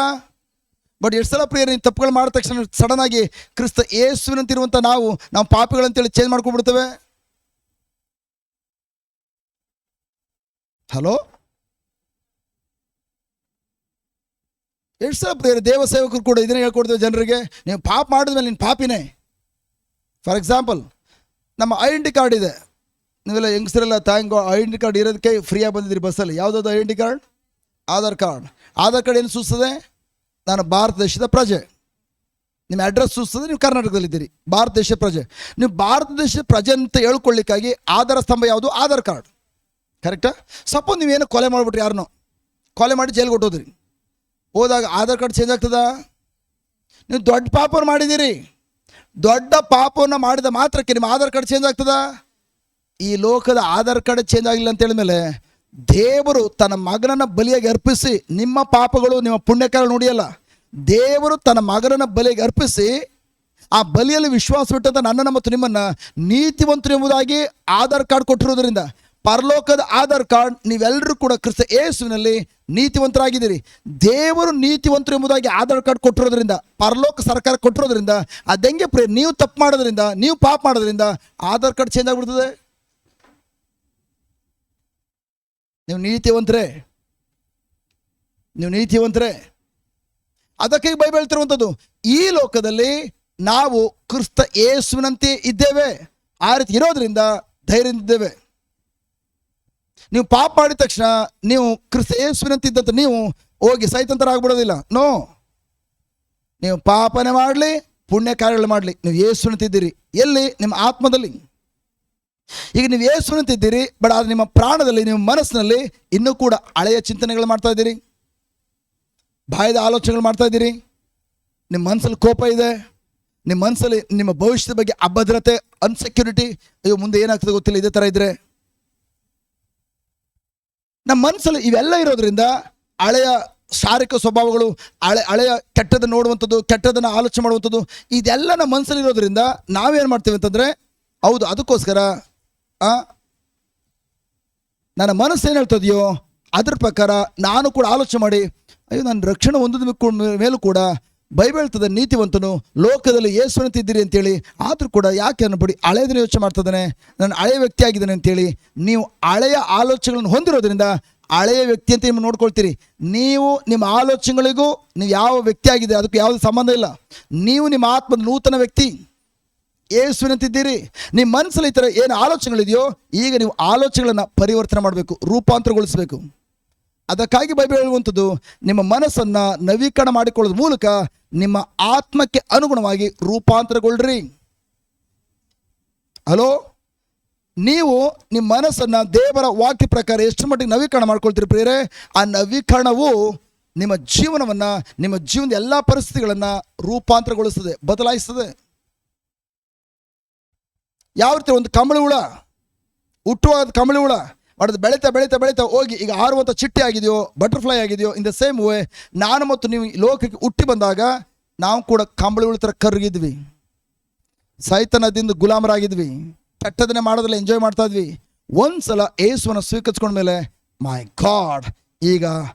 ಬಟ್ ಎಷ್ಟು ಸಲ ಪ್ರಿಯರೇ, ನೀವು ತಪ್ಪುಗಳು ಮಾಡಿದ ತಕ್ಷಣ ಸಡನ್ ಆಗಿ ಕ್ರಿಸ್ತ ಯೇಸುವಿನಂತಿರುವಂಥ ನಾವು ಪಾಪಿಗಳಂತೇಳಿ ಚೇಂಜ್ ಮಾಡ್ಕೊಂಡ್ಬಿಡ್ತೇವೆ. ಹಲೋ, ಎಷ್ಟು ಸಲ ಪ್ರಿಯರೇ ದೇವ ಸೇವಕರು ಕೂಡ ಇದನ್ನೇ ಹೇಳ್ಕೊಡ್ತೇವೆ ಜನರಿಗೆ, ನೀವು ಪಾಪ ಮಾಡಿದ್ಮೇಲೆ ನೀನು ಪಾಪಿನೇ. ಫಾರ್ ಎಕ್ಸಾಂಪಲ್, ನಮ್ಮ ಐಡೆಂಟಿ ಕಾರ್ಡ್ ಇದೆ, ನೀವೆಲ್ಲ ಯಂಗ್ಸ್ಟರೆಲ್ಲ ಐಡೆಂಟಿ ಕಾರ್ಡ್ ಇರೋದಕ್ಕೆ ಫ್ರೀಯಾಗಿ ಬಂದಿದ್ದೀರಿ ಬಸ್ಸಲ್ಲಿ. ಯಾವುದಾದ್ರು ಐಡೆಂಟಿ ಕಾರ್ಡ್? ಆಧಾರ್ ಕಾರ್ಡ್ ಏನು ಸೂಚಿಸ್ತದೆ? ನಾನು ಭಾರತ ದೇಶದ ಪ್ರಜೆ. ನಿಮ್ಮ ಅಡ್ರೆಸ್ ಸೂಚಿಸ್ತದೆ ನೀವು ಕರ್ನಾಟಕದಲ್ಲಿದ್ದೀರಿ, ಭಾರತ ದೇಶದ ಪ್ರಜೆ. ನೀವು ಭಾರತ ದೇಶದ ಪ್ರಜೆ ಅಂತ ಹೇಳ್ಕೊಳ್ಳಿಕ್ಕಾಗಿ ಆಧಾರ ಸ್ತಂಭ ಯಾವುದು? ಆಧಾರ್ ಕಾರ್ಡ್. ಕರೆಕ್ಟಾ? ಸಪೋಸ್ ನೀವೇನು ಕೊಲೆ ಮಾಡಿಬಿಟ್ರಿ, ಯಾರನ್ನೋ ಕೊಲೆ ಮಾಡಿ ಜೈಲಿಗೆ ಹೊಟ್ಟೋದ್ರಿ, ಹೋದಾಗ ಆಧಾರ್ ಕಾರ್ಡ್ ಚೇಂಜ್ ಆಗ್ತದಾ? ನೀವು ದೊಡ್ಡ ಪಾಪವನ್ನು ಮಾಡಿದ್ದೀರಿ, ದೊಡ್ಡ ಪಾಪವನ್ನು ಮಾಡಿದ ಮಾತ್ರಕ್ಕೆ ನಿಮ್ಮ ಆಧಾರ್ ಕಾರ್ಡ್ ಚೇಂಜ್ ಆಗ್ತದಾ? ಈ ಲೋಕದ ಆಧಾರ್ ಕಾರ್ಡ್ ಚೇಂಜ್ ಆಗಿಲ್ಲ ಅಂತ ಹೇಳಿದ್ಮೇಲೆ ದೇವರು ತನ್ನ ಮಗನನ್ನು ಬಲಿಯಾಗಿ ಅರ್ಪಿಸಿ, ನಿಮ್ಮ ಪಾಪಗಳು ನಿಮ್ಮ ಪುಣ್ಯಕಾರ್ಯ ನೋಡಿಯಲ್ಲ, ದೇವರು ತನ್ನ ಮಗನನ್ನು ಬಲಿಯಾಗಿ ಅರ್ಪಿಸಿ ಆ ಬಲಿಯಲ್ಲಿ ವಿಶ್ವಾಸವಿಟ್ಟಂಥ ನನ್ನನ್ನು ಮತ್ತು ನಿಮ್ಮನ್ನು ನೀತಿವಂತರು ಎಂಬುದಾಗಿ ಆಧಾರ್ ಕಾರ್ಡ್ ಕೊಟ್ಟಿರೋದ್ರಿಂದ, ಪರಲೋಕದ ಆಧಾರ್ ಕಾರ್ಡ್, ನೀವೆಲ್ಲರೂ ಕೂಡ ಕ್ರಿಸ್ತ ಯೇಸುವಿನಲ್ಲಿ ನೀತಿವಂತರಾಗಿದ್ದೀರಿ. ದೇವರು ನೀತಿವಂತರು ಎಂಬುದಾಗಿ ಆಧಾರ್ ಕಾರ್ಡ್ ಕೊಟ್ಟಿರೋದ್ರಿಂದ, ಪರಲೋಕ ಸರ್ಕಾರ ಕೊಟ್ಟಿರೋದ್ರಿಂದ, ಅದೆಂಗೆ ನೀವು ತಪ್ಪು ಮಾಡೋದ್ರಿಂದ, ನೀವು ಪಾಪ ಮಾಡೋದ್ರಿಂದ ಆಧಾರ್ ಕಾರ್ಡ್ ಚೇಂಜ್ ಆಗಿಬಿಡ್ತದೆ? ನೀವು ನೀತಿವಂತರೇ. ಅದಕ್ಕೆ ಬೈಬಲ್ ಹೇಳ್ತಿರುವಂಥದ್ದು, ಈ ಲೋಕದಲ್ಲಿ ನಾವು ಕ್ರಿಸ್ತ ಯೇಸುವಿನಂತೆ ಇದ್ದೇವೆ, ಆ ರೀತಿ ಇರೋದ್ರಿಂದ ಧೈರ್ಯದಿಂದಿದ್ದೇವೆ. ನೀವು ಪಾಪ ಮಾಡಿದ ತಕ್ಷಣ ನೀವು ಕ್ರಿಸ್ತ ಯೇಸುವಿನಂತೆ ಇದ್ದಂತ ನೀವು ಹೋಗಿ ಸೈತಂತರಾಗ್ಬಿಡೋದಿಲ್ಲ. ನೋ, ನೀವು ಪಾಪನೇ ಮಾಡಲಿ ಪುಣ್ಯ ಕಾರ್ಯಗಳು ಮಾಡಲಿ, ನೀವು ಯೇಸುವಿನಂತಿದ್ದೀರಿ. ಎಲ್ಲಿ? ನಿಮ್ಮ ಆತ್ಮದಲ್ಲಿ. ಈಗ ನೀವು ಯೇಸುವಿನಂತಿದ್ದೀರಿ, ಬಟ್ ಆದರೆ ನಿಮ್ಮ ಪ್ರಾಣದಲ್ಲಿ, ನಿಮ್ಮ ಮನಸ್ಸಿನಲ್ಲಿ ಇನ್ನೂ ಕೂಡ ಹಳೆಯ ಚಿಂತನೆಗಳು ಮಾಡ್ತಾ ಇದ್ದೀರಿ, ಬಾಯದ ಆಲೋಚನೆಗಳು ಮಾಡ್ತಾ ಇದ್ದೀರಿ. ನಿಮ್ಮ ಮನಸ್ಸಲ್ಲಿ ಕೋಪ ಇದೆ, ನಿಮ್ಮ ಮನಸ್ಸಲ್ಲಿ ನಿಮ್ಮ ಭವಿಷ್ಯದ ಬಗ್ಗೆ ಅಭದ್ರತೆ, ಅನ್ಸೆಕ್ಯೂರಿಟಿ, ಅಯ್ಯೋ ಮುಂದೆ ಏನಾಗ್ತದೆ ಗೊತ್ತಿಲ್ಲ, ಇದೇ ಥರ ಇದ್ರೆ. ನಮ್ಮ ಮನಸ್ಸಲ್ಲಿ ಇವೆಲ್ಲ ಇರೋದ್ರಿಂದ ಹಳೆಯ ಶಾರೀರಿಕ ಸ್ವಭಾವಗಳು, ಹಳೆಯ ಕೆಟ್ಟದನ್ನು ನೋಡುವಂಥದ್ದು, ಕೆಟ್ಟದನ್ನು ಆಲೋಚನೆ ಮಾಡುವಂಥದ್ದು, ಇದೆಲ್ಲ ನಮ್ಮ ಮನಸ್ಸಲ್ಲಿ ಇರೋದ್ರಿಂದ ನಾವೇನು ಮಾಡ್ತೀವಿ ಅಂತಂದರೆ, ಹೌದು, ಅದಕ್ಕೋಸ್ಕರ ನನ್ನ ಮನಸ್ಸು ಏನು ಹೇಳ್ತದೆಯೋ ಅದ್ರ ಪ್ರಕಾರ ನಾನು ಕೂಡ ಆಲೋಚನೆ ಮಾಡಿ, ಅಯ್ಯೋ ನಾನು ರಕ್ಷಣೆ ಹೊಂದಿದ ಮೇಲೂ ಕೂಡ ಬೈಬಲ್ ಹೇಳ್ತದೆ ನೀತಿವಂತನು ಲೋಕದಲ್ಲಿ ಯೇಸುವಂತಿದ್ದೀರಿ ಅಂತೇಳಿ, ಆದರೂ ಕೂಡ ಯಾಕೆ ಅನ್ನಬಿಡಿ ಹಳೆಯದನ್ನು ಯೋಚನೆ ಮಾಡ್ತಿದ್ದಾನೆ, ನಾನು ಹಳೆಯ ವ್ಯಕ್ತಿ ಆಗಿದ್ದಾನೆ ಅಂತೇಳಿ ನೀವು ಹಳೆಯ ಆಲೋಚನೆಗಳನ್ನು ಹೊಂದಿರೋದ್ರಿಂದ ಹಳೆಯ ವ್ಯಕ್ತಿ ಅಂತ ನಿಮ್ಮ ನೋಡ್ಕೊಳ್ತೀರಿ. ನೀವು ನಿಮ್ಮ ಆಲೋಚನೆಗಳಿಗೂ ನೀವು ಯಾವ ವ್ಯಕ್ತಿ ಆಗಿದೆ ಅದಕ್ಕೂ ಯಾವುದೇ ಸಂಬಂಧ ಇಲ್ಲ. ನೀವು ನಿಮ್ಮ ಆತ್ಮದ ನೂತನ ವ್ಯಕ್ತಿ, ಯೇಸುವಿನಂತಿದ್ದೀರಿ. ನಿಮ್ಮ ಮನಸ್ಸಲ್ಲಿ ಈ ಥರ ಏನು ಆಲೋಚನೆಗಳಿದೆಯೋ ಈಗ ನೀವು ಆಲೋಚನೆಗಳನ್ನು ಪರಿವರ್ತನೆ ಮಾಡಬೇಕು, ರೂಪಾಂತರಗೊಳಿಸಬೇಕು. ಅದಕ್ಕಾಗಿ ಬೈಬಲ್ ಹೇಳುವಂಥದ್ದು, ನಿಮ್ಮ ಮನಸ್ಸನ್ನು ನವೀಕರಣ ಮಾಡಿಕೊಳ್ಳೋದ್ರ ಮೂಲಕ ನಿಮ್ಮ ಆತ್ಮಕ್ಕೆ ಅನುಗುಣವಾಗಿ ರೂಪಾಂತರಗೊಳ್ಳ್ರಿ. ಹಲೋ, ನೀವು ನಿಮ್ಮ ಮನಸ್ಸನ್ನು ದೇವರ ವಾಕ್ಯ ಪ್ರಕಾರ ಎಷ್ಟು ಮಟ್ಟಿಗೆ ನವೀಕರಣ ಮಾಡ್ಕೊಳ್ತೀರಿ ಪ್ರಿಯರೇ, ಆ ನವೀಕರಣವು ನಿಮ್ಮ ಜೀವನವನ್ನು, ನಿಮ್ಮ ಜೀವನದ ಎಲ್ಲ ಪರಿಸ್ಥಿತಿಗಳನ್ನು ರೂಪಾಂತರಗೊಳಿಸ್ತದೆ, ಬದಲಾಯಿಸ್ತದೆ. ಯಾವ ರೀತಿ ಒಂದು ಕಂಬಳಿ ಹುಳ, ಹುಟ್ಟುವಾಗ ಕಂಬಳಿ ಹುಳ ಮಾಡೋದು ಬೆಳೀತಾ ಬೆಳೀತಾ ಬೆಳೀತಾ ಹೋಗಿ ಈಗ ಹಾರುವಂಥ ಚಿಟ್ಟೆ ಆಗಿದೆಯೋ, ಬಟರ್ಫ್ಲೈ ಆಗಿದೆಯೋ, ಇನ್ ದ ಸೇಮ್ ವೇ ನಾನು ಮತ್ತು ನೀವು ಲೋಕಕ್ಕೆ ಹುಟ್ಟಿ ಬಂದಾಗ ನಾವು ಕೂಡ ಕಂಬಳಿ ಹುಳ ಥರ ಕರಗಿದ್ವಿ, ಸೈತನದಿಂದ ಗುಲಾಮರಾಗಿದ್ವಿ, ಕೆಟ್ಟದನ್ನೇ ಮಾಡೋದ್ರಲ್ಲಿ ಎಂಜಾಯ್ ಮಾಡ್ತಾ ಇದ್ವಿ. ಒಂದ್ಸಲ ಯೇಸುವನ್ನು ಸ್ವೀಕರಿಸ್ಕೊಂಡ್ಮೇಲೆ ಮೈ ಗಾಡ್, ಈಗ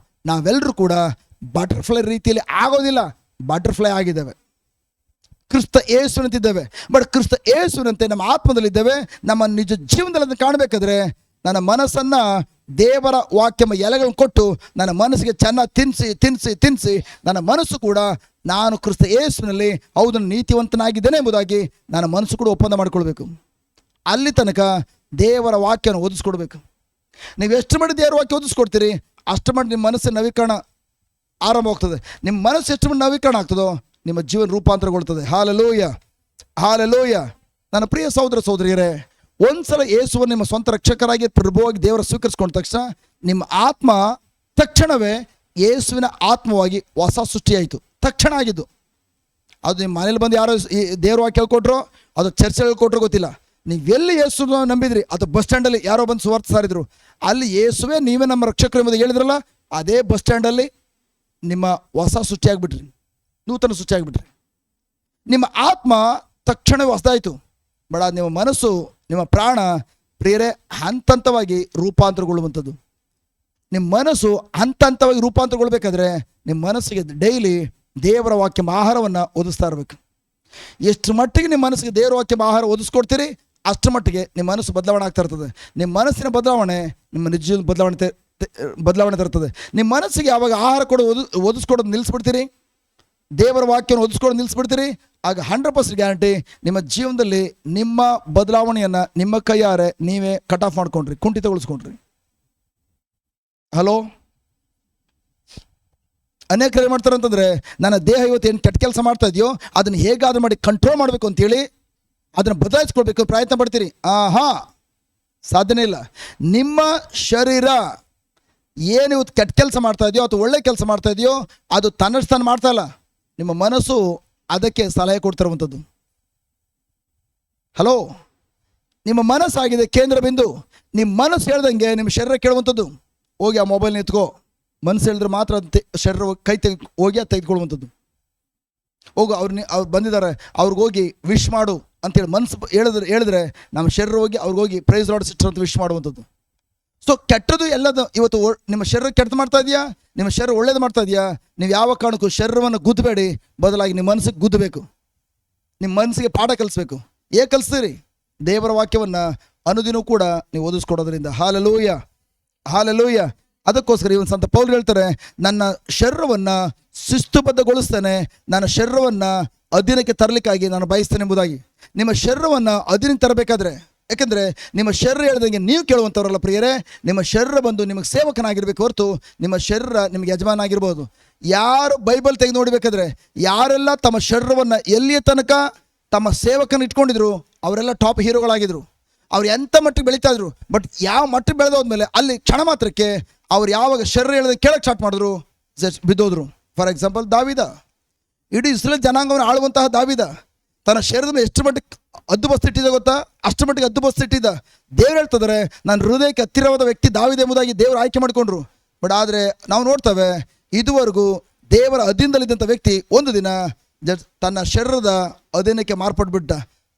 ನಾವೆಲ್ಲರೂ ಕೂಡ ಬಟರ್ಫ್ಲೈ ರೀತಿಯಲ್ಲಿ ಆಗೋದಿಲ್ಲ, ಬಟರ್ಫ್ಲೈ ಆಗಿದ್ದೇವೆ, ಕ್ರಿಸ್ತ ಯೇಸುವಿನಂತಿದ್ದೇವೆ. ಬಟ್ ಕ್ರಿಸ್ತ ಯೇಸುವಿನಂತೆ ನಮ್ಮ ಆತ್ಮದಲ್ಲಿದ್ದೇವೆ. ನಮ್ಮ ನಿಜ ಜೀವನದಲ್ಲಿ ಅದನ್ನು ಕಾಣಬೇಕಾದ್ರೆ ನನ್ನ ಮನಸ್ಸನ್ನು ದೇವರ ವಾಕ್ಯ ಎಲೆಗಳನ್ನು ಕೊಟ್ಟು ನನ್ನ ಮನಸ್ಸಿಗೆ ಚೆನ್ನಾಗಿ ತಿನ್ನಿಸಿ ತಿನ್ನಿಸಿ ತಿನ್ನಿಸಿ ನನ್ನ ಮನಸ್ಸು ಕೂಡ ನಾನು ಕ್ರಿಸ್ತ ಯೇಸುವಿನಲ್ಲಿ ಹೌದು ನೀತಿವಂತನಾಗಿದ್ದೇನೆ ಎಂಬುದಾಗಿ ನನ್ನ ಮನಸ್ಸು ಕೂಡ ಒಪ್ಪಂದ ಮಾಡಿಕೊಳ್ಬೇಕು. ಅಲ್ಲಿ ತನಕ ದೇವರ ವಾಕ್ಯವನ್ನು ಓದಿಸ್ಕೊಡ್ಬೇಕು. ನೀವು ಎಷ್ಟು ಮಾಡಿ ದೇವರ ವಾಕ್ಯ ಓದಿಸ್ಕೊಡ್ತೀರಿ ಅಷ್ಟು ಮಾಡಿ ನಿಮ್ಮ ಮನಸ್ಸಿನ ನವೀಕರಣ ಆರಂಭವಾಗ್ತದೆ. ನಿಮ್ಮ ಮನಸ್ಸು ಎಷ್ಟು ಮಾಡಿ ನವೀಕರಣ ಆಗ್ತದೋ ನಿಮ್ಮ ಜೀವನ ರೂಪಾಂತರಗೊಳ್ತದೆ. Hallelujah, hallelujah. ನನ್ನ ಪ್ರಿಯ ಸಹೋದರ ಸಹೋದರಿಯರೇ, ಒಂದ್ಸಲ ಯೇಸುವನ್ನು ನಿಮ್ಮ ಸ್ವಂತ ರಕ್ಷಕರಾಗಿ ಪ್ರಭುವಾಗಿ ದೇವರ ಸ್ವೀಕರಿಸ್ಕೊಂಡ ತಕ್ಷಣ ನಿಮ್ಮ ಆತ್ಮ ತಕ್ಷಣವೇ ಯೇಸುವಿನ ಆತ್ಮವಾಗಿ ಹೊಸ ಸೃಷ್ಟಿಯಾಯಿತು. ತಕ್ಷಣ ಆಗಿದ್ದು ಅದು ನಿಮ್ಮ ಮನೇಲಿ ಬಂದು ಯಾರೋ ಈ ದೇವ್ರ ವಾಕ್ಯ ಹೇಳ್ಕೊಟ್ರು, ಅದು ಚರ್ಚೆ ಹೇಳ್ಕೊಟ್ರು ಗೊತ್ತಿಲ್ಲ. ನೀವೆಲ್ಲಿ ಯೇಸು ನಂಬಿದ್ರಿ, ಅದು ಬಸ್ ಸ್ಟ್ಯಾಂಡಲ್ಲಿ ಯಾರೋ ಬಂದು ಸುವಾರ್ತೆ ಸಾರಿದ್ರು, ಅಲ್ಲಿ ಯೇಸುವೇ ನೀವೇ ನಮ್ಮ ರಕ್ಷಕರು ಎಂಬುದು ಹೇಳಿದ್ರಲ್ಲ, ಅದೇ ಬಸ್ ಸ್ಟ್ಯಾಂಡಲ್ಲಿ ನಿಮ್ಮ ಹೊಸ ಸೃಷ್ಟಿಯಾಗಿಬಿಟ್ರಿ, ನೂತನ ಸೃಷ್ಟಿಯಾಗಿಬಿಟ್ರಿ. ನಿಮ್ಮ ಆತ್ಮ ತಕ್ಷಣವೇ ಹೊಸದಾಯಿತು. ಬಡ ನಿಮ್ಮ ಮನಸ್ಸು, ನಿಮ್ಮ ಪ್ರಾಣ ಪ್ರಿಯರೇ ಹಂತವಾಗಿ ರೂಪಾಂತರಗೊಳ್ಳುವಂಥದ್ದು. ನಿಮ್ಮ ಮನಸ್ಸು ಹಂತವಾಗಿ ರೂಪಾಂತರಗೊಳ್ಬೇಕಾದ್ರೆ ನಿಮ್ಮ ಮನಸ್ಸಿಗೆ ಡೈಲಿ ದೇವರ ವಾಕ್ಯ ಆಹಾರವನ್ನು ಒದಿಸ್ತಾ ಇರಬೇಕು. ಎಷ್ಟು ಮಟ್ಟಿಗೆ ನಿಮ್ಮ ಮನಸ್ಸಿಗೆ ದೇವರ ವಾಕ್ಯ ಆಹಾರ ಒದಿಸ್ಕೊಡ್ತೀರಿ ಅಷ್ಟು ಮಟ್ಟಿಗೆ ನಿಮ್ಮ ಮನಸ್ಸು ಬದಲಾವಣೆ ಆಗ್ತಾ ಇರ್ತದೆ. ನಿಮ್ಮ ಮನಸ್ಸಿನ ಬದಲಾವಣೆ ನಿಮ್ಮ ನಿಜ ಬದಲಾವಣೆ ತರ್ತದೆ. ನಿಮ್ಮ ಮನಸ್ಸಿಗೆ ಯಾವಾಗ ಆಹಾರ ಒದಿಸ್ಕೊಡೋದು ನಿಲ್ಲಿಸ್ಬಿಡ್ತೀರಿ, ದೇವರ ವಾಕ್ಯವನ್ನು ಒದಿಸ್ಕೊಡೋದು ನಿಲ್ಲಿಸ್ಬಿಡ್ತೀರಿ, ಆಗ 100% ಗ್ಯಾರಂಟಿ ನಿಮ್ಮ ಜೀವನದಲ್ಲಿ ನಿಮ್ಮ ಬದಲಾವಣೆಯನ್ನು ನಿಮ್ಮ ಕೈಯಾರೆ ನೀವೇ ಕಟ್ ಆಫ್ ಮಾಡ್ಕೊಂಡ್ರಿ, ಕುಂಠಿತಗೊಳಿಸ್ಕೊಂಡ್ರಿ. ಹಲೋ, ಅನೇಕರು ಏನು ಮಾಡ್ತಾರೆ ಅಂತಂದರೆ, ನನ್ನ ದೇಹ ಇವತ್ತು ಏನು ಕೆಟ್ಟ ಕೆಲಸ ಮಾಡ್ತಾ ಇದೆಯೋ ಅದನ್ನು ಹೇಗಾದ್ರೂ ಮಾಡಿ ಕಂಟ್ರೋಲ್ ಮಾಡಬೇಕು ಅಂತೇಳಿ ಅದನ್ನು ಬದಲಾಯಿಸ್ಕೊಳ್ಬೇಕು ಪ್ರಯತ್ನ ಪಡ್ತೀರಿ. ಸಾಧ್ಯನೇ ಇಲ್ಲ. ನಿಮ್ಮ ಶರೀರ ಏನು ಇವತ್ತು ಕೆಟ್ಟ ಕೆಲಸ ಮಾಡ್ತಾ ಇದೆಯೋ ಅಥವಾ ಒಳ್ಳೆ ಕೆಲಸ ಮಾಡ್ತಾ ಇದೆಯೋ ಅದು ತನ್ನಷ್ಟು ಮಾಡ್ತಾ ಇಲ್ಲ, ನಿಮ್ಮ ಮನಸ್ಸು ಅದಕ್ಕೆ ಸಲಹೆ ಕೊಡ್ತಿರುವಂಥದ್ದು. ಹಲೋ, ನಿಮ್ಮ ಮನಸ್ಸಾಗಿದೆ ಕೇಂದ್ರ ಬಿಂದು. ನಿಮ್ಮ ಮನಸ್ಸು ಹೇಳ್ದಂಗೆ ನಿಮ್ಮ ಶರೀರ ಕೇಳುವಂಥದ್ದು. ಹೋಗಿ ಆ ಮೊಬೈಲ್ನ ಎತ್ಕೋ, ಮನಸ್ಸು ಹೇಳಿದ್ರೆ ಮಾತ್ರ ಅದು ಶರೀರ ಕೈ ಹೋಗಿ ಅದು ತೆಗೆದುಕೊಳ್ಳುವಂಥದ್ದು. ಹೋಗು, ಅವ್ರು ಬಂದಿದ್ದಾರೆ ಅವ್ರಿಗೆ ಹೋಗಿ ವಿಶ್ ಮಾಡು ಅಂತೇಳಿ ಮನಸ್ಸು ಹೇಳಿದ್ರೆ ನಮ್ಮ ಶರೀರ ಹೋಗಿ ಅವ್ರಿಗೋಗಿ ಪ್ರೈಸ್ ಲಾರ್ಡ್ ಸಿಸ್ಟರ್ ಅಂತ ವಿಶ್ ಮಾಡುವಂಥದ್ದು. ಸೊ ಕೆಟ್ಟದ್ದು ಎಲ್ಲದು ಇವತ್ತು ನಿಮ್ಮ ಶರೀರ ಕೆಟ್ಟದ್ದು ಮಾಡ್ತಾ ಇದೆಯಾ, ನಿಮ್ಮ ಶರೀರ ಒಳ್ಳೇದು ಮಾಡ್ತಾ ಇದೆಯಾ, ನೀವು ಯಾವ ಕಾರಣಕ್ಕೂ ಶರೀರವನ್ನು ಗುದ್ದಬೇಡಿ, ಬದಲಾಗಿ ನಿಮ್ಮ ಮನಸ್ಸಿಗೆ ಗುದ್ದಬೇಕು, ನಿಮ್ಮ ಮನಸ್ಸಿಗೆ ಪಾಠ ಕಲಿಸ್ಬೇಕು. ಹೇಗೆ ಕಲಿಸ್ತೀರಿ? ದೇವರ ವಾಕ್ಯವನ್ನು ಅನುದಿನವೂ ಕೂಡ ನೀವು ಓದಿಸ್ಕೊಡೋದ್ರಿಂದ. Hallelujah, hallelujah. ಅದಕ್ಕೋಸ್ಕರ ಇವನು ಸಂತ ಪೌಲ್ ಹೇಳ್ತಾರೆ, ನನ್ನ ಶರೀರವನ್ನು ಶಿಸ್ತುಬದ್ಧಗೊಳಿಸ್ತೇನೆ, ನನ್ನ ಶರೀರವನ್ನು ಅಧೀನಕ್ಕೆ ತರಲಿಕ್ಕಾಗಿ ನಾನು ಬಯಸ್ತೇನೆ ಎಂಬುದಾಗಿ. ನಿಮ್ಮ ಶರೀರವನ್ನು ಅಧೀನಕ್ಕೆ ತರಬೇಕಾದ್ರೆ, ಯಾಕೆಂದರೆ ನಿಮ್ಮ ಶರೀರ ಹೇಳ್ದಂಗೆ ನೀವು ಕೇಳುವಂಥವ್ರಲ್ಲ ಪ್ರಿಯರೇ, ನಿಮ್ಮ ಶರೀರ ಬಂದು ನಿಮಗೆ ಸೇವಕನಾಗಿರ್ಬೇಕು ಹೊರತು ನಿಮ್ಮ ಶರೀರ ನಿಮಗೆ ಯಜಮಾನ ಆಗಿರ್ಬೋದು. ಯಾರು ಬೈಬಲ್ ತೆಗೆದು ನೋಡಬೇಕಾದ್ರೆ ಯಾರೆಲ್ಲ ತಮ್ಮ ಶರೀರವನ್ನು ಎಲ್ಲಿಯ ತನಕ ತಮ್ಮ ಸೇವಕನ ಇಟ್ಕೊಂಡಿದ್ರು ಅವರೆಲ್ಲ ಟಾಪ್ ಹೀರೋಗಳಾಗಿದ್ರು. ಅವ್ರು ಎಂಥ ಮಟ್ಟಿಗೆ ಬೆಳೀತಾ ಇದ್ರು. ಬಟ್ ಯಾವ ಮಟ್ಟಿಗೆ ಬೆಳೆದೋದ್ಮೇಲೆ ಅಲ್ಲಿ ಕ್ಷಣ ಮಾತ್ರಕ್ಕೆ ಅವ್ರು ಯಾವಾಗ ಶರೀರ ಹೇಳಿದ್ರೆ ಕೇಳಕ್ಕೆ ಸ್ಟಾರ್ಟ್ ಮಾಡಿದ್ರು, ಬಿದ್ದೋದ್ರು. ಫಾರ್ ಎಕ್ಸಾಂಪಲ್ ದಾವಿದ, ಇಡೀ ಇಸ್ರೇಲ್ ಜನಾಂಗವನ್ನು ಆಳುವಂತಹ ದಾವಿದ ತನ್ನ ಶರೀರದ ಎಷ್ಟು ಮಟ್ಟಿಗೆ ಹದ್ದುಬಸ್ತಿಟ್ಟಿದೆ ಗೊತ್ತಾ? ಅಷ್ಟು ಮಟ್ಟಿಗೆ ಹದ್ದುಬಸ್ತಿಟ್ಟಿದ್ದ. ದೇವ್ರು ಹೇಳ್ತಿದ್ದಾರೆ, ನಾನು ಹೃದಯಕ್ಕೆ ಹತ್ತಿರವಾದ ವ್ಯಕ್ತಿ ದಾವಿದ ಎಂಬುದಾಗಿ ದೇವರು ಆಯ್ಕೆ ಮಾಡಿಕೊಂಡ್ರು. ಬಟ್ ಆದರೆ ನಾವು ನೋಡ್ತೇವೆ, ಇದುವರೆಗೂ ದೇವರ ಅಧೀನದಲ್ಲಿದ್ದಂಥ ವ್ಯಕ್ತಿ ಒಂದು ದಿನ ತನ್ನ ಶರೀರದ ಅಧೀನಕ್ಕೆ ಮಾರ್ಪಟ್ಬಿಟ್ಟ.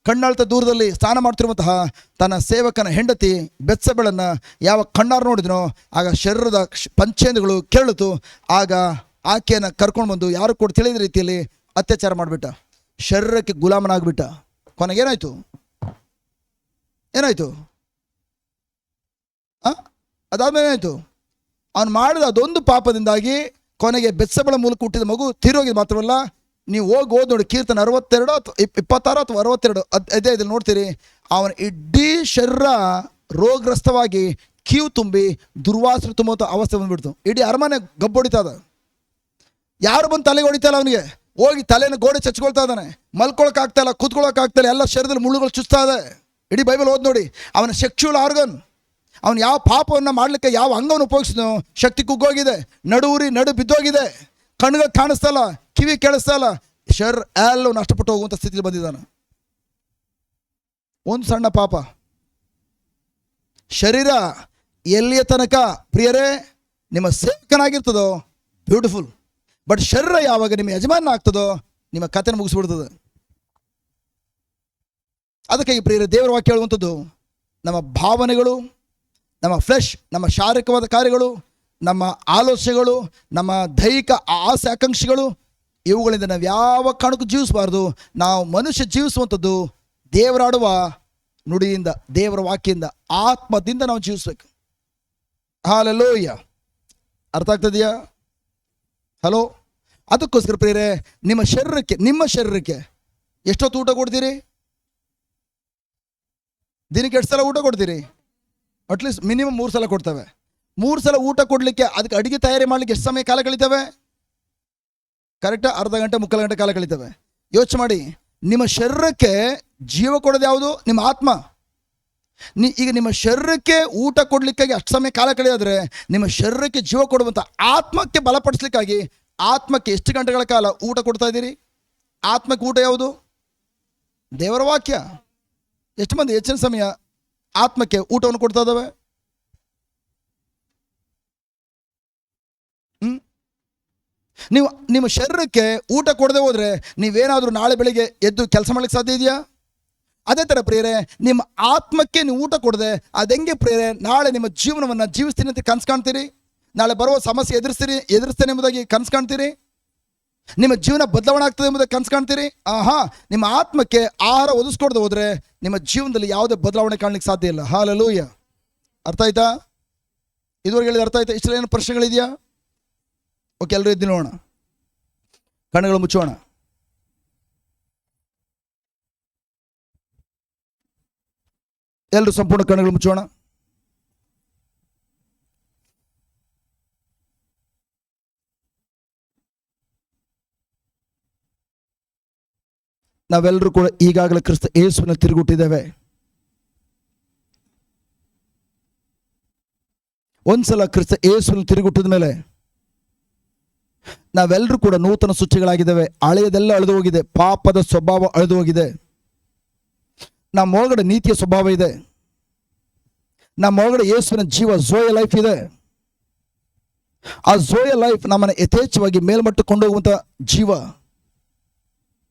ಕಣ್ಣಾಳ್ತ ದೂರದಲ್ಲಿ ಸ್ನಾನ ಮಾಡ್ತಿರುವಂತಹ ತನ್ನ ಸೇವಕನ ಹೆಂಡತಿ ಬೆತ್ಸೆಬಳನ್ನು ಯಾವ ಕಣ್ಣಾರು ನೋಡಿದನೋ ಆಗ ಶರೀರದ ಪಂಚೇಂದ್ರಗಳು ಕೆರಳಿತು. ಆಗ ಆಕೆಯನ್ನು ಕರ್ಕೊಂಡು ಬಂದು ಯಾರು ಕೂಡ ತಿಳಿದ ರೀತಿಯಲ್ಲಿ ಅತ್ಯಾಚಾರ ಮಾಡಿಬಿಟ್ಟ, ಶರೀರಕ್ಕೆ ಗುಲಾಮನಾಗ್ಬಿಟ್ಟ. ಕೊನೆಗೇನಾಯ್ತು? ಏನಾಯ್ತು? ಅದಾದ್ಮೇಲೆ ಏನಾಯ್ತು? ಅವನು ಮಾಡಿದ ಅದೊಂದು ಪಾಪದಿಂದಾಗಿ ಕೊನೆಗೆ ಬೆತ್ಸೆಬಳ ಮೂಲಕ ಹುಟ್ಟಿದ ಮಗು ತೀರೋಗಿದ್ದು ಮಾತ್ರವಲ್ಲ, ನೀವು ಓದ್ ನೋಡಿ, ಕೀರ್ತನ 62 ಅಥವಾ 26 ಅಥವಾ 62 ಅಧ್ಯಾಯದಲ್ಲಿ ನೋಡ್ತೀರಿ, ಅವನ ಇಡೀ ಶರೀರ ರೋಗಗ್ರಸ್ತವಾಗಿ ಕೀವು ತುಂಬಿ ದುರ್ವಾಸನೆ ತುಂಬುವಂಥ ಅವಸ್ಥೆ ಬಂದ್ಬಿಡ್ತು. ಇಡೀ ಅರಮನೆ ಗಬ್ಬೊಡಿತದ. ಯಾರು ಬಂದು ತಲೆಗೆ ಹೊಡಿತಲ್ಲ, ಅವನಿಗೆ ಹೋಗಿ ತಲೆನ ಗೋಡೆ ಚಚ್ಕೊಳ್ತಾ ಇದ್ದಾನೆ, ಮಲ್ಕೊಳಕ್ಕಾಗ್ತಾಯಿಲ್ಲ, ಕೂತ್ಕೊಳ್ಳೋಕ್ಕಾಗ್ತಾಯಿಲ್ಲ, ಎಲ್ಲ ಶರೀರದಲ್ಲಿ ಮುಳ್ಳುಗಳು ಚುಚ್ತಾ ಇದೆ. ಇಡೀ ಬೈಬಲ್ ಓದ್ ನೋಡಿ, ಅವನ ಸೆಕ್ಶುವಲ್ ಆರ್ಗನ್, ಅವನು ಯಾವ ಪಾಪವನ್ನು ಮಾಡಲಿಕ್ಕೆ ಯಾವ ಅಂಗವನ್ನು ಉಪಯೋಗಿಸಿದ್ನೋ ಶಕ್ತಿ ಕುಗ್ಗೋಗಿದೆ, ನಡು ಬಿದ್ದೋಗಿದೆ, ಕಣ್ಗಳು ಕಾಣಿಸ್ತಲ್ಲ, ಕಿವಿ ಕೇಳಿಸ್ತಲ್ಲ, ಶರೀರ ಎಲ್ಲವೂ ನಷ್ಟಪಟ್ಟು ಹೋಗುವಂಥ ಸ್ಥಿತಿಲಿ ಬಂದಿದ್ದಾನೆ. ಒಂದು ಸಣ್ಣ ಪಾಪ. ಶರೀರ ಎಲ್ಲಿಯ ತನಕ ಪ್ರಿಯರೇ ನಿಮ್ಮ ಸೇವಕನಾಗಿರ್ತದೋ ಬ್ಯೂಟಿಫುಲ್, ಬಟ್ ಶರೀರ ಯಾವಾಗ ನಿಮ್ಮ ಯಜಮಾನ ಆಗ್ತದೋ ನಿಮ್ಮ ಕಥೆನ ಮುಗಿಸ್ಬಿಡ್ತದೆ. ಅದಕ್ಕಾಗಿ ಪ್ರಿಯರೇ ದೇವರ ವಾಕ್ಯ ಹೇಳುವಂಥದ್ದು, ನಮ್ಮ ಭಾವನೆಗಳು, ನಮ್ಮ ಫ್ಲೆಶ್, ನಮ್ಮ ಶಾರೀರಿಕವಾದ ಕಾರ್ಯಗಳು, ನಮ್ಮ ಆಲೋಚನೆಗಳು, ನಮ್ಮ ದೈಹಿಕ ಆಸೆ ಆಕಾಂಕ್ಷೆಗಳು, ಇವುಗಳಿಂದ ನಾವು ಯಾವ ಕಾರಣಕ್ಕೂ ಜೀವಿಸಬಾರ್ದು. ನಾವು ಮನುಷ್ಯ ಜೀವಿಸುವಂಥದ್ದು ದೇವರಾಡುವ ನುಡಿಯಿಂದ, ದೇವರ ವಾಕ್ಯದಿಂದ, ಆತ್ಮದಿಂದ ನಾವು ಜೀವಿಸ್ಬೇಕು. ಹಾಲೆಲೂಯ. ಅರ್ಥ ಆಗ್ತದೆಯಾ? ಹಲೋ. ಅದಕ್ಕೋಸ್ಕರ ಪ್ರಿಯರೇ ನಿಮ್ಮ ಶರೀರಕ್ಕೆ ಎಷ್ಟೊತ್ತು ಊಟ ಕೊಡ್ತೀರಿ? ದಿನಕ್ಕೆ ಎಷ್ಟು ಸಲ ಊಟ ಕೊಡ್ತೀರಿ? ಅಟ್ಲೀಸ್ಟ್ ಮಿನಿಮಮ್ 3 ಸಲ ಕೊಡ್ತವೆ. 3 ಸಲ ಊಟ ಕೊಡಲಿಕ್ಕೆ ಅದಕ್ಕೆ ಅಡುಗೆ ತಯಾರಿ ಮಾಡಲಿಕ್ಕೆ ಎಷ್ಟು ಸಮಯ ಕಾಲ ಕಳೀತವೆ? ಕರೆಕ್ಟಾಗಿ ಅರ್ಧ ಗಂಟೆ 3/4 ಗಂಟೆ ಕಾಲ ಕಳೀತವೆ. ಯೋಚನೆ ಮಾಡಿ, ನಿಮ್ಮ ಶರೀರಕ್ಕೆ ಜೀವ ಕೊಡೋದು ಯಾವುದು? ನಿಮ್ಮ ಆತ್ಮ. ಈಗ ನಿಮ್ಮ ಶರೀರಕ್ಕೆ ಊಟ ಕೊಡಲಿಕ್ಕಾಗಿ ಅಷ್ಟು ಸಮಯ ಕಾಲ ಕಳೆಯೋದ್ರೆ ನಿಮ್ಮ ಶರೀರಕ್ಕೆ ಜೀವ ಕೊಡುವಂಥ ಆತ್ಮಕ್ಕೆ ಬಲಪಡಿಸ್ಲಿಕ್ಕಾಗಿ ಆತ್ಮಕ್ಕೆ ಎಷ್ಟು ಗಂಟೆಗಳ ಕಾಲ ಊಟ ಕೊಡ್ತಾ ಇದ್ದೀರಿ? ಆತ್ಮಕ್ಕೆ ಊಟ ಯಾವುದು? ದೇವರ ವಾಕ್ಯ. ಎಷ್ಟು ಮಂದಿ ಹೆಚ್ಚಿನ ಸಮಯ ಆತ್ಮಕ್ಕೆ ಊಟವನ್ನು ಕೊಡ್ತಾ ಇದ್ದಾವೆ? ನೀವು ನಿಮ್ಮ ಶರೀರಕ್ಕೆ ಊಟ ಕೊಡದೆ ಹೋದರೆ ನೀವೇನಾದರೂ ನಾಳೆ ಬೆಳಿಗ್ಗೆ ಎದ್ದು ಕೆಲಸ ಮಾಡಲಿಕ್ಕೆ ಸಾಧ್ಯ ಇದೆಯಾ? ಅದೇ ಥರ ಪ್ರಿಯರೇ, ನಿಮ್ಮ ಆತ್ಮಕ್ಕೆ ನೀವು ಊಟ ಕೊಡದೆ ಅದೆಂಗೆ ಪ್ರಿಯರೇ ನಾಳೆ ನಿಮ್ಮ ಜೀವನವನ್ನು ಜೀವಿಸ್ತೀನಿ ಅಂತ ಕನಸು ಕಾಣ್ತೀರಿ? ನಾಳೆ ಬರುವ ಸಮಸ್ಯೆ ಎದುರಿಸ್ತೇನೆ ಎಂಬುದಾಗಿ ಕನಸು ಕಾಣ್ತೀರಿ? ನಿಮ್ಮ ಜೀವನ ಬದಲಾವಣೆ ಆಗ್ತದೆ ಎಂಬುದಾಗಿ ಕನಸು ಕಾಣ್ತೀರಿ? ನಿಮ್ಮ ಆತ್ಮಕ್ಕೆ ಆಹಾರ ಒದಗಿಸ್ಕೊಡದೆ ಹೋದರೆ ನಿಮ್ಮ ಜೀವನದಲ್ಲಿ ಯಾವುದೇ ಬದಲಾವಣೆ ಕಾಣಲಿಕ್ಕೆ ಸಾಧ್ಯ ಇಲ್ಲ. ಹಾಲೆಲೂಯ. ಅರ್ಥ ಆಯ್ತಾ? ಇದುವರೆಗೆ ಹೇಳಿದ ಅರ್ಥ ಆಯ್ತಾ? ಇಷ್ಟೆಲ್ಲ ಏನು ಪ್ರಶ್ನೆಗಳಿದೆಯಾ? ಓಕೆ, ಎಲ್ಲರೂ ಎದ್ದು ನೋಡೋಣ, ಕಣ್ಣುಗಳು ಮುಚ್ಚೋಣ. ಎಲ್ಲರೂ ಸಂಪೂರ್ಣ ಕಣ್ಣುಗಳು ಮುಚ್ಚೋಣ. ನಾವೆಲ್ಲರೂ ಕೂಡ ಈಗಾಗಲೇ ಕ್ರಿಸ್ತ ಯೇಸುವಿನ ತಿರುಗುಟ್ಟಿದ್ದೇವೆ. ಒಂದ್ಸಲ ಕ್ರಿಸ್ತ ಯೇಸುವಿನ ತಿರುಗುಟ್ಟಿದ ಮೇಲೆ ನಾವೆಲ್ಲರೂ ಕೂಡ ನೂತನ ಸೃಷ್ಟಿಗಳಾಗಿದ್ದೇವೆ. ಹಳೆಯದೆಲ್ಲ ಅಳೆದು ಹೋಗಿದೆ, ಪಾಪದ ಸ್ವಭಾವ ಅಳೆದು ಹೋಗಿದೆ. ನಮ್ಮ ಒಳಗಡೆ ನೀತಿಯ ಸ್ವಭಾವ ಇದೆ. ನಮ್ಮ ಒಳಗಡೆ ಯೇಸುವಿನ ಜೀವ, ಝೋಯ ಲೈಫ್ ಇದೆ. ಆ ಝೋಯ ಲೈಫ್ ನಮ್ಮನ್ನು ಯಥೇಚ್ಛವಾಗಿ ಮೇಲ್ಮಟ್ಟಕ್ಕೆ ಕೊಂಡೋಗುವಂಥ ಜೀವ.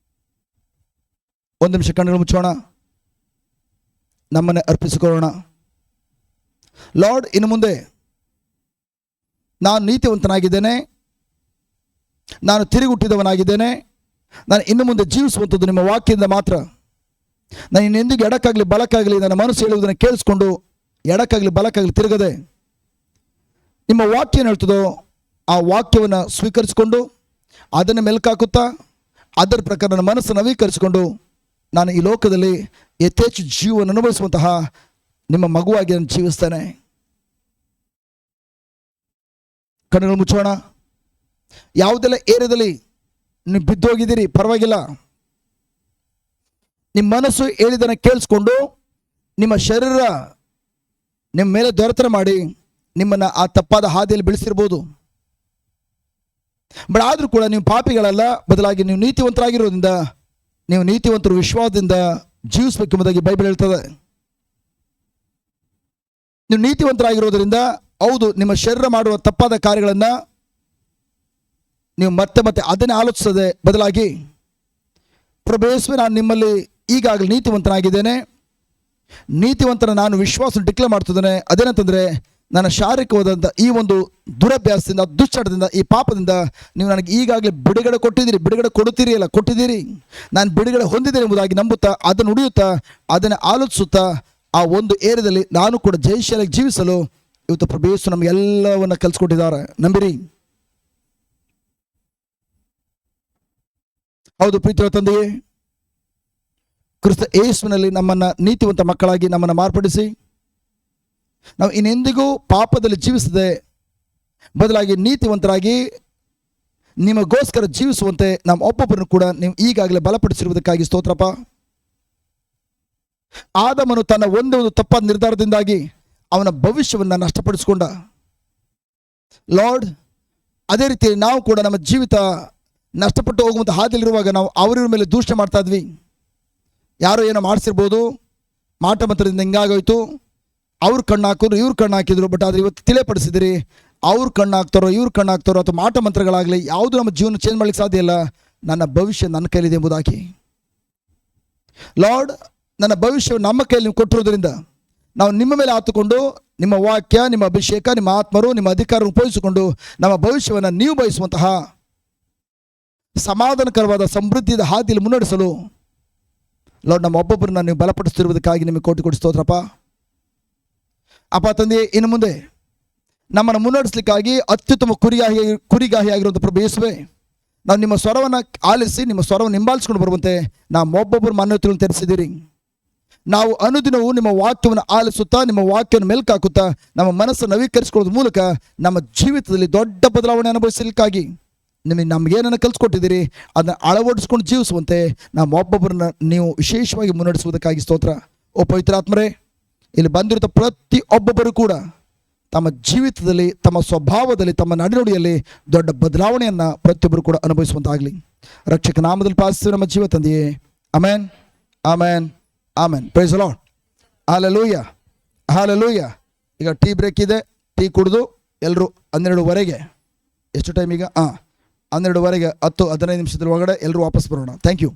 ಒಂದು ನಿಮಿಷ ಕಣ್ಣುಗಳು ಮುಚ್ಚೋಣ, ನಮ್ಮನ್ನೇ ಅರ್ಪಿಸಿಕೊಳ್ಳೋಣ. ಲಾರ್ಡ್, ಇನ್ನು ಮುಂದೆ ನಾನು ನೀತಿವಂತನಾಗಿದ್ದೇನೆ, ನಾನು ತಿರುಗುಟ್ಟಿದವನಾಗಿದ್ದೇನೆ. ನಾನು ಇನ್ನು ಮುಂದೆ ಜೀವಿಸುವಂಥದ್ದು ನಿಮ್ಮ ವಾಕ್ಯದಿಂದ ಮಾತ್ರ. ನಾನು ಇನ್ನೆಂದಿಗೂ ಎಡಕ್ಕಾಗಲಿ ಬಲಕ್ಕಾಗಲಿ ನನ್ನ ಮನಸ್ಸು ಹೇಳುವುದನ್ನು ಕೇಳಿಸ್ಕೊಂಡು ಎಡಕ್ಕಾಗಲಿ ಬಲಕ್ಕಾಗಲಿ ತಿರುಗದೆ ನಿಮ್ಮ ವಾಕ್ಯ ಏನು ಹೇಳ್ತದೋ ಆ ವಾಕ್ಯವನ್ನು ಸ್ವೀಕರಿಸಿಕೊಂಡು ಅದನ್ನು ಮೆಲುಕಾಕುತ್ತಾ ಅದರ ಪ್ರಕಾರ ನನ್ನ ಮನಸ್ಸನ್ನು ನವೀಕರಿಸಿಕೊಂಡು ನಾನು ಈ ಲೋಕದಲ್ಲಿ ಯಥೇಚ್ಛ ಜೀವವನ್ನು ಅನುಭವಿಸುವಂತಹ ನಿಮ್ಮ ಮಗುವಾಗಿ ನಾನು ಜೀವಿಸ್ತೇನೆ. ಕಣ್ಣುಗಳು ಮುಚ್ಚೋಣ. ಯಾವುದೆಲ್ಲ ಏರಿಯಾದಲ್ಲಿ ನೀವು ಬಿದ್ದೋಗಿದ್ದೀರಿ ಪರವಾಗಿಲ್ಲ. ನಿಮ್ಮ ಮನಸ್ಸು ಹೇಳಿದ್ದನ್ನು ಕೇಳಿಸ್ಕೊಂಡು ನಿಮ್ಮ ಶರೀರ ನಿಮ್ಮ ಮೇಲೆ ದೊರೆತನ ಮಾಡಿ ನಿಮ್ಮನ್ನು ಆ ತಪ್ಪಾದ ಹಾದಿಯಲ್ಲಿ ಬೆಳೆಸಿರ್ಬೋದು. ಬಟ್ ಆದರೂ ಕೂಡ ನೀವು ಪಾಪಿಗಳಲ್ಲ, ಬದಲಾಗಿ ನೀವು ನೀತಿವಂತರಾಗಿರೋದ್ರಿಂದ ನೀವು ನೀತಿವಂತರು ವಿಶ್ವಾಸದಿಂದ ಜೀವಿಸಬೇಕೆಂಬುದಾಗಿ ಬೈಬಲ್ ಹೇಳ್ತದೆ. ನೀವು ನೀತಿವಂತರಾಗಿರೋದ್ರಿಂದ ಹೌದು, ನಿಮ್ಮ ಶರೀರ ಮಾಡುವ ತಪ್ಪಾದ ಕಾರ್ಯಗಳನ್ನು ನೀವು ಮತ್ತೆ ಮತ್ತೆ ಅದನ್ನೇ ಆಲೋಚಿಸದೆ ಬದಲಾಗಿ ಪ್ರಭು ಯೇಸುವೆ, ನಾನು ನಿಮ್ಮಲ್ಲಿ ಈಗಾಗಲೇ ನೀತಿವಂತನಾಗಿದ್ದೇನೆ, ನೀತಿವಂತನ ನಾನು ವಿಶ್ವಾಸ ಡಿಕ್ಲೇರ್ ಮಾಡ್ತಿದ್ದೇನೆ. ಅದೇನಂತಂದರೆ, ನನ್ನ ಶಾರೀರಿಕವಾದಂಥ ಈ ಒಂದು ದುರಭ್ಯಾಸದಿಂದ, ದುಶ್ಚಟದಿಂದ, ಈ ಪಾಪದಿಂದ ನೀವು ನನಗೆ ಈಗಾಗಲೇ ಬಿಡುಗಡೆ ಕೊಟ್ಟಿದ್ದೀರಿ, ಬಿಡುಗಡೆ ಕೊಟ್ಟಿದ್ದೀರಿ. ನಾನು ಬಿಡುಗಡೆ ಹೊಂದಿದ್ದೇನೆ ಎಂಬುದಾಗಿ ನಂಬುತ್ತಾ, ಅದನ್ನು ನುಡಿಯುತ್ತಾ, ಅದನ್ನು ಆಲೋಚಿಸುತ್ತಾ, ಆ ಒಂದು ಏರಿಯಾದಲ್ಲಿ ನಾನು ಕೂಡ ಜಯಶಾಲಿಯಾಗಿ ಜೀವಿಸಲು ಇವತ್ತು ಪ್ರಭು ಯೇಸು ನಮಗೆಲ್ಲವನ್ನು ಕಲಿಸ್ಕೊಟ್ಟಿದ್ದಾರೆ. ನಂಬಿರಿ. ಹೌದು ಪ್ರೀತಿಯ ತಂದೆಯೇ, ಕ್ರಿಸ್ತ ಯೇಸುವಿನಲ್ಲಿ ನಮ್ಮನ್ನು ನೀತಿವಂತ ಮಕ್ಕಳಾಗಿ ನಮ್ಮನ್ನು ಮಾರ್ಪಡಿಸಿ, ನಾವು ಇನ್ನೆಂದಿಗೂ ಪಾಪದಲ್ಲಿ ಜೀವಿಸದೆ ಬದಲಾಗಿ ನೀತಿವಂತರಾಗಿ ನಿಮಗೋಸ್ಕರ ಜೀವಿಸುವಂತೆ ನಮ್ಮ ಒಬ್ಬೊಬ್ಬರನ್ನು ಕೂಡ ನೀವು ಈಗಾಗಲೇ ಬಲಪಡಿಸಿರುವುದಕ್ಕಾಗಿ ಸ್ತೋತ್ರಪ್ಪ. ಆದಾಮನು ತನ್ನ ಒಂದೇ ಒಂದು ತಪ್ಪಾದ ನಿರ್ಧಾರದಿಂದಾಗಿ ಅವನ ಭವಿಷ್ಯವನ್ನು ನಷ್ಟಪಡಿಸಿಕೊಂಡ. ಲಾರ್ಡ್, ಅದೇ ರೀತಿ ನಾವು ಕೂಡ ನಮ್ಮ ಜೀವಿತ ನಷ್ಟಪಟ್ಟು ಹೋಗುವಂಥ ಹಾದಿಯಲ್ಲಿರುವಾಗ ನಾವು ಅವರ ಮೇಲೆ ದೂಷಣೆ ಮಾಡ್ತಾ ಇದ್ವಿ. ಯಾರೋ ಏನೋ ಮಾಡಿಸಿರ್ಬೋದು, ಮಾಟ ಮಂತ್ರದಿಂದ ಹಿಂಗಾಗೋಯ್ತು, ಅವ್ರು ಕಣ್ಣು ಹಾಕಿದ್ರು, ಇವ್ರು ಕಣ್ಣು ಹಾಕಿದ್ರು. ಬಟ್ ಆದರೆ ಇವತ್ತು ತಿಳಿಯಪಡಿಸಿದಿರಿ, ಅವ್ರು ಕಣ್ಣು ಹಾಕ್ತಾರೋ ಇವ್ರು ಕಣ್ಣು ಹಾಕ್ತಾರೋ ಅಥವಾ ಮಾಟ ಮಂತ್ರಗಳಾಗಲಿ ಯಾವುದು ನಮ್ಮ ಜೀವನ ಚೇಂಜ್ ಮಾಡಲಿಕ್ಕೆ ಸಾಧ್ಯ ಇಲ್ಲ. ನನ್ನ ಭವಿಷ್ಯ ನನ್ನ ಕೈಲಿದೆ ಎಂಬುದಾಗಿ. ಲಾರ್ಡ್, ನನ್ನ ಭವಿಷ್ಯ ನಮ್ಮ ಕೈಯಲ್ಲಿ ನೀವು ಕೊಟ್ಟಿರೋದ್ರಿಂದ ನಾವು ನಿಮ್ಮ ಮೇಲೆ ಆತುಕೊಂಡು ನಿಮ್ಮ ವಾಕ್ಯ, ನಿಮ್ಮ ಅಭಿಷೇಕ, ನಿಮ್ಮ ಆತ್ಮರು, ನಿಮ್ಮ ಅಧಿಕಾರ ಉಪಯೋಗಿಸಿಕೊಂಡು ನಮ್ಮ ಭವಿಷ್ಯವನ್ನು ನೀವು ಬಯಸುವಂತಹ ಸಮಾಧಾನಕರವಾದ ಸಮೃದ್ಧಿಯ ಹಾದಿಯಲ್ಲಿ ಮುನ್ನಡೆಸಲು ಲಾರ್ಡ್ ನಮ್ಮ ಒಬ್ಬೊಬ್ಬರನ್ನ ನೀವು ಬಲಪಡಿಸ್ತಿರುವುದಕ್ಕಾಗಿ ನಿಮಗೆ ಕೋಟಿ ಸ್ತೋತ್ರಪ್ಪ. ಅಪ್ಪ ತಂದೆ, ಇನ್ನು ಮುಂದೆ ನಮ್ಮನ್ನು ಮುನ್ನಡೆಸಲಿಕ್ಕಾಗಿ ಅತ್ಯುತ್ತಮ ಕುರಿಗಾಹಿಯಾಗಿರುವಂಥ ಪ್ರಭು ಯೇಸುವೇ, ನಾವು ನಿಮ್ಮ ಸ್ವರವನ್ನು ಆಲಿಸಿ ನಿಮ್ಮ ಸ್ವರವನ್ನು ಹಿಂಬಾಲಿಸ್ಕೊಂಡು ಬರುವಂತೆ ನಾವು ಒಬ್ಬೊಬ್ಬರು ಮನೋತಿಗಳನ್ನು ತೆರೆಸಿದ್ದೀರಿ. ನಾವು ಅನುದಿನವೂ ನಿಮ್ಮ ವಾಕ್ಯವನ್ನು ಆಲಿಸುತ್ತಾ, ನಿಮ್ಮ ವಾಕ್ಯವನ್ನು ಮೆಲ್ಕಾಕುತ್ತಾ, ನಮ್ಮ ಮನಸ್ಸನ್ನು ನವೀಕರಿಸಿಕೊಳ್ಳೋದ್ರ ಮೂಲಕ ನಮ್ಮ ಜೀವಿತದಲ್ಲಿ ದೊಡ್ಡ ಬದಲಾವಣೆ ಅನುಭವಿಸಲಿಕ್ಕಾಗಿ ನಮಗೇನನ್ನು ಕಲಿಸ್ಕೊಟ್ಟಿದ್ದೀರಿ ಅದನ್ನು ಅಳವಡಿಸ್ಕೊಂಡು ಜೀವಿಸುವಂತೆ ನಮ್ಮ ಒಬ್ಬೊಬ್ಬರನ್ನ ನೀವು ವಿಶೇಷವಾಗಿ ಮುನ್ನಡೆಸುವುದಕ್ಕಾಗಿ ಸ್ತೋತ್ರ. ಓ ಪವಿತ್ರಾತ್ಮರೇ, ಇಲ್ಲಿ ಬಂದಿರುತ್ತ ಪ್ರತಿ ಒಬ್ಬೊಬ್ಬರು ಕೂಡ ತಮ್ಮ ಜೀವಿತದಲ್ಲಿ, ತಮ್ಮ ಸ್ವಭಾವದಲ್ಲಿ, ತಮ್ಮ ನಡೆನುಡಿಯಲ್ಲಿ ದೊಡ್ಡ ಬದಲಾವಣೆಯನ್ನು ಪ್ರತಿಯೊಬ್ಬರು ಕೂಡ ಅನುಭವಿಸುವಂತಾಗಲಿ. ರಕ್ಷಕ ನಾಮದಲ್ಲಿ ಪ್ರಾರ್ಥಿಸುವ ನಮ್ಮ ಜೀವ ತಂದೆಯೇ. Amen, amen, amen. Praise the Lord. Hallelujah, hallelujah. ಈಗ ಟೀ ಬ್ರೇಕ್ ಇದೆ. ಟೀ ಕುಡಿದು ಎಲ್ಲರೂ 12ವರೆಗೆ, ಎಷ್ಟು ಟೈಮ್ ಈಗ? 12ವರೆಗೆ 10-15 ನಿಮಿಷದ ಒಳಗಡೆ ಎಲ್ಲರೂ ವಾಪಸ್ ಬರೋಣ. Thank you.